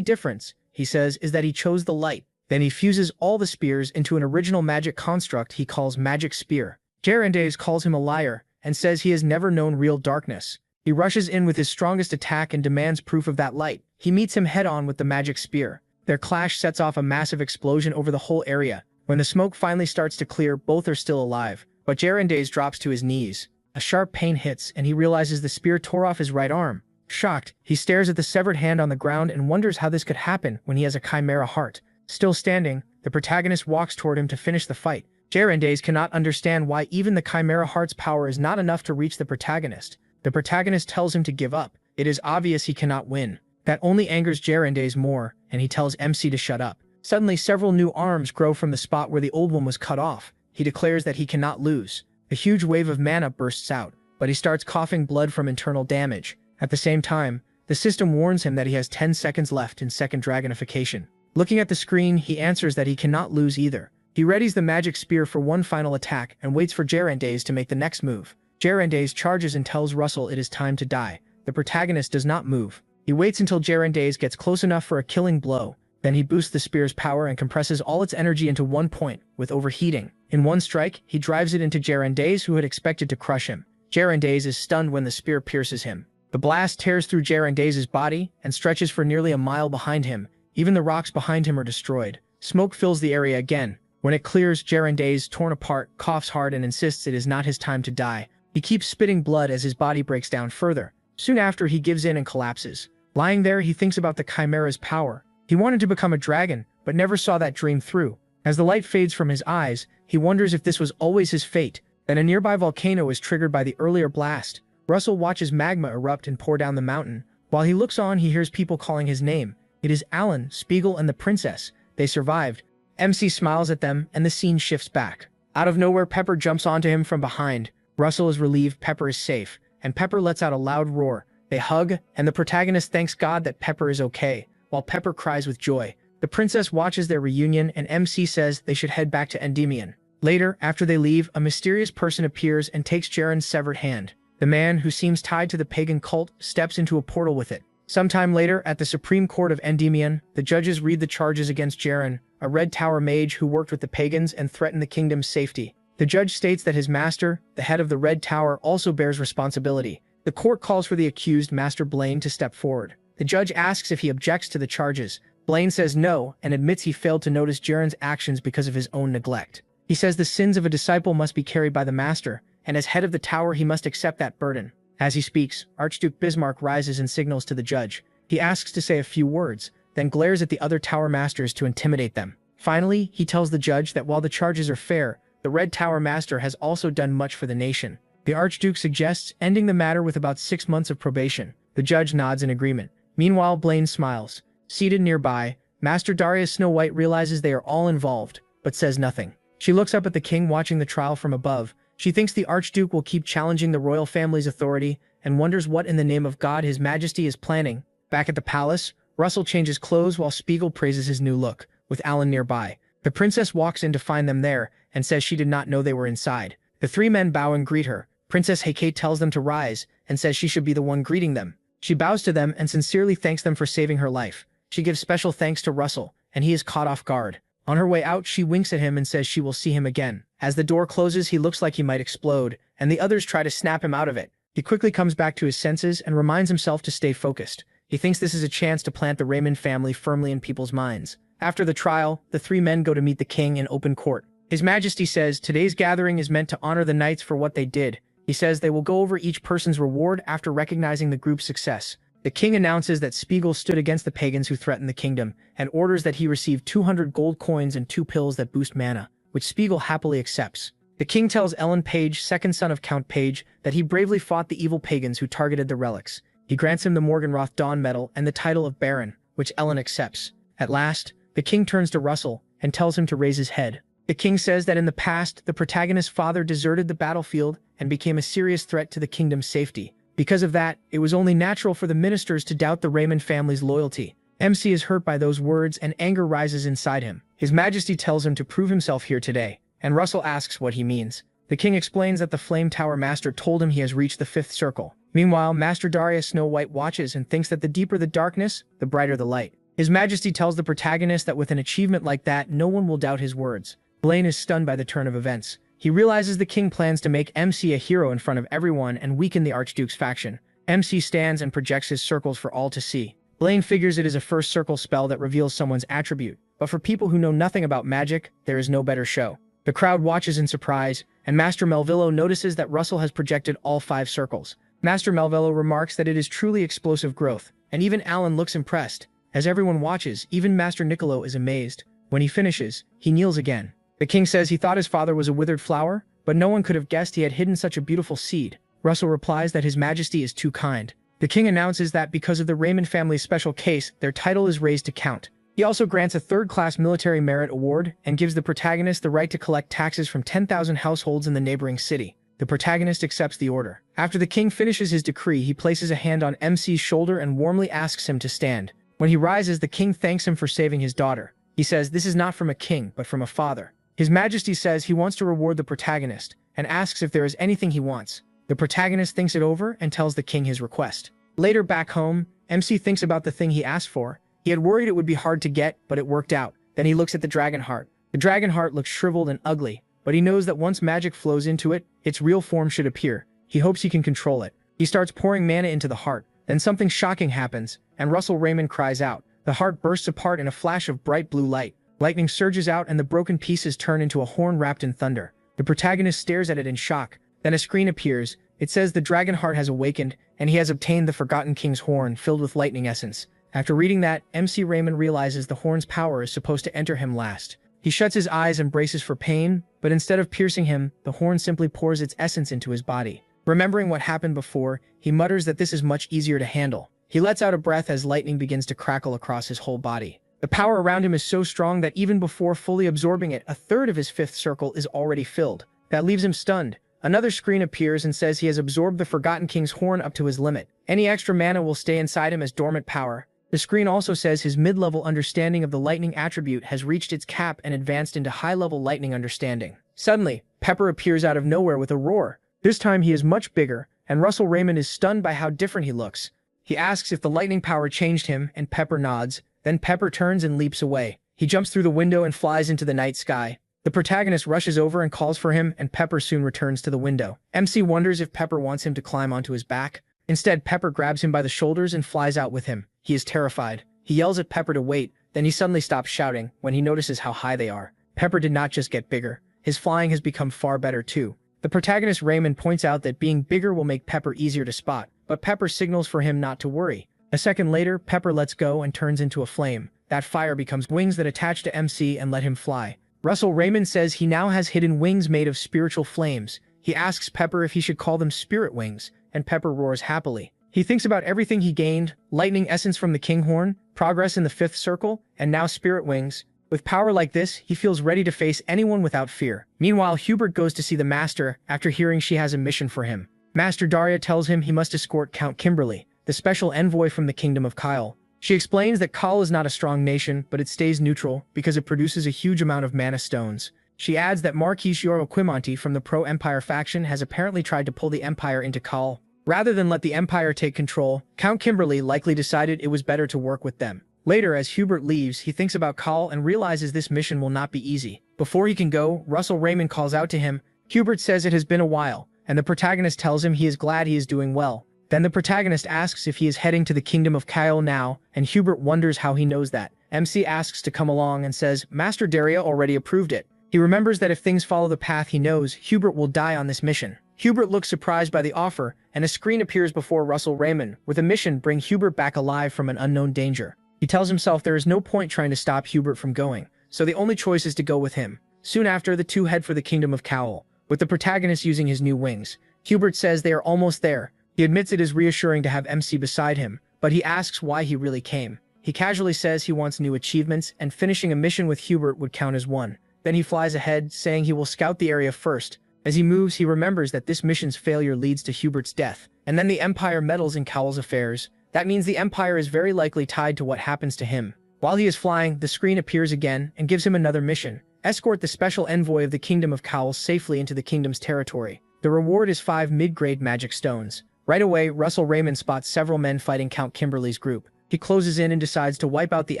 difference, he says, is that he chose the light. Then he fuses all the spears into an original magic construct he calls Magic Spear. Garandes calls him a liar and says he has never known real darkness. He rushes in with his strongest attack and demands proof of that light. He meets him head-on with the magic spear. Their clash sets off a massive explosion over the whole area. When the smoke finally starts to clear, both are still alive. But Garandes drops to his knees. A sharp pain hits, and he realizes the spear tore off his right arm. Shocked, he stares at the severed hand on the ground and wonders how this could happen when he has a chimera heart. Still standing, the protagonist walks toward him to finish the fight. Garandes cannot understand why even the chimera heart's power is not enough to reach the protagonist. The protagonist tells him to give up. It is obvious he cannot win. That only angers Garandes more, and he tells MC to shut up. Suddenly, several new arms grow from the spot where the old one was cut off. He declares that he cannot lose. A huge wave of mana bursts out, but he starts coughing blood from internal damage. At the same time, the system warns him that he has 10 seconds left in second dragonification. Looking at the screen, he answers that he cannot lose either. He readies the magic spear for one final attack and waits for Garandes to make the next move. Garandes charges and tells Russell it is time to die. The protagonist does not move. He waits until Garandes gets close enough for a killing blow. Then he boosts the spear's power and compresses all its energy into one point, with overheating. In one strike, he drives it into Garandes, who had expected to crush him. Garandes is stunned when the spear pierces him. The blast tears through Garandes' body and stretches for nearly a mile behind him. Even the rocks behind him are destroyed. Smoke fills the area again. When it clears, Garandes, torn apart, coughs hard and insists it is not his time to die. He keeps spitting blood as his body breaks down further. Soon after, he gives in and collapses. Lying there, he thinks about the chimera's power. He wanted to become a dragon, but never saw that dream through. As the light fades from his eyes, he wonders if this was always his fate. Then a nearby volcano is triggered by the earlier blast. Russell watches magma erupt and pour down the mountain. While he looks on, he hears people calling his name. It is Alan, Spiegel, and the princess. They survived. MC smiles at them, and the scene shifts back. Out of nowhere, Pepper jumps onto him from behind. Russell is relieved Pepper is safe, and Pepper lets out a loud roar. They hug, and the protagonist thanks God that Pepper is okay, while Pepper cries with joy. The princess watches their reunion, and MC says they should head back to Endymion. Later, after they leave, a mysterious person appears and takes Jaren's severed hand. The man, who seems tied to the pagan cult, steps into a portal with it. Sometime later, at the Supreme Court of Endymion, the judges read the charges against Jaren, a Red Tower mage who worked with the pagans and threatened the kingdom's safety. The judge states that his master, the head of the Red Tower, also bears responsibility. The court calls for the accused, Master Blaine, to step forward. The judge asks if he objects to the charges. Blaine says no and admits he failed to notice Jaren's actions because of his own neglect. He says the sins of a disciple must be carried by the master, and as head of the tower he must accept that burden. As he speaks, Archduke Bismarck rises and signals to the judge. He asks to say a few words, then glares at the other tower masters to intimidate them. Finally, he tells the judge that while the charges are fair, the Red Tower Master has also done much for the nation. The Archduke suggests ending the matter with about 6 months of probation. The judge nods in agreement. Meanwhile, Blaine smiles. Seated nearby, Master Darius Snow White realizes they are all involved, but says nothing. She looks up at the king watching the trial from above. She thinks the Archduke will keep challenging the royal family's authority and wonders what in the name of God His Majesty is planning. Back at the palace, Russell changes clothes while Spiegel praises his new look, with Alan nearby. The princess walks in to find them there and says she did not know they were inside. The three men bow and greet her. Princess Heike tells them to rise and says she should be the one greeting them. She bows to them and sincerely thanks them for saving her life. She gives special thanks to Russell, and he is caught off guard. On her way out, she winks at him and says she will see him again. As the door closes, he looks like he might explode, and the others try to snap him out of it. He quickly comes back to his senses and reminds himself to stay focused. He thinks this is a chance to plant the Raymond family firmly in people's minds. After the trial, the three men go to meet the king in open court. His Majesty says today's gathering is meant to honor the knights for what they did. He says they will go over each person's reward after recognizing the group's success. The king announces that Spiegel stood against the pagans who threatened the kingdom, and orders that he receive 200 gold coins and 2 pills that boost mana, which Spiegel happily accepts. The king tells Ellen Page, second son of Count Page, that he bravely fought the evil pagans who targeted the relics. He grants him the Morgenroth Dawn Medal and the title of Baron, which Ellen accepts. At last, the king turns to Russell and tells him to raise his head. The king says that in the past, the protagonist's father deserted the battlefield and became a serious threat to the kingdom's safety. Because of that, it was only natural for the ministers to doubt the Raymond family's loyalty. MC is hurt by those words and anger rises inside him. His Majesty tells him to prove himself here today, and Russell asks what he means. The king explains that the Flame Tower Master told him he has reached the 5th circle. Meanwhile, Master Darius Snow White watches and thinks that the deeper the darkness, the brighter the light. His Majesty tells the protagonist that with an achievement like that, no one will doubt his words. Blaine is stunned by the turn of events. He realizes the king plans to make MC a hero in front of everyone and weaken the Archduke's faction. MC stands and projects his circles for all to see. Blaine figures it is a first circle spell that reveals someone's attribute, but for people who know nothing about magic, there is no better show. The crowd watches in surprise, and Master Melvillo notices that Russell has projected all 5 circles. Master Melvillo remarks that it is truly explosive growth, and even Alan looks impressed. As everyone watches, even Master Niccolo is amazed. When he finishes, he kneels again. The king says he thought his father was a withered flower, but no one could have guessed he had hidden such a beautiful seed. Russell replies that his Majesty is too kind. The king announces that because of the Raymond family's special case, their title is raised to Count. He also grants a 3rd-class military merit award and gives the protagonist the right to collect taxes from 10,000 households in the neighboring city. The protagonist accepts the order. After the king finishes his decree, he places a hand on MC's shoulder and warmly asks him to stand. When he rises, the king thanks him for saving his daughter. He says this is not from a king, but from a father. His Majesty says he wants to reward the protagonist, and asks if there is anything he wants. The protagonist thinks it over and tells the king his request. Later back home, MC thinks about the thing he asked for. He had worried it would be hard to get, but it worked out. Then he looks at the dragon heart. The dragon heart looks shriveled and ugly, but he knows that once magic flows into it, its real form should appear. He hopes he can control it. He starts pouring mana into the heart. Then something shocking happens, and Russell Raymond cries out. The heart bursts apart in a flash of bright blue light. Lightning surges out and the broken pieces turn into a horn wrapped in thunder. The protagonist stares at it in shock. Then a screen appears. It says the dragon heart has awakened, and he has obtained the Forgotten King's horn filled with lightning essence. After reading that, MC Raymond realizes the horn's power is supposed to enter him last. He shuts his eyes and braces for pain, but instead of piercing him, the horn simply pours its essence into his body. Remembering what happened before, he mutters that this is much easier to handle. He lets out a breath as lightning begins to crackle across his whole body. The power around him is so strong that even before fully absorbing it, a third of his 5th circle is already filled. That leaves him stunned. Another screen appears and says he has absorbed the Forgotten King's horn up to his limit. Any extra mana will stay inside him as dormant power. The screen also says his mid-level understanding of the lightning attribute has reached its cap and advanced into high-level lightning understanding. Suddenly, Pepper appears out of nowhere with a roar. This time he is much bigger, and Russell Raymond is stunned by how different he looks. He asks if the lightning power changed him, and Pepper nods. Then Pepper turns and leaps away. He jumps through the window and flies into the night sky. The protagonist rushes over and calls for him, and Pepper soon returns to the window. MC wonders if Pepper wants him to climb onto his back. Instead, Pepper grabs him by the shoulders and flies out with him. He is terrified. He yells at Pepper to wait, then he suddenly stops shouting when he notices how high they are. Pepper did not just get bigger. His flying has become far better too. The protagonist Raymond points out that being bigger will make Pepper easier to spot, but Pepper signals for him not to worry. A second later, Pepper lets go and turns into a flame. That fire becomes wings that attach to MC and let him fly. Russell Raymond says he now has hidden wings made of spiritual flames. He asks Pepper if he should call them spirit wings, and Pepper roars happily. He thinks about everything he gained: lightning essence from the Kinghorn, progress in the 5th circle, and now spirit wings. With power like this, he feels ready to face anyone without fear. Meanwhile, Hubert goes to see the Master after hearing she has a mission for him. Master Daria tells him he must escort Count Kimberly, the special envoy from the Kingdom of Kyle. She explains that Kyle is not a strong nation, but it stays neutral because it produces a huge amount of mana stones. She adds that Marquis Quimonti from the pro-Empire faction has apparently tried to pull the Empire into Kyle. Rather than let the Empire take control, Count Kimberly likely decided it was better to work with them. Later, as Hubert leaves, he thinks about Kyle and realizes this mission will not be easy. Before he can go, Russell Raymond calls out to him. Hubert says it has been a while, and the protagonist tells him he is glad he is doing well. Then the protagonist asks if he is heading to the Kingdom of Kyle now, and Hubert wonders how he knows that. MC asks to come along and says Master Daria already approved it. He remembers that if things follow the path he knows, Hubert will die on this mission. Hubert looks surprised by the offer, and a screen appears before Russell Raymond, with a mission bring Hubert back alive from an unknown danger. He tells himself there is no point trying to stop Hubert from going, so the only choice is to go with him. Soon after, the two head for the Kingdom of Kyle, with the protagonist using his new wings. Hubert says they are almost there. He admits it is reassuring to have MC beside him, but he asks why he really came. He casually says he wants new achievements, and finishing a mission with Hubert would count as one. Then he flies ahead, saying he will scout the area first. As he moves, he remembers that this mission's failure leads to Hubert's death, and then the Empire meddles in Kyle's affairs. That means the Empire is very likely tied to what happens to him. While he is flying, the screen appears again and gives him another mission. Escort the special envoy of the Kingdom of Kyle safely into the kingdom's territory. The reward is 5 mid-grade magic stones. Right away, Russell Raymond spots several men fighting Count Kimberly's group. He closes in and decides to wipe out the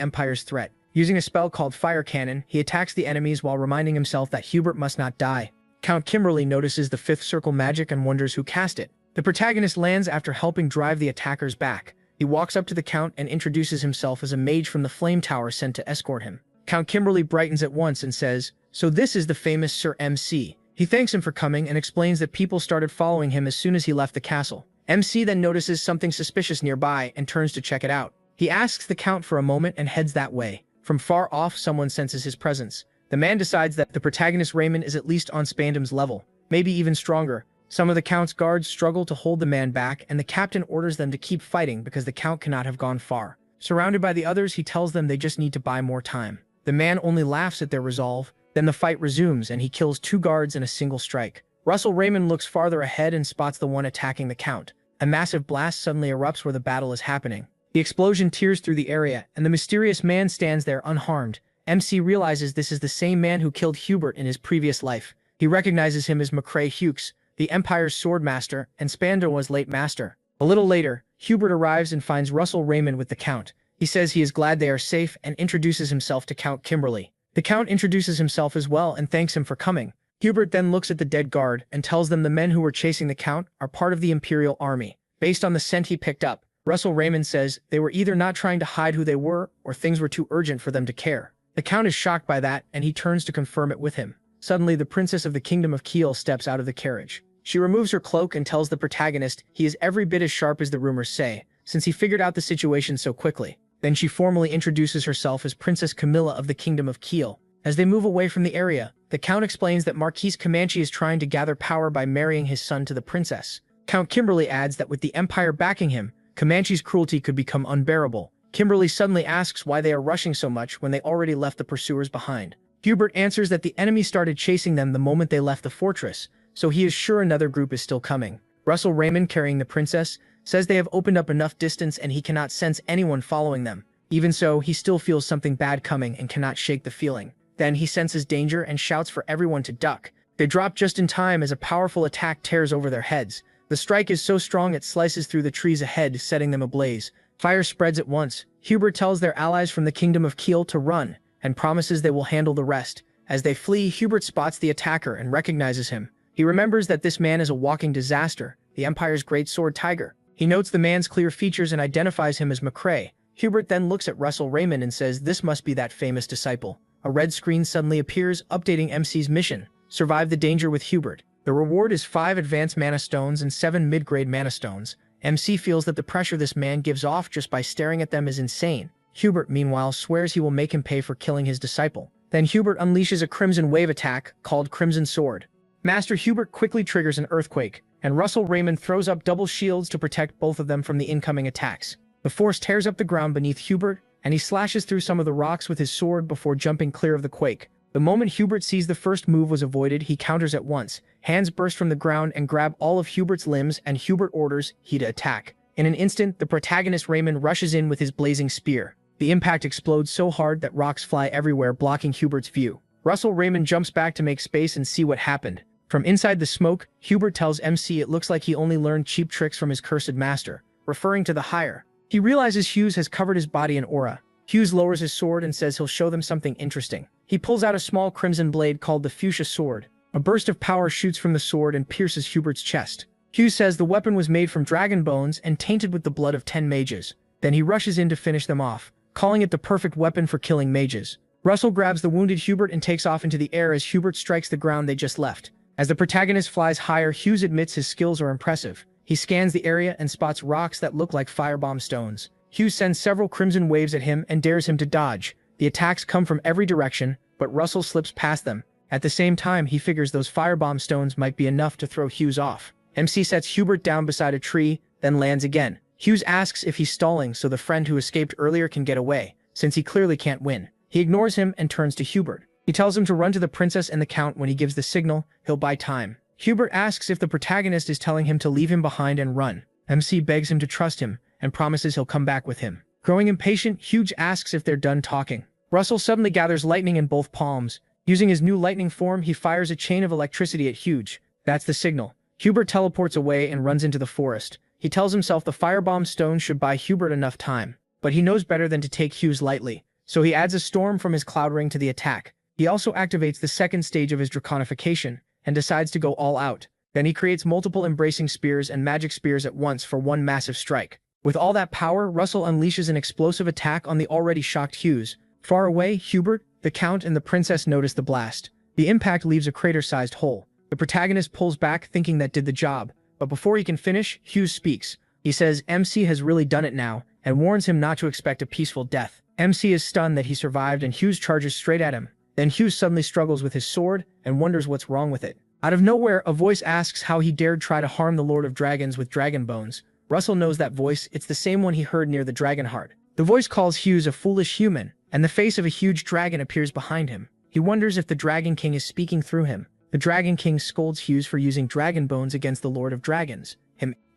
Empire's threat. Using a spell called Fire Cannon, he attacks the enemies while reminding himself that Hubert must not die. Count Kimberly notices the 5th circle magic and wonders who cast it. The protagonist lands after helping drive the attackers back. He walks up to the Count and introduces himself as a mage from the Flame Tower sent to escort him. Count Kimberly brightens at once and says, "So this is the famous Sir MC." He thanks him for coming and explains that people started following him as soon as he left the castle. MC then notices something suspicious nearby and turns to check it out. He asks the Count for a moment and heads that way. From far off, someone senses his presence. The man decides that the protagonist Raymond is at least on Spandam's level, maybe even stronger. Some of the Count's guards struggle to hold the man back, and the captain orders them to keep fighting because the Count cannot have gone far. Surrounded by the others, he tells them they just need to buy more time. The man only laughs at their resolve. Then the fight resumes, and he kills 2 guards in a single strike. Russell Raymond looks farther ahead and spots the one attacking the Count. A massive blast suddenly erupts where the battle is happening. The explosion tears through the area, and the mysterious man stands there unharmed. MC realizes this is the same man who killed Hubert in his previous life. He recognizes him as McCrae Hughes, the Empire's swordmaster, and Spanda's late master. A little later, Hubert arrives and finds Russell Raymond with the Count. He says he is glad they are safe and introduces himself to Count Kimberly. The Count introduces himself as well and thanks him for coming. Hubert then looks at the dead guard and tells them the men who were chasing the Count are part of the Imperial Army. Based on the scent he picked up, Russell Raymond says they were either not trying to hide who they were or things were too urgent for them to care. The Count is shocked by that and he turns to confirm it with him. Suddenly, the Princess of the Kingdom of Kiel steps out of the carriage. She removes her cloak and tells the protagonist he is every bit as sharp as the rumors say, since he figured out the situation so quickly. Then she formally introduces herself as Princess Camilla of the Kingdom of Kiel. As they move away from the area, the Count explains that Marquis Comanche is trying to gather power by marrying his son to the princess. Count Kimberly adds that with the Empire backing him, Comanche's cruelty could become unbearable. Kimberly suddenly asks why they are rushing so much when they already left the pursuers behind. Hubert answers that the enemy started chasing them the moment they left the fortress, so he is sure another group is still coming. Russell Raymond, carrying the princess, says they have opened up enough distance and he cannot sense anyone following them. Even so, he still feels something bad coming and cannot shake the feeling. Then he senses danger and shouts for everyone to duck. They drop just in time as a powerful attack tears over their heads. The strike is so strong it slices through the trees ahead, setting them ablaze. Fire spreads at once. Hubert tells their allies from the kingdom of Kiel to run, and promises they will handle the rest. As they flee, Hubert spots the attacker and recognizes him. He remembers that this man is a walking disaster, the Empire's great sword tiger. He notes the man's clear features and identifies him as McCrae. Hubert then looks at Russell Raymond and says this must be that famous disciple. A red screen suddenly appears, updating MC's mission. Survive the danger with Hubert. The reward is 5 advanced mana stones and 7 mid-grade mana stones. MC feels that the pressure this man gives off just by staring at them is insane. Hubert, meanwhile, swears he will make him pay for killing his disciple. Then Hubert unleashes a Crimson Wave attack, called Crimson Sword. Master Hubert quickly triggers an earthquake, and Russell Raymond throws up double shields to protect both of them from the incoming attacks. The force tears up the ground beneath Hubert, and he slashes through some of the rocks with his sword before jumping clear of the quake. The moment Hubert sees the first move was avoided, he counters at once. Hands burst from the ground and grab all of Hubert's limbs, and Hubert orders he to attack. In an instant, the protagonist Raymond rushes in with his blazing spear. The impact explodes so hard that rocks fly everywhere, blocking Hubert's view. Russell Raymond jumps back to make space and see what happened. From inside the smoke, Hubert tells MC it looks like he only learned cheap tricks from his cursed master, referring to the higher. He realizes Hughes has covered his body in aura. Hughes lowers his sword and says he'll show them something interesting. He pulls out a small crimson blade called the Fuchsia Sword. A burst of power shoots from the sword and pierces Hubert's chest. Hughes says the weapon was made from dragon bones and tainted with the blood of 10 mages. Then he rushes in to finish them off, calling it the perfect weapon for killing mages. Russell grabs the wounded Hubert and takes off into the air as Hubert strikes the ground they just left. As the protagonist flies higher, Hughes admits his skills are impressive. He scans the area and spots rocks that look like firebomb stones. Hughes sends several crimson waves at him and dares him to dodge. The attacks come from every direction, but Russell slips past them. At the same time, he figures those firebomb stones might be enough to throw Hughes off. MC sets Hubert down beside a tree, then lands again. Hughes asks if he's stalling so the friend who escaped earlier can get away, since he clearly can't win. He ignores him and turns to Hubert. He tells him to run to the princess and the count. When he gives the signal, he'll buy time. Hubert asks if the protagonist is telling him to leave him behind and run. MC begs him to trust him and promises he'll come back with him. Growing impatient, Hughes asks if they're done talking. Russell suddenly gathers lightning in both palms. Using his new lightning form, he fires a chain of electricity at Hughes. That's the signal. Hubert teleports away and runs into the forest. He tells himself the firebomb stone should buy Hubert enough time, but he knows better than to take Hughes lightly, so he adds a storm from his cloud ring to the attack. He also activates the second stage of his draconification and decides to go all out. Then he creates multiple embracing spears and magic spears at once for one massive strike. With all that power, Russell unleashes an explosive attack on the already shocked Hughes. Far away, Hubert, the Count, and the Princess notice the blast. The impact leaves a crater-sized hole. The protagonist pulls back, thinking that did the job, but before he can finish, Hughes speaks. He says MC has really done it now, and warns him not to expect a peaceful death. MC is stunned that he survived, and Hughes charges straight at him. Then Hughes suddenly struggles with his sword and wonders what's wrong with it. Out of nowhere, a voice asks how he dared try to harm the Lord of Dragons with dragon bones. Russell knows that voice. It's the same one he heard near the dragon heart. The voice calls Hughes a foolish human, and the face of a huge dragon appears behind him. He wonders if the Dragon King is speaking through him. The Dragon King scolds Hughes for using dragon bones against the Lord of Dragons.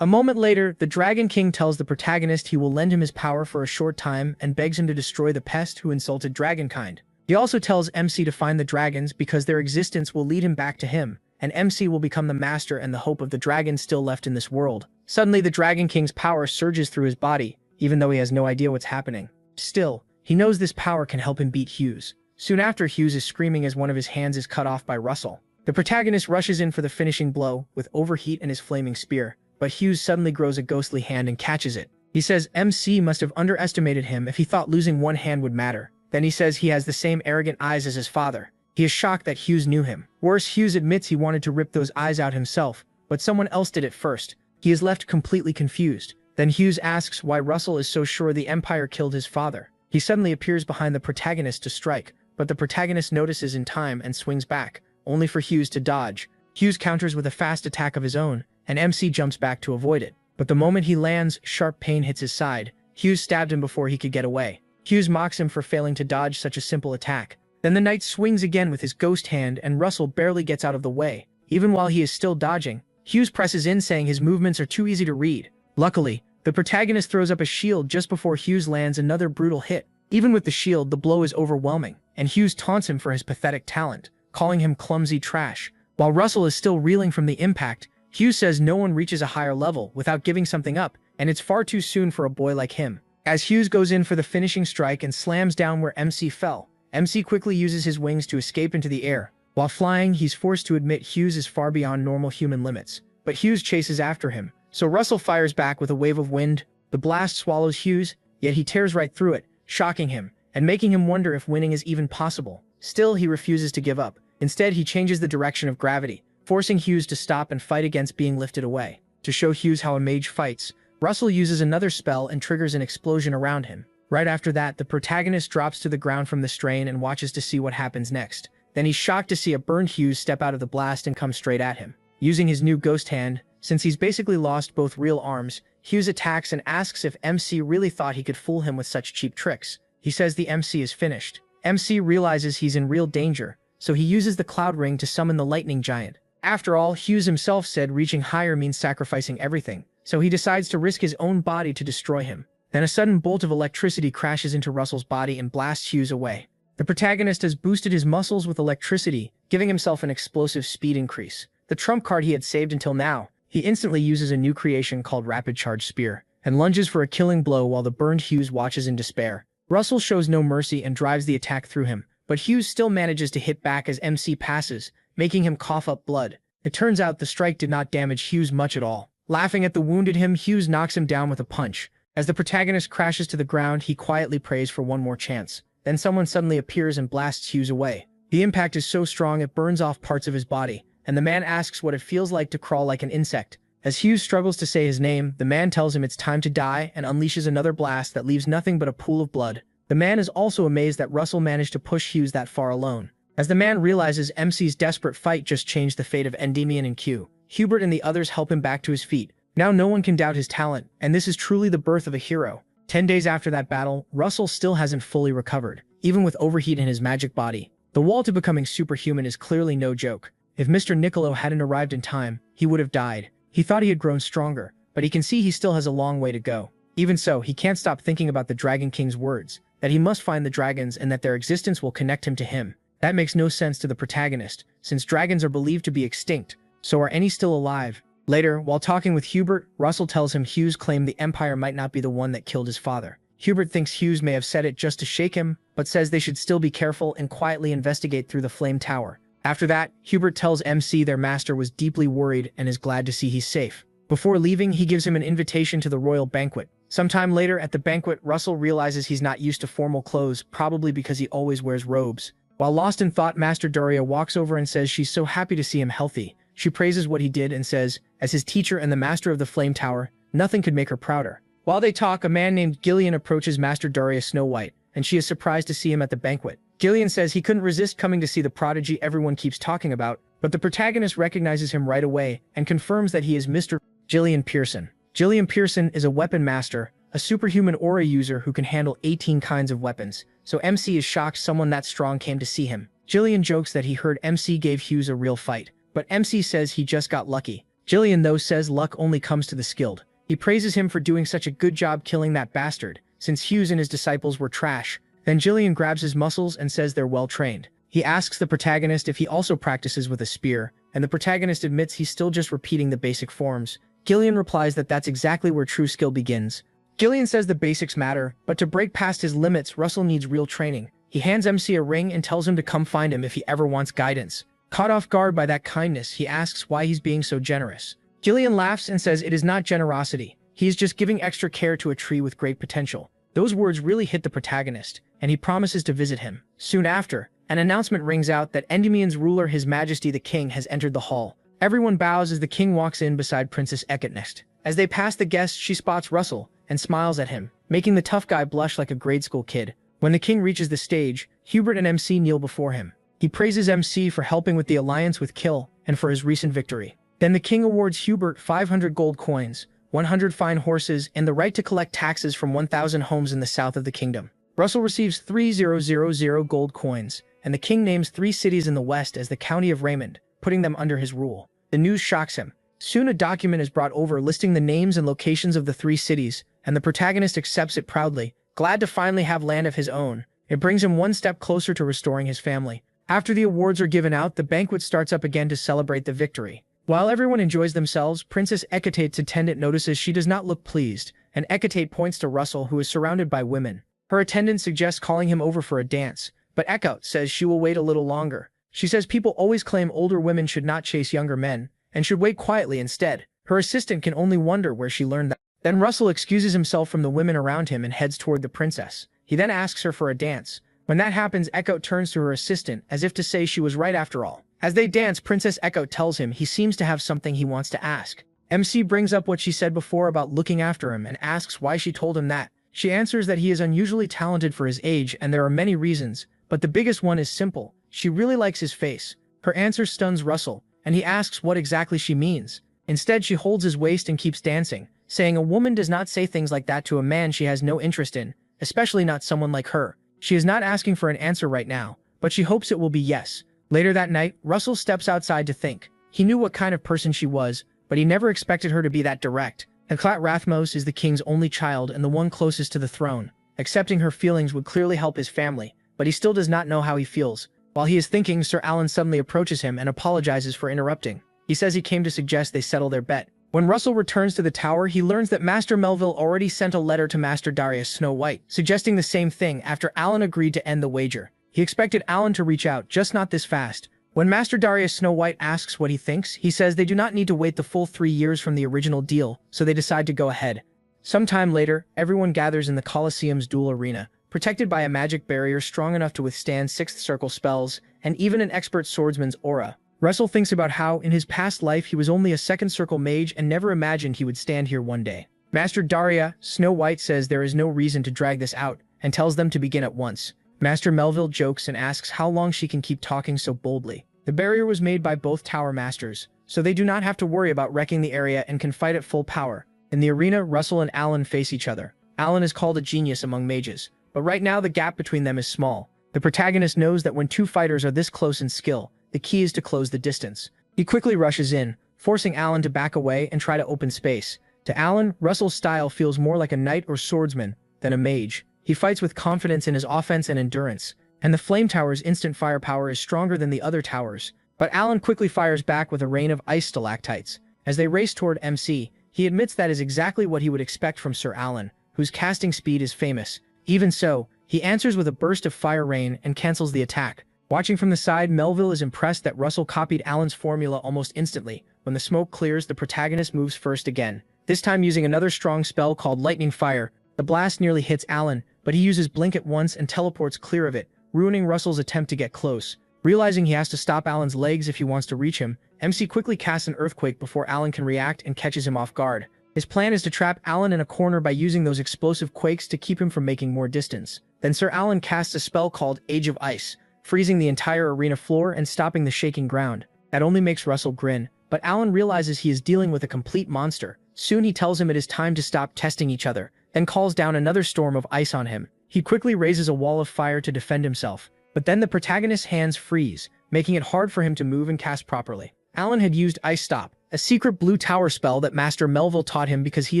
A moment later, the Dragon King tells the protagonist he will lend him his power for a short time and begs him to destroy the pest who insulted dragonkind. He also tells MC to find the dragons because their existence will lead him back to him, and MC will become the master and the hope of the dragons still left in this world. Suddenly, the Dragon King's power surges through his body, even though he has no idea what's happening. Still, he knows this power can help him beat Hughes. Soon after, Hughes is screaming as one of his hands is cut off by Russell. The protagonist rushes in for the finishing blow with Overheat and his flaming spear, but Hughes suddenly grows a ghostly hand and catches it. He says MC must have underestimated him if he thought losing one hand would matter. Then he says he has the same arrogant eyes as his father. He is shocked that Hughes knew him. Worse, Hughes admits he wanted to rip those eyes out himself, but someone else did it first. He is left completely confused. Then Hughes asks why Russell is so sure the Empire killed his father. He suddenly appears behind the protagonist to strike, but the protagonist notices in time and swings back, only for Hughes to dodge. Hughes counters with a fast attack of his own, and MC jumps back to avoid it. But the moment he lands, sharp pain hits his side. Hughes stabbed him before he could get away. Hughes mocks him for failing to dodge such a simple attack. Then the knight swings again with his ghost hand and Russell barely gets out of the way. Even while he is still dodging, Hughes presses in saying his movements are too easy to read. Luckily, the protagonist throws up a shield just before Hughes lands another brutal hit. Even with the shield, the blow is overwhelming, and Hughes taunts him for his pathetic talent, calling him clumsy trash. While Russell is still reeling from the impact, Hughes says no one reaches a higher level without giving something up, and it's far too soon for a boy like him. As Hughes goes in for the finishing strike and slams down where MC fell, MC quickly uses his wings to escape into the air. While flying, he's forced to admit Hughes is far beyond normal human limits, but Hughes chases after him, so Russell fires back with a wave of wind. The blast swallows Hughes, yet he tears right through it, shocking him, and making him wonder if winning is even possible. Still, he refuses to give up. Instead, he changes the direction of gravity, forcing Hughes to stop and fight against being lifted away. To show Hughes how a mage fights, Russell uses another spell and triggers an explosion around him. Right after that, the protagonist drops to the ground from the strain and watches to see what happens next. Then he's shocked to see a burned Hughes step out of the blast and come straight at him. Using his new ghost hand, since he's basically lost both real arms, Hughes attacks and asks if MC really thought he could fool him with such cheap tricks. He says the MC is finished. MC realizes he's in real danger, so he uses the cloud ring to summon the lightning giant. After all, Hughes himself said reaching higher means sacrificing everything, so he decides to risk his own body to destroy him. Then a sudden bolt of electricity crashes into Russell's body and blasts Hughes away. The protagonist has boosted his muscles with electricity, giving himself an explosive speed increase. The trump card he had saved until now, he instantly uses a new creation called Rapid Charge Spear, and lunges for a killing blow while the burned Hughes watches in despair. Russell shows no mercy and drives the attack through him, but Hughes still manages to hit back as MC passes, making him cough up blood. It turns out the strike did not damage Hughes much at all. Laughing at the wounded him, Hughes knocks him down with a punch. As the protagonist crashes to the ground, he quietly prays for one more chance. Then someone suddenly appears and blasts Hughes away. The impact is so strong it burns off parts of his body, and the man asks what it feels like to crawl like an insect. As Hughes struggles to say his name, the man tells him it's time to die and unleashes another blast that leaves nothing but a pool of blood. The man is also amazed that Russell managed to push Hughes that far alone. As the man realizes MC's desperate fight just changed the fate of Endymion and Q, Hubert and the others help him back to his feet. Now no one can doubt his talent, and this is truly the birth of a hero. 10 days after that battle, Russell still hasn't fully recovered, even with overheat in his magic body. The wall to becoming superhuman is clearly no joke. If Mr. Niccolo hadn't arrived in time, he would have died. He thought he had grown stronger, but he can see he still has a long way to go. Even so, he can't stop thinking about the Dragon King's words, that he must find the dragons and that their existence will connect him to him. That makes no sense to the protagonist, since dragons are believed to be extinct, so are any still alive? Later, while talking with Hubert, Russell tells him Hughes claimed the Empire might not be the one that killed his father. Hubert thinks Hughes may have said it just to shake him, but says they should still be careful and quietly investigate through the Flame Tower. After that, Hubert tells MC their master was deeply worried and is glad to see he's safe. Before leaving, he gives him an invitation to the royal banquet. Sometime later at the banquet, Russell realizes he's not used to formal clothes, probably because he always wears robes. While lost in thought, Master Daria walks over and says she's so happy to see him healthy. She praises what he did and says, as his teacher and the master of the Flame Tower, nothing could make her prouder. While they talk, a man named Gillian approaches Master Daria Snow White, and she is surprised to see him at the banquet. Gillian says he couldn't resist coming to see the prodigy everyone keeps talking about, but the protagonist recognizes him right away and confirms that he is Mr. Gillian Pearson. Gillian Pearson is a weapon master, a superhuman aura user who can handle 18 kinds of weapons, so MC is shocked someone that strong came to see him. Gillian jokes that he heard MC gave Hughes a real fight, but MC says he just got lucky. Gillian, though, says luck only comes to the skilled. He praises him for doing such a good job killing that bastard, since Hughes and his disciples were trash. Then Gillian grabs his muscles and says they're well trained. He asks the protagonist if he also practices with a spear, and the protagonist admits he's still just repeating the basic forms. Gillian replies that that's exactly where true skill begins. Gillian says the basics matter, but to break past his limits, Russell needs real training. He hands MC a ring and tells him to come find him if he ever wants guidance. Caught off guard by that kindness, he asks why he's being so generous. Gillian laughs and says it is not generosity. He is just giving extra care to a tree with great potential. Those words really hit the protagonist, and he promises to visit him. Soon after, an announcement rings out that Endymion's ruler, His Majesty the King, has entered the hall. Everyone bows as the king walks in beside Princess Ekatnecht. As they pass the guests, she spots Russell and smiles at him, making the tough guy blush like a grade school kid. When the king reaches the stage, Hubert and MC kneel before him. He praises MC for helping with the alliance with Kill and for his recent victory. Then the king awards Hubert 500 gold coins, 100 fine horses, and the right to collect taxes from 1,000 homes in the south of the kingdom. Russell receives 3,000 gold coins, and the king names 3 cities in the west as the county of Raymond, putting them under his rule. The news shocks him. Soon a document is brought over listing the names and locations of the 3 cities, and the protagonist accepts it proudly, glad to finally have land of his own. It brings him one step closer to restoring his family. After the awards are given out, the banquet starts up again to celebrate the victory. While everyone enjoys themselves, Princess Ekate's attendant notices she does not look pleased, and Ekatate points to Russell, who is surrounded by women. Her attendant suggests calling him over for a dance, but Ekatate says she will wait a little longer. She says people always claim older women should not chase younger men, and should wait quietly instead. Her assistant can only wonder where she learned that. Then Russell excuses himself from the women around him and heads toward the princess. He then asks her for a dance. When that happens, Ekatate turns to her assistant, as if to say she was right after all. As they dance, Princess Ekatate tells him he seems to have something he wants to ask. MC brings up what she said before about looking after him and asks why she told him that. She answers that he is unusually talented for his age, and there are many reasons, but the biggest one is simple. She really likes his face. Her answer stuns Russell, and he asks what exactly she means. Instead, she holds his waist and keeps dancing, saying a woman does not say things like that to a man she has no interest in, especially not someone like her. She is not asking for an answer right now, but she hopes it will be yes. Later that night, Russell steps outside to think. He knew what kind of person she was, but he never expected her to be that direct. Anclat Rathmos is the king's only child and the one closest to the throne. Accepting her feelings would clearly help his family, but he still does not know how he feels. While he is thinking, Sir Alan suddenly approaches him and apologizes for interrupting. He says he came to suggest they settle their bet. When Russell returns to the tower, he learns that Master Melville already sent a letter to Master Darius Snow White, suggesting the same thing after Alan agreed to end the wager. He expected Alan to reach out, just not this fast. When Master Darius Snow White asks what he thinks, he says they do not need to wait the full 3 years from the original deal, so they decide to go ahead. Sometime later, everyone gathers in the Colosseum's duel arena, protected by a magic barrier strong enough to withstand Sixth Circle spells, and even an expert swordsman's aura. Russell thinks about how, in his past life, he was only a Second Circle mage and never imagined he would stand here one day. Master Daria, Snow White, says there is no reason to drag this out, and tells them to begin at once. Master Melville jokes and asks how long she can keep talking so boldly. The barrier was made by both tower masters, so they do not have to worry about wrecking the area and can fight at full power. In the arena, Russell and Alan face each other. Alan is called a genius among mages, but right now the gap between them is small. The protagonist knows that when two fighters are this close in skill, the key is to close the distance. He quickly rushes in, forcing Alan to back away and try to open space. To Alan, Russell's style feels more like a knight or swordsman than a mage. He fights with confidence in his offense and endurance, and the Flame Tower's instant firepower is stronger than the other towers. But Alan quickly fires back with a rain of ice stalactites. As they race toward MC, he admits that is exactly what he would expect from Sir Alan, whose casting speed is famous. Even so, he answers with a burst of fire rain and cancels the attack. Watching from the side, Melville is impressed that Russell copied Alan's formula almost instantly. When the smoke clears, the protagonist moves first again, this time using another strong spell called Lightning Fire. The blast nearly hits Alan, but he uses Blink at once and teleports clear of it, ruining Russell's attempt to get close. Realizing he has to stop Alan's legs if he wants to reach him, MC quickly casts an earthquake before Alan can react and catches him off guard. His plan is to trap Alan in a corner by using those explosive quakes to keep him from making more distance. Then Sir Alan casts a spell called Age of Ice, freezing the entire arena floor and stopping the shaking ground. That only makes Russell grin, but Alan realizes he is dealing with a complete monster. Soon he tells him it is time to stop testing each other, then calls down another storm of ice on him. He quickly raises a wall of fire to defend himself, but then the protagonist's hands freeze, making it hard for him to move and cast properly. Alan had used Ice Stop, a secret blue tower spell that Master Melville taught him because he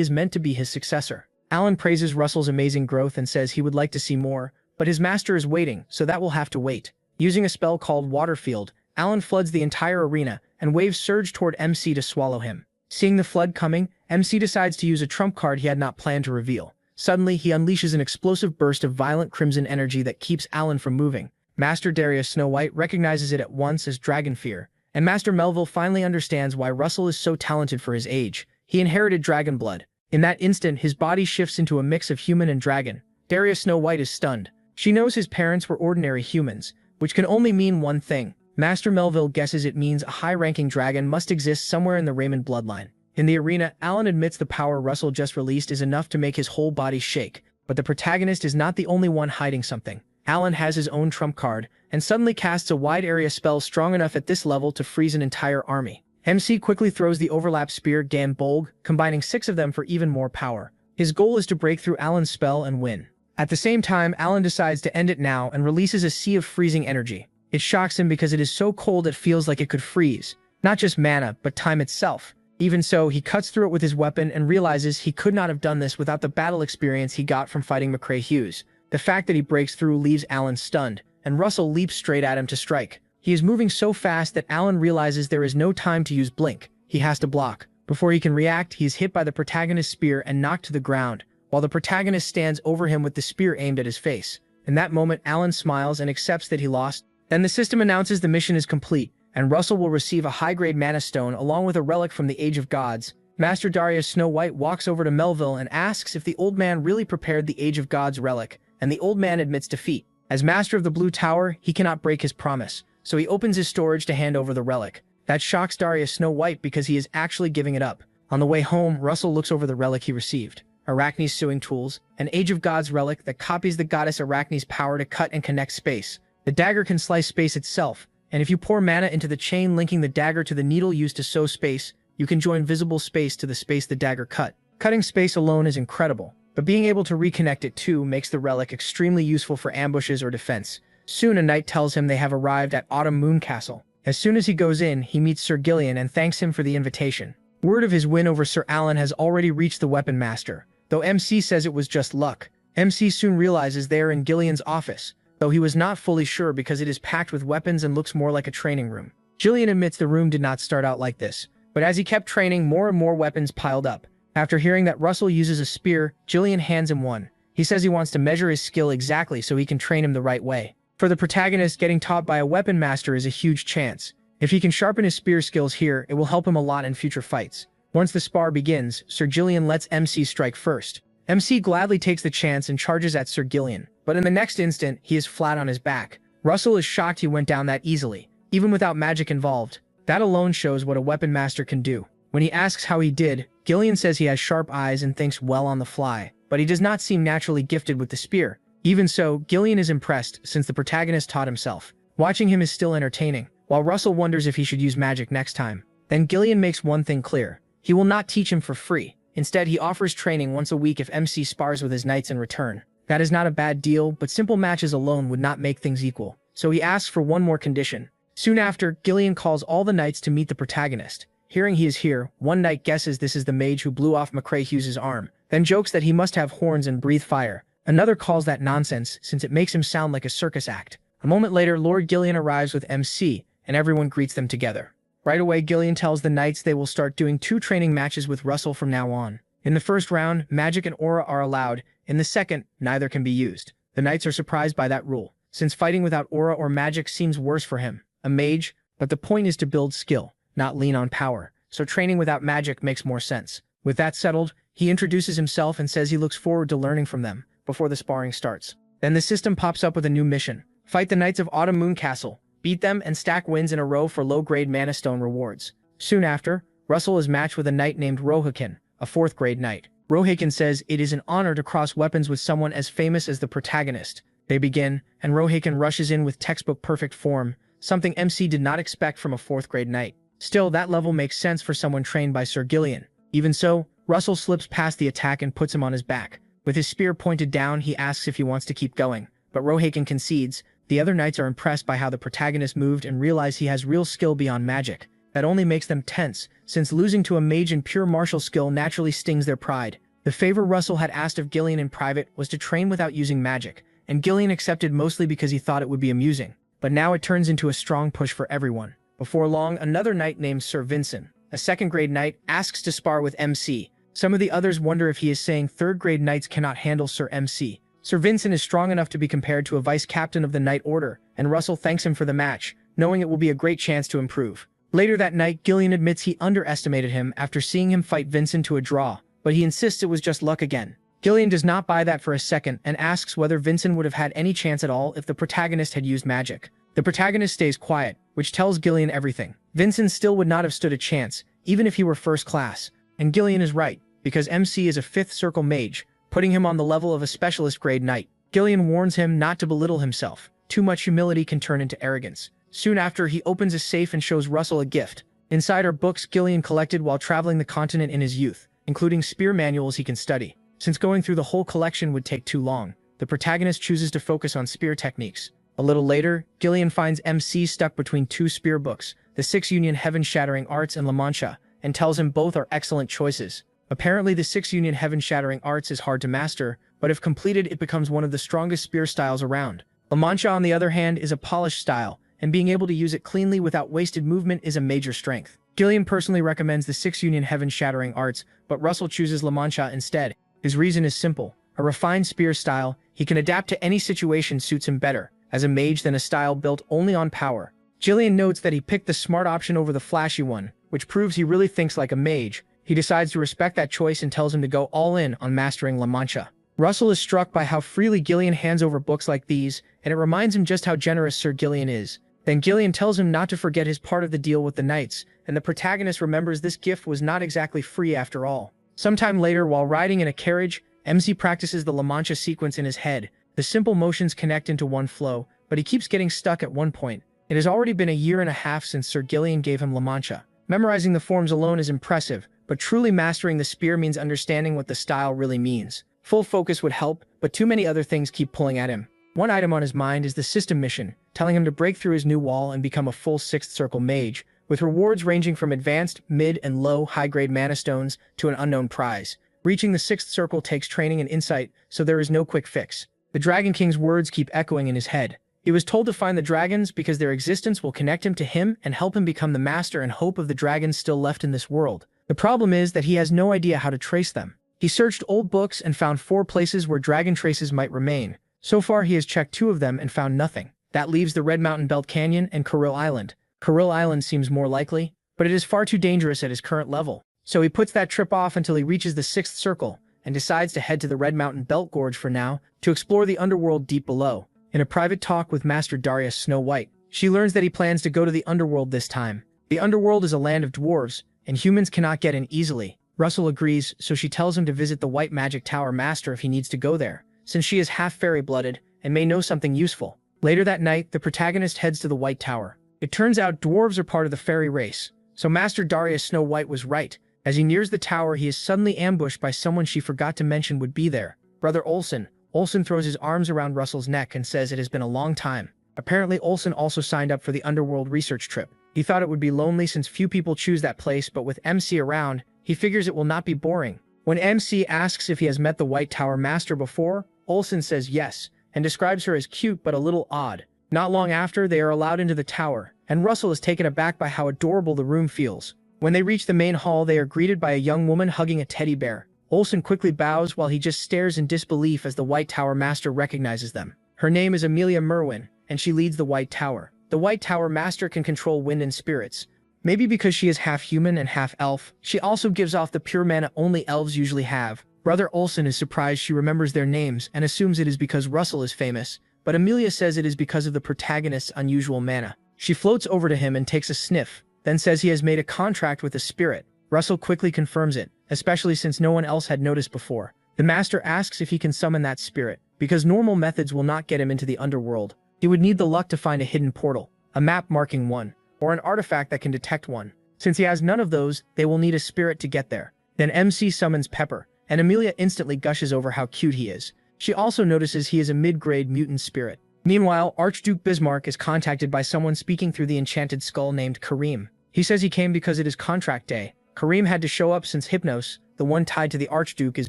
is meant to be his successor. Alan praises Russell's amazing growth and says he would like to see more, but his master is waiting, so that will have to wait. Using a spell called Waterfield, Alan floods the entire arena, and waves surge toward MC to swallow him. Seeing the flood coming, MC decides to use a trump card he had not planned to reveal. Suddenly, he unleashes an explosive burst of violent crimson energy that keeps Alan from moving. Master Darius Snow White recognizes it at once as Dragon Fear, and Master Melville finally understands why Russell is so talented for his age. He inherited dragon blood. In that instant, his body shifts into a mix of human and dragon. Darius Snow White is stunned. She knows his parents were ordinary humans, which can only mean one thing. Master Melville guesses it means a high-ranking dragon must exist somewhere in the Raymond bloodline. In the arena, Alan admits the power Russell just released is enough to make his whole body shake, but the protagonist is not the only one hiding something. Alan has his own trump card, and suddenly casts a wide-area spell strong enough at this level to freeze an entire army. MC quickly throws the overlap spear Gan Bolg, combining 6 of them for even more power. His goal is to break through Alan's spell and win. At the same time, Alan decides to end it now and releases a sea of freezing energy. It shocks him because it is so cold it feels like it could freeze. Not just mana, but time itself. Even so, he cuts through it with his weapon and realizes he could not have done this without the battle experience he got from fighting McCrae Hughes. The fact that he breaks through leaves Alan stunned, and Russell leaps straight at him to strike. He is moving so fast that Alan realizes there is no time to use blink. He has to block. Before he can react, he is hit by the protagonist's spear and knocked to the ground, while the protagonist stands over him with the spear aimed at his face. In that moment, Alan smiles and accepts that he lost. Then the system announces the mission is complete, and Russell will receive a high-grade mana stone along with a relic from the Age of Gods. Master Darius Snow White walks over to Melville and asks if the old man really prepared the Age of Gods relic, and the old man admits defeat. As Master of the Blue Tower, he cannot break his promise, so he opens his storage to hand over the relic. That shocks Darius Snow White because he is actually giving it up. On the way home, Russell looks over the relic he received. Arachne's sewing tools, an Age of Gods relic that copies the goddess Arachne's power to cut and connect space. The dagger can slice space itself, and if you pour mana into the chain linking the dagger to the needle used to sew space, you can join visible space to the space the dagger cut. Cutting space alone is incredible, but being able to reconnect it too makes the relic extremely useful for ambushes or defense. Soon a knight tells him they have arrived at Autumn Moon Castle. As soon as he goes in, he meets Sir Gillian and thanks him for the invitation. Word of his win over Sir Alan has already reached the weapon master, though MC says it was just luck. MC soon realizes they are in Gillian's office, though he was not fully sure because it is packed with weapons and looks more like a training room. Gillian admits the room did not start out like this, but as he kept training, more and more weapons piled up. After hearing that Russell uses a spear, Gillian hands him one. He says he wants to measure his skill exactly so he can train him the right way. For the protagonist, getting taught by a weapon master is a huge chance. If he can sharpen his spear skills here, it will help him a lot in future fights. Once the spar begins, Sir Gillian lets MC strike first. MC gladly takes the chance and charges at Sir Gillian, but in the next instant, he is flat on his back. Russell is shocked he went down that easily, even without magic involved. That alone shows what a weapon master can do. When he asks how he did, Gillian says he has sharp eyes and thinks well on the fly, but he does not seem naturally gifted with the spear. Even so, Gillian is impressed since the protagonist taught himself. Watching him is still entertaining, while Russell wonders if he should use magic next time. Then Gillian makes one thing clear. He will not teach him for free. Instead, he offers training once a week if MC spars with his knights in return. That is not a bad deal, but simple matches alone would not make things equal. So he asks for one more condition. Soon after, Gillian calls all the knights to meet the protagonist. Hearing he is here, one knight guesses this is the mage who blew off McCrae Hughes' arm, then jokes that he must have horns and breathe fire. Another calls that nonsense since it makes him sound like a circus act. A moment later, Lord Gillian arrives with MC, and everyone greets them together. Right away, Gillian tells the knights they will start doing 2 training matches with Russell from now on. In the first round, magic and aura are allowed. In the second, neither can be used. The knights are surprised by that rule, since fighting without aura or magic seems worse for him, a mage, but the point is to build skill, not lean on power, so training without magic makes more sense. With that settled, he introduces himself and says he looks forward to learning from them before the sparring starts. Then the system pops up with a new mission. Fight the Knights of Autumn Moon Castle, beat them, and stack wins in a row for low-grade mana stone rewards. Soon after, Russell is matched with a knight named Rohakin, a 4th-grade knight. Rohakin says it is an honor to cross weapons with someone as famous as the protagonist. They begin, and Rohakin rushes in with textbook perfect form, something MC did not expect from a 4th-grade knight. Still, that level makes sense for someone trained by Sir Gillian. Even so, Russell slips past the attack and puts him on his back. With his spear pointed down, he asks if he wants to keep going, but Rohakin concedes. The other knights are impressed by how the protagonist moved and realize he has real skill beyond magic. That only makes them tense, since losing to a mage in pure martial skill naturally stings their pride. The favor Russell had asked of Gillian in private was to train without using magic, and Gillian accepted mostly because he thought it would be amusing. But now it turns into a strong push for everyone. Before long, another knight named Sir Vincent, a 2nd-grade knight, asks to spar with MC. Some of the others wonder if he is saying 3rd-grade knights cannot handle Sir MC. Sir Vincent is strong enough to be compared to a vice-captain of the Knight Order, and Russell thanks him for the match, knowing it will be a great chance to improve. Later that night, Gillian admits he underestimated him after seeing him fight Vincent to a draw, but he insists it was just luck again. Gillian does not buy that for a second and asks whether Vincent would have had any chance at all if the protagonist had used magic. The protagonist stays quiet, which tells Gillian everything. Vincent still would not have stood a chance, even if he were first class. And Gillian is right, because MC is a 5th circle mage, putting him on the level of a specialist grade knight. Gillian warns him not to belittle himself. Too much humility can turn into arrogance. Soon after, he opens a safe and shows Russell a gift. Inside are books Gillian collected while traveling the continent in his youth, including spear manuals he can study. Since going through the whole collection would take too long, the protagonist chooses to focus on spear techniques. A little later, Gillian finds MC stuck between 2 spear books, the 6 Union Heaven-Shattering Arts and La Mancha, and tells him both are excellent choices. Apparently, the 6 Union Heaven-Shattering Arts is hard to master, but if completed, it becomes one of the strongest spear styles around. La Mancha, on the other hand, is a polished style, and being able to use it cleanly without wasted movement is a major strength. Gillian personally recommends the 6 Union heaven-shattering arts, but Russell chooses La Mancha instead. His reason is simple. A refined spear style, he can adapt to any situation suits him better as a mage than a style built only on power. Gillian notes that he picked the smart option over the flashy one, which proves he really thinks like a mage. He decides to respect that choice and tells him to go all in on mastering La Mancha. Russell is struck by how freely Gillian hands over books like these, and it reminds him just how generous Sir Gillian is. Then Gillian tells him not to forget his part of the deal with the knights, and the protagonist remembers this gift was not exactly free after all. Sometime later, while riding in a carriage, MC practices the La Mancha sequence in his head. The simple motions connect into one flow, but he keeps getting stuck at one point. It has already been a year and a half since Sir Gillian gave him La Mancha. Memorizing the forms alone is impressive, but truly mastering the spear means understanding what the style really means. Full focus would help, but too many other things keep pulling at him. One item on his mind is the system mission, telling him to break through his new wall and become a full 6th circle mage, with rewards ranging from advanced, mid, and low high-grade mana stones to an unknown prize. Reaching the 6th circle takes training and insight, so there is no quick fix. The Dragon King's words keep echoing in his head. He was told to find the dragons because their existence will connect him to him and help him become the master and hope of the dragons still left in this world. The problem is that he has no idea how to trace them. He searched old books and found 4 places where dragon traces might remain. So far he has checked 2 of them and found nothing. That leaves the Red Mountain Belt Canyon and Kuril Island. Kuril Island seems more likely, but it is far too dangerous at his current level. So he puts that trip off until he reaches the 6th circle, and decides to head to the Red Mountain Belt Gorge for now, to explore the underworld deep below. In a private talk with Master Darius Snow White, she learns that he plans to go to the underworld this time. The underworld is a land of dwarves, and humans cannot get in easily. Russell agrees, so she tells him to visit the White Magic Tower Master if he needs to go there, since she is half fairy-blooded and may know something useful. Later that night, the protagonist heads to the White Tower. It turns out dwarves are part of the fairy race, so Master Darius Snow White was right. As he nears the tower, he is suddenly ambushed by someone she forgot to mention would be there. Brother Olsen. Olsen throws his arms around Russell's neck and says it has been a long time. Apparently Olsen also signed up for the underworld research trip. He thought it would be lonely since few people choose that place, but with MC around, he figures it will not be boring. When MC asks if he has met the White Tower Master before, Olsen says yes, and describes her as cute but a little odd. Not long after, they are allowed into the tower, and Russell is taken aback by how adorable the room feels. When they reach the main hall, they are greeted by a young woman hugging a teddy bear. Olsen quickly bows while he just stares in disbelief as the White Tower Master recognizes them. Her name is Amelia Merwin, and she leads the White Tower. The White Tower Master can control wind and spirits. Maybe because she is half human and half elf, she also gives off the pure mana only elves usually have. Brother Olsen is surprised she remembers their names and assumes it is because Russell is famous, but Amelia says it is because of the protagonist's unusual mana. She floats over to him and takes a sniff, then says he has made a contract with a spirit. Russell quickly confirms it, especially since no one else had noticed before. The master asks if he can summon that spirit, because normal methods will not get him into the underworld. He would need the luck to find a hidden portal, a map marking one, or an artifact that can detect one. Since he has none of those, they will need a spirit to get there. Then MC summons Pepper, and Amelia instantly gushes over how cute he is. She also notices he is a mid-grade mutant spirit. Meanwhile, Archduke Bismarck is contacted by someone speaking through the enchanted skull named Kareem. He says he came because it is contract day. Kareem had to show up since Hypnos, the one tied to the Archduke, is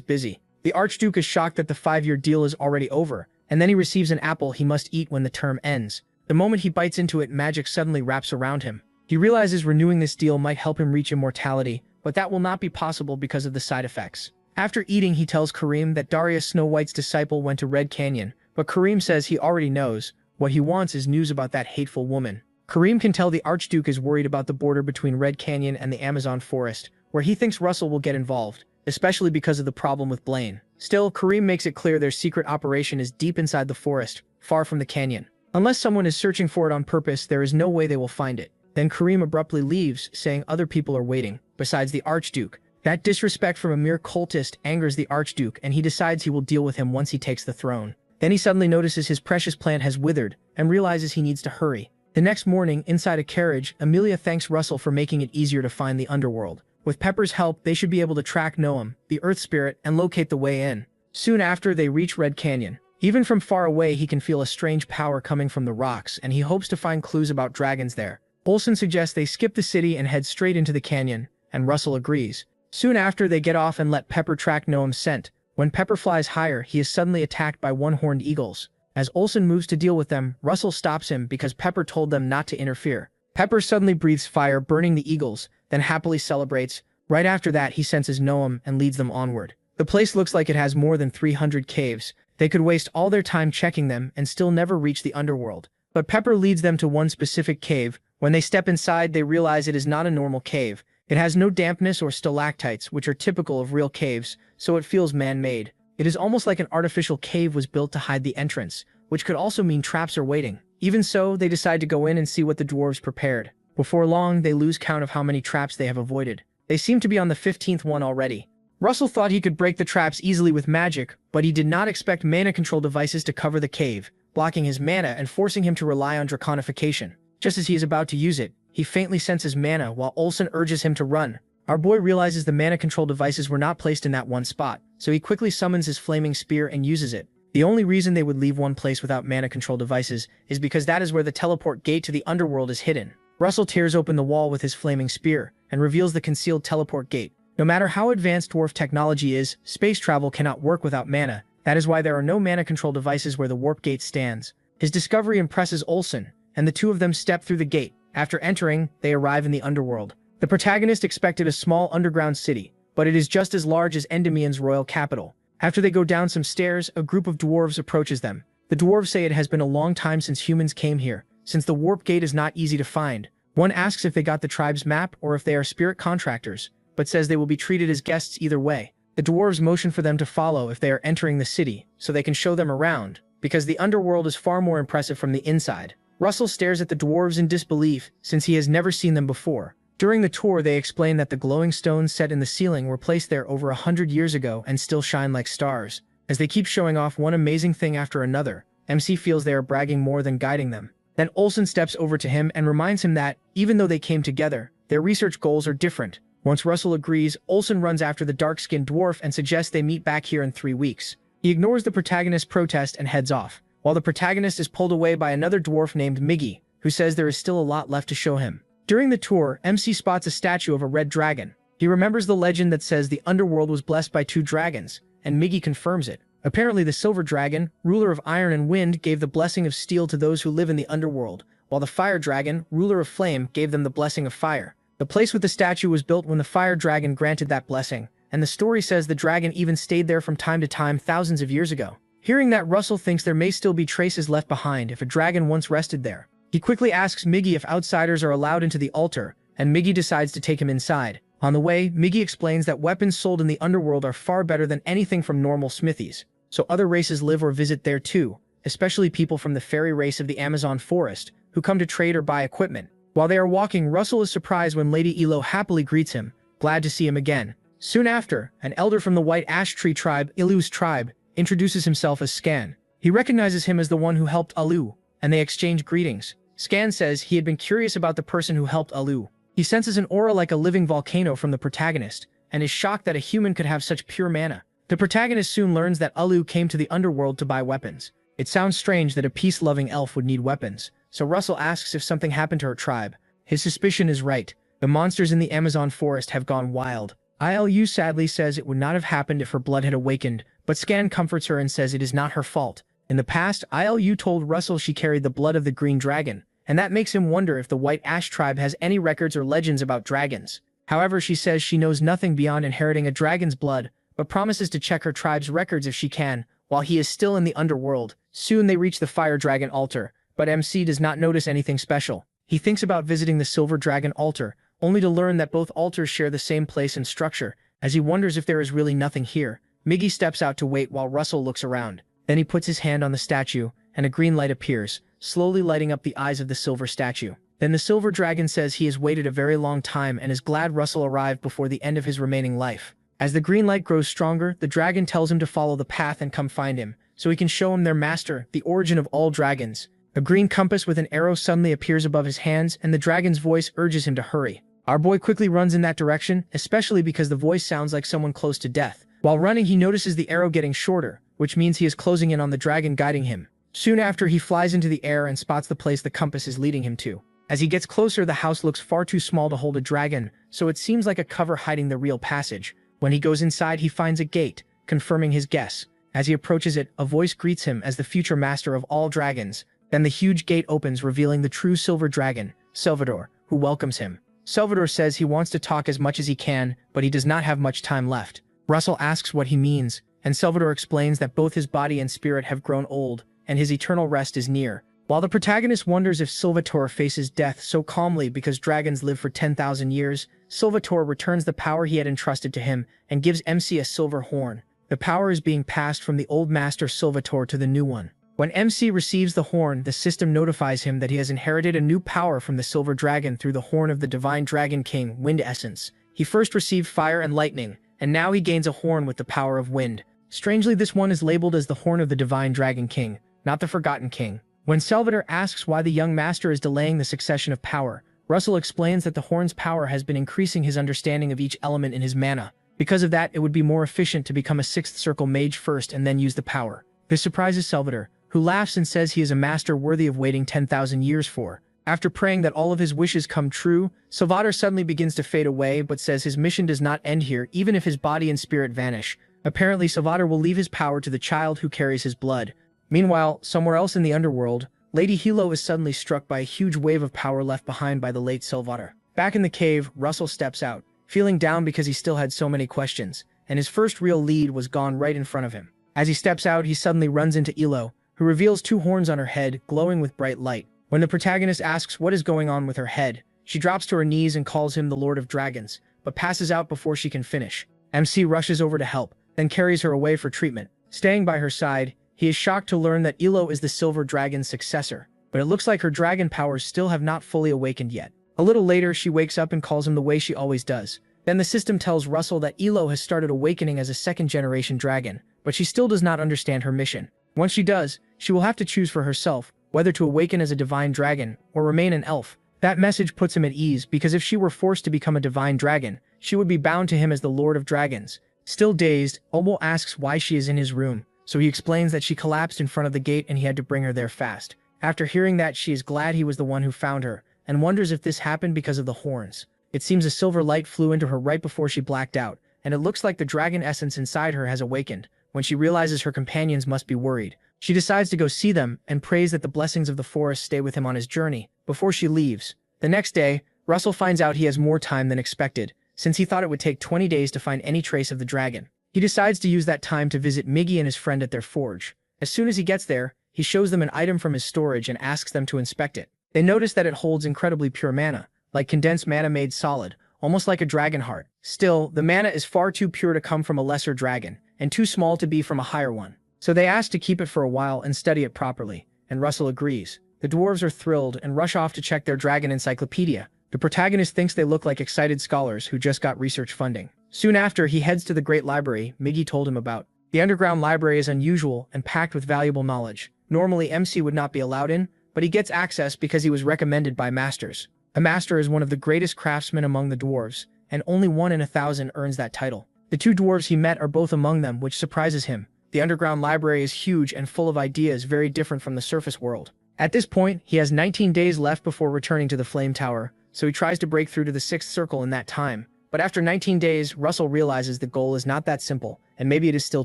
busy. The Archduke is shocked that the 5-year deal is already over, and then he receives an apple he must eat when the term ends. The moment he bites into it, magic suddenly wraps around him. He realizes renewing this deal might help him reach immortality, but that will not be possible because of the side effects. After eating, he tells Kareem that Darius Snow White's disciple went to Red Canyon, but Kareem says he already knows. What he wants is news about that hateful woman. Kareem can tell the Archduke is worried about the border between Red Canyon and the Amazon forest, where he thinks Russell will get involved, especially because of the problem with Blaine. Still, Kareem makes it clear their secret operation is deep inside the forest, far from the canyon. Unless someone is searching for it on purpose, there is no way they will find it. Then Kareem abruptly leaves, saying other people are waiting, besides the Archduke. That disrespect from a mere cultist angers the Archduke, and he decides he will deal with him once he takes the throne. Then he suddenly notices his precious plant has withered, and realizes he needs to hurry. The next morning, inside a carriage, Amelia thanks Russell for making it easier to find the underworld. With Pepper's help, they should be able to track Noam, the Earth Spirit, and locate the way in. Soon after, they reach Red Canyon. Even from far away, he can feel a strange power coming from the rocks, and he hopes to find clues about dragons there. Olsen suggests they skip the city and head straight into the canyon, and Russell agrees. Soon after, they get off and let Pepper track Noam's scent. When Pepper flies higher, he is suddenly attacked by one-horned eagles. As Olsen moves to deal with them, Russell stops him because Pepper told them not to interfere. Pepper suddenly breathes fire, burning the eagles, then happily celebrates. Right after that, he senses Noam and leads them onward. The place looks like it has more than 300 caves. They could waste all their time checking them and still never reach the underworld. But Pepper leads them to one specific cave. When they step inside, they realize it is not a normal cave. It has no dampness or stalactites, which are typical of real caves, so it feels man-made. It is almost like an artificial cave was built to hide the entrance, which could also mean traps are waiting. Even so, they decide to go in and see what the dwarves prepared. Before long, they lose count of how many traps they have avoided. They seem to be on the 15th one already. Russell thought he could break the traps easily with magic, but he did not expect mana control devices to cover the cave, blocking his mana and forcing him to rely on draconification. Just as he is about to use it, he faintly senses mana while Olsen urges him to run. Our boy realizes the mana control devices were not placed in that one spot, so he quickly summons his flaming spear and uses it. The only reason they would leave one place without mana control devices is because that is where the teleport gate to the underworld is hidden. Russell tears open the wall with his flaming spear and reveals the concealed teleport gate. No matter how advanced dwarf technology is, space travel cannot work without mana. That is why there are no mana control devices where the warp gate stands. His discovery impresses Olsen, and the two of them step through the gate. After entering, they arrive in the underworld. The protagonist expected a small underground city, but it is just as large as Endymion's royal capital. After they go down some stairs, a group of dwarves approaches them. The dwarves say it has been a long time since humans came here, since the warp gate is not easy to find. One asks if they got the tribe's map or if they are spirit contractors, but says they will be treated as guests either way. The dwarves motion for them to follow if they are entering the city, so they can show them around, because the underworld is far more impressive from the inside. Russell stares at the dwarves in disbelief, since he has never seen them before. During the tour, they explain that the glowing stones set in the ceiling were placed there over 100 years ago and still shine like stars. As they keep showing off one amazing thing after another, MC feels they are bragging more than guiding them. Then Olsen steps over to him and reminds him that, even though they came together, their research goals are different. Once Russell agrees, Olsen runs after the dark-skinned dwarf and suggests they meet back here in 3 weeks. He ignores the protagonist's protest and heads off, while the protagonist is pulled away by another dwarf named Miggy, who says there is still a lot left to show him. During the tour, MC spots a statue of a red dragon. He remembers the legend that says the underworld was blessed by 2 dragons, and Miggy confirms it. Apparently the silver dragon, ruler of iron and wind, gave the blessing of steel to those who live in the underworld, while the fire dragon, ruler of flame, gave them the blessing of fire. The place with the statue was built when the fire dragon granted that blessing, and the story says the dragon even stayed there from time to time thousands of years ago. Hearing that, Russell thinks there may still be traces left behind if a dragon once rested there. He quickly asks Miggy if outsiders are allowed into the altar, and Miggy decides to take him inside. On the way, Miggy explains that weapons sold in the underworld are far better than anything from normal smithies, so other races live or visit there too, especially people from the fairy race of the Amazon forest, who come to trade or buy equipment. While they are walking, Russell is surprised when Lady Elo happily greets him, glad to see him again. Soon after, an elder from the White Ash Tree tribe, Ilu's tribe, introduces himself as Scan. He recognizes him as the one who helped Alu, and they exchange greetings. Scan says he had been curious about the person who helped Alu. He senses an aura like a living volcano from the protagonist, and is shocked that a human could have such pure mana. The protagonist soon learns that Alu came to the underworld to buy weapons. It sounds strange that a peace-loving elf would need weapons, so Russell asks if something happened to her tribe. His suspicion is right. The monsters in the Amazon forest have gone wild. Ilu sadly says it would not have happened if her blood had awakened, but Scan comforts her and says it is not her fault. In the past, Ilu told Russell she carried the blood of the green dragon, and that makes him wonder if the White Ash tribe has any records or legends about dragons. However, she says she knows nothing beyond inheriting a dragon's blood, but promises to check her tribe's records if she can, while he is still in the underworld. Soon they reach the fire dragon altar, but MC does not notice anything special. He thinks about visiting the silver dragon altar, only to learn that both altars share the same place and structure. As he wonders if there is really nothing here, Miggy steps out to wait while Russell looks around. Then he puts his hand on the statue, and a green light appears, slowly lighting up the eyes of the silver statue. Then the silver dragon says he has waited a very long time and is glad Russell arrived before the end of his remaining life. As the green light grows stronger, the dragon tells him to follow the path and come find him, so he can show him their master, the origin of all dragons. A green compass with an arrow suddenly appears above his hands, and the dragon's voice urges him to hurry. Our boy quickly runs in that direction, especially because the voice sounds like someone close to death. While running, he notices the arrow getting shorter, which means he is closing in on the dragon guiding him. Soon after, he flies into the air and spots the place the compass is leading him to. As he gets closer, the house looks far too small to hold a dragon, so it seems like a cover hiding the real passage. When he goes inside, he finds a gate, confirming his guess. As he approaches it, a voice greets him as the future master of all dragons. Then the huge gate opens, revealing the true silver dragon, Salvador, who welcomes him. Salvador says he wants to talk as much as he can, but he does not have much time left. Russell asks what he means, and Salvador explains that both his body and spirit have grown old, and his eternal rest is near. While the protagonist wonders if Salvatore faces death so calmly because dragons live for 10,000 years, Salvatore returns the power he had entrusted to him and gives MC a silver horn. The power is being passed from the old master Salvatore to the new one. When MC receives the horn, the system notifies him that he has inherited a new power from the silver dragon through the horn of the divine dragon king, Wind Essence. He first received fire and lightning, and now he gains a horn with the power of wind. Strangely, this one is labeled as the horn of the divine dragon king, not the forgotten king. When Salvador asks why the young master is delaying the succession of power, Russell explains that the horn's power has been increasing his understanding of each element in his mana. Because of that, it would be more efficient to become a sixth circle mage first and then use the power. This surprises Salvador, who laughs and says he is a master worthy of waiting 10,000 years for. After praying that all of his wishes come true, Salvador suddenly begins to fade away but says his mission does not end here even if his body and spirit vanish. Apparently, Salvador will leave his power to the child who carries his blood. Meanwhile, somewhere else in the underworld, Lady Yahello is suddenly struck by a huge wave of power left behind by the late Salvador. Back in the cave, Russell steps out, feeling down because he still had so many questions, and his first real lead was gone right in front of him. As he steps out, he suddenly runs into Yahello, who reveals two horns on her head, glowing with bright light. When the protagonist asks what is going on with her head, she drops to her knees and calls him the Lord of Dragons, but passes out before she can finish. MC rushes over to help, then carries her away for treatment. Staying by her side, he is shocked to learn that Yahello is the Silver Dragon's successor, but it looks like her dragon powers still have not fully awakened yet. A little later, she wakes up and calls him the way she always does. Then the system tells Russell that Yahello has started awakening as a second-generation dragon, but she still does not understand her mission. Once she does, she will have to choose for herself whether to awaken as a divine dragon or remain an elf. That message puts him at ease because if she were forced to become a divine dragon, she would be bound to him as the Lord of Dragons. Still dazed, Omo asks why she is in his room, so he explains that she collapsed in front of the gate and he had to bring her there fast. After hearing that, she is glad he was the one who found her, and wonders if this happened because of the horns. It seems a silver light flew into her right before she blacked out, and it looks like the dragon essence inside her has awakened. When she realizes her companions must be worried, she decides to go see them and prays that the blessings of the forest stay with him on his journey before she leaves. The next day, Russell finds out he has more time than expected, since he thought it would take 20 days to find any trace of the dragon. He decides to use that time to visit Miggy and his friend at their forge. As soon as he gets there, he shows them an item from his storage and asks them to inspect it. They notice that it holds incredibly pure mana, like condensed mana made solid, almost like a dragon heart. Still, the mana is far too pure to come from a lesser dragon, and too small to be from a higher one. So they ask to keep it for a while and study it properly, and Russell agrees. The dwarves are thrilled and rush off to check their dragon encyclopedia. The protagonist thinks they look like excited scholars who just got research funding. Soon after, he heads to the great library Miggy told him about. The underground library is unusual and packed with valuable knowledge. Normally, MC would not be allowed in, but he gets access because he was recommended by masters. A master is one of the greatest craftsmen among the dwarves, and only 1 in 1,000 earns that title. The two dwarves he met are both among them, which surprises him. The underground library is huge and full of ideas very different from the surface world. At this point, he has 19 days left before returning to the Flame Tower, so he tries to break through to the 6th circle in that time. But after 19 days, Russell realizes the goal is not that simple, and maybe it is still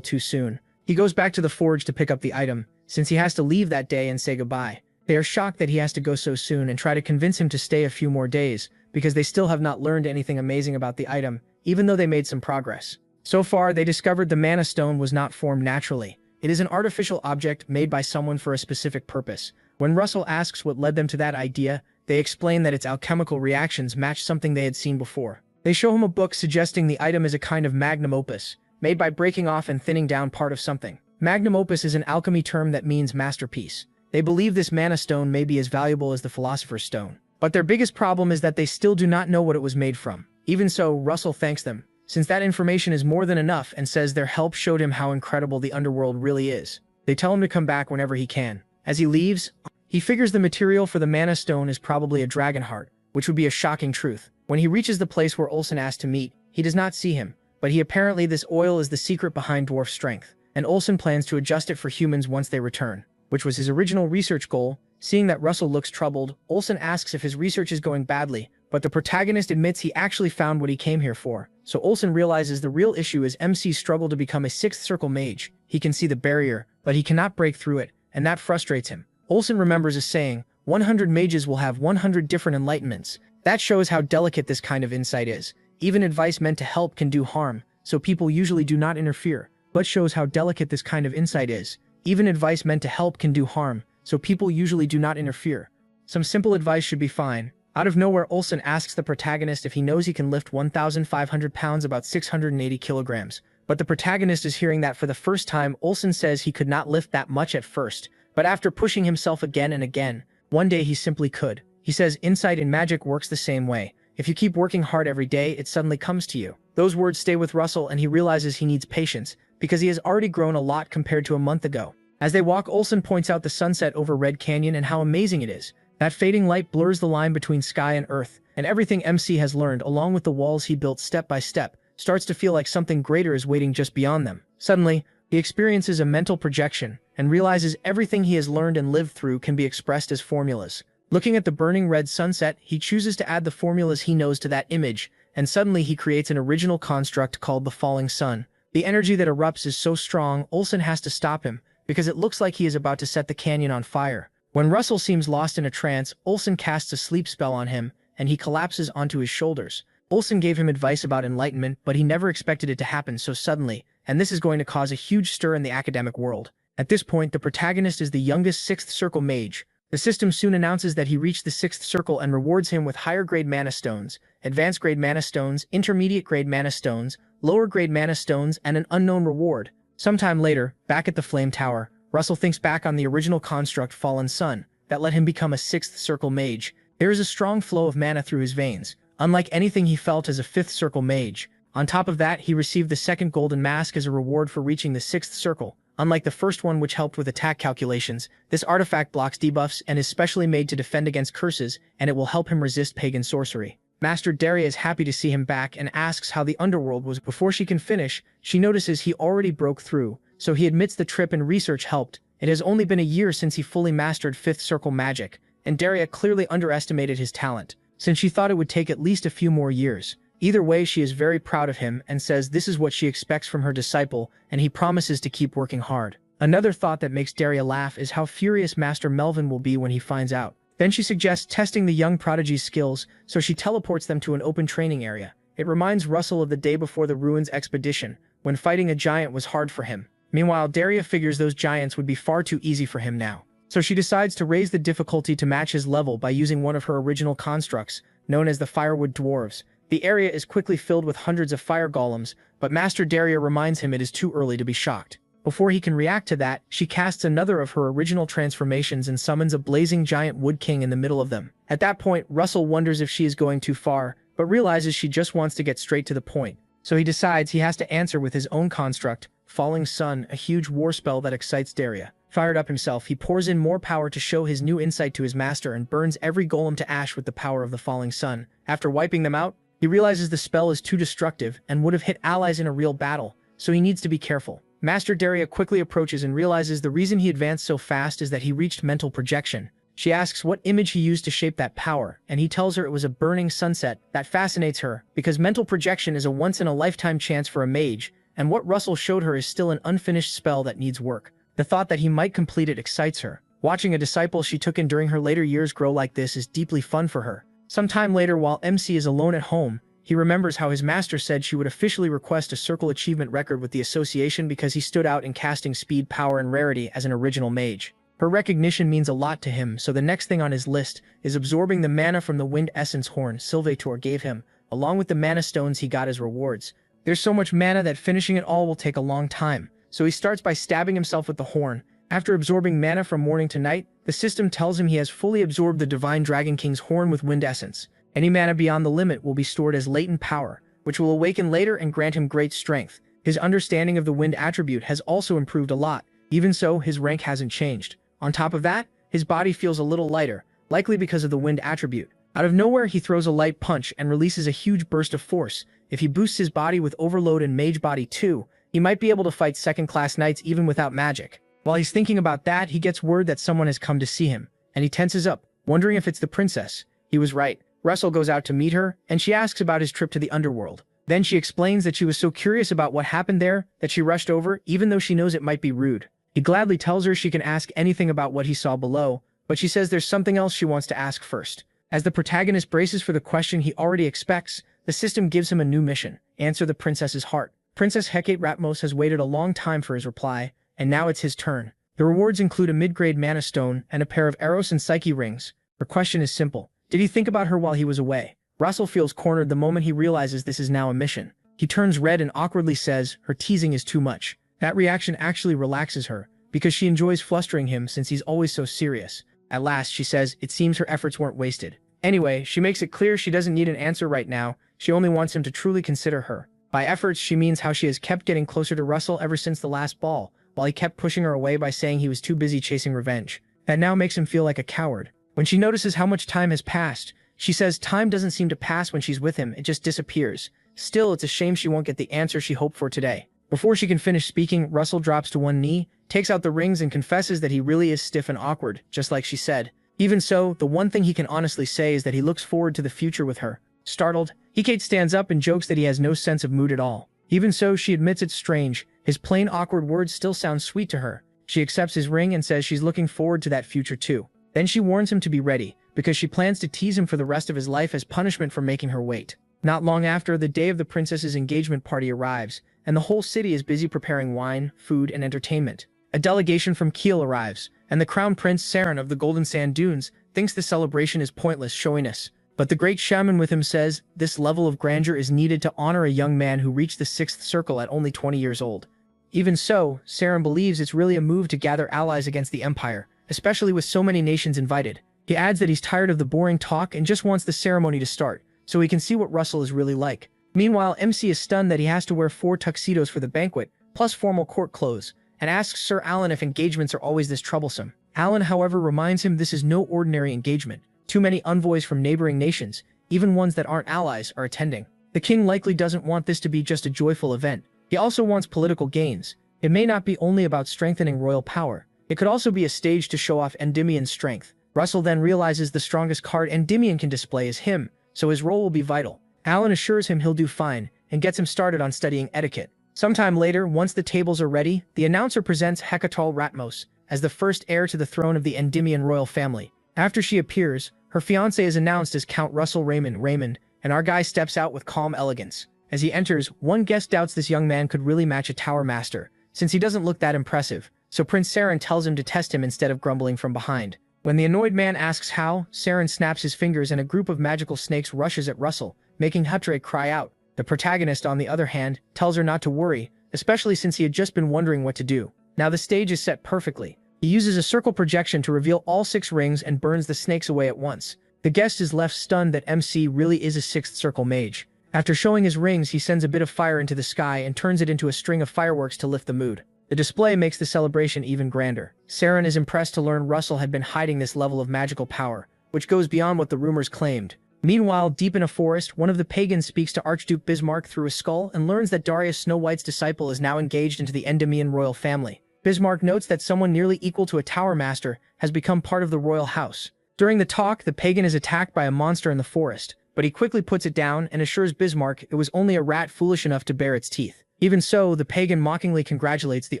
too soon. He goes back to the forge to pick up the item, since he has to leave that day and say goodbye. They are shocked that he has to go so soon and try to convince him to stay a few more days, because they still have not learned anything amazing about the item, even though they made some progress. So far, they discovered the mana stone was not formed naturally. It is an artificial object made by someone for a specific purpose. When Russell asks what led them to that idea, they explain that its alchemical reactions match something they had seen before. They show him a book suggesting the item is a kind of magnum opus, made by breaking off and thinning down part of something. Magnum opus is an alchemy term that means masterpiece. They believe this mana stone may be as valuable as the Philosopher's Stone. But their biggest problem is that they still do not know what it was made from. Even so, Russell thanks them, since that information is more than enough, and says their help showed him how incredible the underworld really is. They tell him to come back whenever he can. As he leaves, he figures the material for the mana stone is probably a dragon heart, which would be a shocking truth. When he reaches the place where Olsen asked to meet, he does not see him, but apparently this oil is the secret behind dwarf strength, and Olsen plans to adjust it for humans once they return, which was his original research goal. Seeing that Russell looks troubled, Olsen asks if his research is going badly, but the protagonist admits he actually found what he came here for. So Olsen realizes the real issue is MC's struggle to become a 6th circle mage. he can see the barrier, but he cannot break through it, and that frustrates him. Olsen remembers a saying, 100 mages will have 100 different enlightenments. That shows how delicate this kind of insight is. Even advice meant to help can do harm, so people usually do not interfere. But shows how delicate this kind of insight is. Even advice meant to help can do harm, so people usually do not interfere. Some simple advice should be fine. Out of nowhere, Olsen asks the protagonist if he knows he can lift 1,500 pounds, about 680 kilograms. But the protagonist is hearing that for the first time. Olsen says he could not lift that much at first, but after pushing himself again and again, one day he simply could. He says insight in magic works the same way. If you keep working hard every day, it suddenly comes to you. Those words stay with Russell, and he realizes he needs patience, because he has already grown a lot compared to a month ago. As they walk, Olsen points out the sunset over Red Canyon and how amazing it is. That fading light blurs the line between sky and earth, and everything MC has learned, along with the walls he built step by step, starts to feel like something greater is waiting just beyond them. Suddenly, he experiences a mental projection, and realizes everything he has learned and lived through can be expressed as formulas. Looking at the burning red sunset, he chooses to add the formulas he knows to that image, and suddenly he creates an original construct called the falling sun. The energy that erupts is so strong, Olsen has to stop him, because it looks like he is about to set the canyon on fire. When Russell seems lost in a trance, Olsen casts a sleep spell on him, and he collapses onto his shoulders. Olsen gave him advice about enlightenment, but he never expected it to happen so suddenly, and this is going to cause a huge stir in the academic world. At this point, the protagonist is the youngest 6th Circle mage. The system soon announces that he reached the 6th Circle and rewards him with higher-grade mana stones, advanced-grade mana stones, intermediate-grade mana stones, lower-grade mana stones, and an unknown reward. Sometime later, back at the Flame Tower, Russell thinks back on the original construct Fallen Sun that let him become a 6th Circle mage. There is a strong flow of mana through his veins, unlike anything he felt as a 5th Circle mage. On top of that, he received the second Golden Mask as a reward for reaching the 6th Circle. Unlike the first one, which helped with attack calculations, this artifact blocks debuffs and is specially made to defend against curses, and it will help him resist pagan sorcery. Master Daria is happy to see him back and asks how the underworld was. Before she can finish, she notices he already broke through, so he admits the trip and research helped. It has only been a year since he fully mastered 5th Circle magic, and Daria clearly underestimated his talent, since she thought it would take at least a few more years. Either way, she is very proud of him and says this is what she expects from her disciple, and he promises to keep working hard. Another thought that makes Daria laugh is how furious Master Melvin will be when he finds out. Then she suggests testing the young prodigy's skills, so she teleports them to an open training area. It reminds Russell of the day before the Ruins expedition, when fighting a giant was hard for him. Meanwhile, Daria figures those giants would be far too easy for him now. So she decides to raise the difficulty to match his level by using one of her original constructs, known as the Firewood Dwarves. The area is quickly filled with hundreds of fire golems, but Master Daria reminds him it is too early to be shocked. Before he can react to that, she casts another of her original transformations and summons a blazing giant wood king in the middle of them. At that point, Russell wonders if she is going too far, but realizes she just wants to get straight to the point. So he decides he has to answer with his own construct, Falling Sun, a huge war spell that excites Daria. Fired up himself, he pours in more power to show his new insight to his master and burns every golem to ash with the power of the Falling Sun. After wiping them out, he realizes the spell is too destructive and would have hit allies in a real battle, so he needs to be careful. Master Daria quickly approaches and realizes the reason he advanced so fast is that he reached mental projection. She asks what image he used to shape that power, and he tells her it was a burning sunset. That fascinates her, because mental projection is a once-in-a-lifetime chance for a mage, and what Russell showed her is still an unfinished spell that needs work. The thought that he might complete it excites her. Watching a disciple she took in during her later years grow like this is deeply fun for her. Sometime later, while MC is alone at home, he remembers how his master said she would officially request a circle achievement record with the association because he stood out in casting speed, power, and rarity as an original mage. Her recognition means a lot to him, so the next thing on his list is absorbing the mana from the wind essence horn Sylvator gave him, along with the mana stones he got as rewards. There's so much mana that finishing it all will take a long time, so he starts by stabbing himself with the horn. After absorbing mana from morning to night, the system tells him he has fully absorbed the Divine Dragon King's horn with wind essence. Any mana beyond the limit will be stored as latent power, which will awaken later and grant him great strength. His understanding of the wind attribute has also improved a lot. Even so, his rank hasn't changed. On top of that, his body feels a little lighter, likely because of the wind attribute. Out of nowhere, he throws a light punch and releases a huge burst of force. If he boosts his body with Overload and Mage Body too, he might be able to fight second-class knights even without magic. While he's thinking about that, he gets word that someone has come to see him, and he tenses up, wondering if it's the princess. He was right. Russell goes out to meet her, and she asks about his trip to the underworld. Then she explains that she was so curious about what happened there that she rushed over, even though she knows it might be rude. He gladly tells her she can ask anything about what he saw below, but she says there's something else she wants to ask first. As the protagonist braces for the question he already expects, the system gives him a new mission: answer the princess's heart. Princess Hecate Ratmos has waited a long time for his reply, and now it's his turn. The rewards include a mid-grade mana stone and a pair of Eros and Psyche rings. Her question is simple: did he think about her while he was away? Russell feels cornered the moment he realizes this is now a mission. He turns red and awkwardly says her teasing is too much. That reaction actually relaxes her, because she enjoys flustering him since he's always so serious. At last, she says it seems her efforts weren't wasted. Anyway, she makes it clear she doesn't need an answer right now, she only wants him to truly consider her. By efforts, she means how she has kept getting closer to Russell ever since the last ball, while he kept pushing her away by saying he was too busy chasing revenge. That now makes him feel like a coward. When she notices how much time has passed, she says time doesn't seem to pass when she's with him, it just disappears. Still, it's a shame she won't get the answer she hoped for today. Before she can finish speaking, Russell drops to one knee, takes out the rings and confesses that he really is stiff and awkward, just like she said. Even so, the one thing he can honestly say is that he looks forward to the future with her. Startled, Hecate stands up and jokes that he has no sense of mood at all. Even so, she admits it's strange. His plain awkward words still sound sweet to her. She accepts his ring and says she's looking forward to that future too. Then she warns him to be ready, because she plans to tease him for the rest of his life as punishment for making her wait. Not long after, the day of the princess's engagement party arrives, and the whole city is busy preparing wine, food, and entertainment. A delegation from Kiel arrives, and the crown prince Saren of the Golden Sand Dunes thinks the celebration is pointless showiness. But the great shaman with him says this level of grandeur is needed to honor a young man who reached the 6th circle at only 20 years old. Even so, Saren believes it's really a move to gather allies against the Empire, especially with so many nations invited. He adds that he's tired of the boring talk and just wants the ceremony to start, so he can see what Russell is really like. Meanwhile, MC is stunned that he has to wear 4 tuxedos for the banquet, plus formal court clothes, and asks Sir Alan if engagements are always this troublesome. Alan, however, reminds him this is no ordinary engagement. Too many envoys from neighboring nations, even ones that aren't allies, are attending. The king likely doesn't want this to be just a joyful event. He also wants political gains. It may not be only about strengthening royal power. It could also be a stage to show off Endymion's strength. Russell then realizes the strongest card Endymion can display is him, so his role will be vital. Alan assures him he'll do fine, and gets him started on studying etiquette. Sometime later, once the tables are ready, the announcer presents Hecate Ratmos as the first heir to the throne of the Endymion royal family. After she appears, her fiancé is announced as Count Russell Raymond, and our guy steps out with calm elegance. As he enters, one guest doubts this young man could really match a Tower Master, since he doesn't look that impressive, so Prince Saren tells him to test him instead of grumbling from behind. When the annoyed man asks how, Saren snaps his fingers and a group of magical snakes rushes at Russell, making Hecate cry out. The protagonist, on the other hand, tells her not to worry, especially since he had just been wondering what to do. Now the stage is set perfectly. He uses a circle projection to reveal all 6 rings and burns the snakes away at once. The guest is left stunned that MC really is a 6th circle mage. After showing his rings, he sends a bit of fire into the sky and turns it into a string of fireworks to lift the mood. The display makes the celebration even grander. Saren is impressed to learn Russell had been hiding this level of magical power, which goes beyond what the rumors claimed. Meanwhile, deep in a forest, one of the pagans speaks to Archduke Bismarck through a skull and learns that Darius Snow White's disciple is now engaged into the Endymion royal family. Bismarck notes that someone nearly equal to a Tower Master has become part of the royal house. During the talk, the pagan is attacked by a monster in the forest, but he quickly puts it down and assures Bismarck it was only a rat foolish enough to bare its teeth. Even so, the pagan mockingly congratulates the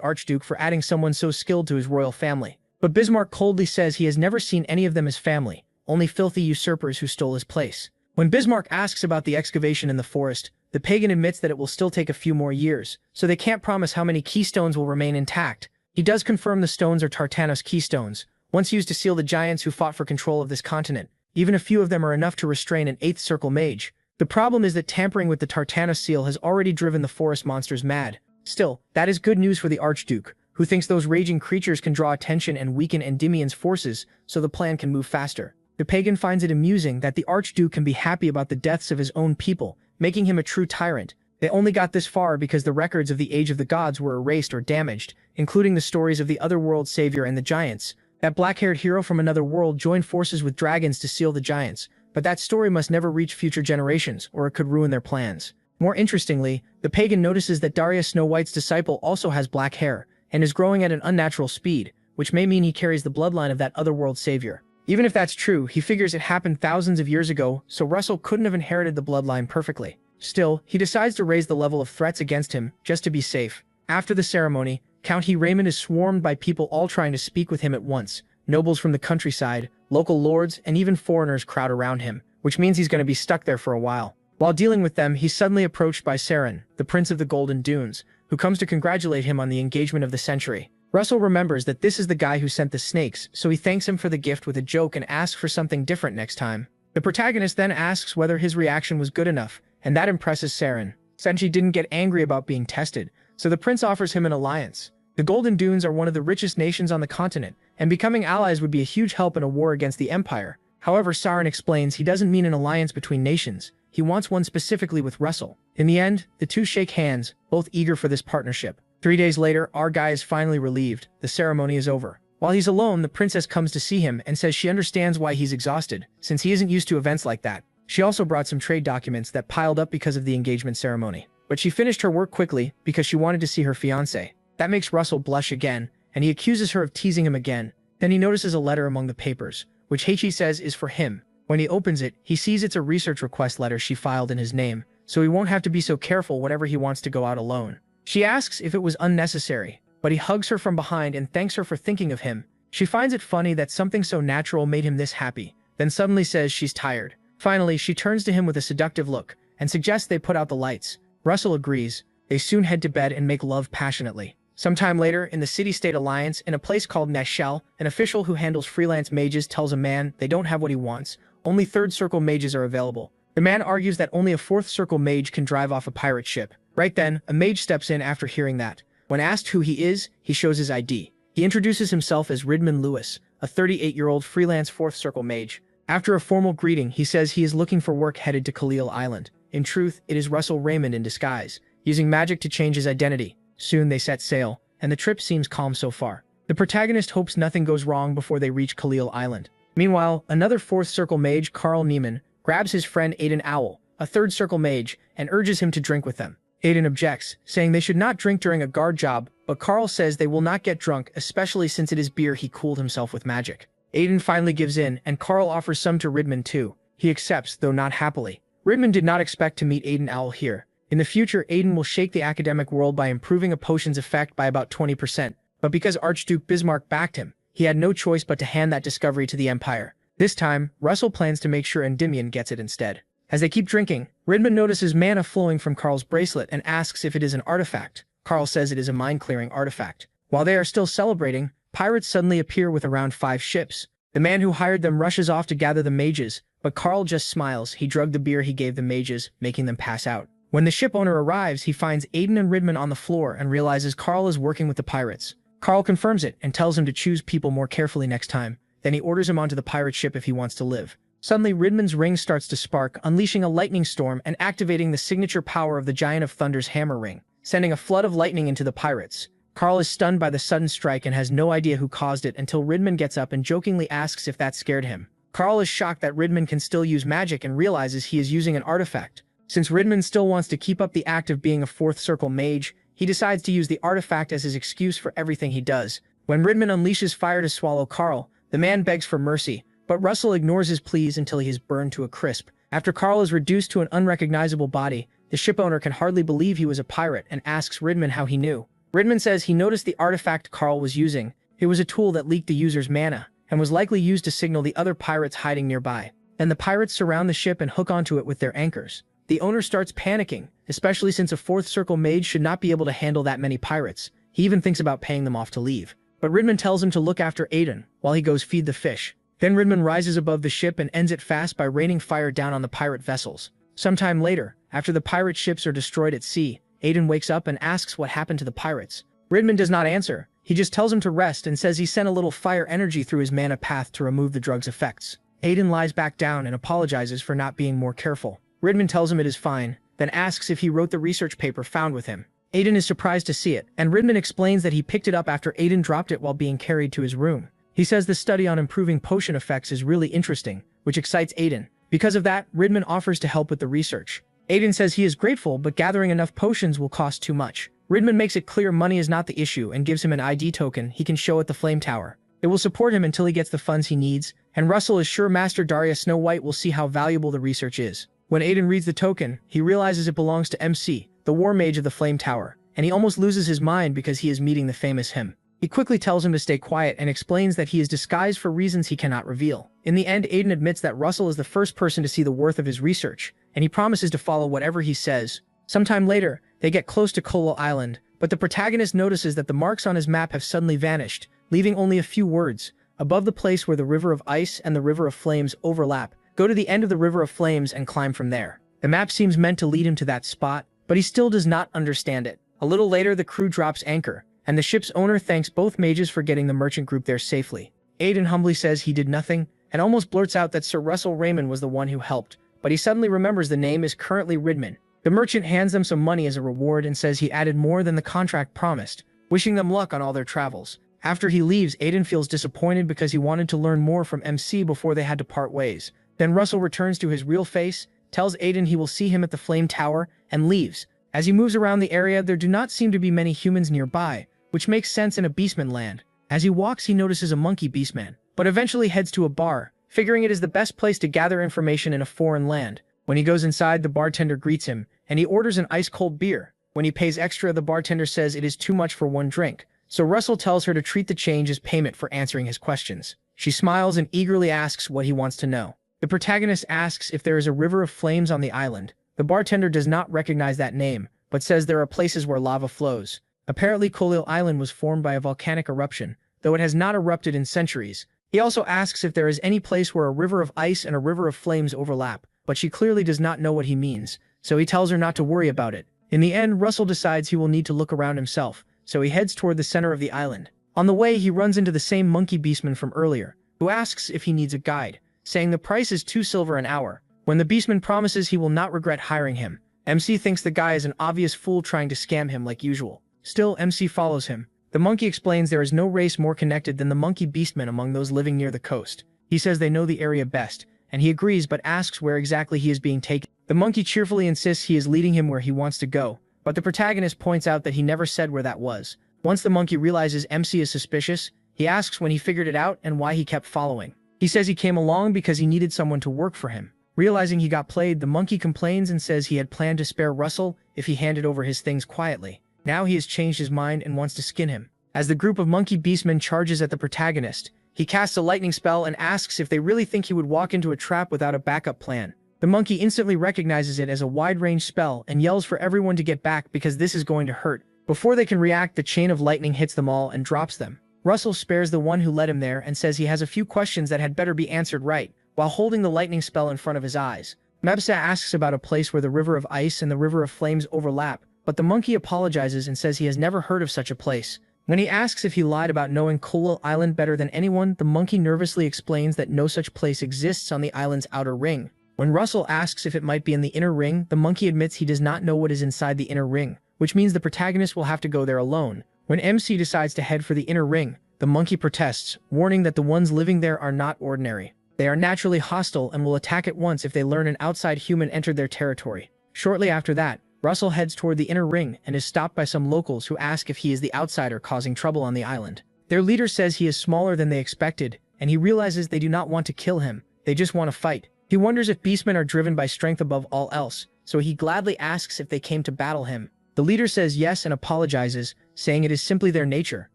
Archduke for adding someone so skilled to his royal family. But Bismarck coldly says he has never seen any of them as family, only filthy usurpers who stole his place. When Bismarck asks about the excavation in the forest, the pagan admits that it will still take a few more years, so they can't promise how many keystones will remain intact. He does confirm the stones are Tartanos keystones, once used to seal the giants who fought for control of this continent. Even a few of them are enough to restrain an 8th circle mage. The problem is that tampering with the Tartanos seal has already driven the forest monsters mad. Still, that is good news for the Archduke, who thinks those raging creatures can draw attention and weaken Endymion's forces, so the plan can move faster. The pagan finds it amusing that the Archduke can be happy about the deaths of his own people, making him a true tyrant. They only got this far because the records of the Age of the Gods were erased or damaged, including the stories of the Otherworld Savior and the Giants. That black-haired hero from another world joined forces with dragons to seal the Giants, but that story must never reach future generations, or it could ruin their plans. More interestingly, the pagan notices that Darius Snow White's disciple also has black hair, and is growing at an unnatural speed, which may mean he carries the bloodline of that Otherworld Savior. Even if that's true, he figures it happened thousands of years ago, so Russell couldn't have inherited the bloodline perfectly. Still, he decides to raise the level of threats against him, just to be safe. After the ceremony, Count Raymond is swarmed by people all trying to speak with him at once. Nobles from the countryside, local lords, and even foreigners crowd around him, which means he's going to be stuck there for a while. While dealing with them, he's suddenly approached by Saren, the Prince of the Golden Dunes, who comes to congratulate him on the engagement of the century. Russell remembers that this is the guy who sent the snakes, so he thanks him for the gift with a joke and asks for something different next time. The protagonist then asks whether his reaction was good enough, and that impresses Saren. Senshi didn't get angry about being tested, so the prince offers him an alliance. The Golden Dunes are one of the richest nations on the continent, and becoming allies would be a huge help in a war against the Empire. However, Saren explains he doesn't mean an alliance between nations. He wants one specifically with Russell. In the end, the two shake hands, both eager for this partnership. 3 days later, our guy is finally relieved. The ceremony is over. While he's alone, the princess comes to see him and says she understands why he's exhausted, since he isn't used to events like that. She also brought some trade documents that piled up because of the engagement ceremony. But she finished her work quickly because she wanted to see her fiancé. That makes Russell blush again, and he accuses her of teasing him again. Then he notices a letter among the papers, which Heichi says is for him. When he opens it, he sees it's a research request letter she filed in his name, so he won't have to be so careful whenever he wants to go out alone. She asks if it was unnecessary, but he hugs her from behind and thanks her for thinking of him. She finds it funny that something so natural made him this happy, then suddenly says she's tired. Finally, she turns to him with a seductive look and suggests they put out the lights. Russell agrees. They soon head to bed and make love passionately. Sometime later, in the City-State Alliance, in a place called Nashel, an official who handles freelance mages tells a man they don't have what he wants. Only third circle mages are available. The man argues that only a fourth circle mage can drive off a pirate ship. Right then, a mage steps in after hearing that. When asked who he is, he shows his ID. He introduces himself as Ridman Lewis, a 38-year-old freelance fourth circle mage. After a formal greeting, he says he is looking for work headed to Khalil Island. In truth, it is Russell Raymond in disguise, using magic to change his identity. Soon they set sail, and the trip seems calm so far. The protagonist hopes nothing goes wrong before they reach Khalil Island. Meanwhile, another fourth circle mage, Carl Neiman, grabs his friend Aiden Owl, a third circle mage, and urges him to drink with them. Aiden objects, saying they should not drink during a guard job, but Carl says they will not get drunk, especially since it is beer he cooled himself with magic. Aiden finally gives in, and Carl offers some to Ridman too. He accepts, though not happily. Ridman did not expect to meet Aiden Owl here. In the future, Aiden will shake the academic world by improving a potion's effect by about 20%, but because Archduke Bismarck backed him, he had no choice but to hand that discovery to the Empire. This time, Russell plans to make sure Endymion gets it instead. As they keep drinking, Ridman notices mana flowing from Carl's bracelet and asks if it is an artifact. Carl says it is a mind-clearing artifact. While they are still celebrating, pirates suddenly appear with around 5 ships. The man who hired them rushes off to gather the mages, but Carl just smiles. He drugged the beer he gave the mages, making them pass out. When the ship owner arrives, he finds Aiden and Ridman on the floor and realizes Carl is working with the pirates. Carl confirms it and tells him to choose people more carefully next time. Then he orders him onto the pirate ship if he wants to live. Suddenly, Ridman's ring starts to spark, unleashing a lightning storm and activating the signature power of the Giant of Thunder's hammer ring, sending a flood of lightning into the pirates. Carl is stunned by the sudden strike and has no idea who caused it until Ridman gets up and jokingly asks if that scared him. Carl is shocked that Ridman can still use magic and realizes he is using an artifact. Since Ridman still wants to keep up the act of being a fourth circle mage, he decides to use the artifact as his excuse for everything he does. When Ridman unleashes fire to swallow Carl, the man begs for mercy, but Russell ignores his pleas until he is burned to a crisp. After Carl is reduced to an unrecognizable body, the ship owner can hardly believe he was a pirate and asks Ridman how he knew. Ridman says he noticed the artifact Carl was using. It was a tool that leaked the user's mana, and was likely used to signal the other pirates hiding nearby. Then the pirates surround the ship and hook onto it with their anchors. The owner starts panicking, especially since a fourth circle mage should not be able to handle that many pirates. He even thinks about paying them off to leave. But Ridman tells him to look after Aiden, while he goes feed the fish. Then Ridman rises above the ship and ends it fast by raining fire down on the pirate vessels. Sometime later, after the pirate ships are destroyed at sea, Aiden wakes up and asks what happened to the pirates. Ridman does not answer. He just tells him to rest and says he sent a little fire energy through his mana path to remove the drug's effects. Aiden lies back down and apologizes for not being more careful. Ridman tells him it is fine, then asks if he wrote the research paper found with him. Aiden is surprised to see it, and Ridman explains that he picked it up after Aiden dropped it while being carried to his room. He says the study on improving potion effects is really interesting, which excites Aiden. Because of that, Ridman offers to help with the research. Aiden says he is grateful, but gathering enough potions will cost too much. Ridman makes it clear money is not the issue and gives him an ID token he can show at the Flame Tower. It will support him until he gets the funds he needs, and Russell is sure Master Daria Snow White will see how valuable the research is. When Aiden reads the token, he realizes it belongs to MC, the War-Mage of the Flame Tower, and he almost loses his mind because he is meeting the famous him. He quickly tells him to stay quiet and explains that he is disguised for reasons he cannot reveal. In the end, Aiden admits that Russell is the first person to see the worth of his research, and he promises to follow whatever he says. Sometime later, they get close to Kolil Island, but the protagonist notices that the marks on his map have suddenly vanished, leaving only a few words. Above the place where the River of Ice and the River of Flames overlap, go to the end of the River of Flames and climb from there. The map seems meant to lead him to that spot, but he still does not understand it. A little later, the crew drops anchor, and the ship's owner thanks both mages for getting the merchant group there safely. Aiden humbly says he did nothing, and almost blurts out that Sir Russell Raymond was the one who helped, but he suddenly remembers the name is currently Ridman. The merchant hands them some money as a reward and says he added more than the contract promised, wishing them luck on all their travels. After he leaves, Aiden feels disappointed because he wanted to learn more from MC before they had to part ways. Then Russell returns to his real face, tells Aiden he will see him at the Flame Tower, and leaves. As he moves around the area, there do not seem to be many humans nearby, which makes sense in a beastman land. As he walks, he notices a monkey beastman, but eventually heads to a bar, figuring it is the best place to gather information in a foreign land. When he goes inside, the bartender greets him, and he orders an ice-cold beer. When he pays extra, the bartender says it is too much for one drink, so Russell tells her to treat the change as payment for answering his questions. She smiles and eagerly asks what he wants to know. The protagonist asks if there is a river of flames on the island. The bartender does not recognize that name, but says there are places where lava flows. Apparently, Kolil Island was formed by a volcanic eruption, though it has not erupted in centuries. He also asks if there is any place where a river of ice and a river of flames overlap, but she clearly does not know what he means, so he tells her not to worry about it. In the end, Russell decides he will need to look around himself, so he heads toward the center of the island. On the way, he runs into the same monkey beastman from earlier, who asks if he needs a guide, saying the price is 2 silver an hour. When the beastman promises he will not regret hiring him, MC thinks the guy is an obvious fool trying to scam him like usual. Still, MC follows him. The monkey explains there is no race more connected than the monkey beastmen among those living near the coast. He says they know the area best, and he agrees but asks where exactly he is being taken. The monkey cheerfully insists he is leading him where he wants to go, but the protagonist points out that he never said where that was. Once the monkey realizes MC is suspicious, he asks when he figured it out and why he kept following. He says he came along because he needed someone to work for him. Realizing he got played, the monkey complains and says he had planned to spare Russell if he handed over his things quietly. Now he has changed his mind and wants to skin him. As the group of monkey beastmen charges at the protagonist, he casts a lightning spell and asks if they really think he would walk into a trap without a backup plan. The monkey instantly recognizes it as a wide-range spell and yells for everyone to get back because this is going to hurt. Before they can react, the chain of lightning hits them all and drops them. Russell spares the one who led him there and says he has a few questions that had better be answered right, while holding the lightning spell in front of his eyes. Mebsa asks about a place where the River of Ice and the River of Flames overlap, but the monkey apologizes and says he has never heard of such a place. When he asks if he lied about knowing Kolil Island better than anyone, the monkey nervously explains that no such place exists on the island's outer ring. When Russell asks if it might be in the inner ring, the monkey admits he does not know what is inside the inner ring, which means the protagonist will have to go there alone. When MC decides to head for the inner ring, the monkey protests, warning that the ones living there are not ordinary. They are naturally hostile and will attack at once if they learn an outside human entered their territory. Shortly after that, Russell heads toward the inner ring and is stopped by some locals who ask if he is the outsider causing trouble on the island. Their leader says he is smaller than they expected, and he realizes they do not want to kill him, they just want to fight. He wonders if beastmen are driven by strength above all else, so he gladly asks if they came to battle him. The leader says yes and apologizes, saying it is simply their nature.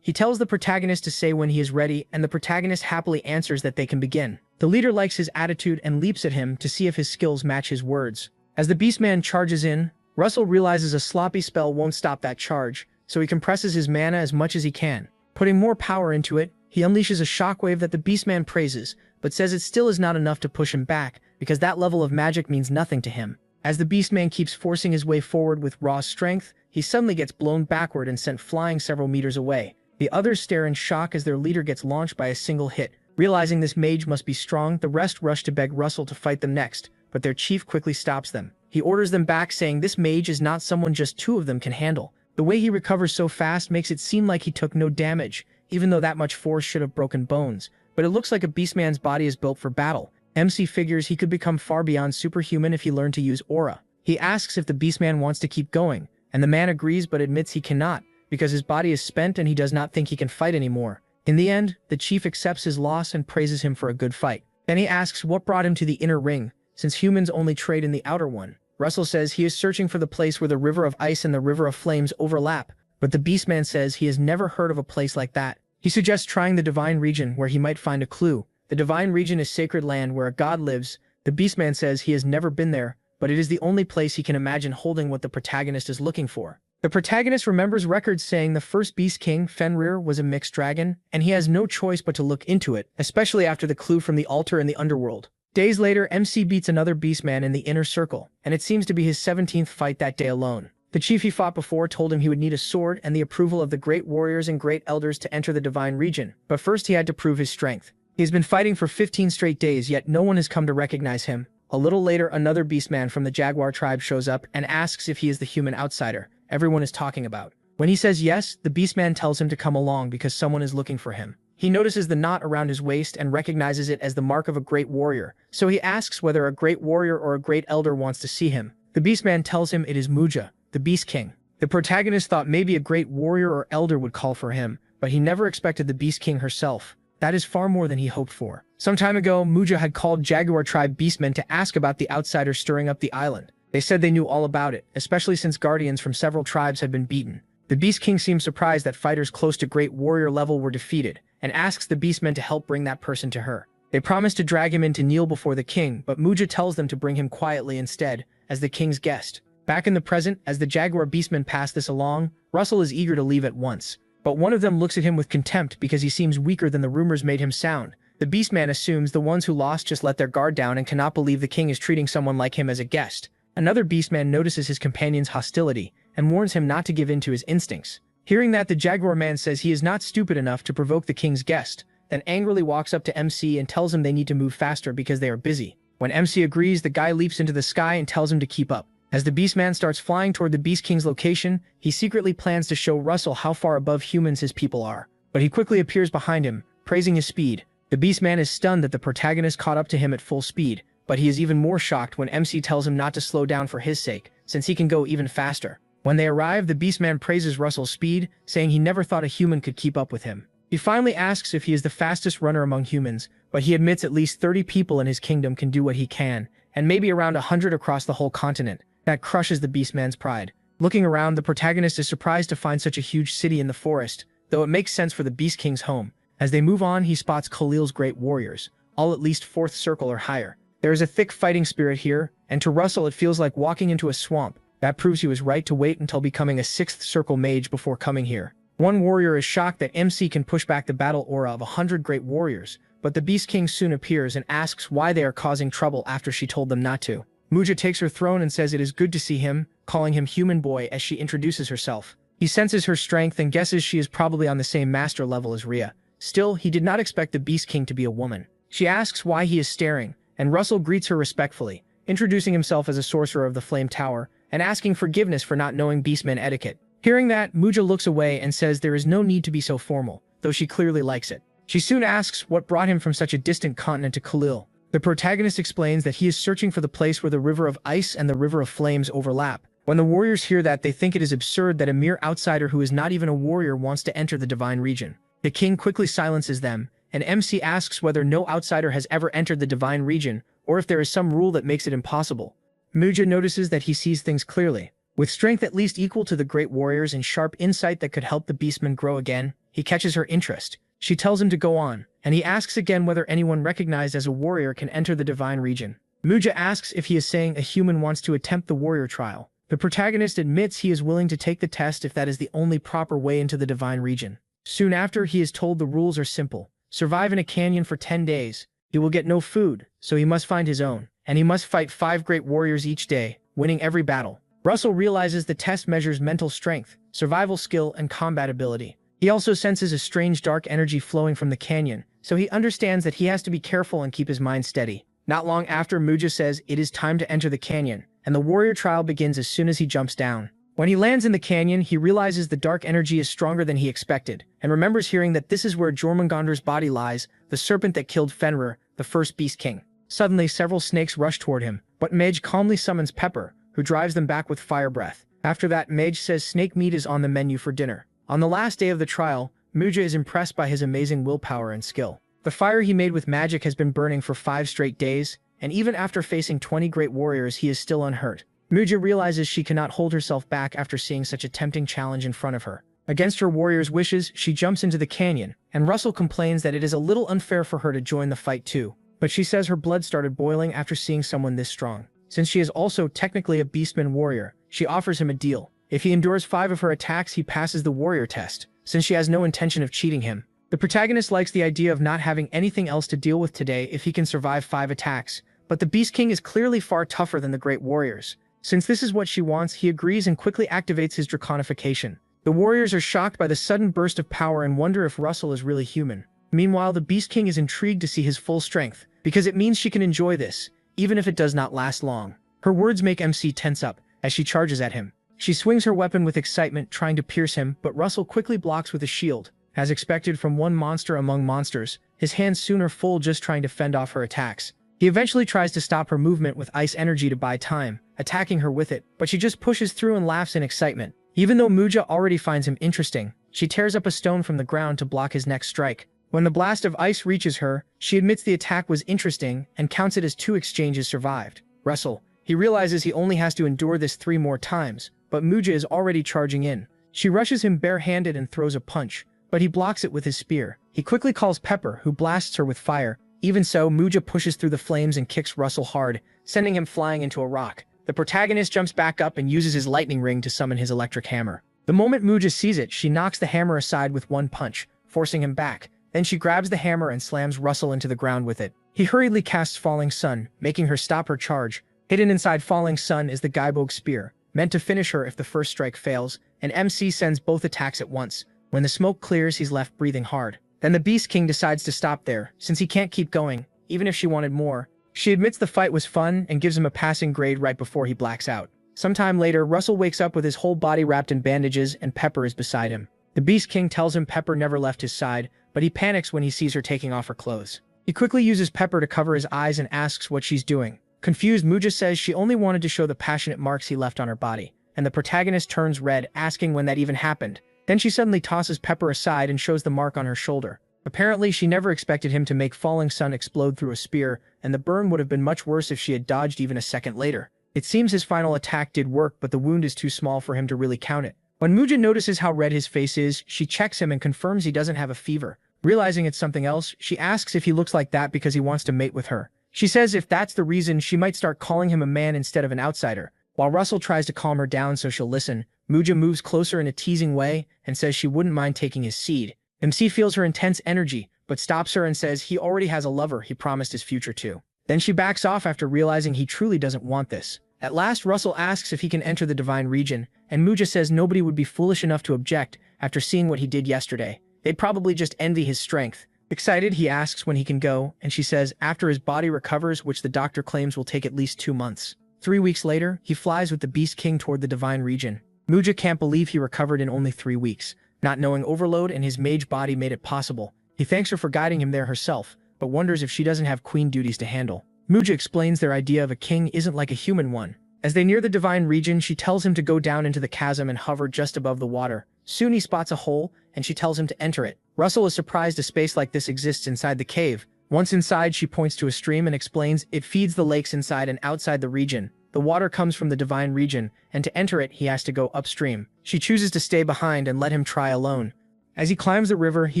He tells the protagonist to say when he is ready, and the protagonist happily answers that they can begin. The leader likes his attitude and leaps at him to see if his skills match his words. As the beastman charges in, Russell realizes a sloppy spell won't stop that charge, so he compresses his mana as much as he can. Putting more power into it, he unleashes a shockwave that the beastman praises, but says it still is not enough to push him back, because that level of magic means nothing to him. As the beastman keeps forcing his way forward with raw strength, he suddenly gets blown backward and sent flying several meters away. The others stare in shock as their leader gets launched by a single hit. Realizing this mage must be strong, the rest rush to beg Russell to fight them next, but their chief quickly stops them. He orders them back, saying this mage is not someone just 2 of them can handle. The way he recovers so fast makes it seem like he took no damage, even though that much force should have broken bones. But it looks like a beastman's body is built for battle. MC figures he could become far beyond superhuman if he learned to use aura. He asks if the beastman wants to keep going, and the man agrees but admits he cannot, because his body is spent and he does not think he can fight anymore. In the end, the chief accepts his loss and praises him for a good fight. Then he asks what brought him to the inner ring, since humans only trade in the outer one. Russell says he is searching for the place where the river of ice and the river of flames overlap, but the Beastman says he has never heard of a place like that. He suggests trying the Divine Region where he might find a clue. The Divine Region is sacred land where a god lives. The Beastman says he has never been there, but it is the only place he can imagine holding what the protagonist is looking for. The protagonist remembers records saying the first Beast King, Fenrir, was a mixed dragon, and he has no choice but to look into it, especially after the clue from the altar in the underworld. Days later, MC beats another Beastman in the inner circle, and it seems to be his 17th fight that day alone. The chief he fought before told him he would need a sword and the approval of the great warriors and great elders to enter the Divine Region, but first he had to prove his strength. He has been fighting for 15 straight days, yet no one has come to recognize him. A little later, another Beastman from the Jaguar tribe shows up and asks if he is the human outsider everyone is talking about. When he says yes, the Beastman tells him to come along because someone is looking for him. He notices the knot around his waist and recognizes it as the mark of a great warrior, so he asks whether a great warrior or a great elder wants to see him. The Beastman tells him it is Muja, the Beast King. The protagonist thought maybe a great warrior or elder would call for him, but he never expected the Beast King herself. That is far more than he hoped for. Some time ago, Muja had called Jaguar tribe beastmen to ask about the outsiders stirring up the island. They said they knew all about it, especially since guardians from several tribes had been beaten. The Beast King seems surprised that fighters close to great warrior level were defeated, and asks the beastmen to help bring that person to her. They promise to drag him in to kneel before the king, but Muja tells them to bring him quietly instead, as the king's guest. Back in the present, as the Jaguar beastmen pass this along, Russell is eager to leave at once. But one of them looks at him with contempt because he seems weaker than the rumors made him sound. The Beastman assumes the ones who lost just let their guard down and cannot believe the king is treating someone like him as a guest. Another Beastman notices his companion's hostility and warns him not to give in to his instincts. Hearing that, the Jaguar man says he is not stupid enough to provoke the king's guest, then angrily walks up to MC and tells him they need to move faster because they are busy. When MC agrees, the guy leaps into the sky and tells him to keep up. As the Beastman starts flying toward the Beast King's location, he secretly plans to show Russell how far above humans his people are. But he quickly appears behind him, praising his speed. The Beastman is stunned that the protagonist caught up to him at full speed, but he is even more shocked when MC tells him not to slow down for his sake, since he can go even faster. When they arrive, the Beastman praises Russell's speed, saying he never thought a human could keep up with him. He finally asks if he is the fastest runner among humans, but he admits at least 30 people in his kingdom can do what he can, and maybe around 100 across the whole continent. That crushes the Beastman's pride. Looking around, the protagonist is surprised to find such a huge city in the forest, though it makes sense for the Beast King's home. As they move on, he spots Khalil's great warriors, all at least 4th circle or higher. There is a thick fighting spirit here, and to Russell it feels like walking into a swamp. That proves he was right to wait until becoming a 6th circle mage before coming here. One warrior is shocked that MC can push back the battle aura of 100 great warriors, but the Beast King soon appears and asks why they are causing trouble after she told them not to. Muja takes her throne and says it is good to see him, calling him Human Boy as she introduces herself. He senses her strength and guesses she is probably on the same master level as Rhea. Still, he did not expect the Beast King to be a woman. She asks why he is staring, and Russell greets her respectfully, introducing himself as a sorcerer of the Flame Tower, and asking forgiveness for not knowing Beastman etiquette. Hearing that, Muja looks away and says there is no need to be so formal, though she clearly likes it. She soon asks what brought him from such a distant continent to Khalil. The protagonist explains that he is searching for the place where the River of Ice and the River of Flames overlap. When the warriors hear that, they think it is absurd that a mere outsider who is not even a warrior wants to enter the Divine Region. The king quickly silences them, and MC asks whether no outsider has ever entered the Divine Region, or if there is some rule that makes it impossible. Muja notices that he sees things clearly. With strength at least equal to the great warriors and sharp insight that could help the Beastman grow again, he catches her interest. She tells him to go on, and he asks again whether anyone recognized as a warrior can enter the Divine Region. Muja asks if he is saying a human wants to attempt the warrior trial. The protagonist admits he is willing to take the test if that is the only proper way into the Divine Region. Soon after, he is told the rules are simple. Survive in a canyon for 10 days. He will get no food, so he must find his own, and he must fight 5 great warriors each day, winning every battle. Russell realizes the test measures mental strength, survival skill, and combat ability. He also senses a strange dark energy flowing from the canyon, so he understands that he has to be careful and keep his mind steady. Not long after, Muja says it is time to enter the canyon, and the warrior trial begins as soon as he jumps down. When he lands in the canyon, he realizes the dark energy is stronger than he expected, and remembers hearing that this is where Jormungandr's body lies, the serpent that killed Fenrir, the first Beast King. Suddenly, several snakes rush toward him, but Mage calmly summons Pepper, who drives them back with fire breath. After that, Mage says snake meat is on the menu for dinner. On the last day of the trial, Muja is impressed by his amazing willpower and skill. The fire he made with magic has been burning for 5 straight days, and even after facing 20 great warriors, he is still unhurt. Muja realizes she cannot hold herself back after seeing such a tempting challenge in front of her. Against her warrior's wishes, she jumps into the canyon, and Russell complains that it is a little unfair for her to join the fight too. But she says her blood started boiling after seeing someone this strong. Since she is also technically a beastman warrior, she offers him a deal. If he endures 5 of her attacks, he passes the warrior test, since she has no intention of cheating him. The protagonist likes the idea of not having anything else to deal with today if he can survive 5 attacks, but the Beast King is clearly far tougher than the great warriors. Since this is what she wants, he agrees and quickly activates his draconification. The warriors are shocked by the sudden burst of power and wonder if Russell is really human. Meanwhile, the Beast King is intrigued to see his full strength, because it means she can enjoy this, even if it does not last long. Her words make MC tense up as she charges at him. She swings her weapon with excitement, trying to pierce him, but Russell quickly blocks with a shield. As expected from one monster among monsters, his hands soon are full just trying to fend off her attacks. He eventually tries to stop her movement with ice energy to buy time, attacking her with it, but she just pushes through and laughs in excitement. Even though Muja already finds him interesting, she tears up a stone from the ground to block his next strike. When the blast of ice reaches her, she admits the attack was interesting and counts it as 2 exchanges survived. Russell. He realizes he only has to endure this 3 more times, but Muja is already charging in. She rushes him barehanded and throws a punch, but he blocks it with his spear. He quickly calls Pepper, who blasts her with fire. Even so, Muja pushes through the flames and kicks Russell hard, sending him flying into a rock. The protagonist jumps back up and uses his lightning ring to summon his electric hammer. The moment Muja sees it, she knocks the hammer aside with 1 punch, forcing him back. Then she grabs the hammer and slams Russell into the ground with it. He hurriedly casts Falling Sun, making her stop her charge. Hidden inside Falling Sun is the Gaibog spear, meant to finish her if the first strike fails, and MC sends both attacks at once. When the smoke clears, he's left breathing hard. Then the Beast King decides to stop there, since he can't keep going, even if she wanted more. She admits the fight was fun and gives him a passing grade right before he blacks out. Sometime later, Russell wakes up with his whole body wrapped in bandages and Pepper is beside him. The Beast King tells him Pepper never left his side, but he panics when he sees her taking off her clothes. He quickly uses Pepper to cover his eyes and asks what she's doing. Confused, Muja says she only wanted to show the passionate marks he left on her body, and the protagonist turns red, asking when that even happened. Then she suddenly tosses Pepper aside and shows the mark on her shoulder. Apparently, she never expected him to make Falling Sun explode through a spear, and the burn would have been much worse if she had dodged even a second later. It seems his final attack did work, but the wound is too small for him to really count it. When Muja notices how red his face is, she checks him and confirms he doesn't have a fever. Realizing it's something else, she asks if he looks like that because he wants to mate with her. She says if that's the reason, she might start calling him a man instead of an outsider. While Russell tries to calm her down so she'll listen, Muja moves closer in a teasing way and says she wouldn't mind taking his seed. MC feels her intense energy, but stops her and says he already has a lover he promised his future to. Then she backs off after realizing he truly doesn't want this. At last, Russell asks if he can enter the Divine Region, and Muja says nobody would be foolish enough to object after seeing what he did yesterday. They'd probably just envy his strength. Excited, he asks when he can go, and she says after his body recovers, which the doctor claims will take at least 2 months. 3 weeks later, he flies with the Beast King toward the Divine Region. Muja can't believe he recovered in only 3 weeks. Not knowing overload and his mage body made it possible. He thanks her for guiding him there herself, but wonders if she doesn't have queen duties to handle. Muja explains their idea of a king isn't like a human one. As they near the Divine Region, she tells him to go down into the chasm and hover just above the water. Soon he spots a hole, and she tells him to enter it. Russell is surprised a space like this exists inside the cave. Once inside, she points to a stream and explains it feeds the lakes inside and outside the region. The water comes from the Divine Region, and to enter it, he has to go upstream. She chooses to stay behind and let him try alone. As he climbs the river, he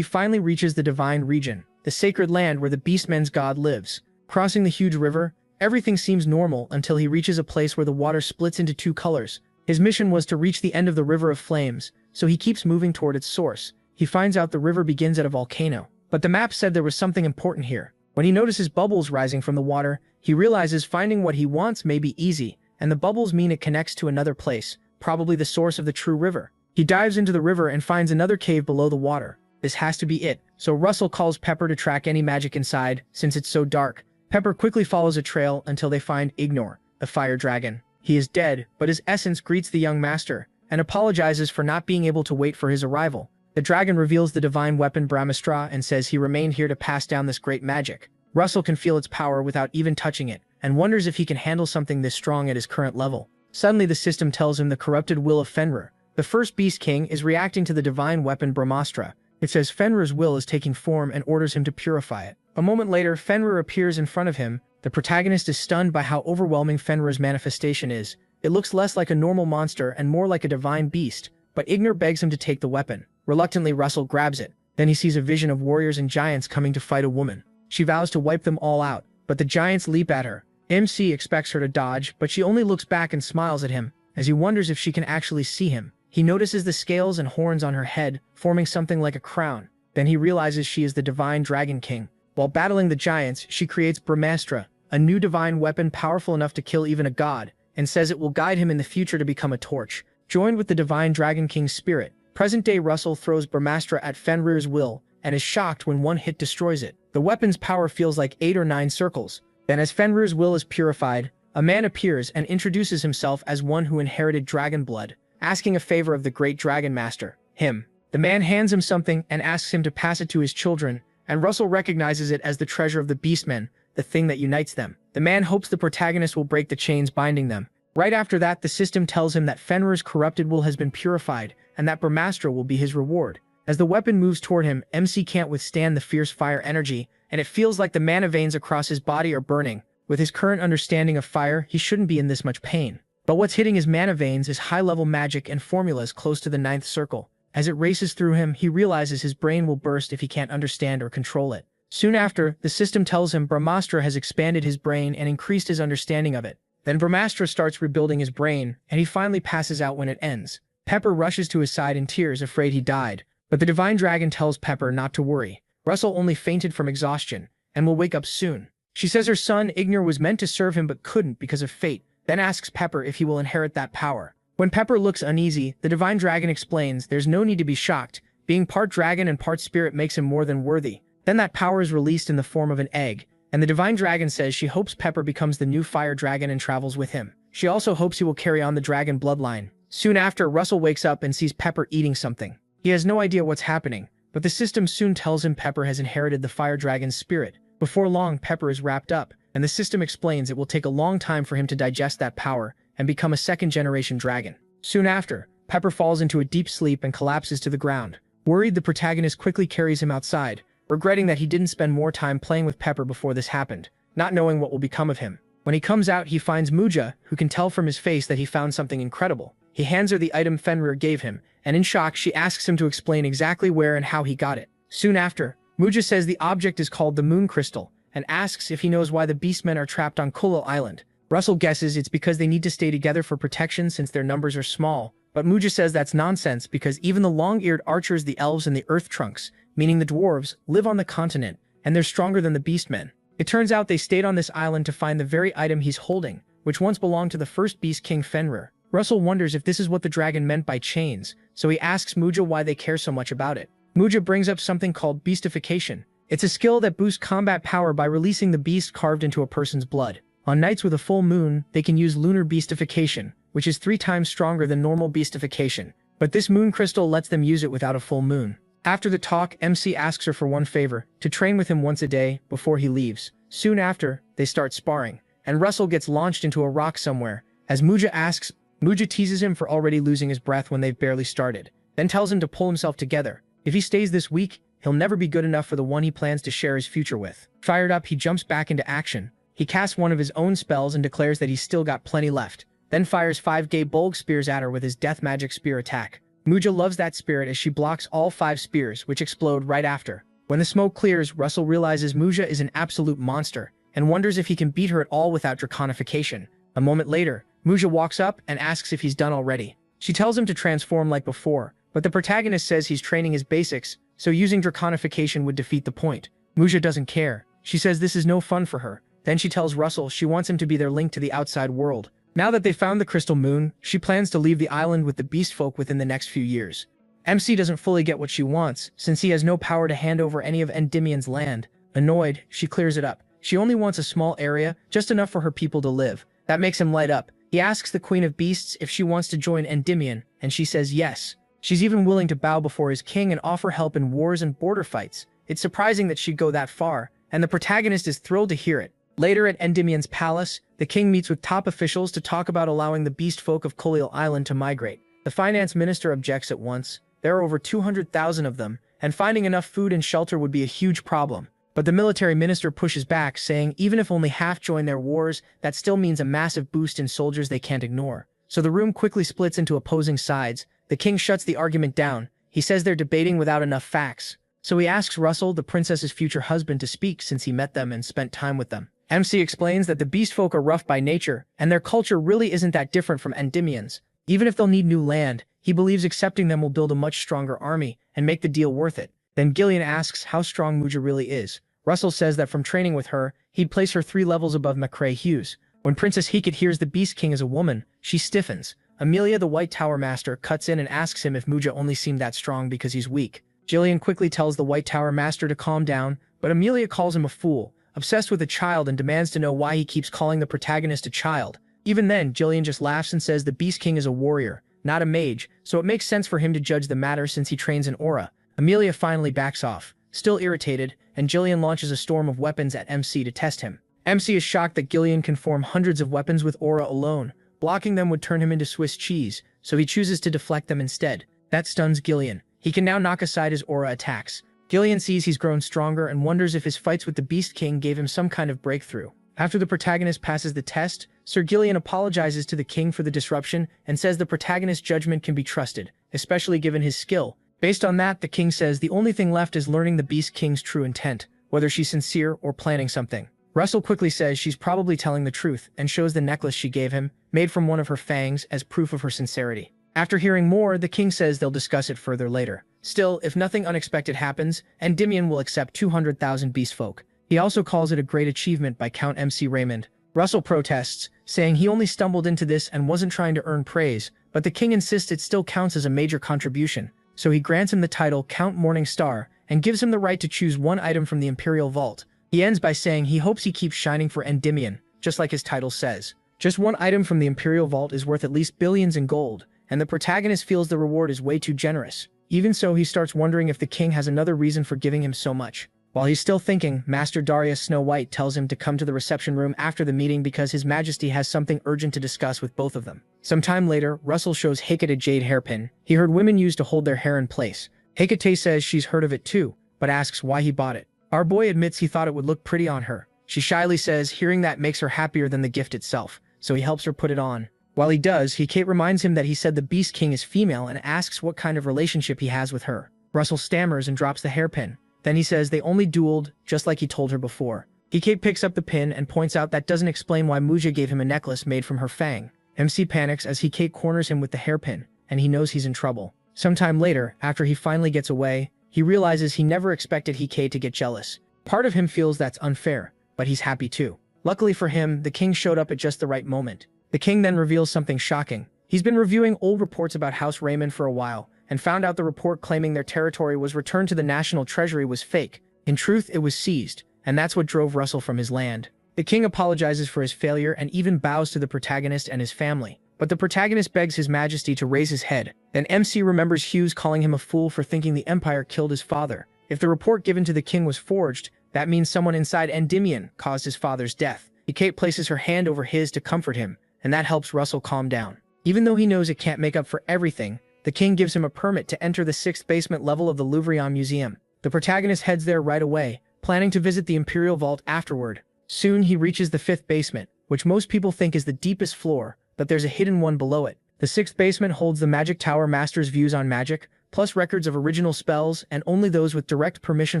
finally reaches the Divine Region, the sacred land where the Beastman's god lives. Crossing the huge river, everything seems normal until he reaches a place where the water splits into 2 colors. His mission was to reach the end of the River of Flames, so he keeps moving toward its source. He finds out the river begins at a volcano, but the map said there was something important here. When he notices bubbles rising from the water, he realizes finding what he wants may be easy, and the bubbles mean it connects to another place, probably the source of the true river. He dives into the river and finds another cave below the water. This has to be it, so Russell calls Pepper to track any magic inside, since it's so dark. Pepper quickly follows a trail until they find Ignore, the fire dragon. He is dead, but his essence greets the young master, and apologizes for not being able to wait for his arrival. The dragon reveals the divine weapon Brahmastra and says he remained here to pass down this great magic. Russell can feel its power without even touching it, and wonders if he can handle something this strong at his current level. Suddenly the system tells him the corrupted will of Fenrir, the first Beast King, is reacting to the divine weapon Brahmastra. It says Fenrir's will is taking form and orders him to purify it. A moment later, Fenrir appears in front of him, The protagonist is stunned by how overwhelming Fenrir's manifestation is. It looks less like a normal monster and more like a divine beast, but Ignor begs him to take the weapon. Reluctantly, Russell grabs it. Then he sees a vision of warriors and giants coming to fight a woman. She vows to wipe them all out, but the giants leap at her. MC expects her to dodge, but she only looks back and smiles at him, as he wonders if she can actually see him. He notices the scales and horns on her head, forming something like a crown. Then he realizes she is the divine Dragon King. While battling the giants, she creates Brahmastra, a new divine weapon powerful enough to kill even a god, and says it will guide him in the future to become a torch. Joined with the divine Dragon King's spirit, present-day Russell throws Brahmastra at Fenrir's will and is shocked when one hit destroys it. The weapon's power feels like 8 or 9 circles. Then as Fenrir's will is purified, a man appears and introduces himself as one who inherited dragon blood, asking a favor of the great dragon master, him. The man hands him something and asks him to pass it to his children, and Russell recognizes it as the treasure of the Beastmen, the thing that unites them. The man hopes the protagonist will break the chains binding them. Right after that, the system tells him that Fenrir's corrupted will has been purified, and that Brahmastra will be his reward. As the weapon moves toward him, MC can't withstand the fierce fire energy, and it feels like the mana veins across his body are burning. With his current understanding of fire, he shouldn't be in this much pain. But what's hitting his mana veins is high-level magic and formulas close to the 9th circle. As it races through him, he realizes his brain will burst if he can't understand or control it. Soon after, the system tells him Brahmastra has expanded his brain and increased his understanding of it. Then Brahmastra starts rebuilding his brain, and he finally passes out when it ends. Pepper rushes to his side in tears, afraid he died. But the divine dragon tells Pepper not to worry. Russell only fainted from exhaustion, and will wake up soon. She says her son, Ignor, was meant to serve him but couldn't because of fate, then asks Pepper if he will inherit that power. When Pepper looks uneasy, the divine dragon explains there's no need to be shocked. Being part dragon and part spirit makes him more than worthy. Then that power is released in the form of an egg, and the divine dragon says she hopes Pepper becomes the new fire dragon and travels with him. She also hopes he will carry on the dragon bloodline. Soon after, Russell wakes up and sees Pepper eating something. He has no idea what's happening, but the system soon tells him Pepper has inherited the fire dragon's spirit. Before long, Pepper is wrapped up, and the system explains it will take a long time for him to digest that power and become a second-generation dragon. Soon after, Pepper falls into a deep sleep and collapses to the ground. Worried, the protagonist quickly carries him outside, regretting that he didn't spend more time playing with Pepper before this happened, not knowing what will become of him. When he comes out, he finds Muja, who can tell from his face that he found something incredible. He hands her the item Fenrir gave him, and in shock, she asks him to explain exactly where and how he got it. Soon after, Muja says the object is called the Moon Crystal, and asks if he knows why the Beastmen are trapped on Kulil Island. Russell guesses it's because they need to stay together for protection since their numbers are small, but Muja says that's nonsense because even the long-eared archers, the elves, and the earth trunks, meaning the dwarves, live on the continent, and they're stronger than the Beastmen. It turns out they stayed on this island to find the very item he's holding, which once belonged to the first Beast King Fenrir. Russell wonders if this is what the dragon meant by chains, so he asks Muja why they care so much about it. Muja brings up something called beastification. It's a skill that boosts combat power by releasing the beast carved into a person's blood. On nights with a full moon, they can use lunar beastification, which is 3 times stronger than normal beastification, but this moon crystal lets them use it without a full moon. After the talk, MC asks her for one favor, to train with him once a day before he leaves. Soon after, they start sparring, and Russell gets launched into a rock somewhere. As Muja teases him for already losing his breath when they've barely started, then tells him to pull himself together. If he stays this weak, he'll never be good enough for the one he plans to share his future with. Fired up, he jumps back into action. He casts one of his own spells and declares that he's still got plenty left, then fires 5 gay bulg spears at her with his death magic spear attack. Muja loves that spirit as she blocks all 5 spears, which explode right after. When the smoke clears, Russell realizes Muja is an absolute monster, and wonders if he can beat her at all without draconification. A moment later, Muja walks up and asks if he's done already. She tells him to transform like before, but the protagonist says he's training his basics, so using draconification would defeat the point. Muja doesn't care. She says this is no fun for her. Then she tells Russell she wants him to be their link to the outside world. Now that they found the crystal moon, she plans to leave the island with the beast folk within the next few years. MC doesn't fully get what she wants, since he has no power to hand over any of Endymion's land. Annoyed, she clears it up. She only wants a small area, just enough for her people to live. That makes him light up. He asks the Queen of Beasts if she wants to join Endymion, and she says yes. She's even willing to bow before his king and offer help in wars and border fights. It's surprising that she'd go that far, and the protagonist is thrilled to hear it. Later at Endymion's palace, the king meets with top officials to talk about allowing the beast folk of Kulil Island to migrate. The finance minister objects at once. There are over 200,000 of them, and finding enough food and shelter would be a huge problem. But the military minister pushes back, saying even if only half join their wars, that still means a massive boost in soldiers they can't ignore. So the room quickly splits into opposing sides. The king shuts the argument down. He says they're debating without enough facts. So he asks Russell, the princess's future husband, to speak since he met them and spent time with them. MC explains that the beast folk are rough by nature, and their culture really isn't that different from Endymions. Even if they'll need new land, he believes accepting them will build a much stronger army and make the deal worth it. Then Gillian asks how strong Muja really is. Russell says that from training with her, he'd place her 3 levels above McCrae Hughes. When Princess Hecate hears the Beast King is a woman, she stiffens. Amelia, the White Tower Master, cuts in and asks him if Muja only seemed that strong because he's weak. Gillian quickly tells the White Tower Master to calm down, but Amelia calls him a fool, obsessed with a child, and demands to know why he keeps calling the protagonist a child. Even then, Gillian just laughs and says the Beast King is a warrior, not a mage, so it makes sense for him to judge the matter since he trains in aura. Amelia finally backs off, still irritated, and Gillian launches a storm of weapons at MC to test him. MC is shocked that Gillian can form hundreds of weapons with aura alone. Blocking them would turn him into Swiss cheese, so he chooses to deflect them instead. That stuns Gillian. He can now knock aside his aura attacks. Gillian sees he's grown stronger and wonders if his fights with the Beast King gave him some kind of breakthrough. After the protagonist passes the test, Sir Gillian apologizes to the king for the disruption and says the protagonist's judgment can be trusted, especially given his skill. Based on that, the king says the only thing left is learning the Beast King's true intent, whether she's sincere or planning something. Russell quickly says she's probably telling the truth and shows the necklace she gave him, made from one of her fangs, as proof of her sincerity. After hearing more, the king says they'll discuss it further later. Still, if nothing unexpected happens, Endymion will accept 200,000 beast folk. He also calls it a great achievement by Count MC Raymond. Russell protests, saying he only stumbled into this and wasn't trying to earn praise, but the king insists it still counts as a major contribution, so he grants him the title Count Morning Star and gives him the right to choose one item from the Imperial Vault. He ends by saying he hopes he keeps shining for Endymion, just like his title says. Just one item from the Imperial Vault is worth at least billions in gold, and the protagonist feels the reward is way too generous. Even so, he starts wondering if the king has another reason for giving him so much. While he's still thinking, Master Darius Snow White tells him to come to the reception room after the meeting because His Majesty has something urgent to discuss with both of them. Some time later, Russell shows Hecate a jade hairpin he heard women use to hold their hair in place. Hecate says she's heard of it too, but asks why he bought it. Our boy admits he thought it would look pretty on her. She shyly says hearing that makes her happier than the gift itself, so he helps her put it on. While he does, Hecate reminds him that he said the Beast King is female and asks what kind of relationship he has with her. Russell stammers and drops the hairpin. Then he says they only dueled, just like he told her before. Hecate picks up the pin and points out that doesn't explain why Muja gave him a necklace made from her fang. MC panics as Hecate corners him with the hairpin, and he knows he's in trouble. Sometime later, after he finally gets away, he realizes he never expected Hecate to get jealous. Part of him feels that's unfair, but he's happy too. Luckily for him, the king showed up at just the right moment. The king then reveals something shocking. He's been reviewing old reports about House Raymond for a while, and found out the report claiming their territory was returned to the National Treasury was fake. In truth, it was seized, and that's what drove Russell from his land. The king apologizes for his failure and even bows to the protagonist and his family. But the protagonist begs His Majesty to raise his head. Then MC remembers Hughes calling him a fool for thinking the Empire killed his father. If the report given to the king was forged, that means someone inside Endymion caused his father's death. Hecate places her hand over his to comfort him, and that helps Russell calm down. Even though he knows it can't make up for everything, the king gives him a permit to enter the 6th basement level of the Louvre Museum. The protagonist heads there right away, planning to visit the Imperial Vault afterward. Soon he reaches the 5th basement, which most people think is the deepest floor, but there's a hidden one below it. The 6th basement holds the Magic Tower Master's views on magic, plus records of original spells, and only those with direct permission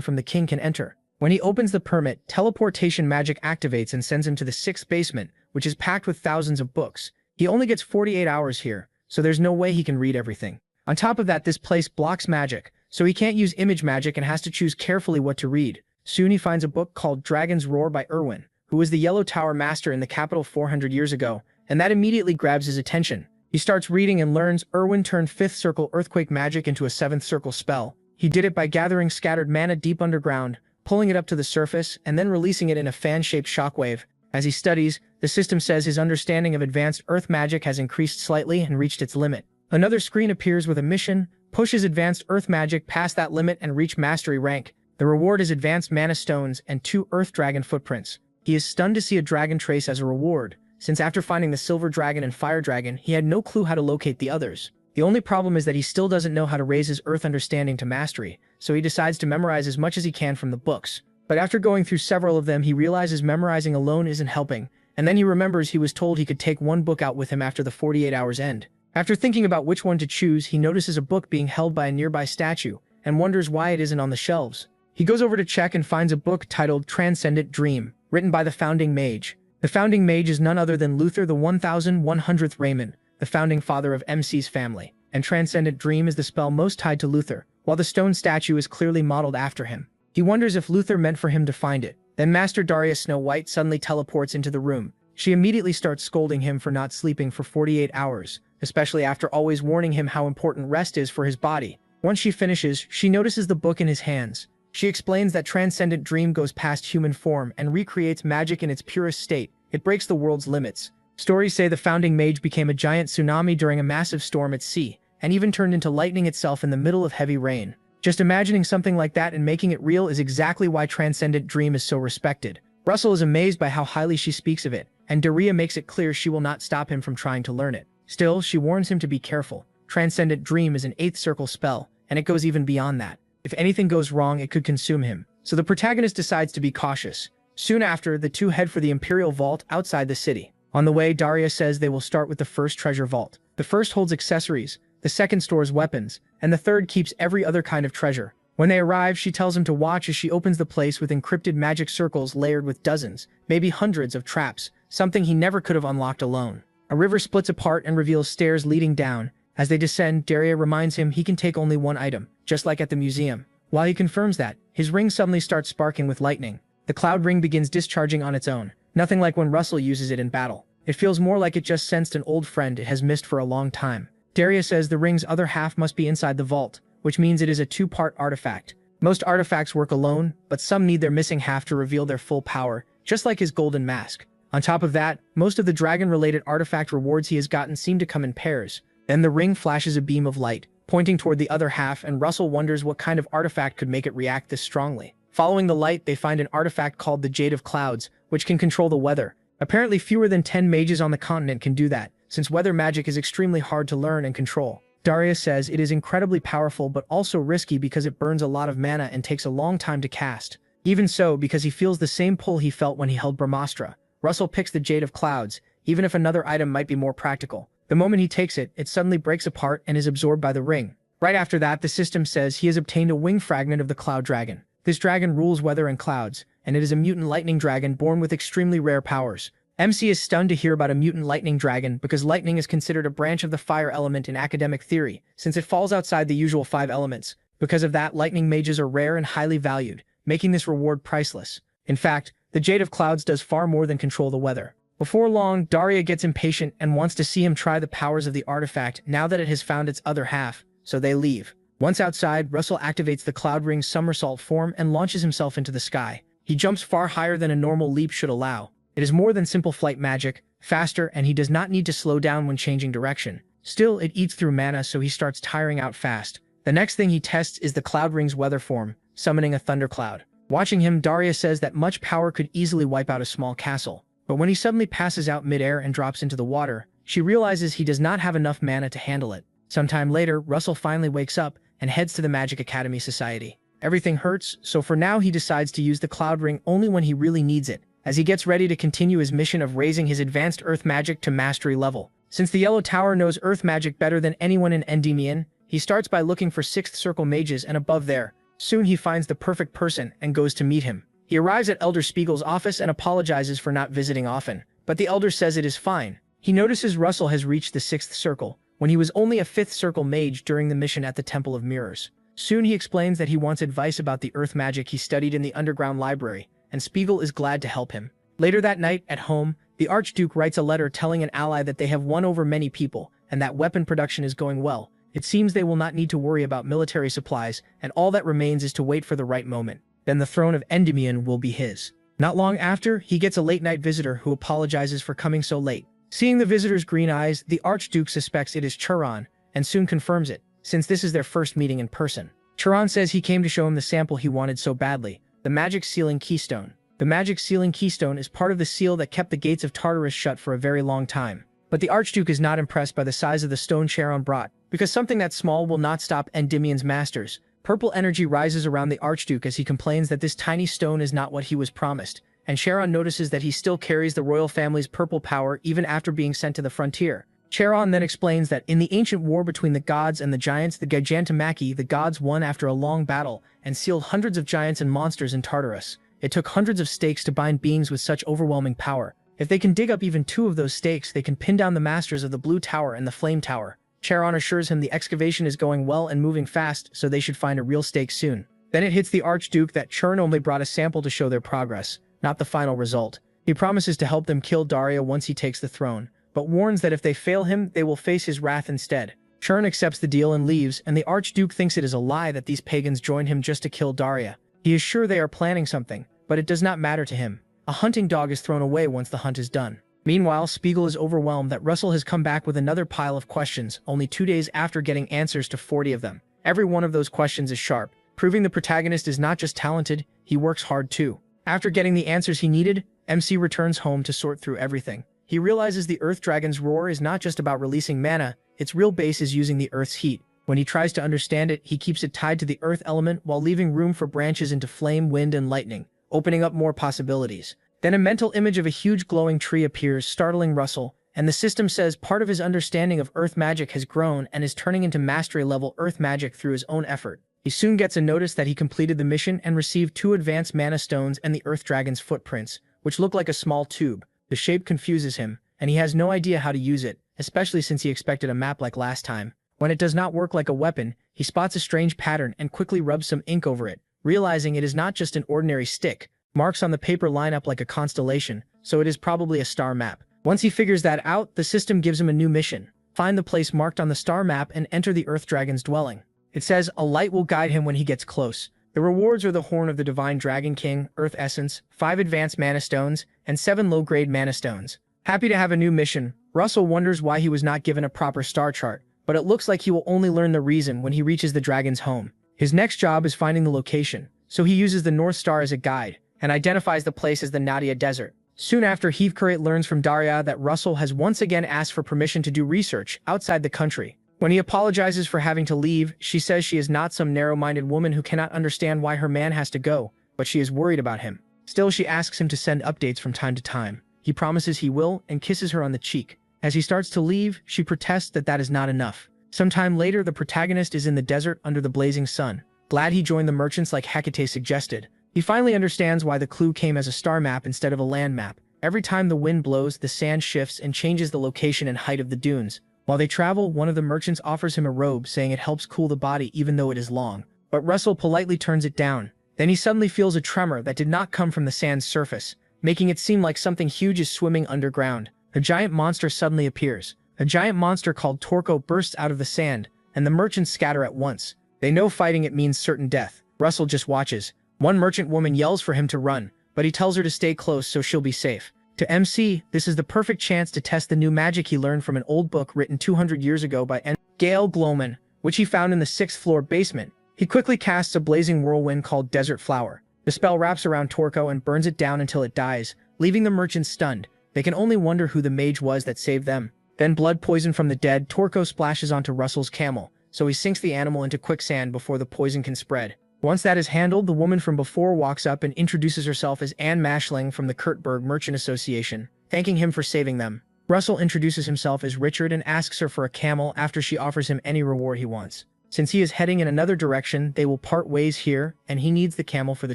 from the king can enter. When he opens the permit, teleportation magic activates and sends him to the 6th basement, which is packed with thousands of books. He only gets 48 hours here, so there's no way he can read everything. On top of that, this place blocks magic, so he can't use image magic and has to choose carefully what to read. Soon he finds a book called Dragon's Roar by Irwin, who was the Yellow Tower Master in the capital 400 years ago, and that immediately grabs his attention. He starts reading and learns Irwin turned 5th circle earthquake magic into a 7th circle spell. He did it by gathering scattered mana deep underground, pulling it up to the surface, and then releasing it in a fan-shaped shockwave. As he studies, the system says his understanding of advanced earth magic has increased slightly and reached its limit. Another screen appears with a mission: push his advanced earth magic past that limit and reach mastery rank. The reward is advanced mana stones and 2 earth dragon footprints. He is stunned to see a dragon trace as a reward, since after finding the silver dragon and fire dragon, he had no clue how to locate the others. The only problem is that he still doesn't know how to raise his earth understanding to mastery, so he decides to memorize as much as he can from the books. But after going through several of them, he realizes memorizing alone isn't helping, and then he remembers he was told he could take one book out with him after the 48 hours end. After thinking about which one to choose, he notices a book being held by a nearby statue, and wonders why it isn't on the shelves. He goes over to check and finds a book titled Transcendent Dream, written by the founding mage. The founding mage is none other than Luther the 1100th Raymond, the founding father of MC's family, and Transcendent Dream is the spell most tied to Luther, while the stone statue is clearly modeled after him. He wonders if Luther meant for him to find it. Then Master Darius Snow White suddenly teleports into the room. She immediately starts scolding him for not sleeping for 48 hours, especially after always warning him how important rest is for his body. Once she finishes, she notices the book in his hands. She explains that Transcendent Dream goes past human form and recreates magic in its purest state. It breaks the world's limits. Stories say the founding mage became a giant tsunami during a massive storm at sea, and even turned into lightning itself in the middle of heavy rain. Just imagining something like that and making it real is exactly why Transcendent Dream is so respected. Russell is amazed by how highly she speaks of it, and Daria makes it clear she will not stop him from trying to learn it. Still, she warns him to be careful. Transcendent Dream is an 8th circle spell, and it goes even beyond that. If anything goes wrong, it could consume him. So the protagonist decides to be cautious. Soon after, the two head for the Imperial Vault outside the city. On the way, Daria says they will start with the first treasure vault. The first holds accessories, the second stores weapons, and the third keeps every other kind of treasure. When they arrive, she tells him to watch as she opens the place with encrypted magic circles layered with dozens, maybe hundreds of traps, something he never could have unlocked alone. A river splits apart and reveals stairs leading down. As they descend, Daria reminds him he can take only one item, just like at the museum. While he confirms that, his ring suddenly starts sparking with lightning. The cloud ring begins discharging on its own, nothing like when Russell uses it in battle. It feels more like it just sensed an old friend it has missed for a long time. Daria says the ring's other half must be inside the vault, which means it is a two-part artifact. Most artifacts work alone, but some need their missing half to reveal their full power, just like his golden mask. On top of that, most of the dragon-related artifact rewards he has gotten seem to come in pairs. Then the ring flashes a beam of light, pointing toward the other half, and Russell wonders what kind of artifact could make it react this strongly. Following the light, they find an artifact called the Jade of Clouds, which can control the weather. Apparently fewer than 10 mages on the continent can do that, since weather magic is extremely hard to learn and control. Daria says it is incredibly powerful but also risky because it burns a lot of mana and takes a long time to cast. Even so, because he feels the same pull he felt when he held Brahmastra, Russell picks the Jade of Clouds, even if another item might be more practical. The moment he takes it, it suddenly breaks apart and is absorbed by the ring. Right after that, the system says he has obtained a wing fragment of the Cloud Dragon. This dragon rules weather and clouds, and it is a mutant lightning dragon born with extremely rare powers. MC is stunned to hear about a mutant lightning dragon because lightning is considered a branch of the fire element in academic theory, since it falls outside the usual 5 elements. Because of that, lightning mages are rare and highly valued, making this reward priceless. In fact, the Jade of Clouds does far more than control the weather. Before long, Daria gets impatient and wants to see him try the powers of the artifact now that it has found its other half, so they leave. Once outside, Russell activates the Cloud Ring's somersault form and launches himself into the sky. He jumps far higher than a normal leap should allow. It is more than simple flight magic, faster, and he does not need to slow down when changing direction. Still, it eats through mana, so he starts tiring out fast. The next thing he tests is the Cloud Ring's weather form, summoning a thundercloud. Watching him, Daria says that much power could easily wipe out a small castle. But when he suddenly passes out midair and drops into the water, she realizes he does not have enough mana to handle it. Sometime later, Russell finally wakes up and heads to the Magic Academy Society. Everything hurts, so for now he decides to use the Cloud Ring only when he really needs it, as he gets ready to continue his mission of raising his advanced Earth magic to mastery level. Since the Yellow Tower knows Earth magic better than anyone in Endymion, he starts by looking for 6th Circle mages and above there. Soon he finds the perfect person and goes to meet him. He arrives at Elder Spiegel's office and apologizes for not visiting often, but the Elder says it is fine. He notices Russell has reached the 6th Circle, when he was only a 5th Circle mage during the mission at the Temple of Mirrors. Soon he explains that he wants advice about the Earth magic he studied in the underground library, and Spiegel is glad to help him. Later that night, at home, the Archduke writes a letter telling an ally that they have won over many people, and that weapon production is going well. It seems they will not need to worry about military supplies, and all that remains is to wait for the right moment. Then the throne of Endymion will be his. Not long after, he gets a late-night visitor who apologizes for coming so late. Seeing the visitor's green eyes, the Archduke suspects it is Chiron, and soon confirms it, since this is their first meeting in person. Chiron says he came to show him the sample he wanted so badly, the Magic Sealing Keystone. The Magic Sealing Keystone is part of the seal that kept the gates of Tartarus shut for a very long time. But the Archduke is not impressed by the size of the stone Chiron brought, because something that small will not stop Endymion's masters, Purple energy rises around the Archduke as he complains that this tiny stone is not what he was promised, and Charon notices that he still carries the royal family's purple power even after being sent to the frontier. Charon then explains that in the ancient war between the gods and the giants, the Gigantomachy, the gods won after a long battle and sealed hundreds of giants and monsters in Tartarus. It took hundreds of stakes to bind beings with such overwhelming power. If they can dig up even 2 of those stakes, they can pin down the masters of the Blue Tower and the Flame Tower. Charon assures him the excavation is going well and moving fast, so they should find a real stake soon. Then it hits the Archduke that Chern only brought a sample to show their progress, not the final result. He promises to help them kill Daria once he takes the throne, but warns that if they fail him, they will face his wrath instead. Chern accepts the deal and leaves, and the Archduke thinks it is a lie that these pagans joined him just to kill Daria. He is sure they are planning something, but it does not matter to him. A hunting dog is thrown away once the hunt is done. Meanwhile, Spiegel is overwhelmed that Russell has come back with another pile of questions, only 2 days after getting answers to 40 of them. Every one of those questions is sharp, proving the protagonist is not just talented, he works hard too. After getting the answers he needed, MC returns home to sort through everything. He realizes the Earth Dragon's roar is not just about releasing mana, its real base is using the Earth's heat. When he tries to understand it, he keeps it tied to the Earth element while leaving room for branches into flame, wind, and lightning, opening up more possibilities. Then a mental image of a huge glowing tree appears, startling Russell, and the system says part of his understanding of Earth magic has grown and is turning into mastery-level Earth magic through his own effort. He soon gets a notice that he completed the mission and received 2 advanced mana stones and the Earth Dragon's footprints, which look like a small tube. The shape confuses him, and he has no idea how to use it, especially since he expected a map like last time. When it does not work like a weapon, he spots a strange pattern and quickly rubs some ink over it, realizing it is not just an ordinary stick. Marks on the paper line up like a constellation, so it is probably a star map. Once he figures that out, the system gives him a new mission. Find the place marked on the star map and enter the Earth Dragon's dwelling. It says a light will guide him when he gets close. The rewards are the Horn of the Divine Dragon King, Earth Essence, 5 advanced mana stones, and 7 low-grade mana stones. Happy to have a new mission, Russell wonders why he was not given a proper star chart, but it looks like he will only learn the reason when he reaches the dragon's home. His next job is finding the location, so he uses the North Star as a guide, and identifies the place as the Nadia Desert. Soon after, Heathcote learns from Daria that Russell has once again asked for permission to do research outside the country. When he apologizes for having to leave, she says she is not some narrow-minded woman who cannot understand why her man has to go, but she is worried about him. Still, she asks him to send updates from time to time. He promises he will and kisses her on the cheek. As he starts to leave, she protests that that is not enough. Sometime later, the protagonist is in the desert under the blazing sun. Glad he joined the merchants like Hecate suggested. He finally understands why the clue came as a star map instead of a land map. Every time the wind blows, the sand shifts and changes the location and height of the dunes. While they travel, one of the merchants offers him a robe, saying it helps cool the body even though it is long. But Russell politely turns it down. Then he suddenly feels a tremor that did not come from the sand's surface, making it seem like something huge is swimming underground. A giant monster suddenly appears. A giant monster called Torko bursts out of the sand, and the merchants scatter at once. They know fighting it means certain death. Russell just watches. One merchant woman yells for him to run, but he tells her to stay close so she'll be safe. To MC, this is the perfect chance to test the new magic he learned from an old book written 200 years ago by Gail Glowman, which he found in the 6th floor basement. He quickly casts a blazing whirlwind called Desert Flower. The spell wraps around Torko and burns it down until it dies, leaving the merchants stunned. They can only wonder who the mage was that saved them. Then blood poison from the dead, Torko splashes onto Russell's camel, so he sinks the animal into quicksand before the poison can spread. Once that is handled, the woman from before walks up and introduces herself as Anne Mashling from the Kurtberg Merchant Association, thanking him for saving them. Russell introduces himself as Richard and asks her for a camel after she offers him any reward he wants. Since he is heading in another direction, they will part ways here, and he needs the camel for the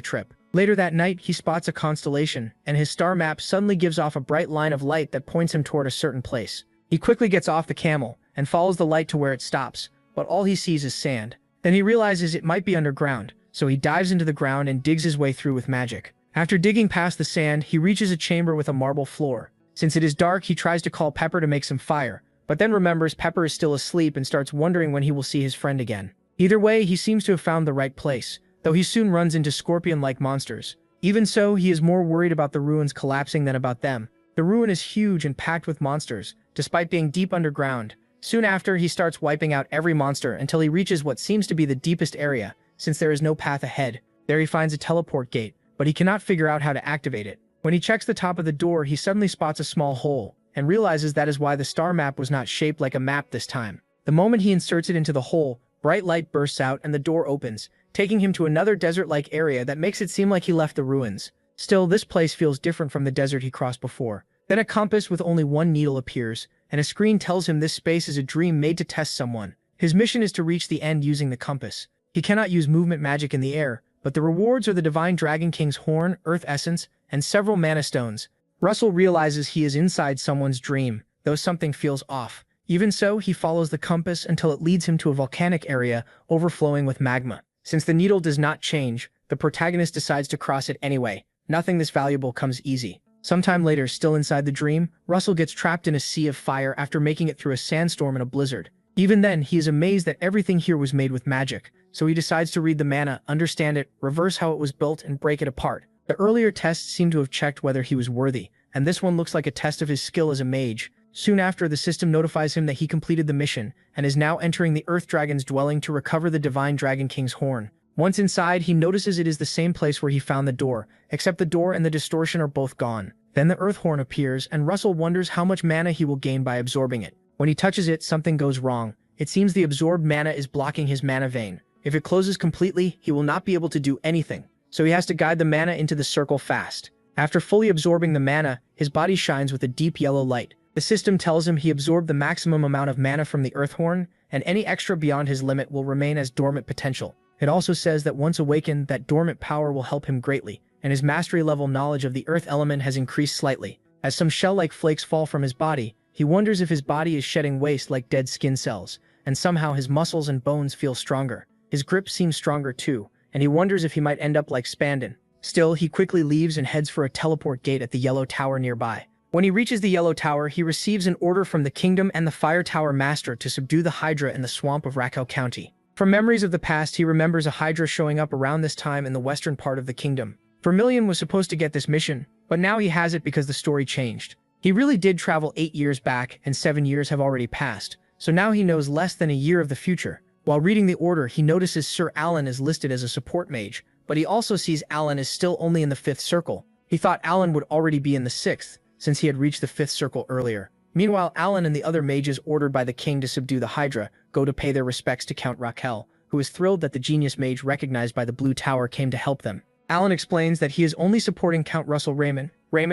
trip. Later that night, he spots a constellation, and his star map suddenly gives off a bright line of light that points him toward a certain place. He quickly gets off the camel and follows the light to where it stops, but all he sees is sand. Then he realizes it might be underground, so he dives into the ground and digs his way through with magic. After digging past the sand, he reaches a chamber with a marble floor. Since it is dark, he tries to call Pepper to make some fire, but then remembers Pepper is still asleep and starts wondering when he will see his friend again. Either way, he seems to have found the right place, though he soon runs into scorpion-like monsters. Even so, he is more worried about the ruins collapsing than about them. The ruin is huge and packed with monsters, despite being deep underground. Soon after, he starts wiping out every monster until he reaches what seems to be the deepest area, since there is no path ahead. There he finds a teleport gate, but he cannot figure out how to activate it. When he checks the top of the door, he suddenly spots a small hole, and realizes that is why the star map was not shaped like a map this time. The moment he inserts it into the hole, bright light bursts out and the door opens, taking him to another desert-like area that makes it seem like he left the ruins. Still, this place feels different from the desert he crossed before. Then a compass with only one needle appears, and a screen tells him this space is a dream made to test someone. His mission is to reach the end using the compass. He cannot use movement magic in the air, but the rewards are the Divine Dragon King's horn, Earth Essence, and several mana stones. Russell realizes he is inside someone's dream, though something feels off. Even so, he follows the compass until it leads him to a volcanic area overflowing with magma. Since the needle does not change, the protagonist decides to cross it anyway. Nothing this valuable comes easy. Sometime later, still inside the dream, Russell gets trapped in a sea of fire after making it through a sandstorm and a blizzard. Even then, he is amazed that everything here was made with magic, so he decides to read the mana, understand it, reverse how it was built, and break it apart. The earlier tests seem to have checked whether he was worthy, and this one looks like a test of his skill as a mage. Soon after, the system notifies him that he completed the mission, and is now entering the Earth Dragon's dwelling to recover the Divine Dragon King's horn. Once inside, he notices it is the same place where he found the door, except the door and the distortion are both gone. Then the Earth Horn appears, and Russell wonders how much mana he will gain by absorbing it. When he touches it, something goes wrong. It seems the absorbed mana is blocking his mana vein. If it closes completely, he will not be able to do anything, so he has to guide the mana into the circle fast. After fully absorbing the mana, his body shines with a deep yellow light. The system tells him he absorbed the maximum amount of mana from the Earth Horn, and any extra beyond his limit will remain as dormant potential. It also says that once awakened, that dormant power will help him greatly, and his mastery-level knowledge of the earth element has increased slightly. As some shell-like flakes fall from his body, he wonders if his body is shedding waste like dead skin cells, and somehow his muscles and bones feel stronger. His grip seems stronger too, and he wonders if he might end up like Spandon. Still, he quickly leaves and heads for a teleport gate at the Yellow Tower nearby. When he reaches the Yellow Tower, he receives an order from the Kingdom and the Fire Tower Master to subdue the Hydra in the swamp of Raquel County. From memories of the past, he remembers a Hydra showing up around this time in the western part of the kingdom. Vermilion was supposed to get this mission, but now he has it because the story changed. He really did travel 8 years back, and 7 years have already passed, so now he knows less than a year of the future. While reading the order, he notices Sir Alan is listed as a support mage, but he also sees Alan is still only in the 5th circle. He thought Alan would already be in the 6th, since he had reached the 5th circle earlier. Meanwhile, Alan and the other mages ordered by the king to subdue the Hydra go to pay their respects to Count Raquel, who is thrilled that the genius mage recognized by the Blue Tower came to help them. Alan explains that he is only supporting Count Russell Raymond,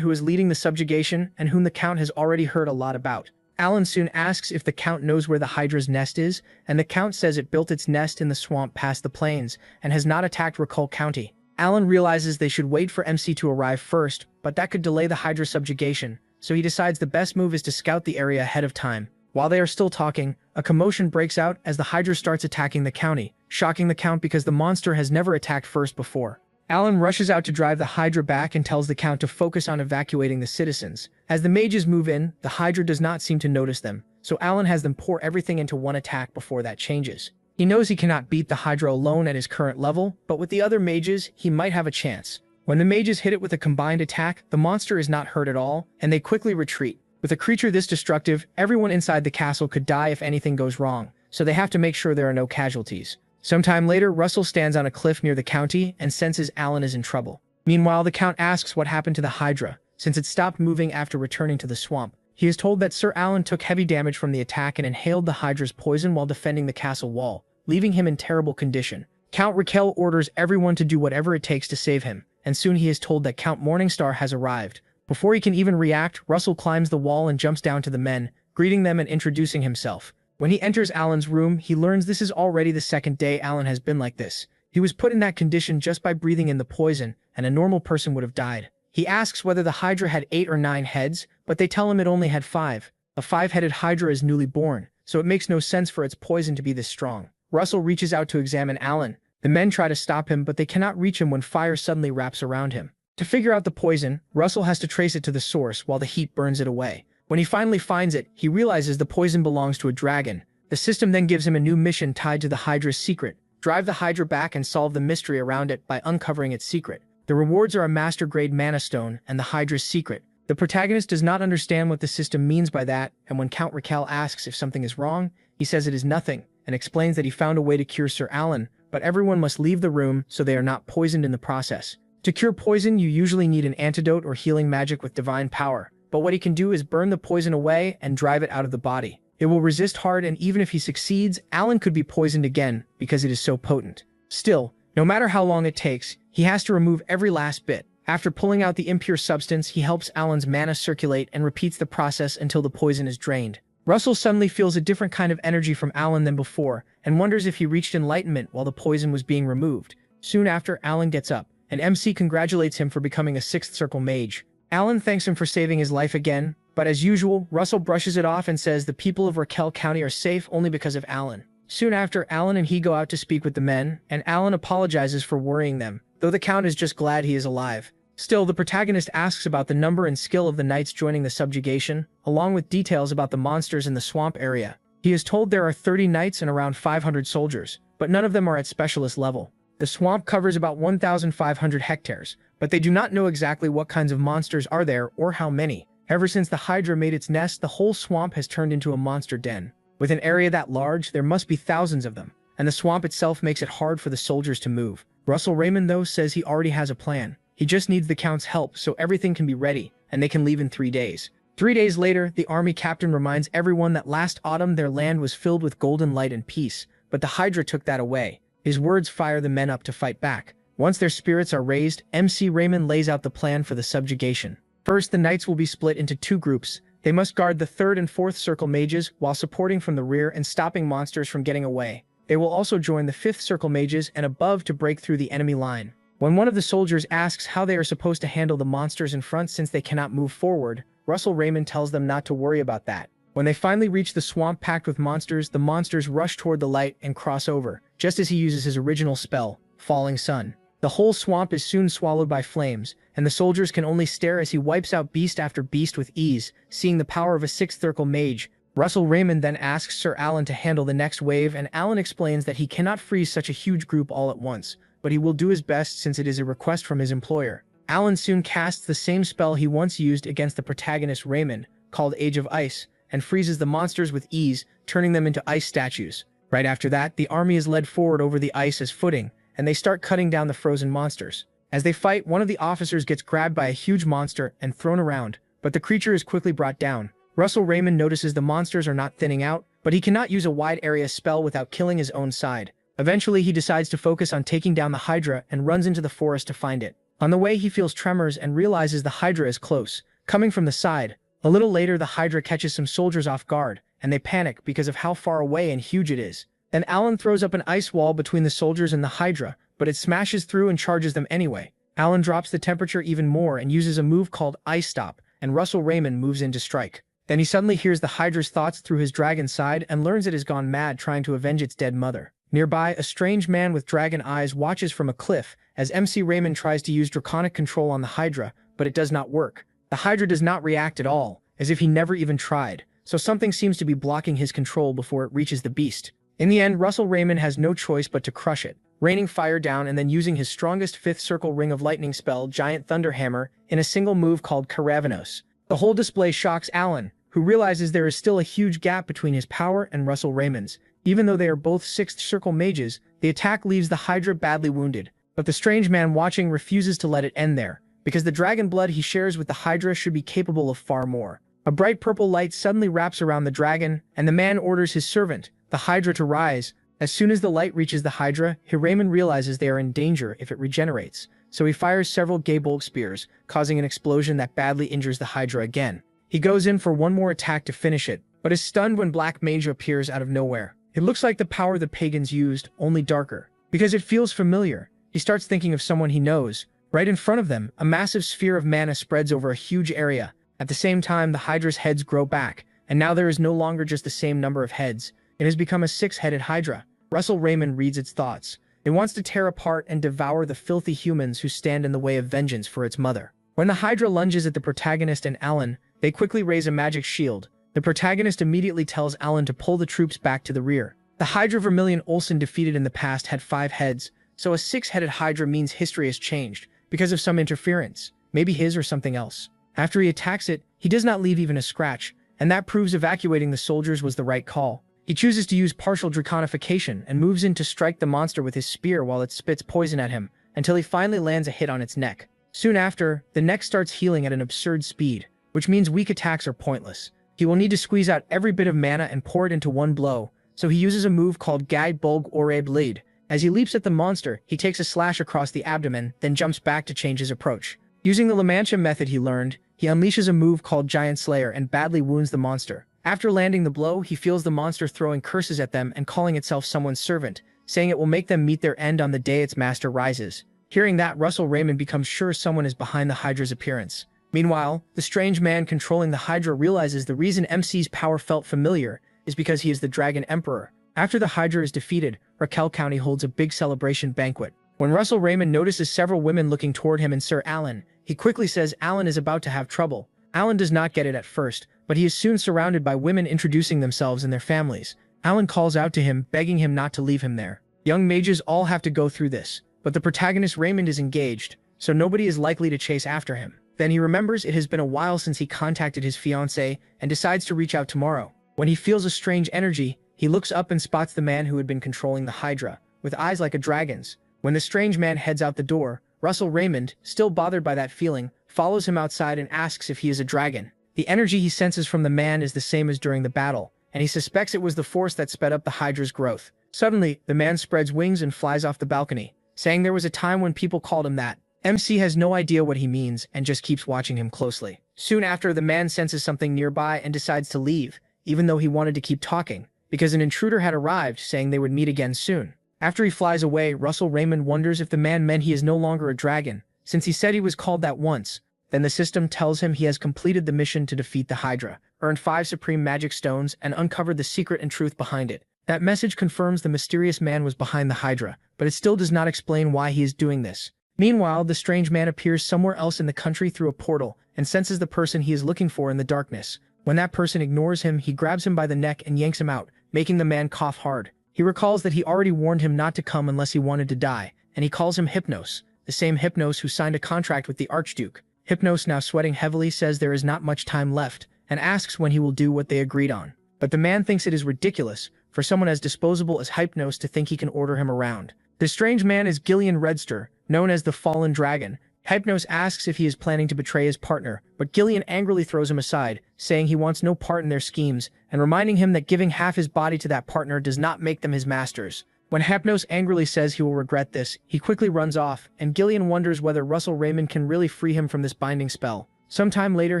who is leading the subjugation and whom the Count has already heard a lot about. Alan soon asks if the Count knows where the Hydra's nest is, and the Count says it built its nest in the swamp past the plains and has not attacked Raquel County. Alan realizes they should wait for MC to arrive first, but that could delay the Hydra subjugation, so he decides the best move is to scout the area ahead of time. While they are still talking, a commotion breaks out as the Hydra starts attacking the county, shocking the Count because the monster has never attacked first before. Alan rushes out to drive the Hydra back and tells the Count to focus on evacuating the citizens. As the mages move in, the Hydra does not seem to notice them, so Alan has them pour everything into one attack before that changes. He knows he cannot beat the Hydra alone at his current level, but with the other mages, he might have a chance. When the mages hit it with a combined attack, the monster is not hurt at all, and they quickly retreat. With a creature this destructive, everyone inside the castle could die if anything goes wrong, so they have to make sure there are no casualties. Sometime later, Russell stands on a cliff near the county and senses Alan is in trouble. Meanwhile, the Count asks what happened to the Hydra, since it stopped moving after returning to the swamp. He is told that Sir Alan took heavy damage from the attack and inhaled the Hydra's poison while defending the castle wall, leaving him in terrible condition. Count Raquel orders everyone to do whatever it takes to save him, and soon he is told that Count Morningstar has arrived. Before he can even react, Russell climbs the wall and jumps down to the men, greeting them and introducing himself. When he enters Alan's room, he learns this is already the second day Alan has been like this. He was put in that condition just by breathing in the poison, and a normal person would have died. He asks whether the Hydra had 8 or 9 heads, but they tell him it only had 5. A 5-headed Hydra is newly born, so it makes no sense for its poison to be this strong. Russell reaches out to examine Alan. The men try to stop him, but they cannot reach him when fire suddenly wraps around him. To figure out the poison, Russell has to trace it to the source while the heat burns it away. When he finally finds it, he realizes the poison belongs to a dragon. The system then gives him a new mission tied to the Hydra's secret. Drive the Hydra back and solve the mystery around it by uncovering its secret. The rewards are a master-grade mana stone and the Hydra's secret. The protagonist does not understand what the system means by that, and when Count Raquel asks if something is wrong, he says it is nothing, and explains that he found a way to cure Sir Alan, but everyone must leave the room so they are not poisoned in the process. To cure poison, you usually need an antidote or healing magic with divine power, but what he can do is burn the poison away and drive it out of the body. It will resist hard, and even if he succeeds, Alan could be poisoned again because it is so potent. Still, No matter how long it takes, he has to remove every last bit. After pulling out the impure substance, he helps Alan's mana circulate and repeats the process until the poison is drained. Russell suddenly feels a different kind of energy from Alan than before, and wonders if he reached enlightenment while the poison was being removed. Soon after, Alan gets up, and MC congratulates him for becoming a 6th Circle Mage. Alan thanks him for saving his life again, but as usual, Russell brushes it off and says the people of Raquel County are safe only because of Alan. Soon after, Alan and he go out to speak with the men, and Alan apologizes for worrying them, though the Count is just glad he is alive. Still, the protagonist asks about the number and skill of the knights joining the subjugation, along with details about the monsters in the swamp area. He is told there are 30 knights and around 500 soldiers, but none of them are at specialist level. The swamp covers about 1,500 hectares, but they do not know exactly what kinds of monsters are there or how many. Ever since the Hydra made its nest, the whole swamp has turned into a monster den. With an area that large, there must be thousands of them, and the swamp itself makes it hard for the soldiers to move. Russell Raymond, though, says he already has a plan. He just needs the Count's help so everything can be ready, and they can leave in 3 days. 3 days later, the army captain reminds everyone that last autumn their land was filled with golden light and peace, but the Hydra took that away. His words fire the men up to fight back. Once their spirits are raised, MC Raymond lays out the plan for the subjugation. First, the knights will be split into 2 groups. They must guard the 3rd and 4th Circle Mages while supporting from the rear and stopping monsters from getting away. They will also join the 5th Circle Mages and above to break through the enemy line. When one of the soldiers asks how they are supposed to handle the monsters in front since they cannot move forward, Russell Raymond tells them not to worry about that. When they finally reach the swamp packed with monsters, the monsters rush toward the light and cross over, just as he uses his original spell, Falling Sun. The whole swamp is soon swallowed by flames, and the soldiers can only stare as he wipes out beast after beast with ease, seeing the power of a 6th Circle Mage. Russell Raymond then asks Sir Alan to handle the next wave, and Alan explains that he cannot freeze such a huge group all at once, but he will do his best since it is a request from his employer. Alan soon casts the same spell he once used against the protagonist Raymond, called Age of Ice, and freezes the monsters with ease, turning them into ice statues. Right after that, the army is led forward over the ice as footing, and they start cutting down the frozen monsters. As they fight, one of the officers gets grabbed by a huge monster and thrown around, but the creature is quickly brought down. Russell Raymond notices the monsters are not thinning out, but he cannot use a wide area spell without killing his own side. Eventually, he decides to focus on taking down the Hydra and runs into the forest to find it. On the way, he feels tremors and realizes the Hydra is close, coming from the side. A little later, the Hydra catches some soldiers off guard, and they panic because of how far away and huge it is. Then Alan throws up an ice wall between the soldiers and the Hydra, but it smashes through and charges them anyway. Alan drops the temperature even more and uses a move called Ice Stop, and Russell Raymond moves in to strike. Then he suddenly hears the Hydra's thoughts through his dragon side and learns it has gone mad trying to avenge its dead mother. Nearby, a strange man with dragon eyes watches from a cliff as MC Raymond tries to use draconic control on the Hydra, but it does not work. The Hydra does not react at all, as if he never even tried, so something seems to be blocking his control before it reaches the beast. In the end, Russell Raymond has no choice but to crush it, raining fire down and then using his strongest 5th Circle Ring of Lightning spell, Giant Thunderhammer, in a single move called Karavanos. The whole display shocks Alan, who realizes there is still a huge gap between his power and Russell Raymond's. Even though they are both 6th Circle Mages, the attack leaves the Hydra badly wounded. But the strange man watching refuses to let it end there, because the dragon blood he shares with the Hydra should be capable of far more. A bright purple light suddenly wraps around the dragon, and the man orders his servant, the Hydra, to rise. As soon as the light reaches the Hydra, Raymond realizes they are in danger if it regenerates, so he fires several gay bolt spears, causing an explosion that badly injures the Hydra again. He goes in for one more attack to finish it, but is stunned when Black Mage appears out of nowhere. It looks like the power the pagans used, only darker. Because it feels familiar, he starts thinking of someone he knows. Right in front of them, a massive sphere of mana spreads over a huge area. At the same time, the Hydra's heads grow back, and now there is no longer just the same number of heads. It has become a 6-headed Hydra. Russell Raymond reads its thoughts. It wants to tear apart and devour the filthy humans who stand in the way of vengeance for its mother. When the Hydra lunges at the protagonist and Alan, they quickly raise a magic shield. The protagonist immediately tells Alan to pull the troops back to the rear. The Hydra Vermilion Olsen defeated in the past had 5 heads, so a 6-headed Hydra means history has changed, because of some interference, maybe his or something else. After he attacks it, he does not leave even a scratch, and that proves evacuating the soldiers was the right call. He chooses to use partial draconification and moves in to strike the monster with his spear while it spits poison at him, until he finally lands a hit on its neck. Soon after, the neck starts healing at an absurd speed, which means weak attacks are pointless. He will need to squeeze out every bit of mana and pour it into one blow, so he uses a move called Gag Bulg Oreb Lead, As he leaps at the monster, he takes a slash across the abdomen, then jumps back to change his approach. Using the La Mancha method he learned, he unleashes a move called Giant Slayer and badly wounds the monster. After landing the blow, he feels the monster throwing curses at them and calling itself someone's servant, saying it will make them meet their end on the day its master rises. Hearing that, Russell Raymond becomes sure someone is behind the Hydra's appearance. Meanwhile, the strange man controlling the Hydra realizes the reason MC's power felt familiar is because he is the Dragon Emperor. After the Hydra is defeated, Raquel County holds a big celebration banquet. When Russell Raymond notices several women looking toward him and Sir Alan, he quickly says Alan is about to have trouble. Alan does not get it at first, but he is soon surrounded by women introducing themselves and their families. Alan calls out to him, begging him not to leave him there. Young mages all have to go through this, but the protagonist Raymond is engaged, so nobody is likely to chase after him. Then he remembers it has been a while since he contacted his fiancée and decides to reach out tomorrow. When he feels a strange energy, he looks up and spots the man who had been controlling the Hydra, with eyes like a dragon's. When the strange man heads out the door, Russell Raymond, still bothered by that feeling, follows him outside and asks if he is a dragon. The energy he senses from the man is the same as during the battle, and he suspects it was the force that sped up the Hydra's growth. Suddenly, the man spreads wings and flies off the balcony, saying there was a time when people called him that. MC has no idea what he means and just keeps watching him closely. Soon after, the man senses something nearby and decides to leave, even though he wanted to keep talking, because an intruder had arrived saying they would meet again soon. After he flies away, Russell Raymond wonders if the man meant he is no longer a dragon, since he said he was called that once. Then the system tells him he has completed the mission to defeat the Hydra, earned 5 supreme magic stones, and uncovered the secret and truth behind it. That message confirms the mysterious man was behind the Hydra, but it still does not explain why he is doing this. Meanwhile, the strange man appears somewhere else in the country through a portal and senses the person he is looking for in the darkness. When that person ignores him, he grabs him by the neck and yanks him out, making the man cough hard. He recalls that he already warned him not to come unless he wanted to die, and he calls him Hypnos, the same Hypnos who signed a contract with the Archduke. Hypnos, now sweating heavily, says there is not much time left and asks when he will do what they agreed on. But the man thinks it is ridiculous for someone as disposable as Hypnos to think he can order him around. The strange man is Gillian Redster, known as the Fallen Dragon. Hypnos asks if he is planning to betray his partner, but Gillian angrily throws him aside, saying he wants no part in their schemes, and reminding him that giving half his body to that partner does not make them his masters. When Hypnos angrily says he will regret this, he quickly runs off, and Gillian wonders whether Russell Raymond can really free him from this binding spell. Sometime later,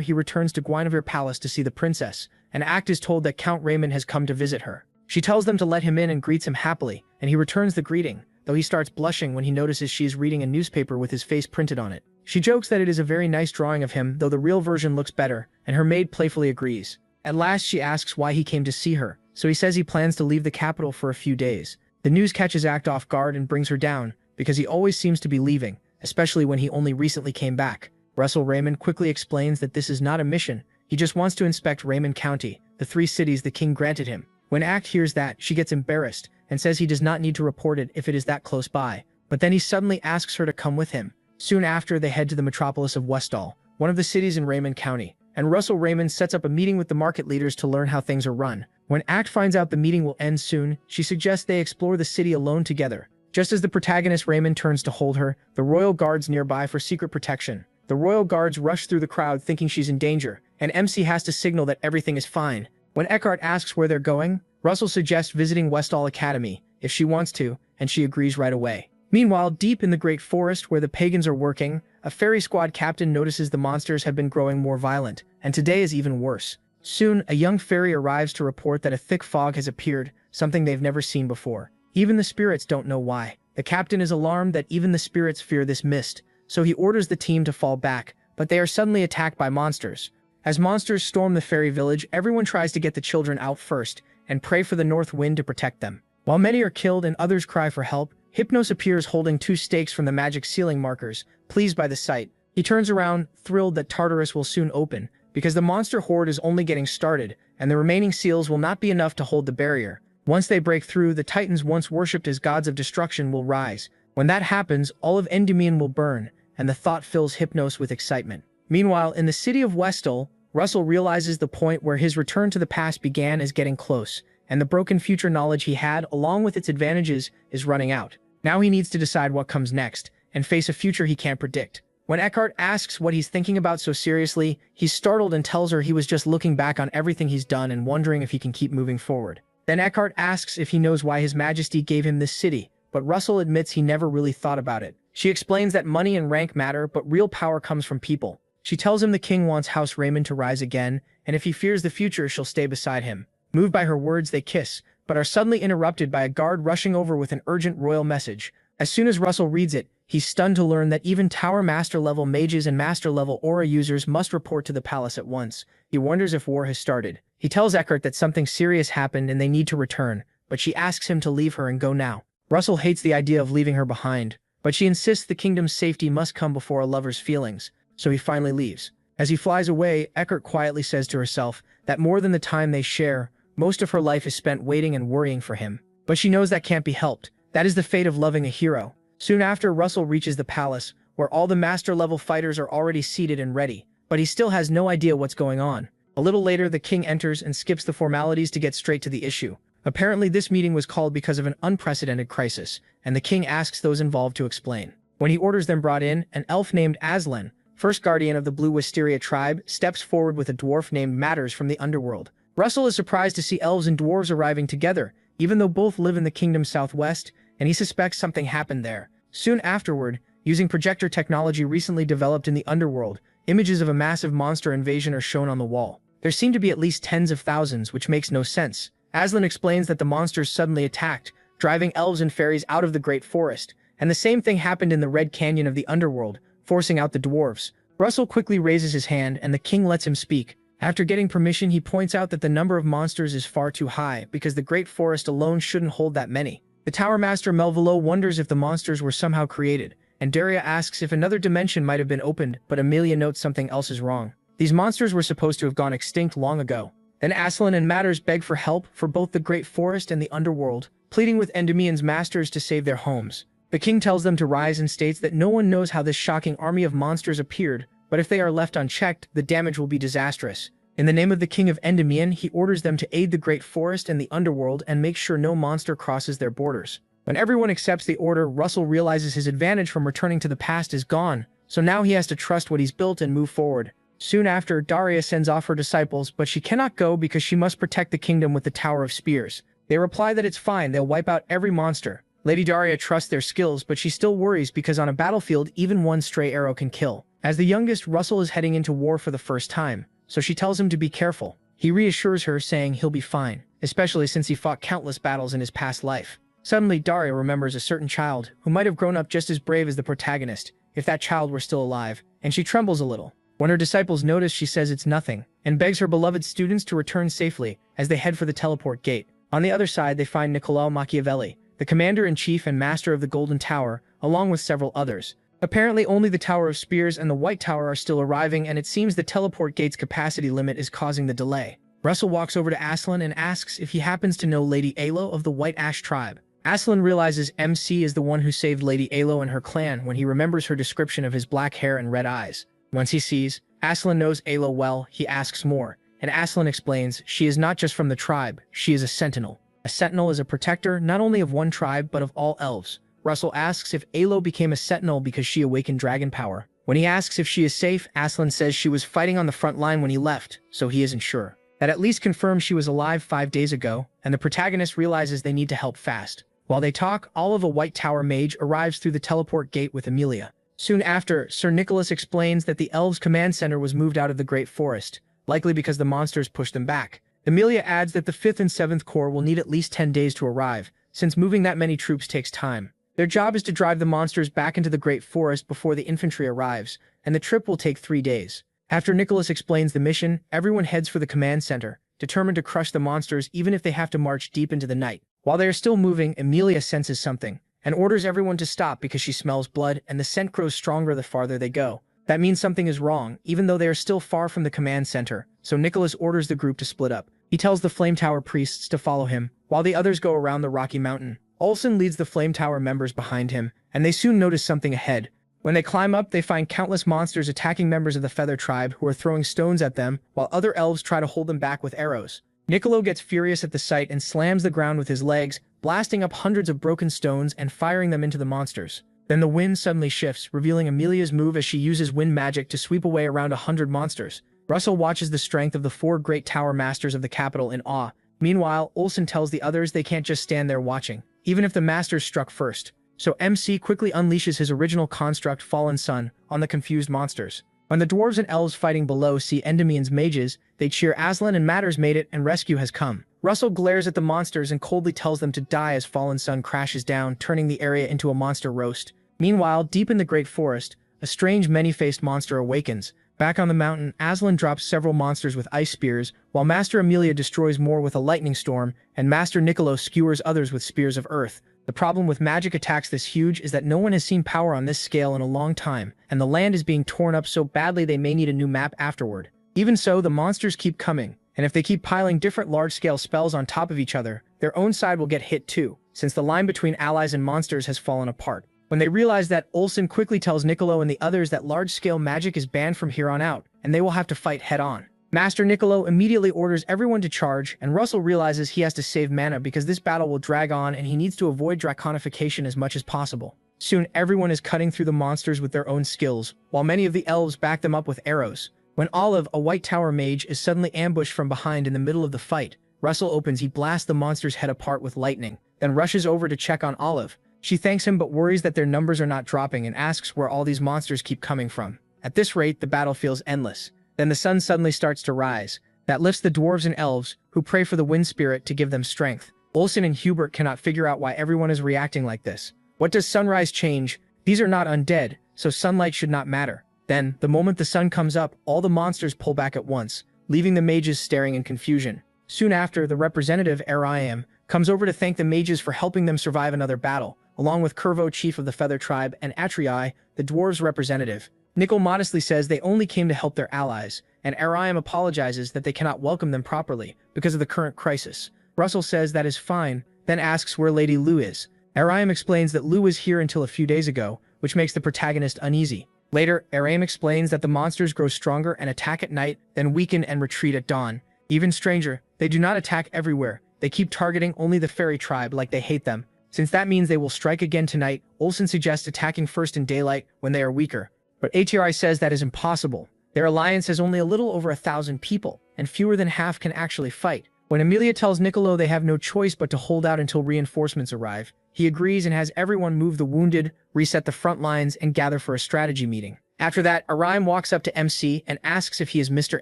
he returns to Guinevere Palace to see the princess, and Act is told that Count Raymond has come to visit her. She tells them to let him in and greets him happily, and he returns the greeting, though he starts blushing when he notices she is reading a newspaper with his face printed on it. She jokes that it is a very nice drawing of him, though the real version looks better, and her maid playfully agrees. At last, she asks why he came to see her, so he says he plans to leave the capital for a few days. The news catches Act off guard and brings her down, because he always seems to be leaving, especially when he only recently came back. Russell Raymond quickly explains that this is not a mission, he just wants to inspect Raymond County, the 3 cities the king granted him. When Act hears that, she gets embarrassed, and says he does not need to report it if it is that close by. But then he suddenly asks her to come with him. Soon after, they head to the metropolis of Westall, one of the cities in Raymond County, and Russell Raymond sets up a meeting with the market leaders to learn how things are run. When Act finds out the meeting will end soon, she suggests they explore the city alone together. Just as the protagonist Raymond turns to hold her, the royal guards nearby for secret protection. The royal guards rush through the crowd thinking she's in danger, and MC has to signal that everything is fine. When Eckhart asks where they're going, Russell suggests visiting Westall Academy, if she wants to, and she agrees right away. Meanwhile, deep in the great forest where the pagans are working, a fairy squad captain notices the monsters have been growing more violent, and today is even worse. Soon, a young fairy arrives to report that a thick fog has appeared, something they've never seen before. Even the spirits don't know why. The captain is alarmed that even the spirits fear this mist, so he orders the team to fall back, but they are suddenly attacked by monsters. As monsters storm the fairy village, everyone tries to get the children out first, and pray for the north wind to protect them. While many are killed and others cry for help, Hypnos appears holding 2 stakes from the magic ceiling markers, pleased by the sight. He turns around, thrilled that Tartarus will soon open, because the monster horde is only getting started, and the remaining seals will not be enough to hold the barrier. Once they break through, the titans once worshipped as gods of destruction will rise. When that happens, all of Endymion will burn, and the thought fills Hypnos with excitement. Meanwhile, in the city of Westall, Russell realizes the point where his return to the past began is getting close, and the broken future knowledge he had, along with its advantages, is running out. Now he needs to decide what comes next, and face a future he can't predict. When Eckhart asks what he's thinking about so seriously, he's startled and tells her he was just looking back on everything he's done and wondering if he can keep moving forward. Then Eckhart asks if he knows why His Majesty gave him this city, but Russell admits he never really thought about it. She explains that money and rank matter, but real power comes from people. She tells him the king wants House Raymond to rise again, and if he fears the future, she'll stay beside him. Moved by her words, they kiss, but are suddenly interrupted by a guard rushing over with an urgent royal message. As soon as Russell reads it, he's stunned to learn that even Tower Master-level mages and Master-level aura users must report to the palace at once. He wonders if war has started. He tells Eckert that something serious happened and they need to return, but she asks him to leave her and go now. Russell hates the idea of leaving her behind, but she insists the kingdom's safety must come before a lover's feelings, so he finally leaves. As he flies away, Eckert quietly says to herself that more than the time they share, most of her life is spent waiting and worrying for him. But she knows that can't be helped. That is the fate of loving a hero. Soon after, Russell reaches the palace, where all the master-level fighters are already seated and ready, but he still has no idea what's going on. A little later, the king enters and skips the formalities to get straight to the issue. Apparently, this meeting was called because of an unprecedented crisis, and the king asks those involved to explain. When he orders them brought in, an elf named Aslan, first guardian of the Blue Wisteria tribe, steps forward with a dwarf named Matters from the underworld. Russell is surprised to see elves and dwarves arriving together, even though both live in the kingdom's southwest, and he suspects something happened there. Soon afterward, using projector technology recently developed in the underworld, images of a massive monster invasion are shown on the wall. There seem to be at least tens of thousands, which makes no sense. Aslan explains that the monsters suddenly attacked, driving elves and fairies out of the Great Forest, and the same thing happened in the Red Canyon of the underworld, forcing out the dwarves. Russell quickly raises his hand and the king lets him speak. After getting permission, he points out that the number of monsters is far too high because the Great Forest alone shouldn't hold that many. The Tower Master Melvilo wonders if the monsters were somehow created, and Daria asks if another dimension might have been opened, but Amelia notes something else is wrong. These monsters were supposed to have gone extinct long ago. Then Aslan and Matters beg for help for both the Great Forest and the underworld, pleading with Endymion's masters to save their homes. The king tells them to rise and states that no one knows how this shocking army of monsters appeared, but if they are left unchecked, the damage will be disastrous. In the name of the king of Endymion, he orders them to aid the Great Forest and the underworld and make sure no monster crosses their borders. When everyone accepts the order, Russell realizes his advantage from returning to the past is gone, so now he has to trust what he's built and move forward. Soon after, Daria sends off her disciples, but she cannot go because she must protect the kingdom with the Tower of Spears. They reply that it's fine, they'll wipe out every monster. Lady Daria trusts their skills, but she still worries because on a battlefield, even one stray arrow can kill. As the youngest, Russell is heading into war for the first time, so she tells him to be careful. He reassures her, saying he'll be fine, especially since he fought countless battles in his past life. Suddenly, Daria remembers a certain child who might have grown up just as brave as the protagonist, if that child were still alive, and she trembles a little. When her disciples notice, she says it's nothing, and begs her beloved students to return safely as they head for the teleport gate. On the other side, they find Niccolò Machiavelli, the commander-in-chief and master of the Golden Tower, along with several others. Apparently, only the Tower of Spears and the White Tower are still arriving, and it seems the teleport gate's capacity limit is causing the delay. Russell walks over to Aslan and asks if he happens to know Lady Yahello of the White Ash tribe. Aslan realizes MC is the one who saved Lady Yahello and her clan when he remembers her description of his black hair and red eyes. Once he sees Aslan knows Yahello well, he asks more, and Aslan explains she is not just from the tribe, she is a sentinel. A sentinel is a protector not only of one tribe but of all elves. Russell asks if Yahello became a sentinel because she awakened dragon power. When he asks if she is safe, Aslan says she was fighting on the front line when he left, so he isn't sure. That at least confirms she was alive 5 days ago, and the protagonist realizes they need to help fast. While they talk, Olive, a White Tower mage, arrives through the teleport gate with Amelia. Soon after, Sir Nicholas explains that the elves' command center was moved out of the Great Forest, likely because the monsters pushed them back. Amelia adds that the 5th and 7th Corps will need at least 10 days to arrive, since moving that many troops takes time. Their job is to drive the monsters back into the Great Forest before the infantry arrives, and the trip will take 3 days. After Nicholas explains the mission, everyone heads for the command center, determined to crush the monsters even if they have to march deep into the night. While they are still moving, Amelia senses something, and orders everyone to stop because she smells blood, and the scent grows stronger the farther they go. That means something is wrong, even though they are still far from the command center, so Nicholas orders the group to split up. He tells the Flame Tower priests to follow him, while the others go around the Rocky Mountain. Olsen leads the Flame Tower members behind him, and they soon notice something ahead. When they climb up, they find countless monsters attacking members of the Feather Tribe who are throwing stones at them, while other elves try to hold them back with arrows. Niccolo gets furious at the sight and slams the ground with his legs, blasting up hundreds of broken stones and firing them into the monsters. Then the wind suddenly shifts, revealing Amelia's move as she uses wind magic to sweep away around 100 monsters. Russell watches the strength of the 4 great tower masters of the capital in awe. Meanwhile, Olsen tells the others they can't just stand there watching. even if the masters struck first. So MC quickly unleashes his original construct Fallen Sun on the confused monsters. When the dwarves and elves fighting below see Endymions mages, they cheer Aslan and Matters made it and rescue has come. Russell glares at the monsters and coldly tells them to die as Fallen Sun crashes down, turning the area into a monster roast. Meanwhile, deep in the Great Forest, a strange many-faced monster awakens. Back on the mountain, Aslan drops several monsters with ice spears, while Master Amelia destroys more with a lightning storm, and Master Niccolo skewers others with spears of earth. The problem with magic attacks this huge is that no one has seen power on this scale in a long time, and the land is being torn up so badly they may need a new map afterward. Even so, the monsters keep coming, and if they keep piling different large-scale spells on top of each other, their own side will get hit too, since the line between allies and monsters has fallen apart. When they realize that, Olsen quickly tells Niccolo and the others that large-scale magic is banned from here on out, and they will have to fight head-on. Master Niccolo immediately orders everyone to charge, and Russell realizes he has to save mana because this battle will drag on and he needs to avoid draconification as much as possible. Soon, everyone is cutting through the monsters with their own skills, while many of the elves back them up with arrows. When Olive, a White Tower mage, is suddenly ambushed from behind in the middle of the fight, Russell opens, he blasts the monster's head apart with lightning, then rushes over to check on Olive. She thanks him but worries that their numbers are not dropping and asks where all these monsters keep coming from. At this rate, the battle feels endless. Then the sun suddenly starts to rise. That lifts the dwarves and elves, who pray for the wind spirit to give them strength. Olsen and Hubert cannot figure out why everyone is reacting like this. What does sunrise change? These are not undead, so sunlight should not matter. Then, the moment the sun comes up, all the monsters pull back at once, leaving the mages staring in confusion. Soon after, the representative, Ariam, comes over to thank the mages for helping them survive another battle, along with Curvo, chief of the Feather Tribe, and Atrii, the dwarves' representative. Nickel modestly says they only came to help their allies, and Ariam apologizes that they cannot welcome them properly because of the current crisis. Russell says that is fine, then asks where Lady Lu is. Ariam explains that Lu was here until a few days ago, which makes the protagonist uneasy. Later, Ariam explains that the monsters grow stronger and attack at night, then weaken and retreat at dawn. Even stranger, they do not attack everywhere. They keep targeting only the fairy tribe like they hate them. Since that means they will strike again tonight, Olsen suggests attacking first in daylight when they are weaker. But Atri says that is impossible. Their alliance has only a little over 1,000 people, and fewer than half can actually fight. When Amelia tells Niccolo they have no choice but to hold out until reinforcements arrive, he agrees and has everyone move the wounded, reset the front lines, and gather for a strategy meeting. After that, Ariam walks up to MC and asks if he is Mr.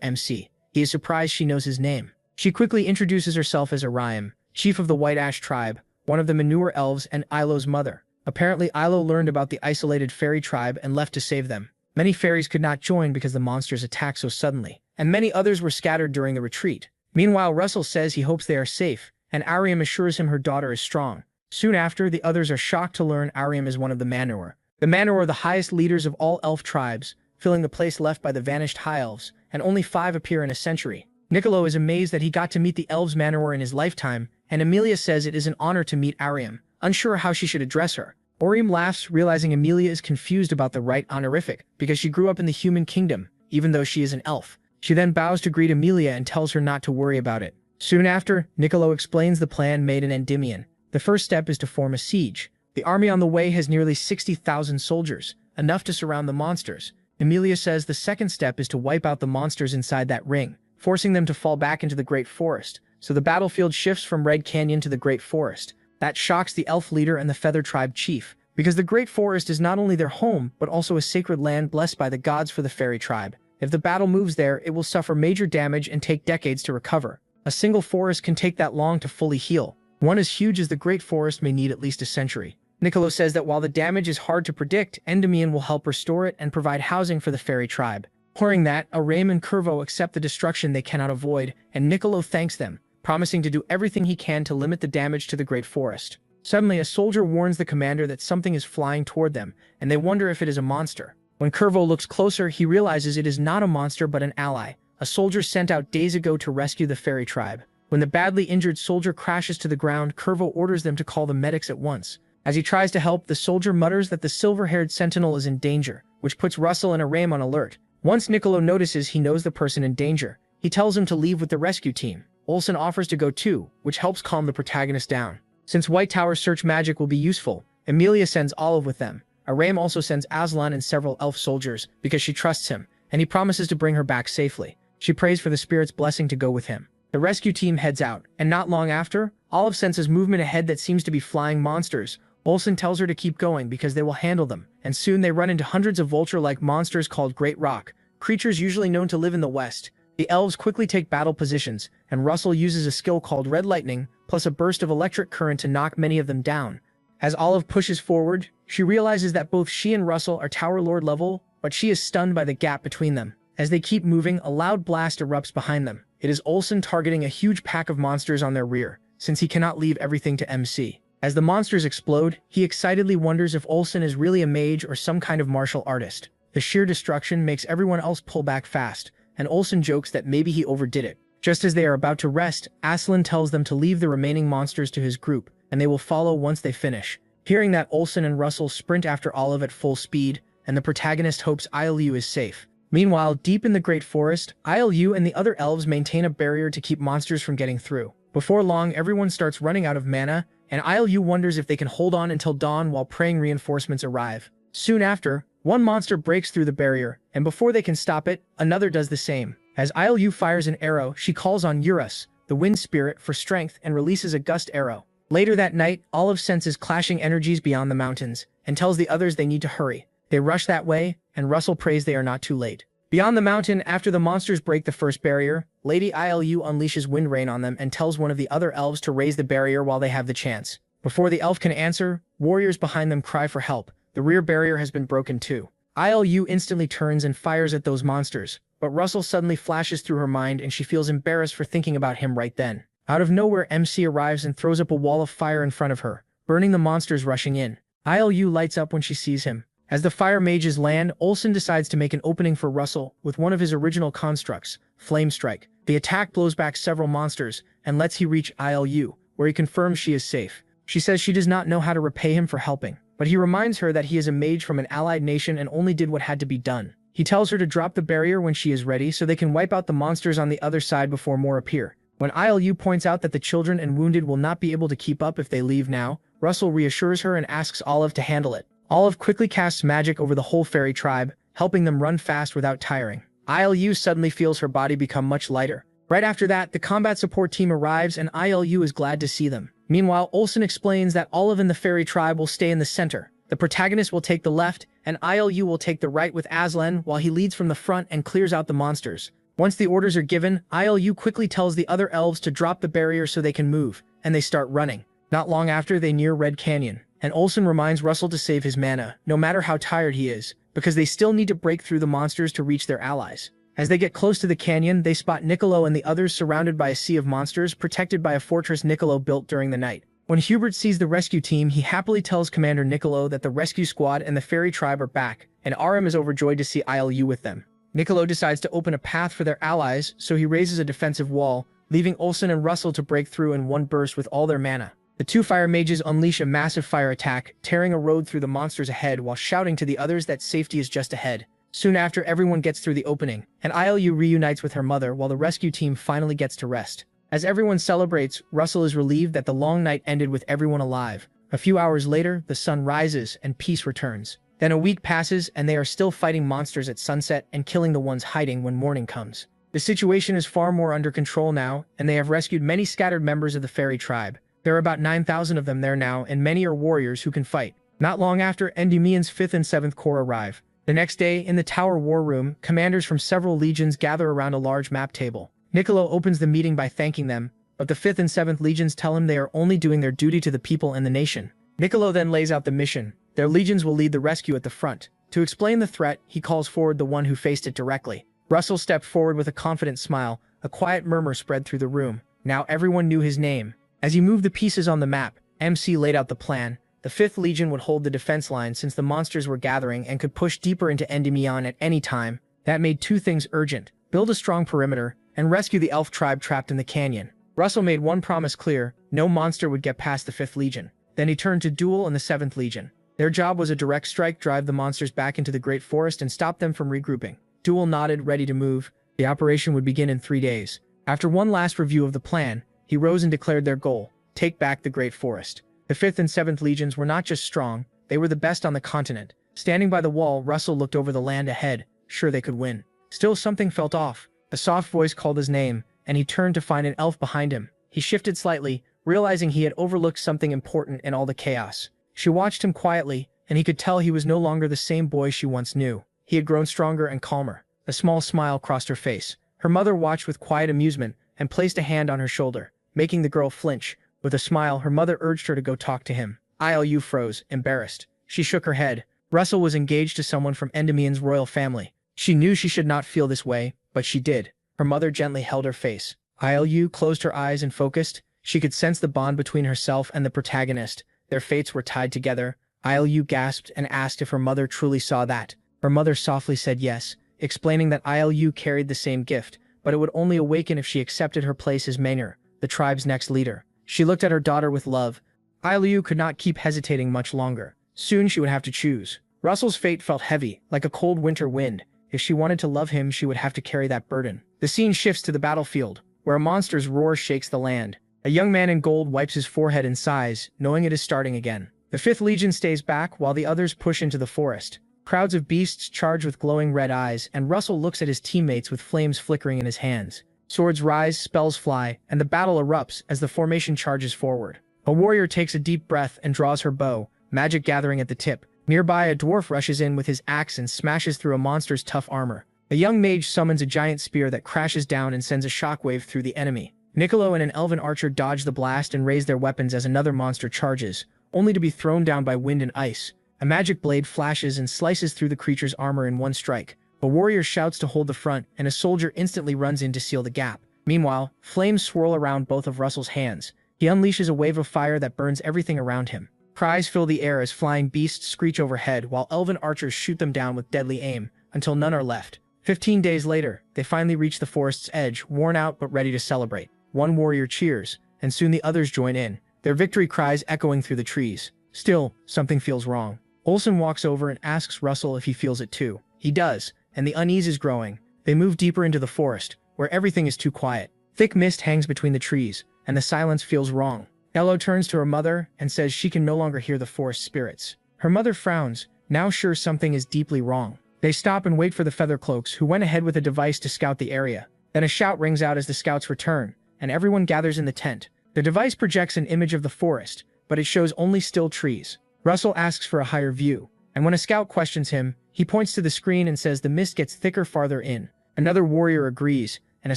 MC. He is surprised she knows his name. She quickly introduces herself as Ariam, chief of the White Ash tribe, one of the Manure elves and Ilo's mother. Apparently, Ilo learned about the isolated fairy tribe and left to save them. Many fairies could not join because the monsters attacked so suddenly, and many others were scattered during the retreat. Meanwhile, Russell says he hopes they are safe, and Ariam assures him her daughter is strong. Soon after, the others are shocked to learn Ariam is one of the Manhwa. The Manhwa are the highest leaders of all elf tribes, filling the place left by the vanished high elves, and only 5 appear in a century. Niccolo is amazed that he got to meet the elves Manhwa in his lifetime, and Amelia says it is an honor to meet Ariam, unsure how she should address her. Orium laughs, realizing Amelia is confused about the right honorific, because she grew up in the human kingdom, even though she is an elf. She then bows to greet Amelia and tells her not to worry about it. Soon after, Niccolo explains the plan made in Endymion. The first step is to form a siege. The army on the way has nearly 60,000 soldiers, enough to surround the monsters. Amelia says the second step is to wipe out the monsters inside that ring, forcing them to fall back into the Great Forest. So the battlefield shifts from Red Canyon to the Great Forest. That shocks the elf leader and the Feather Tribe chief, because the Great Forest is not only their home, but also a sacred land blessed by the gods for the fairy tribe. If the battle moves there, it will suffer major damage and take decades to recover. A single forest can take that long to fully heal. One as huge as the Great Forest may need at least a century. Niccolo says that while the damage is hard to predict, Endymion will help restore it and provide housing for the fairy tribe. Hearing that, Aram and Curvo accept the destruction they cannot avoid, and Niccolo thanks them, promising to do everything he can to limit the damage to the Great Forest. Suddenly, a soldier warns the commander that something is flying toward them, and they wonder if it is a monster. When Curvo looks closer, he realizes it is not a monster but an ally, a soldier sent out days ago to rescue the fairy tribe. When the badly injured soldier crashes to the ground, Curvo orders them to call the medics at once. As he tries to help, the soldier mutters that the silver-haired sentinel is in danger, which puts Russell and Aram on alert. Once Niccolo notices he knows the person in danger, he tells him to leave with the rescue team. Olsen offers to go too, which helps calm the protagonist down. Since White Tower search magic will be useful, Amelia sends Olive with them. Aram also sends Aslan and several elf soldiers because she trusts him, and he promises to bring her back safely. She prays for the spirit's blessing to go with him. The rescue team heads out, and not long after, Olive senses movement ahead that seems to be flying monsters. Olsen tells her to keep going because they will handle them, and soon they run into hundreds of vulture-like monsters called Great Rock, creatures usually known to live in the West. The elves quickly take battle positions, and Russell uses a skill called Red Lightning, plus a burst of electric current to knock many of them down. As Olive pushes forward, she realizes that both she and Russell are Tower Lord level, but she is stunned by the gap between them. As they keep moving, a loud blast erupts behind them. It is Olsen targeting a huge pack of monsters on their rear, since he cannot leave everything to MC. As the monsters explode, he excitedly wonders if Olsen is really a mage or some kind of martial artist. The sheer destruction makes everyone else pull back fast, and Olsen jokes that maybe he overdid it. Just as they are about to rest, Aslan tells them to leave the remaining monsters to his group, and they will follow once they finish. Hearing that, Olsen and Russell sprint after Olive at full speed, and the protagonist hopes ILU is safe. Meanwhile, deep in the Great Forest, ILU and the other elves maintain a barrier to keep monsters from getting through. Before long, everyone starts running out of mana, and ILU wonders if they can hold on until dawn while praying reinforcements arrive. Soon after, one monster breaks through the barrier, and before they can stop it, another does the same. As ILU fires an arrow, she calls on Eurus, the wind spirit, for strength and releases a gust arrow. Later that night, Olive senses clashing energies beyond the mountains, and tells the others they need to hurry. They rush that way, and Russell prays they are not too late. Beyond the mountain, after the monsters break the first barrier, Lady ILU unleashes wind rain on them and tells one of the other elves to raise the barrier while they have the chance. Before the elf can answer, warriors behind them cry for help. The rear barrier has been broken too. ILU instantly turns and fires at those monsters, but Russell suddenly flashes through her mind and she feels embarrassed for thinking about him right then. Out of nowhere, MC arrives and throws up a wall of fire in front of her, burning the monsters rushing in. ILU lights up when she sees him. As the fire mages land, Olsen decides to make an opening for Russell with one of his original constructs, Flame Strike. The attack blows back several monsters and lets he reach ILU, where he confirms she is safe. She says she does not know how to repay him for helping, but he reminds her that he is a mage from an allied nation and only did what had to be done. He tells her to drop the barrier when she is ready so they can wipe out the monsters on the other side before more appear. When ILU points out that the children and wounded will not be able to keep up if they leave now, Russell reassures her and asks Olive to handle it. Olive quickly casts magic over the whole fairy tribe, helping them run fast without tiring. ILU suddenly feels her body become much lighter. Right after that, the combat support team arrives and ILU is glad to see them. Meanwhile, Olsen explains that Olive and the fairy tribe will stay in the center. The protagonist will take the left, and ILU will take the right with Aslan while he leads from the front and clears out the monsters. Once the orders are given, ILU quickly tells the other elves to drop the barrier so they can move, and they start running. Not long after, they near Red Canyon, and Olsen reminds Russell to save his mana, no matter how tired he is, because they still need to break through the monsters to reach their allies. As they get close to the canyon, they spot Niccolo and the others surrounded by a sea of monsters protected by a fortress Niccolo built during the night. When Hubert sees the rescue team, he happily tells Commander Niccolo that the rescue squad and the fairy tribe are back, and Aram is overjoyed to see ILU with them. Niccolo decides to open a path for their allies, so he raises a defensive wall, leaving Olsen and Russell to break through in one burst with all their mana. The two fire mages unleash a massive fire attack, tearing a road through the monsters ahead while shouting to the others that safety is just ahead. Soon after, everyone gets through the opening, and ILU reunites with her mother while the rescue team finally gets to rest. As everyone celebrates, Russell is relieved that the long night ended with everyone alive. A few hours later, the sun rises and peace returns. Then a week passes and they are still fighting monsters at sunset and killing the ones hiding when morning comes. The situation is far more under control now, and they have rescued many scattered members of the fairy tribe. There are about 9,000 of them there now, and many are warriors who can fight. Not long after, Endymion's 5th and 7th Corps arrive. The next day, in the Tower War Room, commanders from several legions gather around a large map table. Niccolo opens the meeting by thanking them, but the 5th and 7th legions tell him they are only doing their duty to the people and the nation. Niccolo then lays out the mission. Their legions will lead the rescue at the front. To explain the threat, he calls forward the one who faced it directly. Russell stepped forward with a confident smile. A quiet murmur spread through the room. Now everyone knew his name. As he moved the pieces on the map, MC laid out the plan. The 5th Legion would hold the defense line since the monsters were gathering and could push deeper into Endymion at any time. That made two things urgent: build a strong perimeter, and rescue the elf tribe trapped in the canyon. Russell made one promise clear: no monster would get past the 5th Legion. Then he turned to Duel and the 7th Legion. Their job was a direct strike, drive the monsters back into the Great Forest and stop them from regrouping. Duel nodded, ready to move. The operation would begin in 3 days. After one last review of the plan, he rose and declared their goal: take back the Great Forest. The 5th and 7th Legions were not just strong, they were the best on the continent. Standing by the wall, Russell looked over the land ahead, sure they could win. Still, something felt off. A soft voice called his name, and he turned to find an elf behind him. He shifted slightly, realizing he had overlooked something important in all the chaos. She watched him quietly, and he could tell he was no longer the same boy she once knew. He had grown stronger and calmer. A small smile crossed her face. Her mother watched with quiet amusement and placed a hand on her shoulder, making the girl flinch. With a smile, her mother urged her to go talk to him. Ilu froze, embarrassed. She shook her head. Russell was engaged to someone from Endymion's royal family. She knew she should not feel this way, but she did. Her mother gently held her face. Ilu closed her eyes and focused. She could sense the bond between herself and the protagonist. Their fates were tied together. Ilu gasped and asked if her mother truly saw that. Her mother softly said yes, explaining that Ilu carried the same gift, but it would only awaken if she accepted her place as Manhwa, the tribe's next leader. She looked at her daughter with love. Ilu could not keep hesitating much longer. Soon she would have to choose. Russell's fate felt heavy, like a cold winter wind. If she wanted to love him, she would have to carry that burden. The scene shifts to the battlefield, where a monster's roar shakes the land. A young man in gold wipes his forehead and sighs, knowing it is starting again. The 5th Legion stays back while the others push into the forest. Crowds of beasts charge with glowing red eyes, and Russell looks at his teammates with flames flickering in his hands. Swords rise, spells fly, and the battle erupts as the formation charges forward. A warrior takes a deep breath and draws her bow, magic gathering at the tip. Nearby, a dwarf rushes in with his axe and smashes through a monster's tough armor. A young mage summons a giant spear that crashes down and sends a shockwave through the enemy. Nicolo and an elven archer dodge the blast and raise their weapons as another monster charges, only to be thrown down by wind and ice. A magic blade flashes and slices through the creature's armor in one strike. A warrior shouts to hold the front, and a soldier instantly runs in to seal the gap. Meanwhile, flames swirl around both of Russell's hands. He unleashes a wave of fire that burns everything around him. Cries fill the air as flying beasts screech overhead while elven archers shoot them down with deadly aim, until none are left. 15 days later, they finally reach the forest's edge, worn out but ready to celebrate. One warrior cheers, and soon the others join in, their victory cries echoing through the trees. Still, something feels wrong. Olsen walks over and asks Russell if he feels it too. He does, and the unease is growing. They move deeper into the forest, where everything is too quiet. Thick mist hangs between the trees, and the silence feels wrong. Yahello turns to her mother and says she can no longer hear the forest spirits. Her mother frowns, now sure something is deeply wrong. They stop and wait for the Feathercloaks, who went ahead with a device to scout the area. Then a shout rings out as the scouts return, and everyone gathers in the tent. The device projects an image of the forest, but it shows only still trees. Russell asks for a higher view, and when a scout questions him, he points to the screen and says the mist gets thicker farther in. Another warrior agrees, and a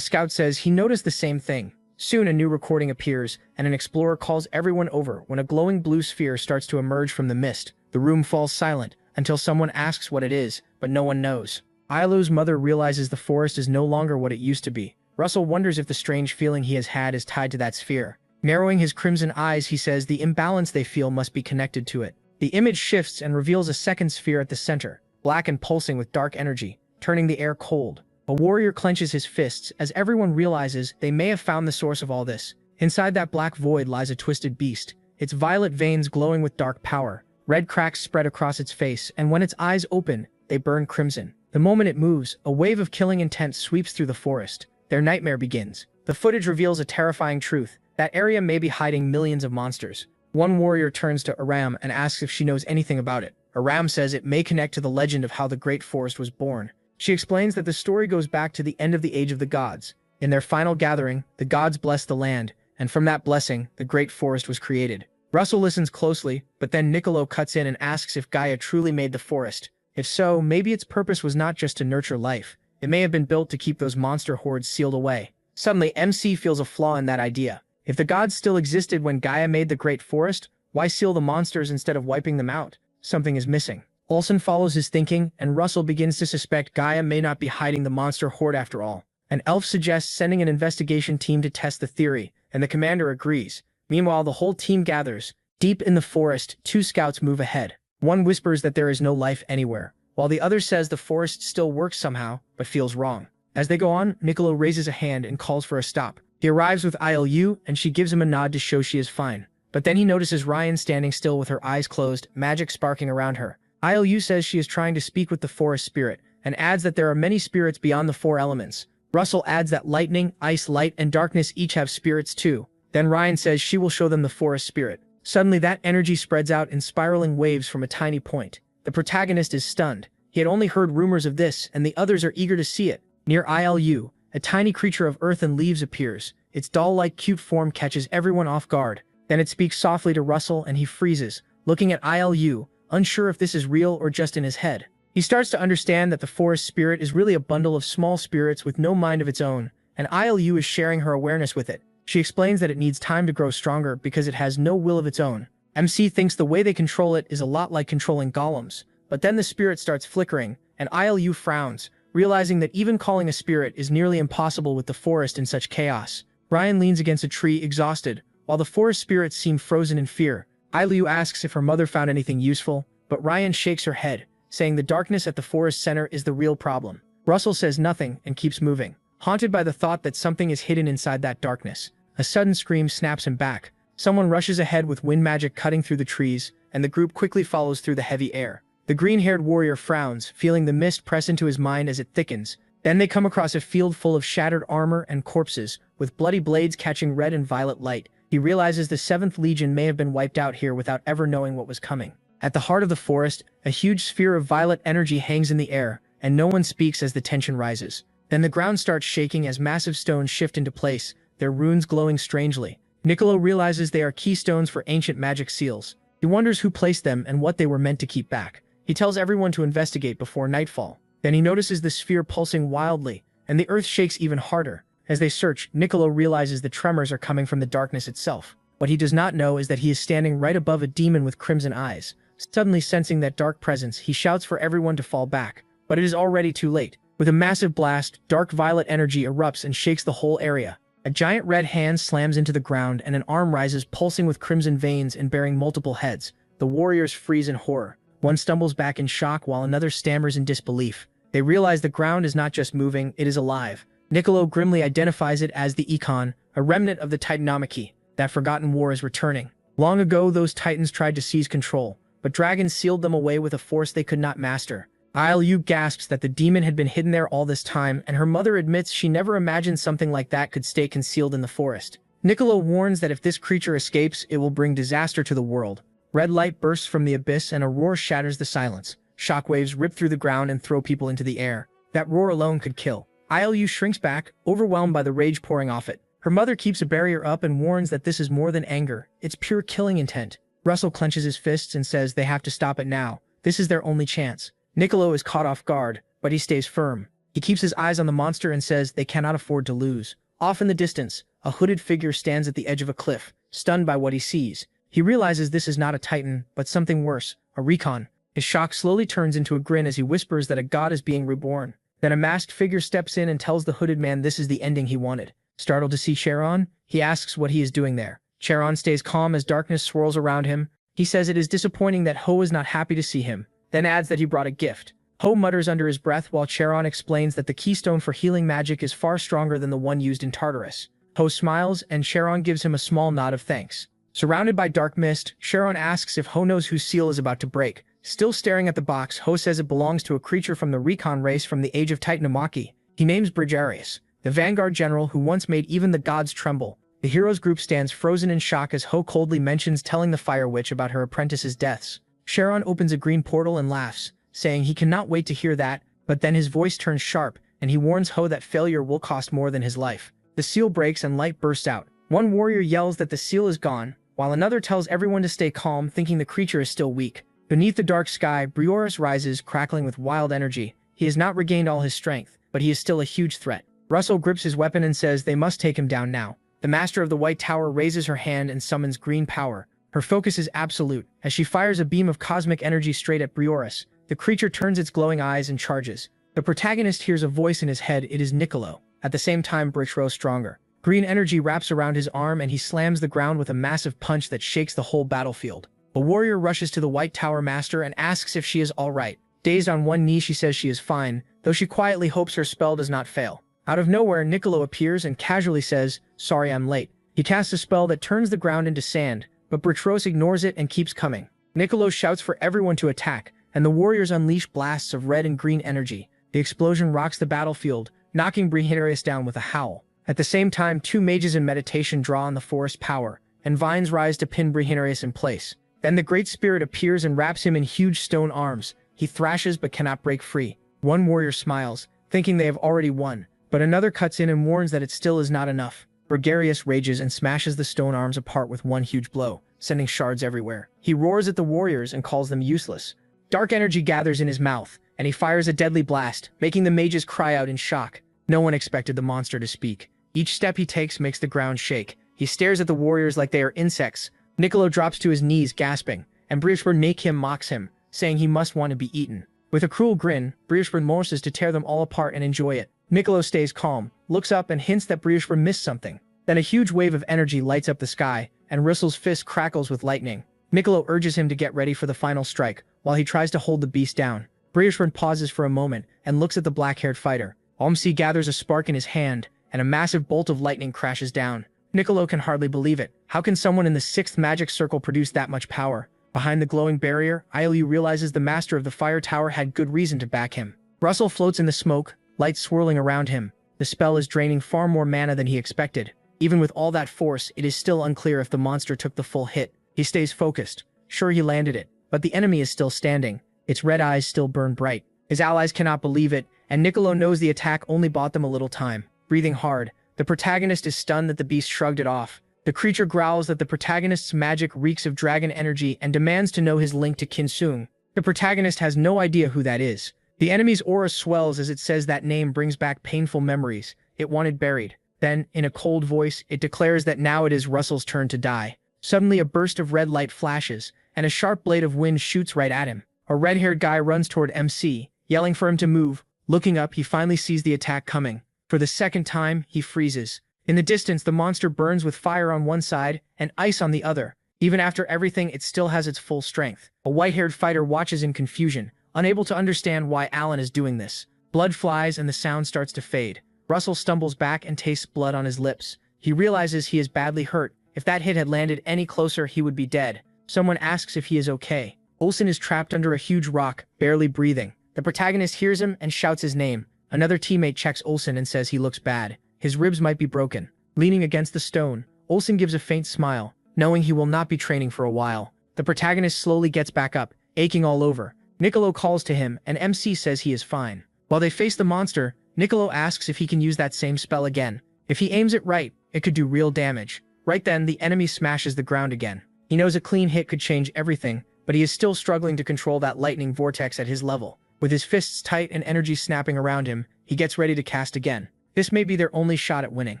scout says he noticed the same thing. Soon a new recording appears, and an explorer calls everyone over when a glowing blue sphere starts to emerge from the mist. The room falls silent, until someone asks what it is, but no one knows. Ilu's mother realizes the forest is no longer what it used to be. Russell wonders if the strange feeling he has had is tied to that sphere. Narrowing his crimson eyes, he says the imbalance they feel must be connected to it. The image shifts and reveals a second sphere at the center, black and pulsing with dark energy, turning the air cold. A warrior clenches his fists as everyone realizes they may have found the source of all this. Inside that black void lies a twisted beast, its violet veins glowing with dark power. Red cracks spread across its face, and when its eyes open, they burn crimson. The moment it moves, a wave of killing intent sweeps through the forest. Their nightmare begins. The footage reveals a terrifying truth. That area may be hiding millions of monsters. One warrior turns to Aram and asks if she knows anything about it. Aram says it may connect to the legend of how the Great Forest was born. She explains that the story goes back to the end of the Age of the Gods. In their final gathering, the gods blessed the land, and from that blessing, the Great Forest was created. Russell listens closely, but then Nicolo cuts in and asks if Gaia truly made the forest. If so, maybe its purpose was not just to nurture life. It may have been built to keep those monster hordes sealed away. Suddenly, MC feels a flaw in that idea. If the gods still existed when Gaia made the Great Forest, why seal the monsters instead of wiping them out? Something is missing. Olsen follows his thinking, and Russell begins to suspect Gaia may not be hiding the monster horde after all. An elf suggests sending an investigation team to test the theory, and the commander agrees. Meanwhile, the whole team gathers. Deep in the forest, two scouts move ahead. One whispers that there is no life anywhere, while the other says the forest still works somehow, but feels wrong. As they go on, Nicolo raises a hand and calls for a stop. He arrives with Ilu, and she gives him a nod to show she is fine. But then he notices Ryan standing still with her eyes closed, magic sparking around her. Ilu says she is trying to speak with the forest spirit, and adds that there are many spirits beyond the 4 elements. Russell adds that lightning, ice, light, and darkness each have spirits too. Then Ryan says she will show them the forest spirit. Suddenly that energy spreads out in spiraling waves from a tiny point. The protagonist is stunned. He had only heard rumors of this, and the others are eager to see it. Near Ilu, a tiny creature of earth and leaves appears. Its doll-like cute form catches everyone off guard. Then it speaks softly to Russell and he freezes, looking at ILU, unsure if this is real or just in his head. He starts to understand that the forest spirit is really a bundle of small spirits with no mind of its own, and ILU is sharing her awareness with it. She explains that it needs time to grow stronger because it has no will of its own. MC thinks the way they control it is a lot like controlling golems, but then the spirit starts flickering, and ILU frowns, realizing that even calling a spirit is nearly impossible with the forest in such chaos. Ryan leans against a tree, exhausted, while the forest spirits seem frozen in fear. ILU asks if her mother found anything useful, but Ryan shakes her head, saying the darkness at the forest center is the real problem. Russell says nothing and keeps moving, haunted by the thought that something is hidden inside that darkness. A sudden scream snaps him back. Someone rushes ahead with wind magic cutting through the trees, and the group quickly follows through the heavy air. The green-haired warrior frowns, feeling the mist press into his mind as it thickens. Then they come across a field full of shattered armor and corpses, with bloody blades catching red and violet light. He realizes the 7th Legion may have been wiped out here without ever knowing what was coming. At the heart of the forest, a huge sphere of violet energy hangs in the air, and no one speaks as the tension rises. Then the ground starts shaking as massive stones shift into place, their runes glowing strangely. Niccolo realizes they are keystones for ancient magic seals. He wonders who placed them and what they were meant to keep back. He tells everyone to investigate before nightfall. Then he notices the sphere pulsing wildly, and the earth shakes even harder. As they search, Niccolo realizes the tremors are coming from the darkness itself. What he does not know is that he is standing right above a demon with crimson eyes. Suddenly sensing that dark presence, he shouts for everyone to fall back, but it is already too late. With a massive blast, dark violet energy erupts and shakes the whole area. A giant red hand slams into the ground and an arm rises, pulsing with crimson veins and bearing multiple heads. The warriors freeze in horror. One stumbles back in shock while another stammers in disbelief. They realize the ground is not just moving, it is alive. Niccolo grimly identifies it as the Econ, a remnant of the Titanomachy. That forgotten war is returning. Long ago, those titans tried to seize control, but dragons sealed them away with a force they could not master. ILU gasps that the demon had been hidden there all this time, and her mother admits she never imagined something like that could stay concealed in the forest. Niccolo warns that if this creature escapes, it will bring disaster to the world. Red light bursts from the abyss and a roar shatters the silence. Shockwaves rip through the ground and throw people into the air. That roar alone could kill. ILU shrinks back, overwhelmed by the rage pouring off it. Her mother keeps a barrier up and warns that this is more than anger, it's pure killing intent. Russell clenches his fists and says they have to stop it now. This is their only chance. Niccolo is caught off guard, but he stays firm. He keeps his eyes on the monster and says they cannot afford to lose. Off in the distance, a hooded figure stands at the edge of a cliff, stunned by what he sees. He realizes this is not a titan, but something worse, a recon. His shock slowly turns into a grin as he whispers that a god is being reborn. Then a masked figure steps in and tells the hooded man this is the ending he wanted. Startled to see Charon, he asks what he is doing there. Charon stays calm as darkness swirls around him. He says it is disappointing that Ho is not happy to see him, then adds that he brought a gift. Ho mutters under his breath while Charon explains that the keystone for healing magic is far stronger than the one used in Tartarus. Ho smiles, and Charon gives him a small nod of thanks. Surrounded by dark mist, Charon asks if Ho knows whose seal is about to break. Still staring at the box, Ho says it belongs to a creature from the Recon race from the age of Titanomachy. He names Brigarius, the vanguard general who once made even the gods tremble. The heroes group stands frozen in shock as Ho coldly mentions telling the Fire Witch about her apprentice's deaths. Charon opens a green portal and laughs, saying he cannot wait to hear that, but then his voice turns sharp, and he warns Ho that failure will cost more than his life. The seal breaks and light bursts out. One warrior yells that the seal is gone, while another tells everyone to stay calm, thinking the creature is still weak. Beneath the dark sky, Brioris rises, crackling with wild energy. He has not regained all his strength, but he is still a huge threat. Russell grips his weapon and says they must take him down now. The Master of the White Tower raises her hand and summons green power. Her focus is absolute, as she fires a beam of cosmic energy straight at Brioris. The creature turns its glowing eyes and charges. The protagonist hears a voice in his head. It is Niccolo. At the same time, Brich grows stronger. Green energy wraps around his arm and he slams the ground with a massive punch that shakes the whole battlefield. A warrior rushes to the White Tower Master and asks if she is all right. Dazed on one knee, she says she is fine, though she quietly hopes her spell does not fail. Out of nowhere, Niccolo appears and casually says, "Sorry I'm late." He casts a spell that turns the ground into sand, but Britros ignores it and keeps coming. Niccolo shouts for everyone to attack, and the warriors unleash blasts of red and green energy. The explosion rocks the battlefield, knocking Brihidarius down with a howl. At the same time, two mages in meditation draw on the forest power, and vines rise to pin Brihidarius in place. Then the Great Spirit appears and wraps him in huge stone arms. He thrashes but cannot break free. One warrior smiles, thinking they have already won, But another cuts in and warns that it still is not enough. Bergarius rages and smashes the stone arms apart with one huge blow, sending shards everywhere. He roars at the warriors and calls them useless. Dark energy gathers in his mouth, and he fires a deadly blast, making the mages cry out in shock. No one expected the monster to speak. Each step he takes makes the ground shake. He stares at the warriors like they are insects. Niccolo drops to his knees, gasping, and Brioshbur mocks him, saying he must want to be eaten. With a cruel grin, Brioshbur morses to tear them all apart and enjoy it. Niccolo stays calm, looks up and hints that Brioshbur missed something. Then a huge wave of energy lights up the sky, and Russell's fist crackles with lightning. Niccolo urges him to get ready for the final strike, while he tries to hold the beast down. Brioshbur pauses for a moment and looks at the black-haired fighter. Omsi gathers a spark in his hand, and a massive bolt of lightning crashes down. Niccolo can hardly believe it. How can someone in the 6th magic circle produce that much power? Behind the glowing barrier, Yahello realizes the master of the fire tower had good reason to back him. Russell floats in the smoke, lights swirling around him. The spell is draining far more mana than he expected. Even with all that force, it is still unclear if the monster took the full hit. He stays focused. Sure, he landed it, but the enemy is still standing. Its red eyes still burn bright. His allies cannot believe it, and Niccolo knows the attack only bought them a little time. Breathing hard, the protagonist is stunned that the beast shrugged it off. The creature growls that the protagonist's magic reeks of dragon energy and demands to know his link to Kinsung. The protagonist has no idea who that is. The enemy's aura swells as it says that name brings back painful memories it wanted buried. Then, in a cold voice, it declares that now it is Russell's turn to die. Suddenly a burst of red light flashes, and a sharp blade of wind shoots right at him. A red-haired guy runs toward MC, yelling for him to move. Looking up, he finally sees the attack coming. For the second time, he freezes. In the distance, the monster burns with fire on one side and ice on the other. Even after everything, it still has its full strength. A white-haired fighter watches in confusion, unable to understand why Alan is doing this. Blood flies and the sound starts to fade. Russell stumbles back and tastes blood on his lips. He realizes he is badly hurt. If that hit had landed any closer, he would be dead. Someone asks if he is okay. Olsen is trapped under a huge rock, barely breathing. The protagonist hears him and shouts his name. Another teammate checks Olsen and says he looks bad. His ribs might be broken. Leaning against the stone, Olsen gives a faint smile, knowing he will not be training for a while. The protagonist slowly gets back up, aching all over. Niccolo calls to him, and MC says he is fine. While they face the monster, Niccolo asks if he can use that same spell again. If he aims it right, it could do real damage. Right then, the enemy smashes the ground again. He knows a clean hit could change everything, but he is still struggling to control that lightning vortex at his level. With his fists tight and energy snapping around him, he gets ready to cast again. This may be their only shot at winning.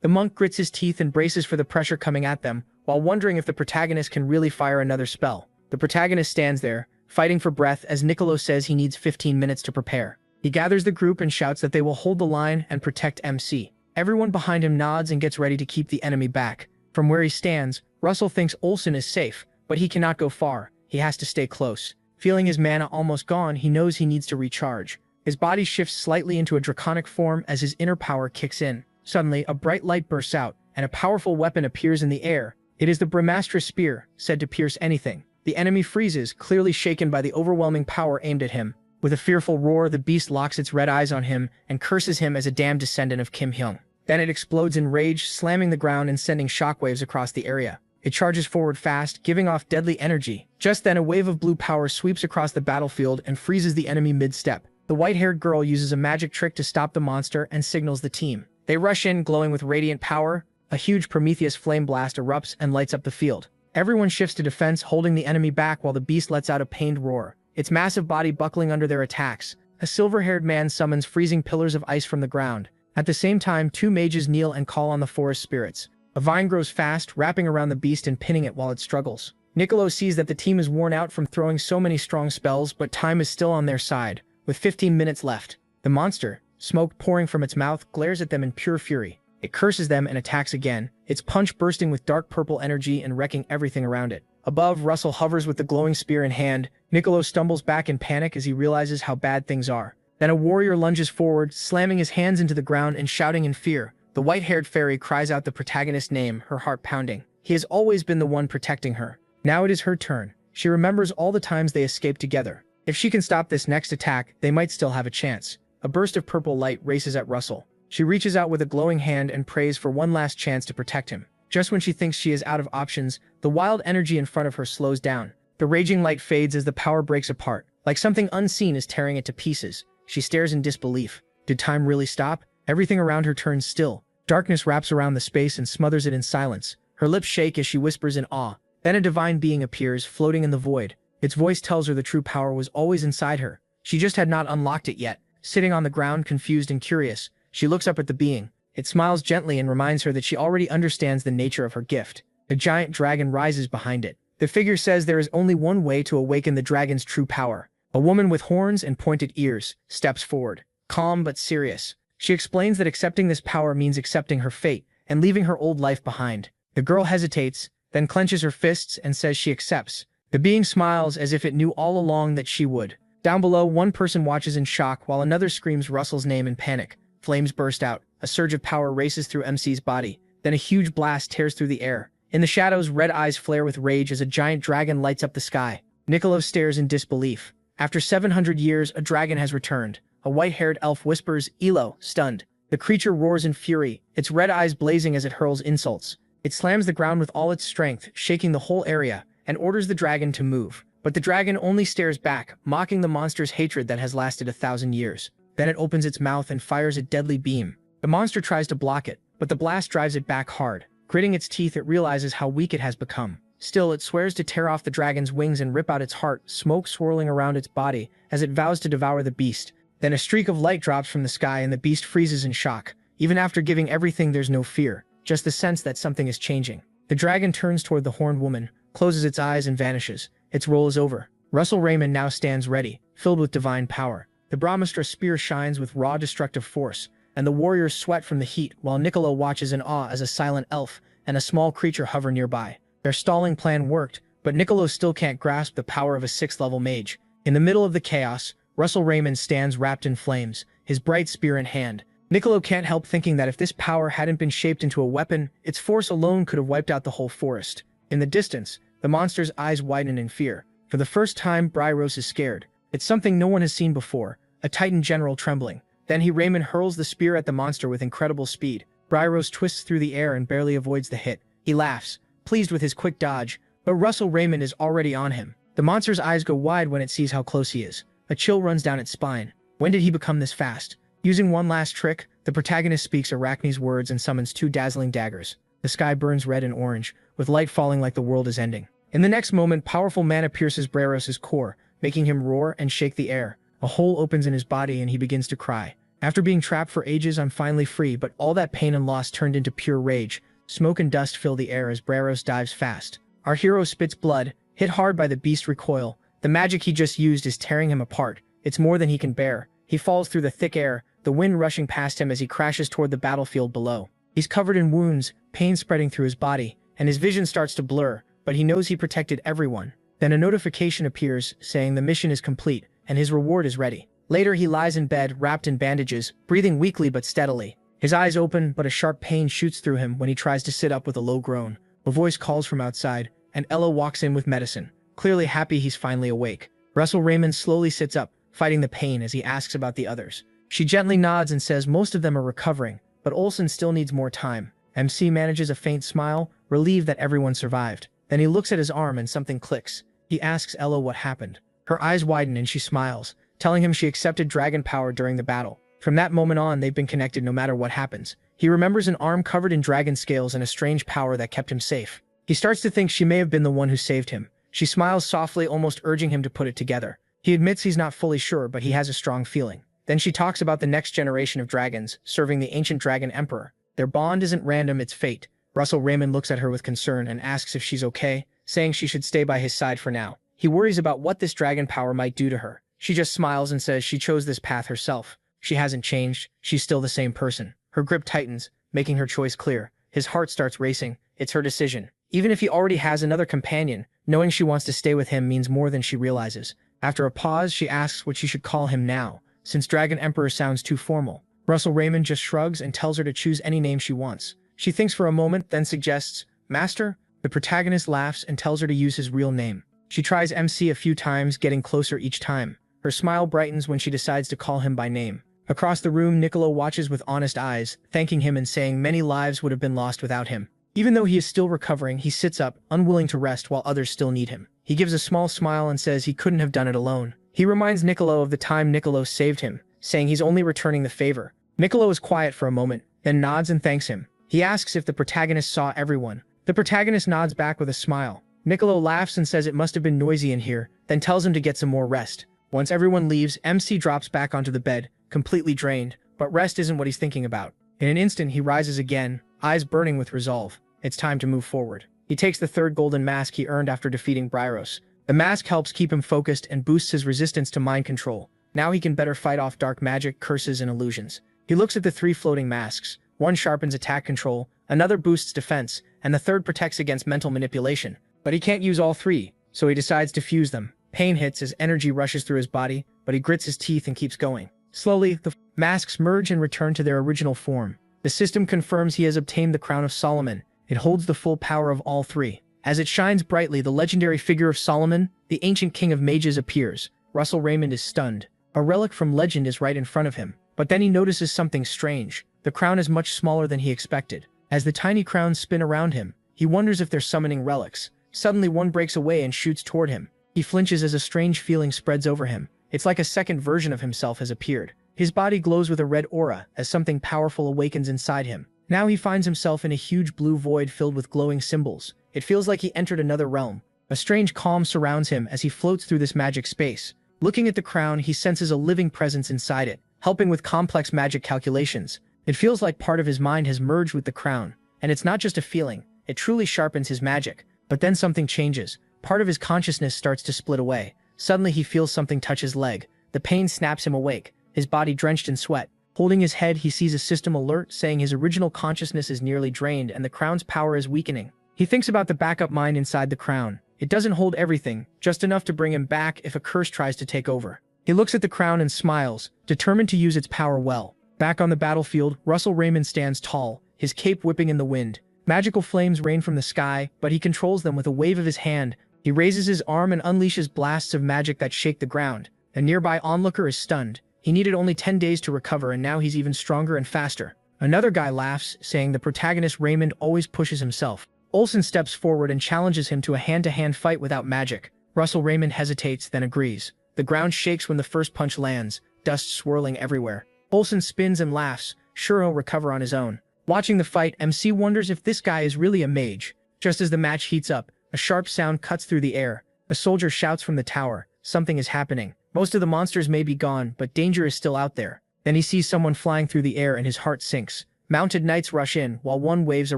The monk grits his teeth and braces for the pressure coming at them, while wondering if the protagonist can really fire another spell. The protagonist stands there, fighting for breath as Niccolo says he needs 15 minutes to prepare. He gathers the group and shouts that they will hold the line and protect MC. Everyone behind him nods and gets ready to keep the enemy back. From where he stands, Russell thinks Olsen is safe, but he cannot go far. He has to stay close. Feeling his mana almost gone, he knows he needs to recharge. His body shifts slightly into a draconic form as his inner power kicks in. Suddenly, a bright light bursts out, and a powerful weapon appears in the air. It is the Brahmastra spear, said to pierce anything. The enemy freezes, clearly shaken by the overwhelming power aimed at him. With a fearful roar, the beast locks its red eyes on him and curses him as a damned descendant of Kim Hyung. Then it explodes in rage, slamming the ground and sending shockwaves across the area. It charges forward fast, giving off deadly energy. Just then, a wave of blue power sweeps across the battlefield and freezes the enemy mid-step. The white-haired girl uses a magic trick to stop the monster and signals the team. They rush in, glowing with radiant power. A huge Prometheus flame blast erupts and lights up the field. Everyone shifts to defense, holding the enemy back while the beast lets out a pained roar, its massive body buckling under their attacks. A silver-haired man summons freezing pillars of ice from the ground. At the same time, two mages kneel and call on the forest spirits. A vine grows fast, wrapping around the beast and pinning it while it struggles. Niccolo sees that the team is worn out from throwing so many strong spells, but time is still on their side. With 15 minutes left, the monster, smoke pouring from its mouth, glares at them in pure fury. It curses them and attacks again, its punch bursting with dark purple energy and wrecking everything around it. Above, Russell hovers with the glowing spear in hand. Niccolo stumbles back in panic as he realizes how bad things are. Then a warrior lunges forward, slamming his hands into the ground and shouting in fear. The white-haired fairy cries out the protagonist's name, her heart pounding. He has always been the one protecting her. Now it is her turn. She remembers all the times they escaped together. If she can stop this next attack, they might still have a chance. A burst of purple light races at Russell. She reaches out with a glowing hand and prays for one last chance to protect him. Just when she thinks she is out of options, the wild energy in front of her slows down. The raging light fades as the power breaks apart, like something unseen is tearing it to pieces. She stares in disbelief. Did time really stop? Everything around her turns still. Darkness wraps around the space and smothers it in silence. Her lips shake as she whispers in awe. Then a divine being appears, floating in the void. Its voice tells her the true power was always inside her. She just had not unlocked it yet. Sitting on the ground, confused and curious, she looks up at the being. It smiles gently and reminds her that she already understands the nature of her gift. A giant dragon rises behind it. The figure says there is only one way to awaken the dragon's true power. A woman with horns and pointed ears steps forward, calm but serious. She explains that accepting this power means accepting her fate and leaving her old life behind. The girl hesitates, then clenches her fists and says she accepts. The being smiles as if it knew all along that she would. Down below, one person watches in shock while another screams Russell's name in panic. Flames burst out. A surge of power races through MC's body. Then a huge blast tears through the air. In the shadows, red eyes flare with rage as a giant dragon lights up the sky. Niccolo stares in disbelief. After 700 years, a dragon has returned. A white-haired elf whispers, "Elo," stunned. The creature roars in fury, its red eyes blazing as it hurls insults. It slams the ground with all its strength, shaking the whole area, and orders the dragon to move. But the dragon only stares back, mocking the monster's hatred that has lasted 1,000 years. Then it opens its mouth and fires a deadly beam. The monster tries to block it, but the blast drives it back hard. Gritting its teeth, it realizes how weak it has become. Still, it swears to tear off the dragon's wings and rip out its heart, smoke swirling around its body as it vows to devour the beast. Then a streak of light drops from the sky and the beast freezes in shock. Even after giving everything, there's no fear, just the sense that something is changing. The dragon turns toward the horned woman, closes its eyes and vanishes. Its role is over. Russell Raymond now stands ready, filled with divine power. The Brahmastra spear shines with raw destructive force, and the warriors sweat from the heat while Niccolo watches in awe as a silent elf and a small creature hover nearby. Their stalling plan worked, but Niccolo still can't grasp the power of a 6th-level mage. In the middle of the chaos, Russell Raymond stands wrapped in flames, his bright spear in hand. Niccolo can't help thinking that if this power hadn't been shaped into a weapon, its force alone could have wiped out the whole forest. In the distance, the monster's eyes widen in fear. For the first time, Bryros is scared. It's something no one has seen before, a Titan general trembling. Then Raymond hurls the spear at the monster with incredible speed. Bryros twists through the air and barely avoids the hit. He laughs, pleased with his quick dodge, but Russell Raymond is already on him. The monster's eyes go wide when it sees how close he is. A chill runs down its spine. When did he become this fast? Using one last trick, the protagonist speaks Arachne's words and summons 2 dazzling daggers. The sky burns red and orange, with light falling like the world is ending. In the next moment, powerful mana pierces Bryros' core, making him roar and shake the air. A hole opens in his body and he begins to cry. After being trapped for ages, I'm finally free, but all that pain and loss turned into pure rage. Smoke and dust fill the air as Bryros dives fast. Our hero spits blood, hit hard by the beast recoil. The magic he just used is tearing him apart. It's more than he can bear. He falls through the thick air, the wind rushing past him as he crashes toward the battlefield below. He's covered in wounds, pain spreading through his body, and his vision starts to blur, but he knows he protected everyone. Then a notification appears, saying the mission is complete, and his reward is ready. Later, he lies in bed, wrapped in bandages, breathing weakly but steadily. His eyes open, but a sharp pain shoots through him when he tries to sit up with a low groan. A voice calls from outside, and Ella walks in with medicine. Clearly happy he's finally awake. Russell Raymond slowly sits up, fighting the pain as he asks about the others. She gently nods and says most of them are recovering, but Olsen still needs more time. MC manages a faint smile, relieved that everyone survived. Then he looks at his arm and something clicks. He asks Ella what happened. Her eyes widen and she smiles, telling him she accepted dragon power during the battle. From that moment on, they've been connected no matter what happens. He remembers an arm covered in dragon scales and a strange power that kept him safe. He starts to think she may have been the one who saved him. She smiles softly, almost urging him to put it together. He admits he's not fully sure, but he has a strong feeling. Then she talks about the next generation of dragons, serving the ancient dragon emperor. Their bond isn't random, it's fate. Russell Raymond looks at her with concern and asks if she's okay, saying she should stay by his side for now. He worries about what this dragon power might do to her. She just smiles and says she chose this path herself. She hasn't changed, she's still the same person. Her grip tightens, making her choice clear. His heart starts racing. It's her decision. Even if he already has another companion, knowing she wants to stay with him means more than she realizes. After a pause, she asks what she should call him now, since Dragon Emperor sounds too formal. Russell Raymond just shrugs and tells her to choose any name she wants. She thinks for a moment, then suggests, Master? The protagonist laughs and tells her to use his real name. She tries MC a few times, getting closer each time. Her smile brightens when she decides to call him by name. Across the room, Niccolo watches with honest eyes, thanking him and saying many lives would have been lost without him. Even though he is still recovering, he sits up, unwilling to rest while others still need him. He gives a small smile and says he couldn't have done it alone. He reminds Niccolo of the time Niccolo saved him, saying he's only returning the favor. Niccolo is quiet for a moment, then nods and thanks him. He asks if the protagonist saw everyone. The protagonist nods back with a smile. Niccolo laughs and says it must have been noisy in here, then tells him to get some more rest. Once everyone leaves, MC drops back onto the bed, completely drained, but rest isn't what he's thinking about. In an instant, he rises again, eyes burning with resolve. It's time to move forward. He takes the third golden mask he earned after defeating Bryros. The mask helps keep him focused and boosts his resistance to mind control. Now he can better fight off dark magic, curses, and illusions. He looks at the 3 floating masks. One sharpens attack control, another boosts defense, and the third protects against mental manipulation. But he can't use all 3, so he decides to fuse them. Pain hits as energy rushes through his body, but he grits his teeth and keeps going. Slowly, the masks merge and return to their original form. The system confirms he has obtained the Crown of Solomon. It holds the full power of all 3. As it shines brightly, the legendary figure of Solomon, the ancient king of mages, appears. Russell Raymond is stunned. A relic from legend is right in front of him. But then he notices something strange. The crown is much smaller than he expected. As the tiny crowns spin around him, he wonders if they're summoning relics. Suddenly, one breaks away and shoots toward him. He flinches as a strange feeling spreads over him. It's like a second version of himself has appeared. His body glows with a red aura as something powerful awakens inside him. Now he finds himself in a huge blue void filled with glowing symbols. It feels like he entered another realm. A strange calm surrounds him as he floats through this magic space. Looking at the crown, he senses a living presence inside it, helping with complex magic calculations. It feels like part of his mind has merged with the crown. And it's not just a feeling, it truly sharpens his magic. But then something changes. Part of his consciousness starts to split away. Suddenly he feels something touch his leg. The pain snaps him awake, his body drenched in sweat. Holding his head, he sees a system alert saying his original consciousness is nearly drained and the crown's power is weakening. He thinks about the backup mind inside the crown. It doesn't hold everything, just enough to bring him back if a curse tries to take over. He looks at the crown and smiles, determined to use its power well. Back on the battlefield, Russell Raymond stands tall, his cape whipping in the wind. Magical flames rain from the sky, but he controls them with a wave of his hand. He raises his arm and unleashes blasts of magic that shake the ground. A nearby onlooker is stunned. He needed only 10 days to recover and now he's even stronger and faster. Another guy laughs, saying the protagonist Raymond always pushes himself. Olsen steps forward and challenges him to a hand-to-hand fight without magic. Russell Raymond hesitates, then agrees. The ground shakes when the first punch lands, dust swirling everywhere. Olsen spins and laughs, sure he'll recover on his own. Watching the fight, MC wonders if this guy is really a mage. Just as the match heats up, a sharp sound cuts through the air. A soldier shouts from the tower. Something is happening. Most of the monsters may be gone, but danger is still out there. Then he sees someone flying through the air and his heart sinks. Mounted knights rush in, while one waves a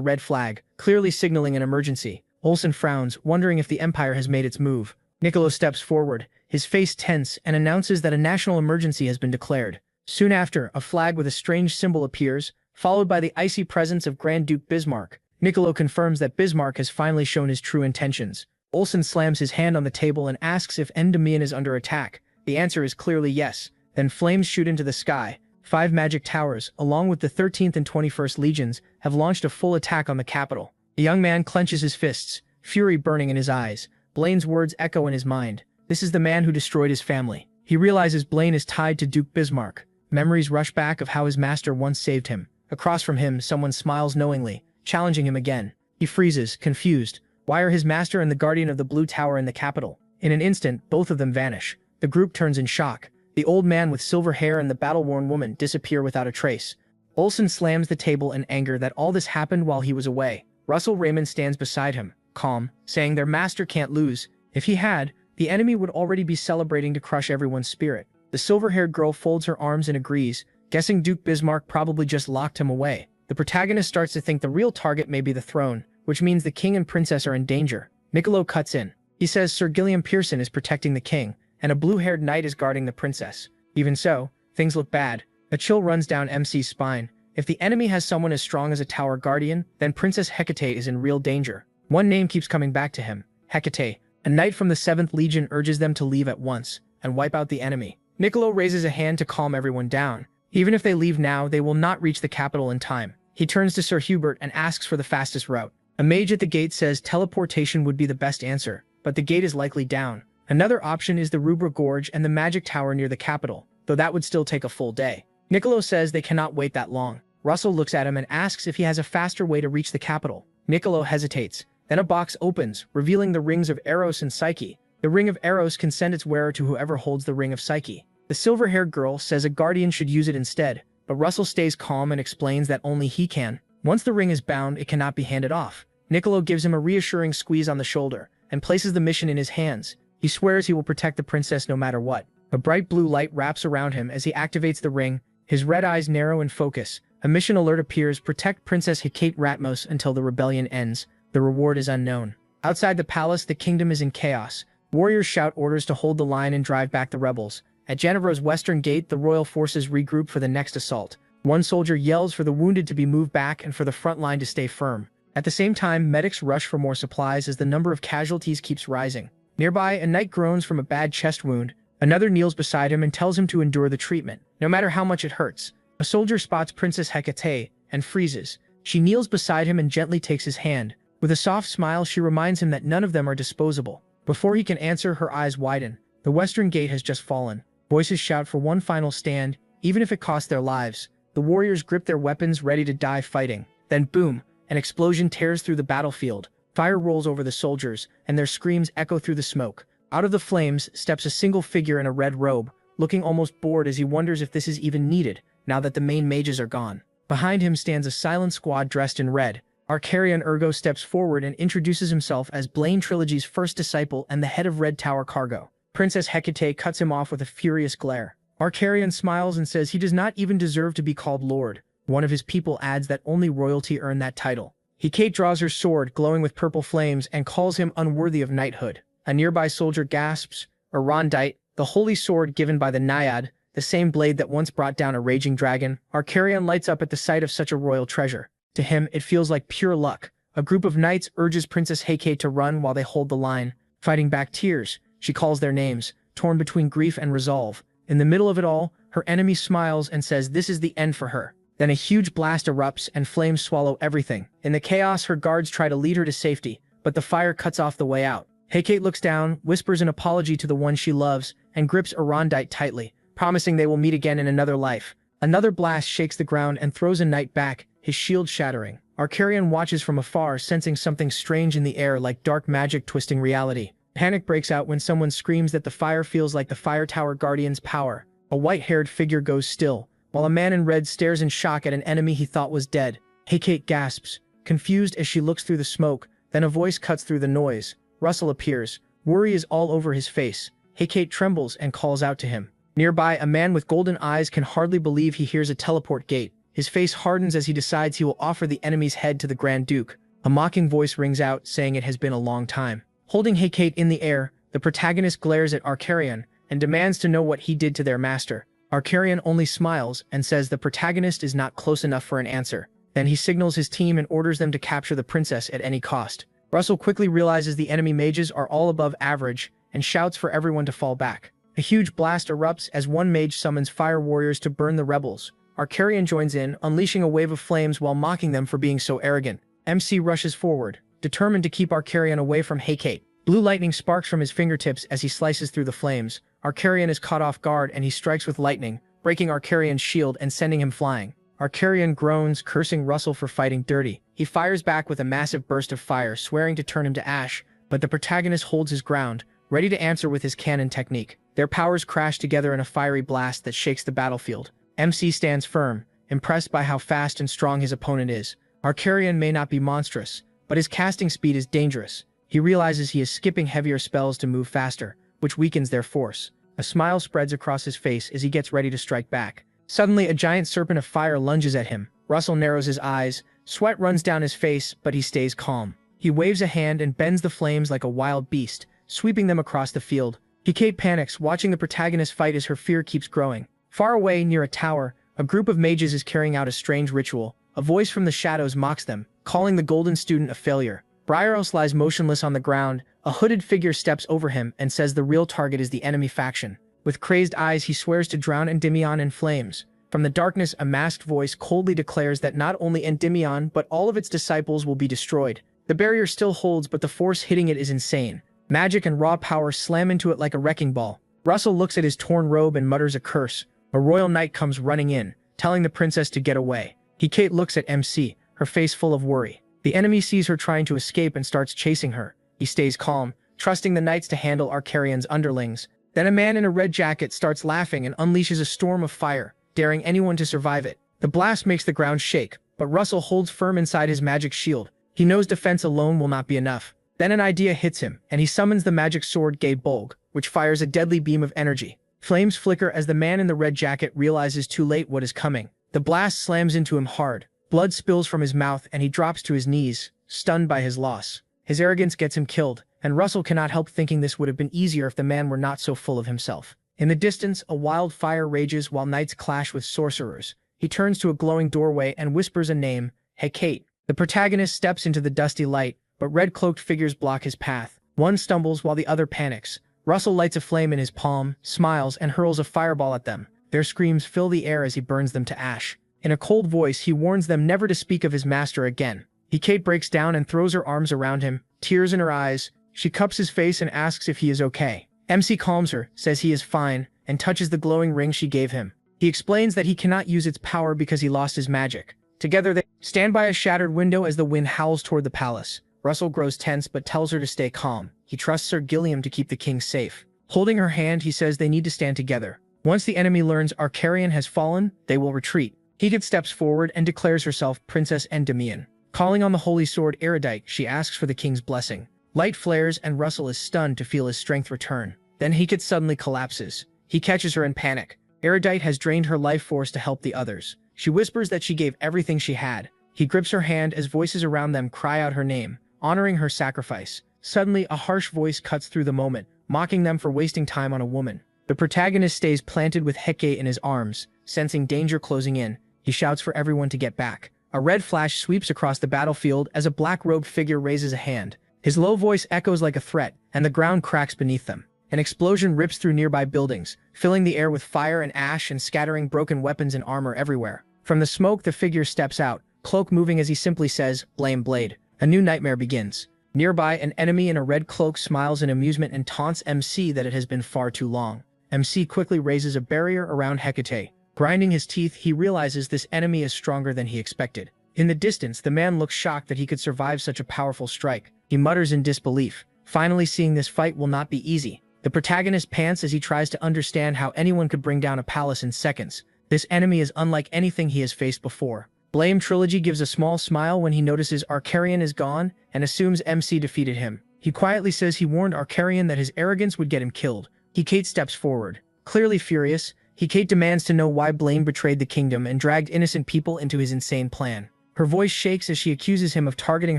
red flag, clearly signaling an emergency. Olsen frowns, wondering if the Empire has made its move. Niccolo steps forward, his face tense, and announces that a national emergency has been declared. Soon after, a flag with a strange symbol appears, followed by the icy presence of Grand Duke Bismarck. Niccolo confirms that Bismarck has finally shown his true intentions. Olsen slams his hand on the table and asks if Endymion is under attack. The answer is clearly yes. Then flames shoot into the sky. 5 magic towers, along with the 13th and 21st Legions, have launched a full attack on the capital. The young man clenches his fists, fury burning in his eyes. Blaine's words echo in his mind. This is the man who destroyed his family. He realizes Blaine is tied to Duke Bismarck. Memories rush back of how his master once saved him. Across from him, someone smiles knowingly, challenging him again. He freezes, confused. Why are his master and the guardian of the Blue Tower in the capital? In an instant, both of them vanish. The group turns in shock. The old man with silver hair and the battle-worn woman disappear without a trace. Olsen slams the table in anger that all this happened while he was away. Russell Raymond stands beside him, calm, saying their master can't lose. If he had, the enemy would already be celebrating to crush everyone's spirit. The silver-haired girl folds her arms and agrees, guessing Duke Bismarck probably just locked him away. The protagonist starts to think the real target may be the throne, which means the king and princess are in danger. Niccolo cuts in. He says Sir Gilliam Pearson is protecting the king, and a blue-haired knight is guarding the princess. Even so, things look bad. A chill runs down MC's spine. If the enemy has someone as strong as a tower guardian, then Princess Hecate is in real danger. One name keeps coming back to him, Hecate. A knight from the 7th Legion urges them to leave at once and wipe out the enemy. Niccolo raises a hand to calm everyone down. Even if they leave now, they will not reach the capital in time. He turns to Sir Hubert and asks for the fastest route. A mage at the gate says teleportation would be the best answer, but the gate is likely down. Another option is the Rubra Gorge and the magic tower near the capital, though that would still take a full day. Niccolo says they cannot wait that long. Russell looks at him and asks if he has a faster way to reach the capital. Niccolo hesitates. Then a box opens, revealing the rings of Eros and Psyche. The ring of Eros can send its wearer to whoever holds the ring of Psyche. The silver-haired girl says a guardian should use it instead. but Russell stays calm and explains that only he can. Once the ring is bound, it cannot be handed off. Niccolo gives him a reassuring squeeze on the shoulder and places the mission in his hands. He swears he will protect the princess no matter what. A bright blue light wraps around him as he activates the ring. His red eyes narrow in focus. A mission alert appears: protect Princess Hecate Ratmos until the rebellion ends. The reward is unknown. Outside the palace, the kingdom is in chaos. Warriors shout orders to hold the line and drive back the rebels. At Genevra's western gate, the royal forces regroup for the next assault. One soldier yells for the wounded to be moved back and for the front line to stay firm. At the same time, medics rush for more supplies as the number of casualties keeps rising. Nearby, a knight groans from a bad chest wound. Another kneels beside him and tells him to endure the treatment, no matter how much it hurts. A soldier spots Princess Hecate and freezes. She kneels beside him and gently takes his hand. With a soft smile, she reminds him that none of them are disposable. Before he can answer, her eyes widen. The western gate has just fallen. Voices shout for one final stand, even if it costs their lives. The warriors grip their weapons, ready to die fighting. Then boom, an explosion tears through the battlefield. Fire rolls over the soldiers, and their screams echo through the smoke. Out of the flames steps a single figure in a red robe, looking almost bored as he wonders if this is even needed, now that the main mages are gone. Behind him stands a silent squad dressed in red. Arcarian Ergo steps forward and introduces himself as Blaine Trilogy's first disciple and the head of Red Tower Cargo. Princess Hecate cuts him off with a furious glare. Arcarian smiles and says he does not even deserve to be called Lord. One of his people adds that only royalty earned that title. Hecate draws her sword, glowing with purple flames, and calls him unworthy of knighthood. A nearby soldier gasps, Arondite, the holy sword given by the Naiad, the same blade that once brought down a raging dragon. Arcarian lights up at the sight of such a royal treasure. To him, it feels like pure luck. A group of knights urges Princess Hecate to run while they hold the line. Fighting back tears, she calls their names, torn between grief and resolve. In the middle of it all, her enemy smiles and says this is the end for her. Then a huge blast erupts and flames swallow everything. In the chaos, her guards try to lead her to safety, but the fire cuts off the way out. Hecate looks down, whispers an apology to the one she loves, and grips Arondite tightly, promising they will meet again in another life. Another blast shakes the ground and throws a knight back, his shield shattering. Arcarian watches from afar, sensing something strange in the air, like dark magic twisting reality. Panic breaks out when someone screams that the fire feels like the Fire Tower Guardian's power. A white-haired figure goes still, while a man in red stares in shock at an enemy he thought was dead. Hecate gasps, confused as she looks through the smoke. Then a voice cuts through the noise. Russell appears. Worry is all over his face. Hecate trembles and calls out to him. Nearby, a man with golden eyes can hardly believe he hears a teleport gate. His face hardens as he decides he will offer the enemy's head to the Grand Duke. A mocking voice rings out, saying it has been a long time. Holding Hecate in the air, the protagonist glares at Arcarian and demands to know what he did to their master. Arcarian only smiles and says the protagonist is not close enough for an answer. Then he signals his team and orders them to capture the princess at any cost. Russell quickly realizes the enemy mages are all above average and shouts for everyone to fall back. A huge blast erupts as one mage summons fire warriors to burn the rebels. Arcarian joins in, unleashing a wave of flames while mocking them for being so arrogant. MC rushes forward, determined to keep Arcarian away from Hecate. Blue lightning sparks from his fingertips as he slices through the flames. Arcarian is caught off guard and he strikes with lightning, breaking Arcarian's shield and sending him flying. Arcarian groans, cursing Russell for fighting dirty. He fires back with a massive burst of fire, swearing to turn him to ash, but the protagonist holds his ground, ready to answer with his cannon technique. Their powers crash together in a fiery blast that shakes the battlefield. MC stands firm, impressed by how fast and strong his opponent is. Arcarian may not be monstrous, but his casting speed is dangerous. He realizes he is skipping heavier spells to move faster, which weakens their force. A smile spreads across his face as he gets ready to strike back. Suddenly, a giant serpent of fire lunges at him. Russell narrows his eyes, sweat runs down his face, but he stays calm. He waves a hand and bends the flames like a wild beast, sweeping them across the field. Hecate panics, watching the protagonist fight as her fear keeps growing. Far away, near a tower, a group of mages is carrying out a strange ritual. A voice from the shadows mocks them, calling the golden student a failure. Bryaros lies motionless on the ground. A hooded figure steps over him and says the real target is the enemy faction. With crazed eyes, he swears to drown Endymion in flames. From the darkness, a masked voice coldly declares that not only Endymion, but all of its disciples will be destroyed. The barrier still holds, but the force hitting it is insane. Magic and raw power slam into it like a wrecking ball. Russell looks at his torn robe and mutters a curse. A royal knight comes running in, telling the princess to get away. Hecate looks at MC, her face full of worry. The enemy sees her trying to escape and starts chasing her. He stays calm, trusting the knights to handle Arcarian's underlings. Then a man in a red jacket starts laughing and unleashes a storm of fire. daring anyone to survive it. The blast makes the ground shake, but Russell holds firm inside his magic shield. He knows defense alone will not be enough. Then an idea hits him, and he summons the magic sword Bolg, which fires a deadly beam of energy. Flames flicker as the man in the red jacket realizes too late what is coming. The blast slams into him hard. Blood spills from his mouth and he drops to his knees, stunned by his loss. His arrogance gets him killed, and Russell cannot help thinking this would have been easier if the man were not so full of himself. In the distance, a wild fire rages while knights clash with sorcerers. He turns to a glowing doorway and whispers a name, Hecate. The protagonist steps into the dusty light, but red-cloaked figures block his path. One stumbles while the other panics. Russell lights a flame in his palm, smiles, and hurls a fireball at them. Their screams fill the air as he burns them to ash. In a cold voice, he warns them never to speak of his master again. Hecate breaks down and throws her arms around him, tears in her eyes. She cups his face and asks if he is okay. MC calms her, says he is fine, and touches the glowing ring she gave him. He explains that he cannot use its power because he lost his magic. Together they stand by a shattered window as the wind howls toward the palace. Russell grows tense but tells her to stay calm. He trusts Sir Gilliam to keep the king safe. Holding her hand, he says they need to stand together. Once the enemy learns Arcarion has fallen, they will retreat. Hecate steps forward and declares herself Princess Endymion. Calling on the holy sword Erudite, she asks for the king's blessing. Light flares and Russell is stunned to feel his strength return. Then Hecate suddenly collapses. He catches her in panic. Erudite has drained her life force to help the others. She whispers that she gave everything she had. He grips her hand as voices around them cry out her name, honoring her sacrifice. Suddenly, a harsh voice cuts through the moment, mocking them for wasting time on a woman. The protagonist stays planted with Hecate in his arms, sensing danger closing in. He shouts for everyone to get back. A red flash sweeps across the battlefield as a black-robed figure raises a hand. His low voice echoes like a threat, and the ground cracks beneath them. An explosion rips through nearby buildings, filling the air with fire and ash and scattering broken weapons and armor everywhere. From the smoke, the figure steps out, cloak moving as he simply says, "Blame Blade." A new nightmare begins. Nearby, an enemy in a red cloak smiles in amusement and taunts MC that it has been far too long. MC quickly raises a barrier around Hecate. Grinding his teeth, he realizes this enemy is stronger than he expected. In the distance, the man looks shocked that he could survive such a powerful strike. He mutters in disbelief. Finally seeing this fight will not be easy. The protagonist pants as he tries to understand how anyone could bring down a palace in seconds. This enemy is unlike anything he has faced before. Blame Trilogy gives a small smile when he notices Arcarion is gone and assumes MC defeated him. He quietly says he warned Arcarion that his arrogance would get him killed. Hecate steps forward. Clearly furious, Hecate demands to know why Blame betrayed the kingdom and dragged innocent people into his insane plan. Her voice shakes as she accuses him of targeting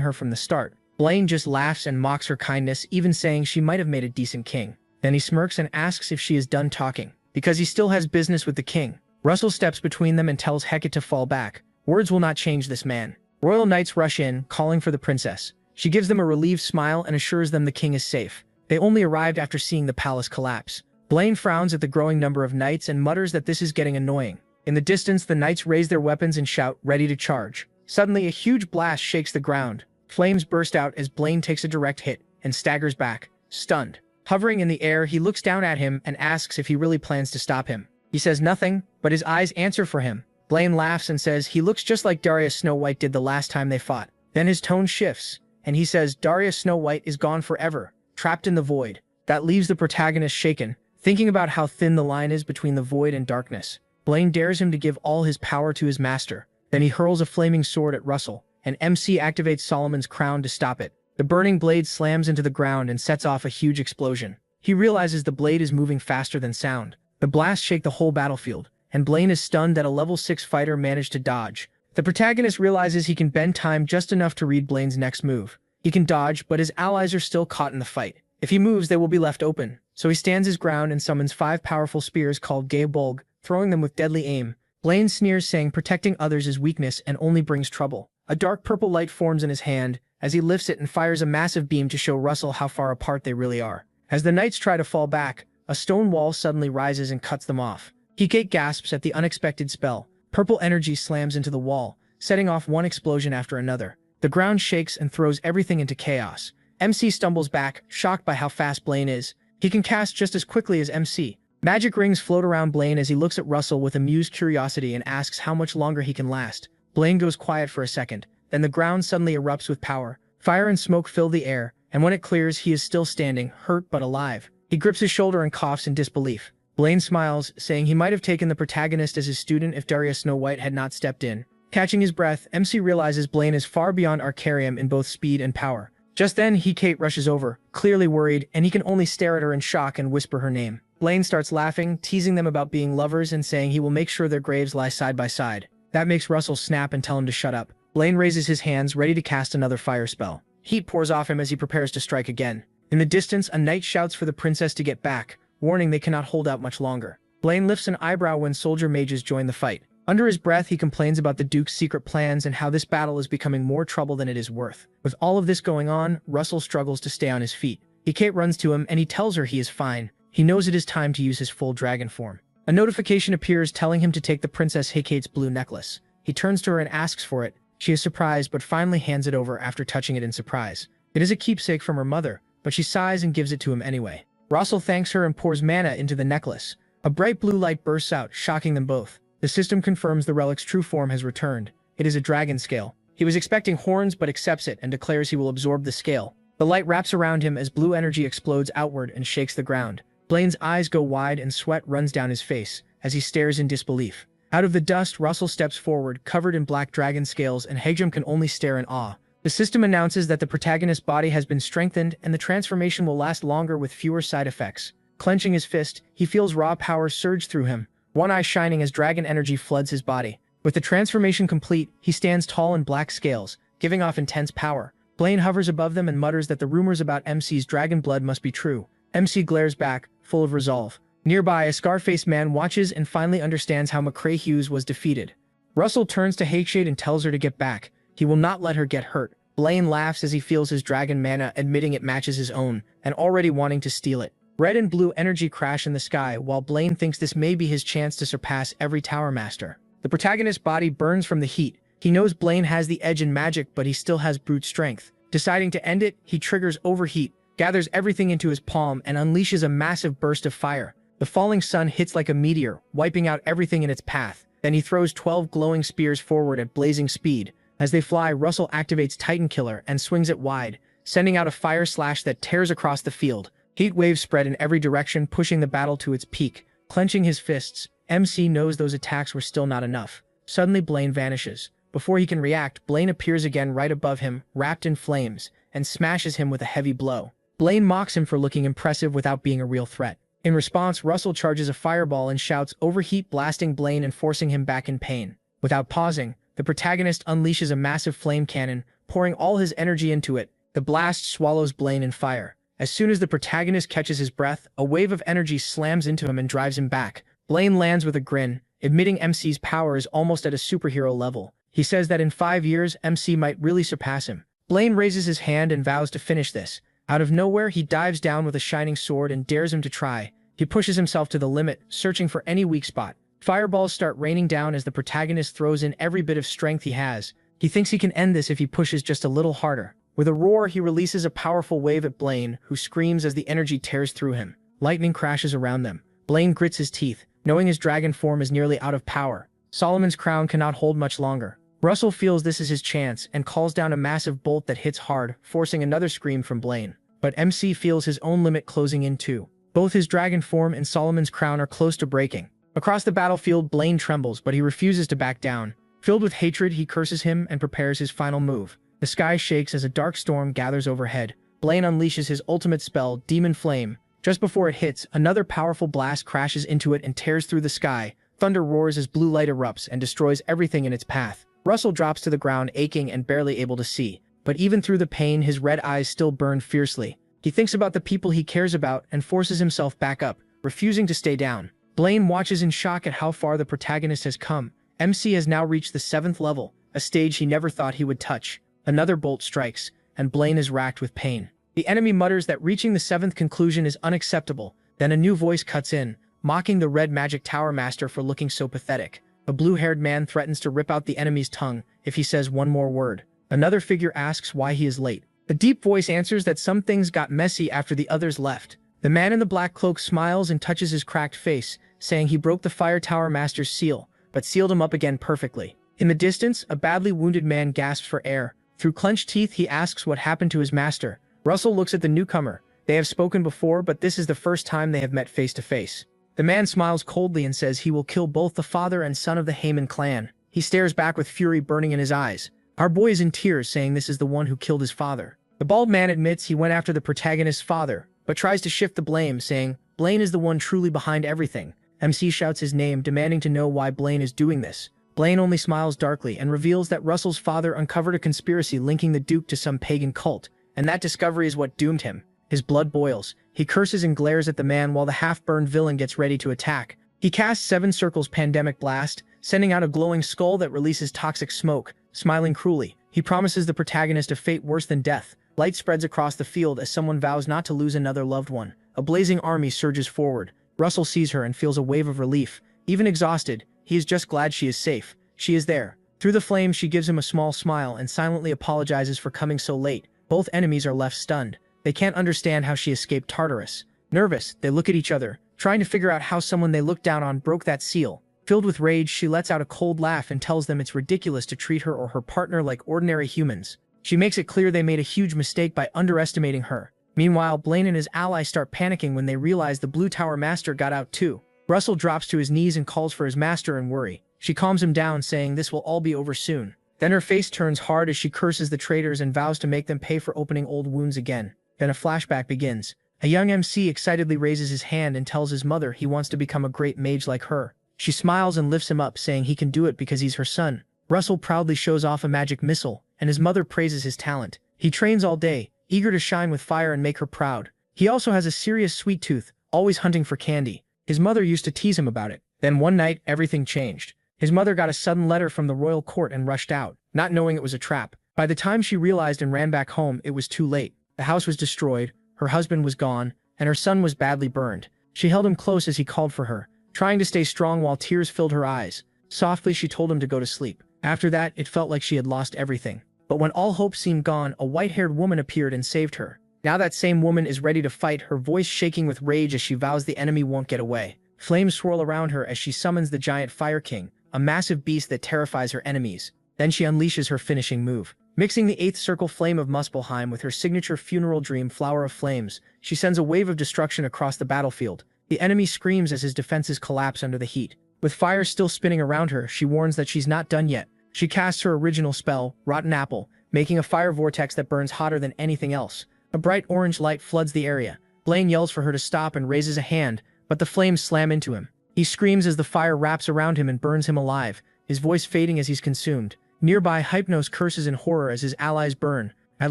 her from the start. Blame just laughs and mocks her kindness, even saying she might have made a decent king. Then he smirks and asks if she is done talking, because he still has business with the king. Russell steps between them and tells Hecate to fall back. Words will not change this man. Royal knights rush in, calling for the princess. She gives them a relieved smile and assures them the king is safe. They only arrived after seeing the palace collapse. Blaine frowns at the growing number of knights and mutters that this is getting annoying. In the distance, the knights raise their weapons and shout, ready to charge. Suddenly, a huge blast shakes the ground. Flames burst out as Blaine takes a direct hit and staggers back, stunned. Hovering in the air, he looks down at him and asks if he really plans to stop him. He says nothing, but his eyes answer for him. Blaine laughs and says he looks just like Darius Snow White did the last time they fought. Then his tone shifts, and he says Darius Snow White is gone forever, trapped in the void. That leaves the protagonist shaken, thinking about how thin the line is between the void and darkness. Blaine dares him to give all his power to his master. Then he hurls a flaming sword at Russell, and MC activates Solomon's crown to stop it. The burning blade slams into the ground and sets off a huge explosion. He realizes the blade is moving faster than sound. The blasts shake the whole battlefield, and Blaine is stunned that a level 6 fighter managed to dodge. The protagonist realizes he can bend time just enough to read Blaine's next move. He can dodge, but his allies are still caught in the fight. If he moves, they will be left open. So he stands his ground and summons 5 powerful spears called Bolg, throwing them with deadly aim. Blaine sneers, saying protecting others is weakness and only brings trouble. A dark purple light forms in his hand as he lifts it and fires a massive beam to show Russell how far apart they really are. As the knights try to fall back, a stone wall suddenly rises and cuts them off. Hecate gasps at the unexpected spell. Purple energy slams into the wall, setting off one explosion after another. The ground shakes and throws everything into chaos. MC stumbles back, shocked by how fast Blaine is. He can cast just as quickly as MC. Magic rings float around Blaine as he looks at Russell with amused curiosity and asks how much longer he can last. Blaine goes quiet for a second, then the ground suddenly erupts with power. Fire and smoke fill the air, and when it clears, he is still standing, hurt but alive. He grips his shoulder and coughs in disbelief. Blaine smiles, saying he might have taken the protagonist as his student if Daria Snow White had not stepped in. Catching his breath, MC realizes Blaine is far beyond Arcarium in both speed and power. Just then, Kate rushes over, clearly worried, and he can only stare at her in shock and whisper her name. Blaine starts laughing, teasing them about being lovers and saying he will make sure their graves lie side by side. That makes Russell snap and tell him to shut up. Blaine raises his hands, ready to cast another fire spell. Heat pours off him as he prepares to strike again. In the distance, a knight shouts for the princess to get back, warning they cannot hold out much longer. Blaine lifts an eyebrow when soldier mages join the fight. Under his breath, he complains about the Duke's secret plans and how this battle is becoming more trouble than it is worth. With all of this going on, Russell struggles to stay on his feet. Kate runs to him and he tells her he is fine. He knows it is time to use his full dragon form. A notification appears telling him to take the Princess Kate's blue necklace. He turns to her and asks for it. She is surprised but finally hands it over after touching it in surprise. It is a keepsake from her mother, but she sighs and gives it to him anyway. Russell thanks her and pours mana into the necklace. A bright blue light bursts out, shocking them both. The system confirms the relic's true form has returned. It is a dragon scale. He was expecting horns but accepts it and declares he will absorb the scale. The light wraps around him as blue energy explodes outward and shakes the ground. Blaine's eyes go wide and sweat runs down his face as he stares in disbelief. Out of the dust, Russell steps forward, covered in black dragon scales, and Hagem can only stare in awe. The system announces that the protagonist's body has been strengthened and the transformation will last longer with fewer side effects. Clenching his fist, he feels raw power surge through him, one eye shining as dragon energy floods his body. With the transformation complete, he stands tall in black scales, giving off intense power. Blaine hovers above them and mutters that the rumors about MC's dragon blood must be true. MC glares back, full of resolve. Nearby, a scar-faced man watches and finally understands how McCrae Hughes was defeated. Russell turns to Hakeshade and tells her to get back. He will not let her get hurt. Blaine laughs as he feels his dragon mana, admitting it matches his own, and already wanting to steal it. Red and blue energy crash in the sky, while Blaine thinks this may be his chance to surpass every Tower Master. The protagonist's body burns from the heat. He knows Blaine has the edge in magic, but he still has brute strength. Deciding to end it, he triggers Overheat, gathers everything into his palm, and unleashes a massive burst of fire. The falling sun hits like a meteor, wiping out everything in its path. Then he throws 12 glowing spears forward at blazing speed. As they fly, Russell activates Titan Killer and swings it wide, sending out a fire slash that tears across the field. Heat waves spread in every direction, pushing the battle to its peak. Clenching his fists, MC knows those attacks were still not enough. Suddenly, Blaine vanishes. Before he can react, Blaine appears again right above him, wrapped in flames, and smashes him with a heavy blow. Blaine mocks him for looking impressive without being a real threat. In response, Russell charges a fireball and shouts Overheat, blasting Blaine and forcing him back in pain. Without pausing, the protagonist unleashes a massive flame cannon, pouring all his energy into it. The blast swallows Blaine in fire. As soon as the protagonist catches his breath, a wave of energy slams into him and drives him back. Blaine lands with a grin, admitting MC's power is almost at a superhero level. He says that in 5 years, MC might really surpass him. Blaine raises his hand and vows to finish this. Out of nowhere, he dives down with a shining sword and dares him to try. He pushes himself to the limit, searching for any weak spot. Fireballs start raining down as the protagonist throws in every bit of strength he has. He thinks he can end this if he pushes just a little harder. With a roar, he releases a powerful wave at Blaine, who screams as the energy tears through him. Lightning crashes around them. Blaine grits his teeth, knowing his dragon form is nearly out of power. Solomon's crown cannot hold much longer. Russell feels this is his chance and calls down a massive bolt that hits hard, forcing another scream from Blaine. But MC feels his own limit closing in too. Both his dragon form and Solomon's crown are close to breaking. Across the battlefield, Blaine trembles, but he refuses to back down. Filled with hatred, he curses him and prepares his final move. The sky shakes as a dark storm gathers overhead. Blaine unleashes his ultimate spell, Demon Flame. Just before it hits, another powerful blast crashes into it and tears through the sky. Thunder roars as blue light erupts and destroys everything in its path. Russell drops to the ground, aching and barely able to see. But even through the pain, his red eyes still burn fiercely. He thinks about the people he cares about and forces himself back up, refusing to stay down. Blaine watches in shock at how far the protagonist has come. MC has now reached the 7th level, a stage he never thought he would touch. Another bolt strikes, and Blaine is racked with pain. The enemy mutters that reaching the 7th conclusion is unacceptable. Then a new voice cuts in, mocking the red magic tower master for looking so pathetic. A blue-haired man threatens to rip out the enemy's tongue if he says one more word. Another figure asks why he is late. A deep voice answers that some things got messy after the others left. The man in the black cloak smiles and touches his cracked face, saying he broke the Fire Tower Master's seal, but sealed him up again perfectly. In the distance, a badly wounded man gasps for air. Through clenched teeth, he asks what happened to his master. Russell looks at the newcomer. They have spoken before, but this is the first time they have met face to face. The man smiles coldly and says he will kill both the father and son of the Heyman clan. He stares back with fury burning in his eyes. Our boy is in tears, saying this is the one who killed his father. The bald man admits he went after the protagonist's father, but tries to shift the blame, saying Blaine is the one truly behind everything. MC shouts his name, demanding to know why Blaine is doing this. Blaine only smiles darkly and reveals that Russell's father uncovered a conspiracy linking the Duke to some pagan cult, and that discovery is what doomed him. His blood boils. He curses and glares at the man while the half-burned villain gets ready to attack. He casts 7 Circles Pandemic Blast, sending out a glowing skull that releases toxic smoke. Smiling cruelly, he promises the protagonist a fate worse than death. Light spreads across the field as someone vows not to lose another loved one. A blazing army surges forward. Russell sees her and feels a wave of relief. Even exhausted, he is just glad she is safe. She is there. Through the flames, she gives him a small smile and silently apologizes for coming so late. Both enemies are left stunned. They can't understand how she escaped Tartarus. Nervous, they look at each other, trying to figure out how someone they looked down on broke that seal. Filled with rage, she lets out a cold laugh and tells them it's ridiculous to treat her or her partner like ordinary humans. She makes it clear they made a huge mistake by underestimating her. Meanwhile, Blaine and his allies start panicking when they realize the Blue Tower Master got out too. Russell drops to his knees and calls for his master in worry. She calms him down, saying this will all be over soon. Then her face turns hard as she curses the traitors and vows to make them pay for opening old wounds again. Then a flashback begins. A young MC excitedly raises his hand and tells his mother he wants to become a great mage like her. She smiles and lifts him up, saying he can do it because he's her son. Russell proudly shows off a magic missile, and his mother praises his talent. He trains all day, eager to shine with fire and make her proud. He also has a serious sweet tooth, always hunting for candy. His mother used to tease him about it. Then one night, everything changed. His mother got a sudden letter from the royal court and rushed out, not knowing it was a trap. By the time she realized and ran back home, it was too late. The house was destroyed, her husband was gone, and her son was badly burned. She held him close as he called for her, trying to stay strong while tears filled her eyes. Softly, she told him to go to sleep. After that, it felt like she had lost everything. But when all hope seemed gone, a white-haired woman appeared and saved her. Now that same woman is ready to fight, her voice shaking with rage as she vows the enemy won't get away. Flames swirl around her as she summons the giant Fire King, a massive beast that terrifies her enemies. Then she unleashes her finishing move. Mixing the 8th circle flame of Muspelheim with her signature funeral dream Flower of Flames, she sends a wave of destruction across the battlefield. The enemy screams as his defenses collapse under the heat. With fire still spinning around her, she warns that she's not done yet. She casts her original spell, Rotten Apple, making a fire vortex that burns hotter than anything else. A bright orange light floods the area. Blaine yells for her to stop and raises a hand, but the flames slam into him. He screams as the fire wraps around him and burns him alive, his voice fading as he's consumed. Nearby, Hypnos curses in horror as his allies burn. At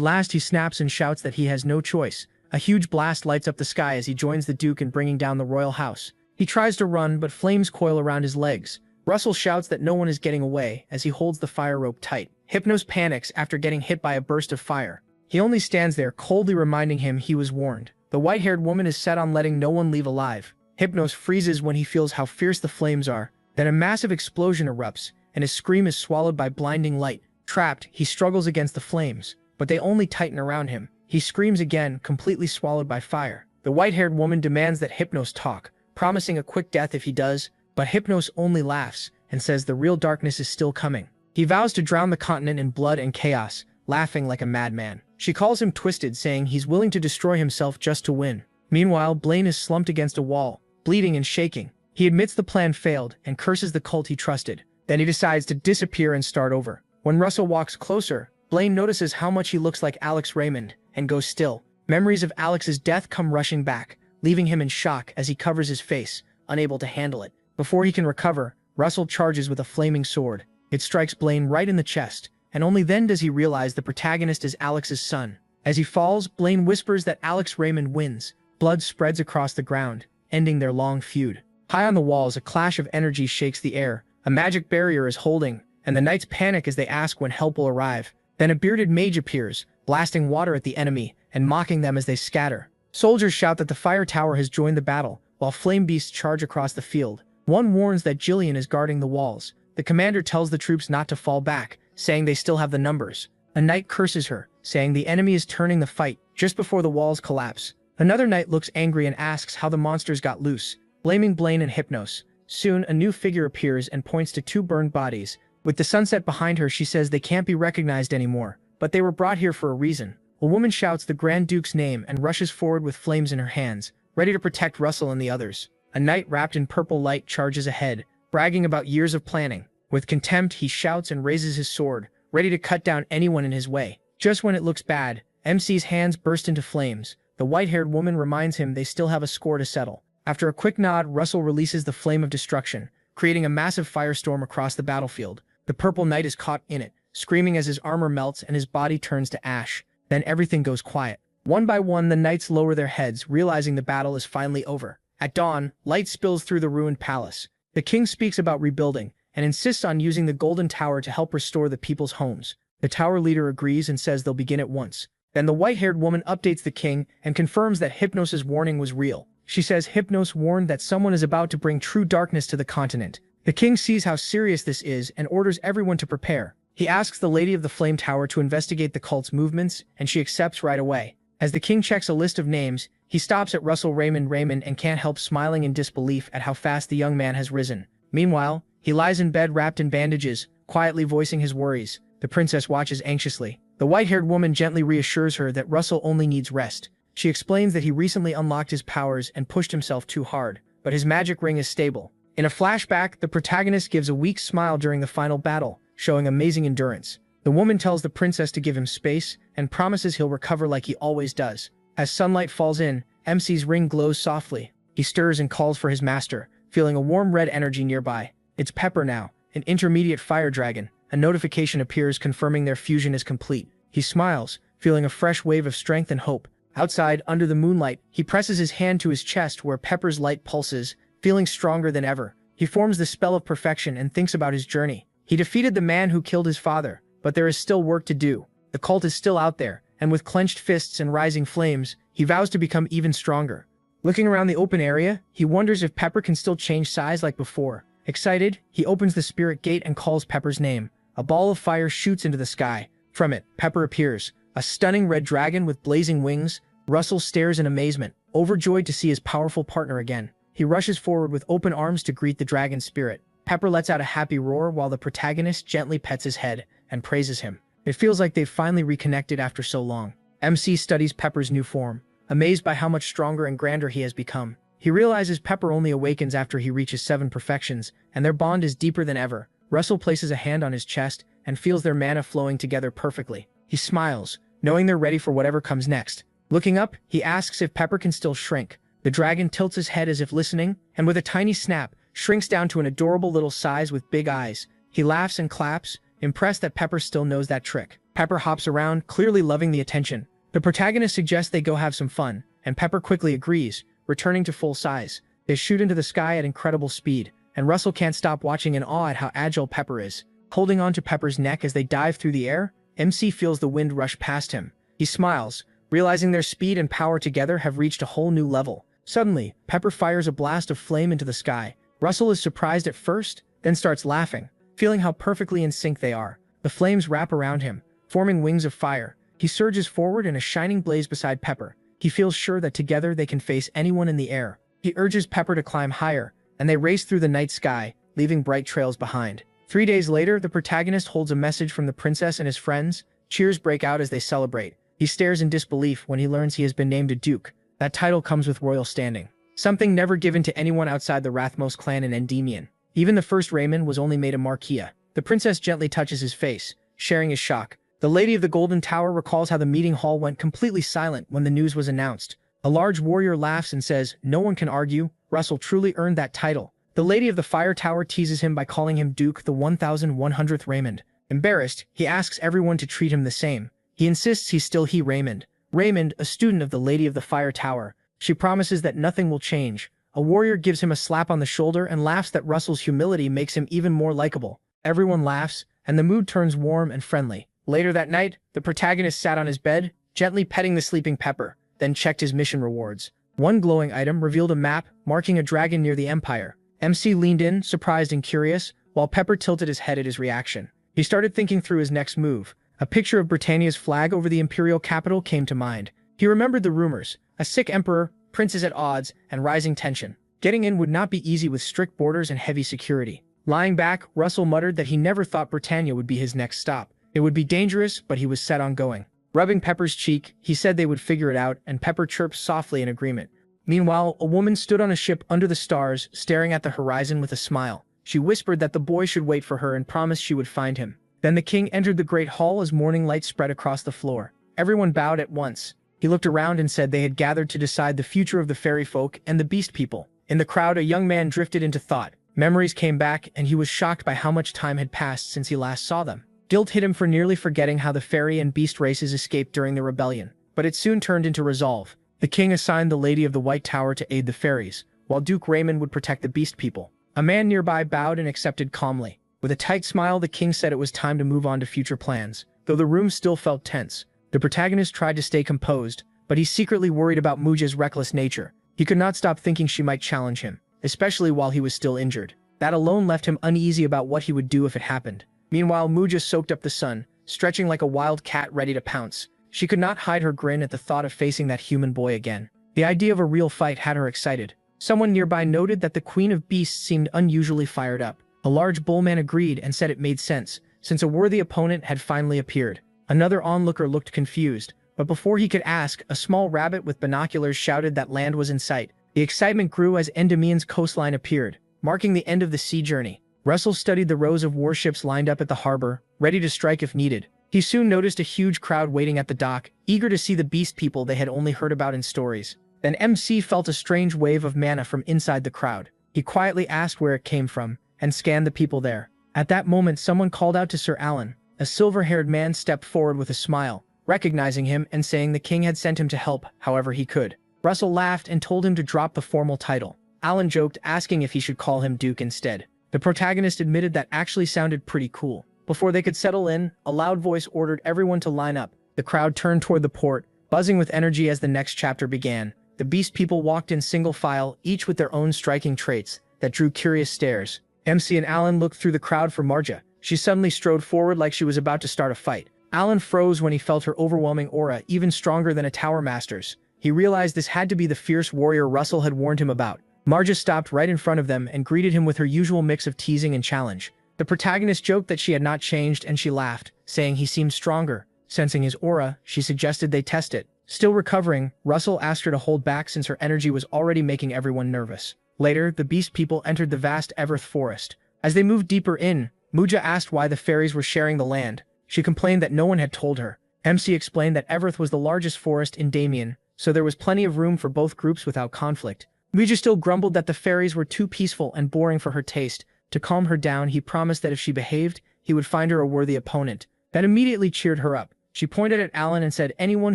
last, he snaps and shouts that he has no choice. A huge blast lights up the sky as he joins the Duke in bringing down the royal house. He tries to run, but flames coil around his legs. Russell shouts that no one is getting away as he holds the fire rope tight. Hypnos panics after getting hit by a burst of fire. He only stands there, coldly reminding him he was warned. The white-haired woman is set on letting no one leave alive. Hypnos freezes when he feels how fierce the flames are. Then a massive explosion erupts, and his scream is swallowed by blinding light. Trapped, he struggles against the flames, but they only tighten around him. He screams again, completely swallowed by fire. The white-haired woman demands that Hypnos talk, promising a quick death if he does, but Hypnos only laughs and says the real darkness is still coming. He vows to drown the continent in blood and chaos, laughing like a madman. She calls him twisted, saying he's willing to destroy himself just to win. Meanwhile, Blaine is slumped against a wall, bleeding and shaking. He admits the plan failed and curses the cult he trusted. Then he decides to disappear and start over. When Russell walks closer, Blaine notices how much he looks like Alex Raymond and goes still. Memories of Alex's death come rushing back, leaving him in shock as he covers his face, unable to handle it. Before he can recover, Russell charges with a flaming sword. It strikes Blaine right in the chest, and only then does he realize the protagonist is Alex's son. As he falls, Blaine whispers that Alex Raymond wins. Blood spreads across the ground, ending their long feud. High on the walls, a clash of energy shakes the air. A magic barrier is holding, and the knights panic as they ask when help will arrive. Then a bearded mage appears, blasting water at the enemy and mocking them as they scatter. Soldiers shout that the fire tower has joined the battle, while flame beasts charge across the field. One warns that Jillian is guarding the walls. The commander tells the troops not to fall back, saying they still have the numbers. A knight curses her, saying the enemy is turning the fight just before the walls collapse. Another knight looks angry and asks how the monsters got loose, blaming Blaine and Hypnos. Soon, a new figure appears and points to 2 burned bodies. With the sunset behind her, she says they can't be recognized anymore, but they were brought here for a reason. A woman shouts the Grand Duke's name and rushes forward with flames in her hands, ready to protect Russell and the others. A knight wrapped in purple light charges ahead, bragging about years of planning. With contempt, he shouts and raises his sword, ready to cut down anyone in his way. Just when it looks bad, MC's hands burst into flames. The white-haired woman reminds him they still have a score to settle. After a quick nod, Russell releases the flame of destruction, creating a massive firestorm across the battlefield. The purple knight is caught in it, screaming as his armor melts and his body turns to ash. Then everything goes quiet. One by one, the knights lower their heads, realizing the battle is finally over. At dawn, light spills through the ruined palace. The king speaks about rebuilding, and insists on using the Golden Tower to help restore the people's homes. The tower leader agrees and says they'll begin at once. Then the white-haired woman updates the king and confirms that Hypnos' warning was real. She says Hypnos warned that someone is about to bring true darkness to the continent. The king sees how serious this is and orders everyone to prepare. He asks the Lady of the Flame Tower to investigate the cult's movements, and she accepts right away. As the king checks a list of names, he stops at Russell Raymond and can't help smiling in disbelief at how fast the young man has risen. Meanwhile, he lies in bed wrapped in bandages, quietly voicing his worries. The princess watches anxiously. The white-haired woman gently reassures her that Russell only needs rest. She explains that he recently unlocked his powers and pushed himself too hard, but his magic ring is stable. In a flashback, the protagonist gives a weak smile during the final battle, showing amazing endurance. The woman tells the princess to give him space and promises he'll recover like he always does. As sunlight falls in, MC's ring glows softly. He stirs and calls for his master, feeling a warm red energy nearby. It's Pepper now, an intermediate fire dragon. A notification appears confirming their fusion is complete. He smiles, feeling a fresh wave of strength and hope. Outside, under the moonlight, he presses his hand to his chest where Pepper's light pulses, feeling stronger than ever. He forms the spell of perfection and thinks about his journey. He defeated the man who killed his father, but there is still work to do. The cult is still out there, and with clenched fists and rising flames, he vows to become even stronger. Looking around the open area, he wonders if Pepper can still change size like before. Excited, he opens the spirit gate and calls Pepper's name. A ball of fire shoots into the sky. From it, Pepper appears, a stunning red dragon with blazing wings. Russell stares in amazement, overjoyed to see his powerful partner again. He rushes forward with open arms to greet the dragon spirit. Pepper lets out a happy roar while the protagonist gently pets his head and praises him. It feels like they've finally reconnected after so long. MC studies Pepper's new form, amazed by how much stronger and grander he has become. He realizes Pepper only awakens after he reaches 7 perfections, and their bond is deeper than ever. Russell places a hand on his chest and feels their mana flowing together perfectly. He smiles, knowing they're ready for whatever comes next. Looking up, he asks if Pepper can still shrink. The dragon tilts his head as if listening, and with a tiny snap, shrinks down to an adorable little size with big eyes. He laughs and claps, impressed that Pepper still knows that trick. Pepper hops around, clearly loving the attention. The protagonist suggests they go have some fun, and Pepper quickly agrees, returning to full size. They shoot into the sky at incredible speed, and Russell can't stop watching in awe at how agile Pepper is. Holding onto Pepper's neck as they dive through the air, MC feels the wind rush past him. He smiles, realizing their speed and power together have reached a whole new level. Suddenly, Pepper fires a blast of flame into the sky. Russell is surprised at first, then starts laughing, feeling how perfectly in sync they are. The flames wrap around him, forming wings of fire. He surges forward in a shining blaze beside Pepper. He feels sure that together they can face anyone in the air. He urges Pepper to climb higher, and they race through the night sky, leaving bright trails behind. 3 days later, the protagonist holds a message from the princess and his friends. Cheers break out as they celebrate. He stares in disbelief when he learns he has been named a duke. That title comes with royal standing, something never given to anyone outside the Rathmos clan in Endymion. Even the first Raymond was only made a marquia. The princess gently touches his face, sharing his shock. The Lady of the Golden Tower recalls how the meeting hall went completely silent when the news was announced. A large warrior laughs and says, "No one can argue, Russell truly earned that title." The Lady of the Fire Tower teases him by calling him Duke the 1100th Raymond. Embarrassed, he asks everyone to treat him the same. He insists he's still Raymond. Raymond, a student of the Lady of the Fire Tower. She promises that nothing will change. A warrior gives him a slap on the shoulder and laughs that Russell's humility makes him even more likable. Everyone laughs, and the mood turns warm and friendly. Later that night, the protagonist sat on his bed, gently petting the sleeping Pepper, then checked his mission rewards. One glowing item revealed a map marking a dragon near the Empire. MC leaned in, surprised and curious, while Pepper tilted his head at his reaction. He started thinking through his next move. A picture of Britannia's flag over the imperial capital came to mind. He remembered the rumors: a sick emperor, princes at odds, and rising tension. Getting in would not be easy with strict borders and heavy security. Lying back, Russell muttered that he never thought Britannia would be his next stop. It would be dangerous, but he was set on going. Rubbing Pepper's cheek, he said they would figure it out, and Pepper chirped softly in agreement. Meanwhile, a woman stood on a ship under the stars, staring at the horizon with a smile. She whispered that the boy should wait for her and promised she would find him. Then the king entered the great hall as morning light spread across the floor. Everyone bowed at once. He looked around and said they had gathered to decide the future of the fairy folk and the beast people. In the crowd, a young man drifted into thought. Memories came back, and he was shocked by how much time had passed since he last saw them. Guilt hit him for nearly forgetting how the fairy and beast races escaped during the rebellion. But it soon turned into resolve. The king assigned the Lady of the White Tower to aid the fairies, while Duke Raymond would protect the beast people. A man nearby bowed and accepted calmly. With a tight smile, the king said it was time to move on to future plans. Though the room still felt tense, the protagonist tried to stay composed, but he secretly worried about Muja's reckless nature. He could not stop thinking she might challenge him, especially while he was still injured. That alone left him uneasy about what he would do if it happened. Meanwhile, Muja soaked up the sun, stretching like a wild cat ready to pounce. She could not hide her grin at the thought of facing that human boy again. The idea of a real fight had her excited. Someone nearby noted that the Queen of Beasts seemed unusually fired up. A large bullman agreed and said it made sense, since a worthy opponent had finally appeared. Another onlooker looked confused, but before he could ask, a small rabbit with binoculars shouted that land was in sight. The excitement grew as Endymion's coastline appeared, marking the end of the sea journey. Russell studied the rows of warships lined up at the harbor, ready to strike if needed. He soon noticed a huge crowd waiting at the dock, eager to see the beast people they had only heard about in stories. Then MC felt a strange wave of mana from inside the crowd. He quietly asked where it came from, and scanned the people there. At that moment, someone called out to Sir Alan. A silver-haired man stepped forward with a smile, recognizing him and saying the king had sent him to help however he could. Russell laughed and told him to drop the formal title. Alan joked, asking if he should call him Duke instead. The protagonist admitted that actually sounded pretty cool. Before they could settle in, a loud voice ordered everyone to line up. The crowd turned toward the port, buzzing with energy as the next chapter began. The beast people walked in single file, each with their own striking traits that drew curious stares. MC and Alan looked through the crowd for Marja. She suddenly strode forward like she was about to start a fight. Alan froze when he felt her overwhelming aura, even stronger than a Tower Master's. He realized this had to be the fierce warrior Russell had warned him about. Marja stopped right in front of them and greeted him with her usual mix of teasing and challenge. The protagonist joked that she had not changed, and she laughed, saying he seemed stronger. Sensing his aura, she suggested they test it. Still recovering, Russell asked her to hold back since her energy was already making everyone nervous. Later, the beast people entered the vast Everth forest. As they moved deeper in, Muja asked why the fairies were sharing the land. She complained that no one had told her. MC explained that Everth was the largest forest in Damien, so there was plenty of room for both groups without conflict. Muja still grumbled that the fairies were too peaceful and boring for her taste. To calm her down, he promised that if she behaved, he would find her a worthy opponent. That immediately cheered her up. She pointed at Alan and said anyone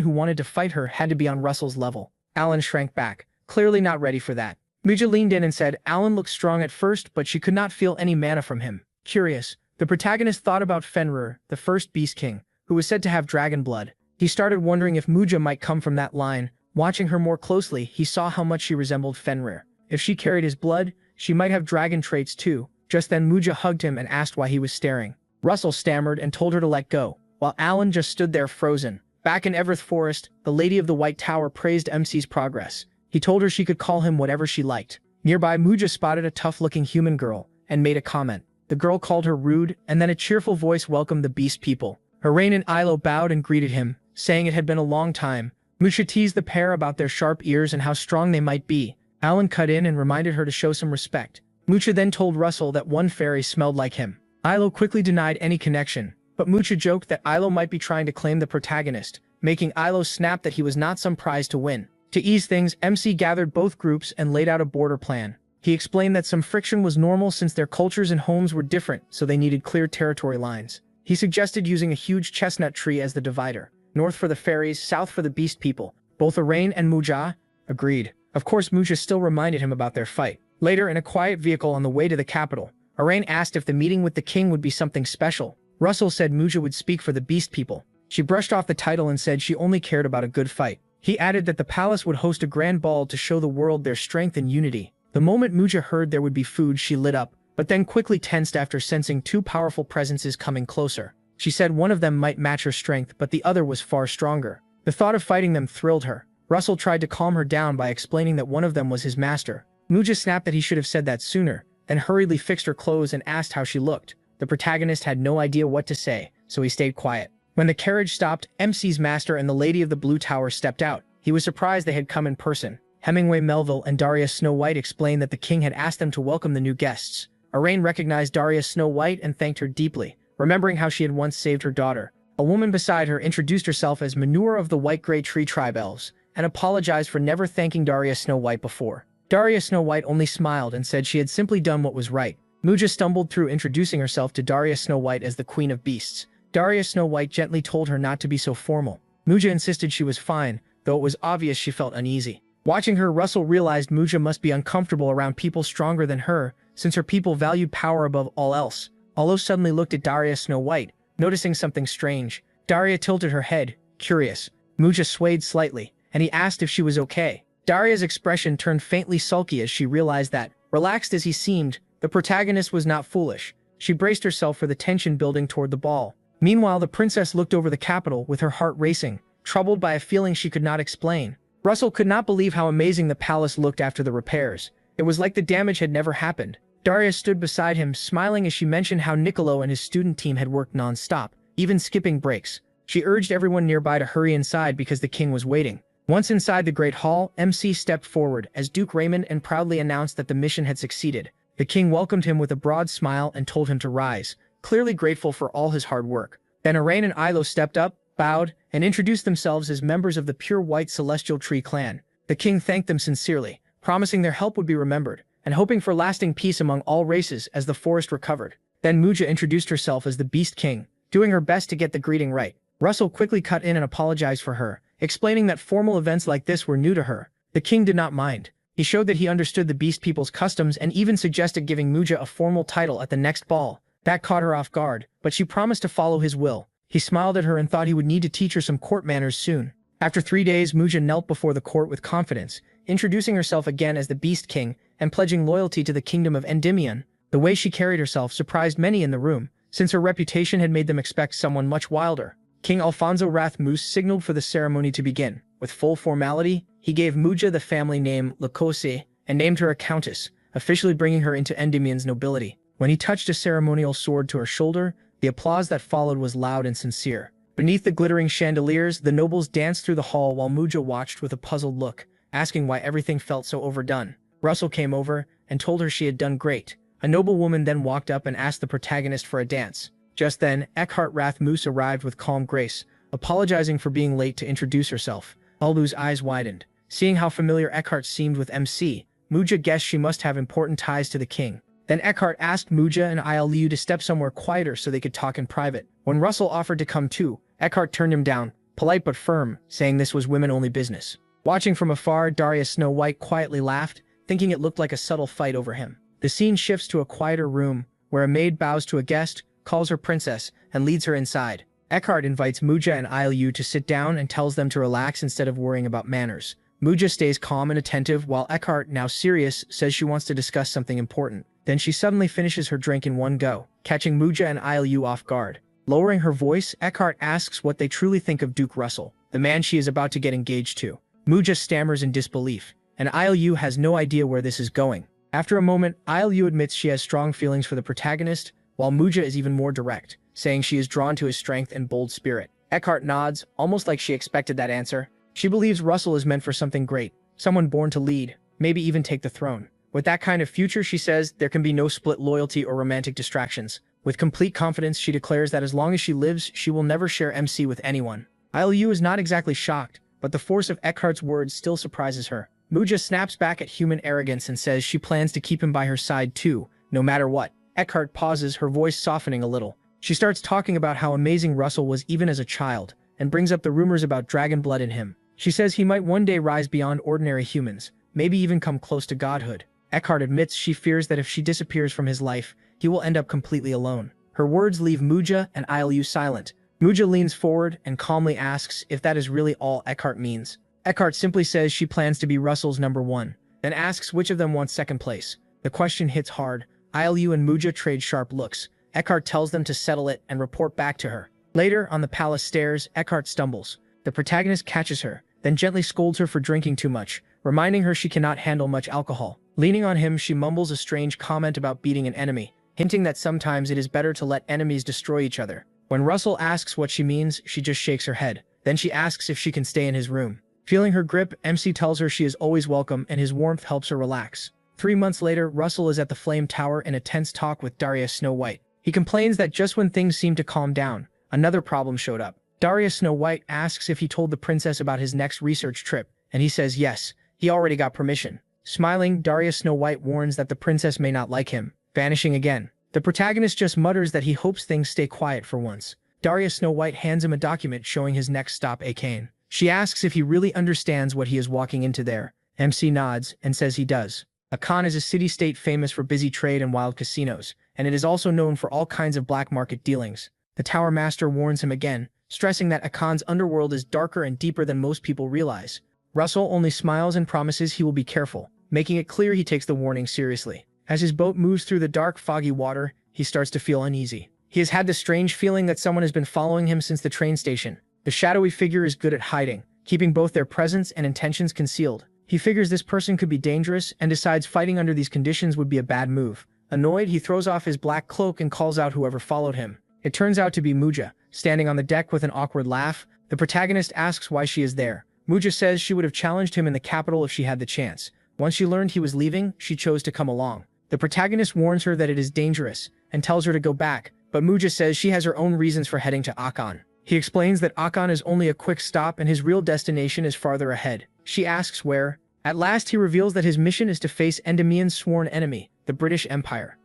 who wanted to fight her had to be on Russell's level. Alan shrank back, clearly not ready for that. Muja leaned in and said Alan looked strong at first, but she could not feel any mana from him. Curious, the protagonist thought about Fenrir, the first Beast King, who was said to have dragon blood. He started wondering if Muja might come from that line. Watching her more closely, he saw how much she resembled Fenrir. If she carried his blood, she might have dragon traits too. Just then Muja hugged him and asked why he was staring. Russell stammered and told her to let go, while Alan just stood there frozen. Back in Everth Forest, the Lady of the White Tower praised MC's progress. He told her she could call him whatever she liked. Nearby, Muja spotted a tough-looking human girl and made a comment. The girl called her rude, and then a cheerful voice welcomed the beast people. Harain and Ilo bowed and greeted him, saying it had been a long time. Muja teased the pair about their sharp ears and how strong they might be. Alan cut in and reminded her to show some respect. Muja then told Russell that one fairy smelled like him. Ilo quickly denied any connection, but Muja joked that Ilo might be trying to claim the protagonist, making Ilo snap that he was not some prize to win. To ease things, MC gathered both groups and laid out a border plan. He explained that some friction was normal since their cultures and homes were different, so they needed clear territory lines. He suggested using a huge chestnut tree as the divider. North for the fairies, south for the beast people. Both Arain and Muja agreed. Of course, Muja still reminded him about their fight. Later, in a quiet vehicle on the way to the capital, Arain asked if the meeting with the king would be something special. Russell said Muja would speak for the beast people. She brushed off the title and said she only cared about a good fight. He added that the palace would host a grand ball to show the world their strength and unity. The moment Muja heard there would be food, she lit up, but then quickly tensed after sensing two powerful presences coming closer. She said one of them might match her strength, but the other was far stronger. The thought of fighting them thrilled her. Russell tried to calm her down by explaining that one of them was his master. Muja snapped that he should have said that sooner, then hurriedly fixed her clothes and asked how she looked. The protagonist had no idea what to say, so he stayed quiet. When the carriage stopped, MC's master and the Lady of the Blue Tower stepped out. He was surprised they had come in person. Hemingway Melville and Darius Snow White explained that the king had asked them to welcome the new guests. Arain recognized Darius Snow White and thanked her deeply, remembering how she had once saved her daughter. A woman beside her introduced herself as Manure of the White-Grey Tree Tribe Elves, and apologized for never thanking Darius Snow White before. Darius Snow White only smiled and said she had simply done what was right. Muja stumbled through introducing herself to Darius Snow White as the Queen of Beasts. Darius Snow White gently told her not to be so formal. Muja insisted she was fine, though it was obvious she felt uneasy. Watching her, Russell realized Muja must be uncomfortable around people stronger than her, since her people valued power above all else. Although suddenly looked at Darius Snow White, noticing something strange. Daria tilted her head, curious. Muja swayed slightly, and he asked if she was okay. Daria's expression turned faintly sulky as she realized that, relaxed as he seemed, the protagonist was not foolish. She braced herself for the tension building toward the ball. Meanwhile, the princess looked over the capital with her heart racing, troubled by a feeling she could not explain. Russell could not believe how amazing the palace looked after the repairs. It was like the damage had never happened. Daria stood beside him, smiling as she mentioned how Niccolo and his student team had worked non-stop, even skipping breaks. She urged everyone nearby to hurry inside because the king was waiting. Once inside the Great Hall, MC stepped forward as Duke Raymond and proudly announced that the mission had succeeded. The king welcomed him with a broad smile and told him to rise, clearly grateful for all his hard work. Then Arain and Ilo stepped up, bowed, and introduced themselves as members of the Pure White Celestial Tree clan. The king thanked them sincerely, promising their help would be remembered, and hoping for lasting peace among all races as the forest recovered. Then Muja introduced herself as the Beast King, doing her best to get the greeting right. Russell quickly cut in and apologized for her, explaining that formal events like this were new to her. The king did not mind. He showed that he understood the Beast people's customs and even suggested giving Muja a formal title at the next ball. That caught her off guard, but she promised to follow his will. He smiled at her and thought he would need to teach her some court manners soon. After 3 days, Muja knelt before the court with confidence, introducing herself again as the Beast King and pledging loyalty to the kingdom of Endymion. The way she carried herself surprised many in the room, since her reputation had made them expect someone much wilder. King Alfonso Rathmoose signaled for the ceremony to begin. With full formality, he gave Muja the family name Lacose and named her a countess, officially bringing her into Endymion's nobility. When he touched a ceremonial sword to her shoulder, the applause that followed was loud and sincere. Beneath the glittering chandeliers, the nobles danced through the hall while Muja watched with a puzzled look, asking why everything felt so overdone. Russell came over and told her she had done great. A noblewoman then walked up and asked the protagonist for a dance. Just then, Eckhart Rathmoose arrived with calm grace, apologizing for being late to introduce herself. Aldu's eyes widened. Seeing how familiar Eckhart seemed with MC, Muja guessed she must have important ties to the king. Then Eckhart asked Muja and Liu to step somewhere quieter so they could talk in private. When Russell offered to come too, Eckhart turned him down, polite but firm, saying this was women-only business. Watching from afar, Darius Snow White quietly laughed, thinking it looked like a subtle fight over him. The scene shifts to a quieter room, where a maid bows to a guest, calls her princess, and leads her inside. Eckhart invites Muja and Liu to sit down and tells them to relax instead of worrying about manners. Muja stays calm and attentive while Eckhart, now serious, says she wants to discuss something important. Then she suddenly finishes her drink in one go, catching Muja and Liu off guard. Lowering her voice, Eckhart asks what they truly think of Duke Russell, the man she is about to get engaged to. Muja stammers in disbelief, and Liu has no idea where this is going. After a moment, Liu admits she has strong feelings for the protagonist, while Muja is even more direct, saying she is drawn to his strength and bold spirit. Eckhart nods, almost like she expected that answer. She believes Russell is meant for something great, someone born to lead, maybe even take the throne. With that kind of future, she says, there can be no split loyalty or romantic distractions. With complete confidence, she declares that as long as she lives, she will never share MC with anyone. Liu is not exactly shocked, but the force of Eckhart's words still surprises her. Muja snaps back at human arrogance and says she plans to keep him by her side too, no matter what. Eckhart pauses, her voice softening a little. She starts talking about how amazing Russell was even as a child, and brings up the rumors about dragon blood in him. She says he might one day rise beyond ordinary humans, maybe even come close to godhood. Eckhart admits she fears that if she disappears from his life, he will end up completely alone. Her words leave Muja and Liu silent. Muja leans forward and calmly asks if that is really all Eckhart means. Eckhart simply says she plans to be Russell's number one, then asks which of them wants second place. The question hits hard. Liu and Muja trade sharp looks. Eckhart tells them to settle it and report back to her. Later, on the palace stairs, Eckhart stumbles. The protagonist catches her, then gently scolds her for drinking too much, reminding her she cannot handle much alcohol. Leaning on him, she mumbles a strange comment about beating an enemy, hinting that sometimes it is better to let enemies destroy each other. When Russell asks what she means, she just shakes her head. Then she asks if she can stay in his room. Feeling her grip, MC tells her she is always welcome and his warmth helps her relax. 3 months later, Russell is at the Flame Tower in a tense talk with Darius Snow White. He complains that just when things seem to calm down, another problem showed up. Darius Snow White asks if he told the princess about his next research trip, and he says yes, he already got permission. Smiling, Darius Snow White warns that the princess may not like him, vanishing again. The protagonist just mutters that he hopes things stay quiet for once. Darius Snow White hands him a document showing his next stop, Akane. She asks if he really understands what he is walking into there. MC nods and says he does. Akan is a city-state famous for busy trade and wild casinos, and it is also known for all kinds of black market dealings. The Tower Master warns him again, stressing that Akan's underworld is darker and deeper than most people realize. Russell only smiles and promises he will be careful, making it clear he takes the warning seriously. As his boat moves through the dark, foggy water, he starts to feel uneasy. He has had the strange feeling that someone has been following him since the train station. The shadowy figure is good at hiding, keeping both their presence and intentions concealed. He figures this person could be dangerous and decides fighting under these conditions would be a bad move. Annoyed, he throws off his black cloak and calls out whoever followed him. It turns out to be Muja, standing on the deck with an awkward laugh. The protagonist asks why she is there. Muja says she would have challenged him in the capital if she had the chance. Once she learned he was leaving, she chose to come along. The protagonist warns her that it is dangerous and tells her to go back, but Muja says she has her own reasons for heading to Akan. He explains that Akan is only a quick stop and his real destination is farther ahead. She asks where. At last he reveals that his mission is to face Endymion's sworn enemy, the British Empire.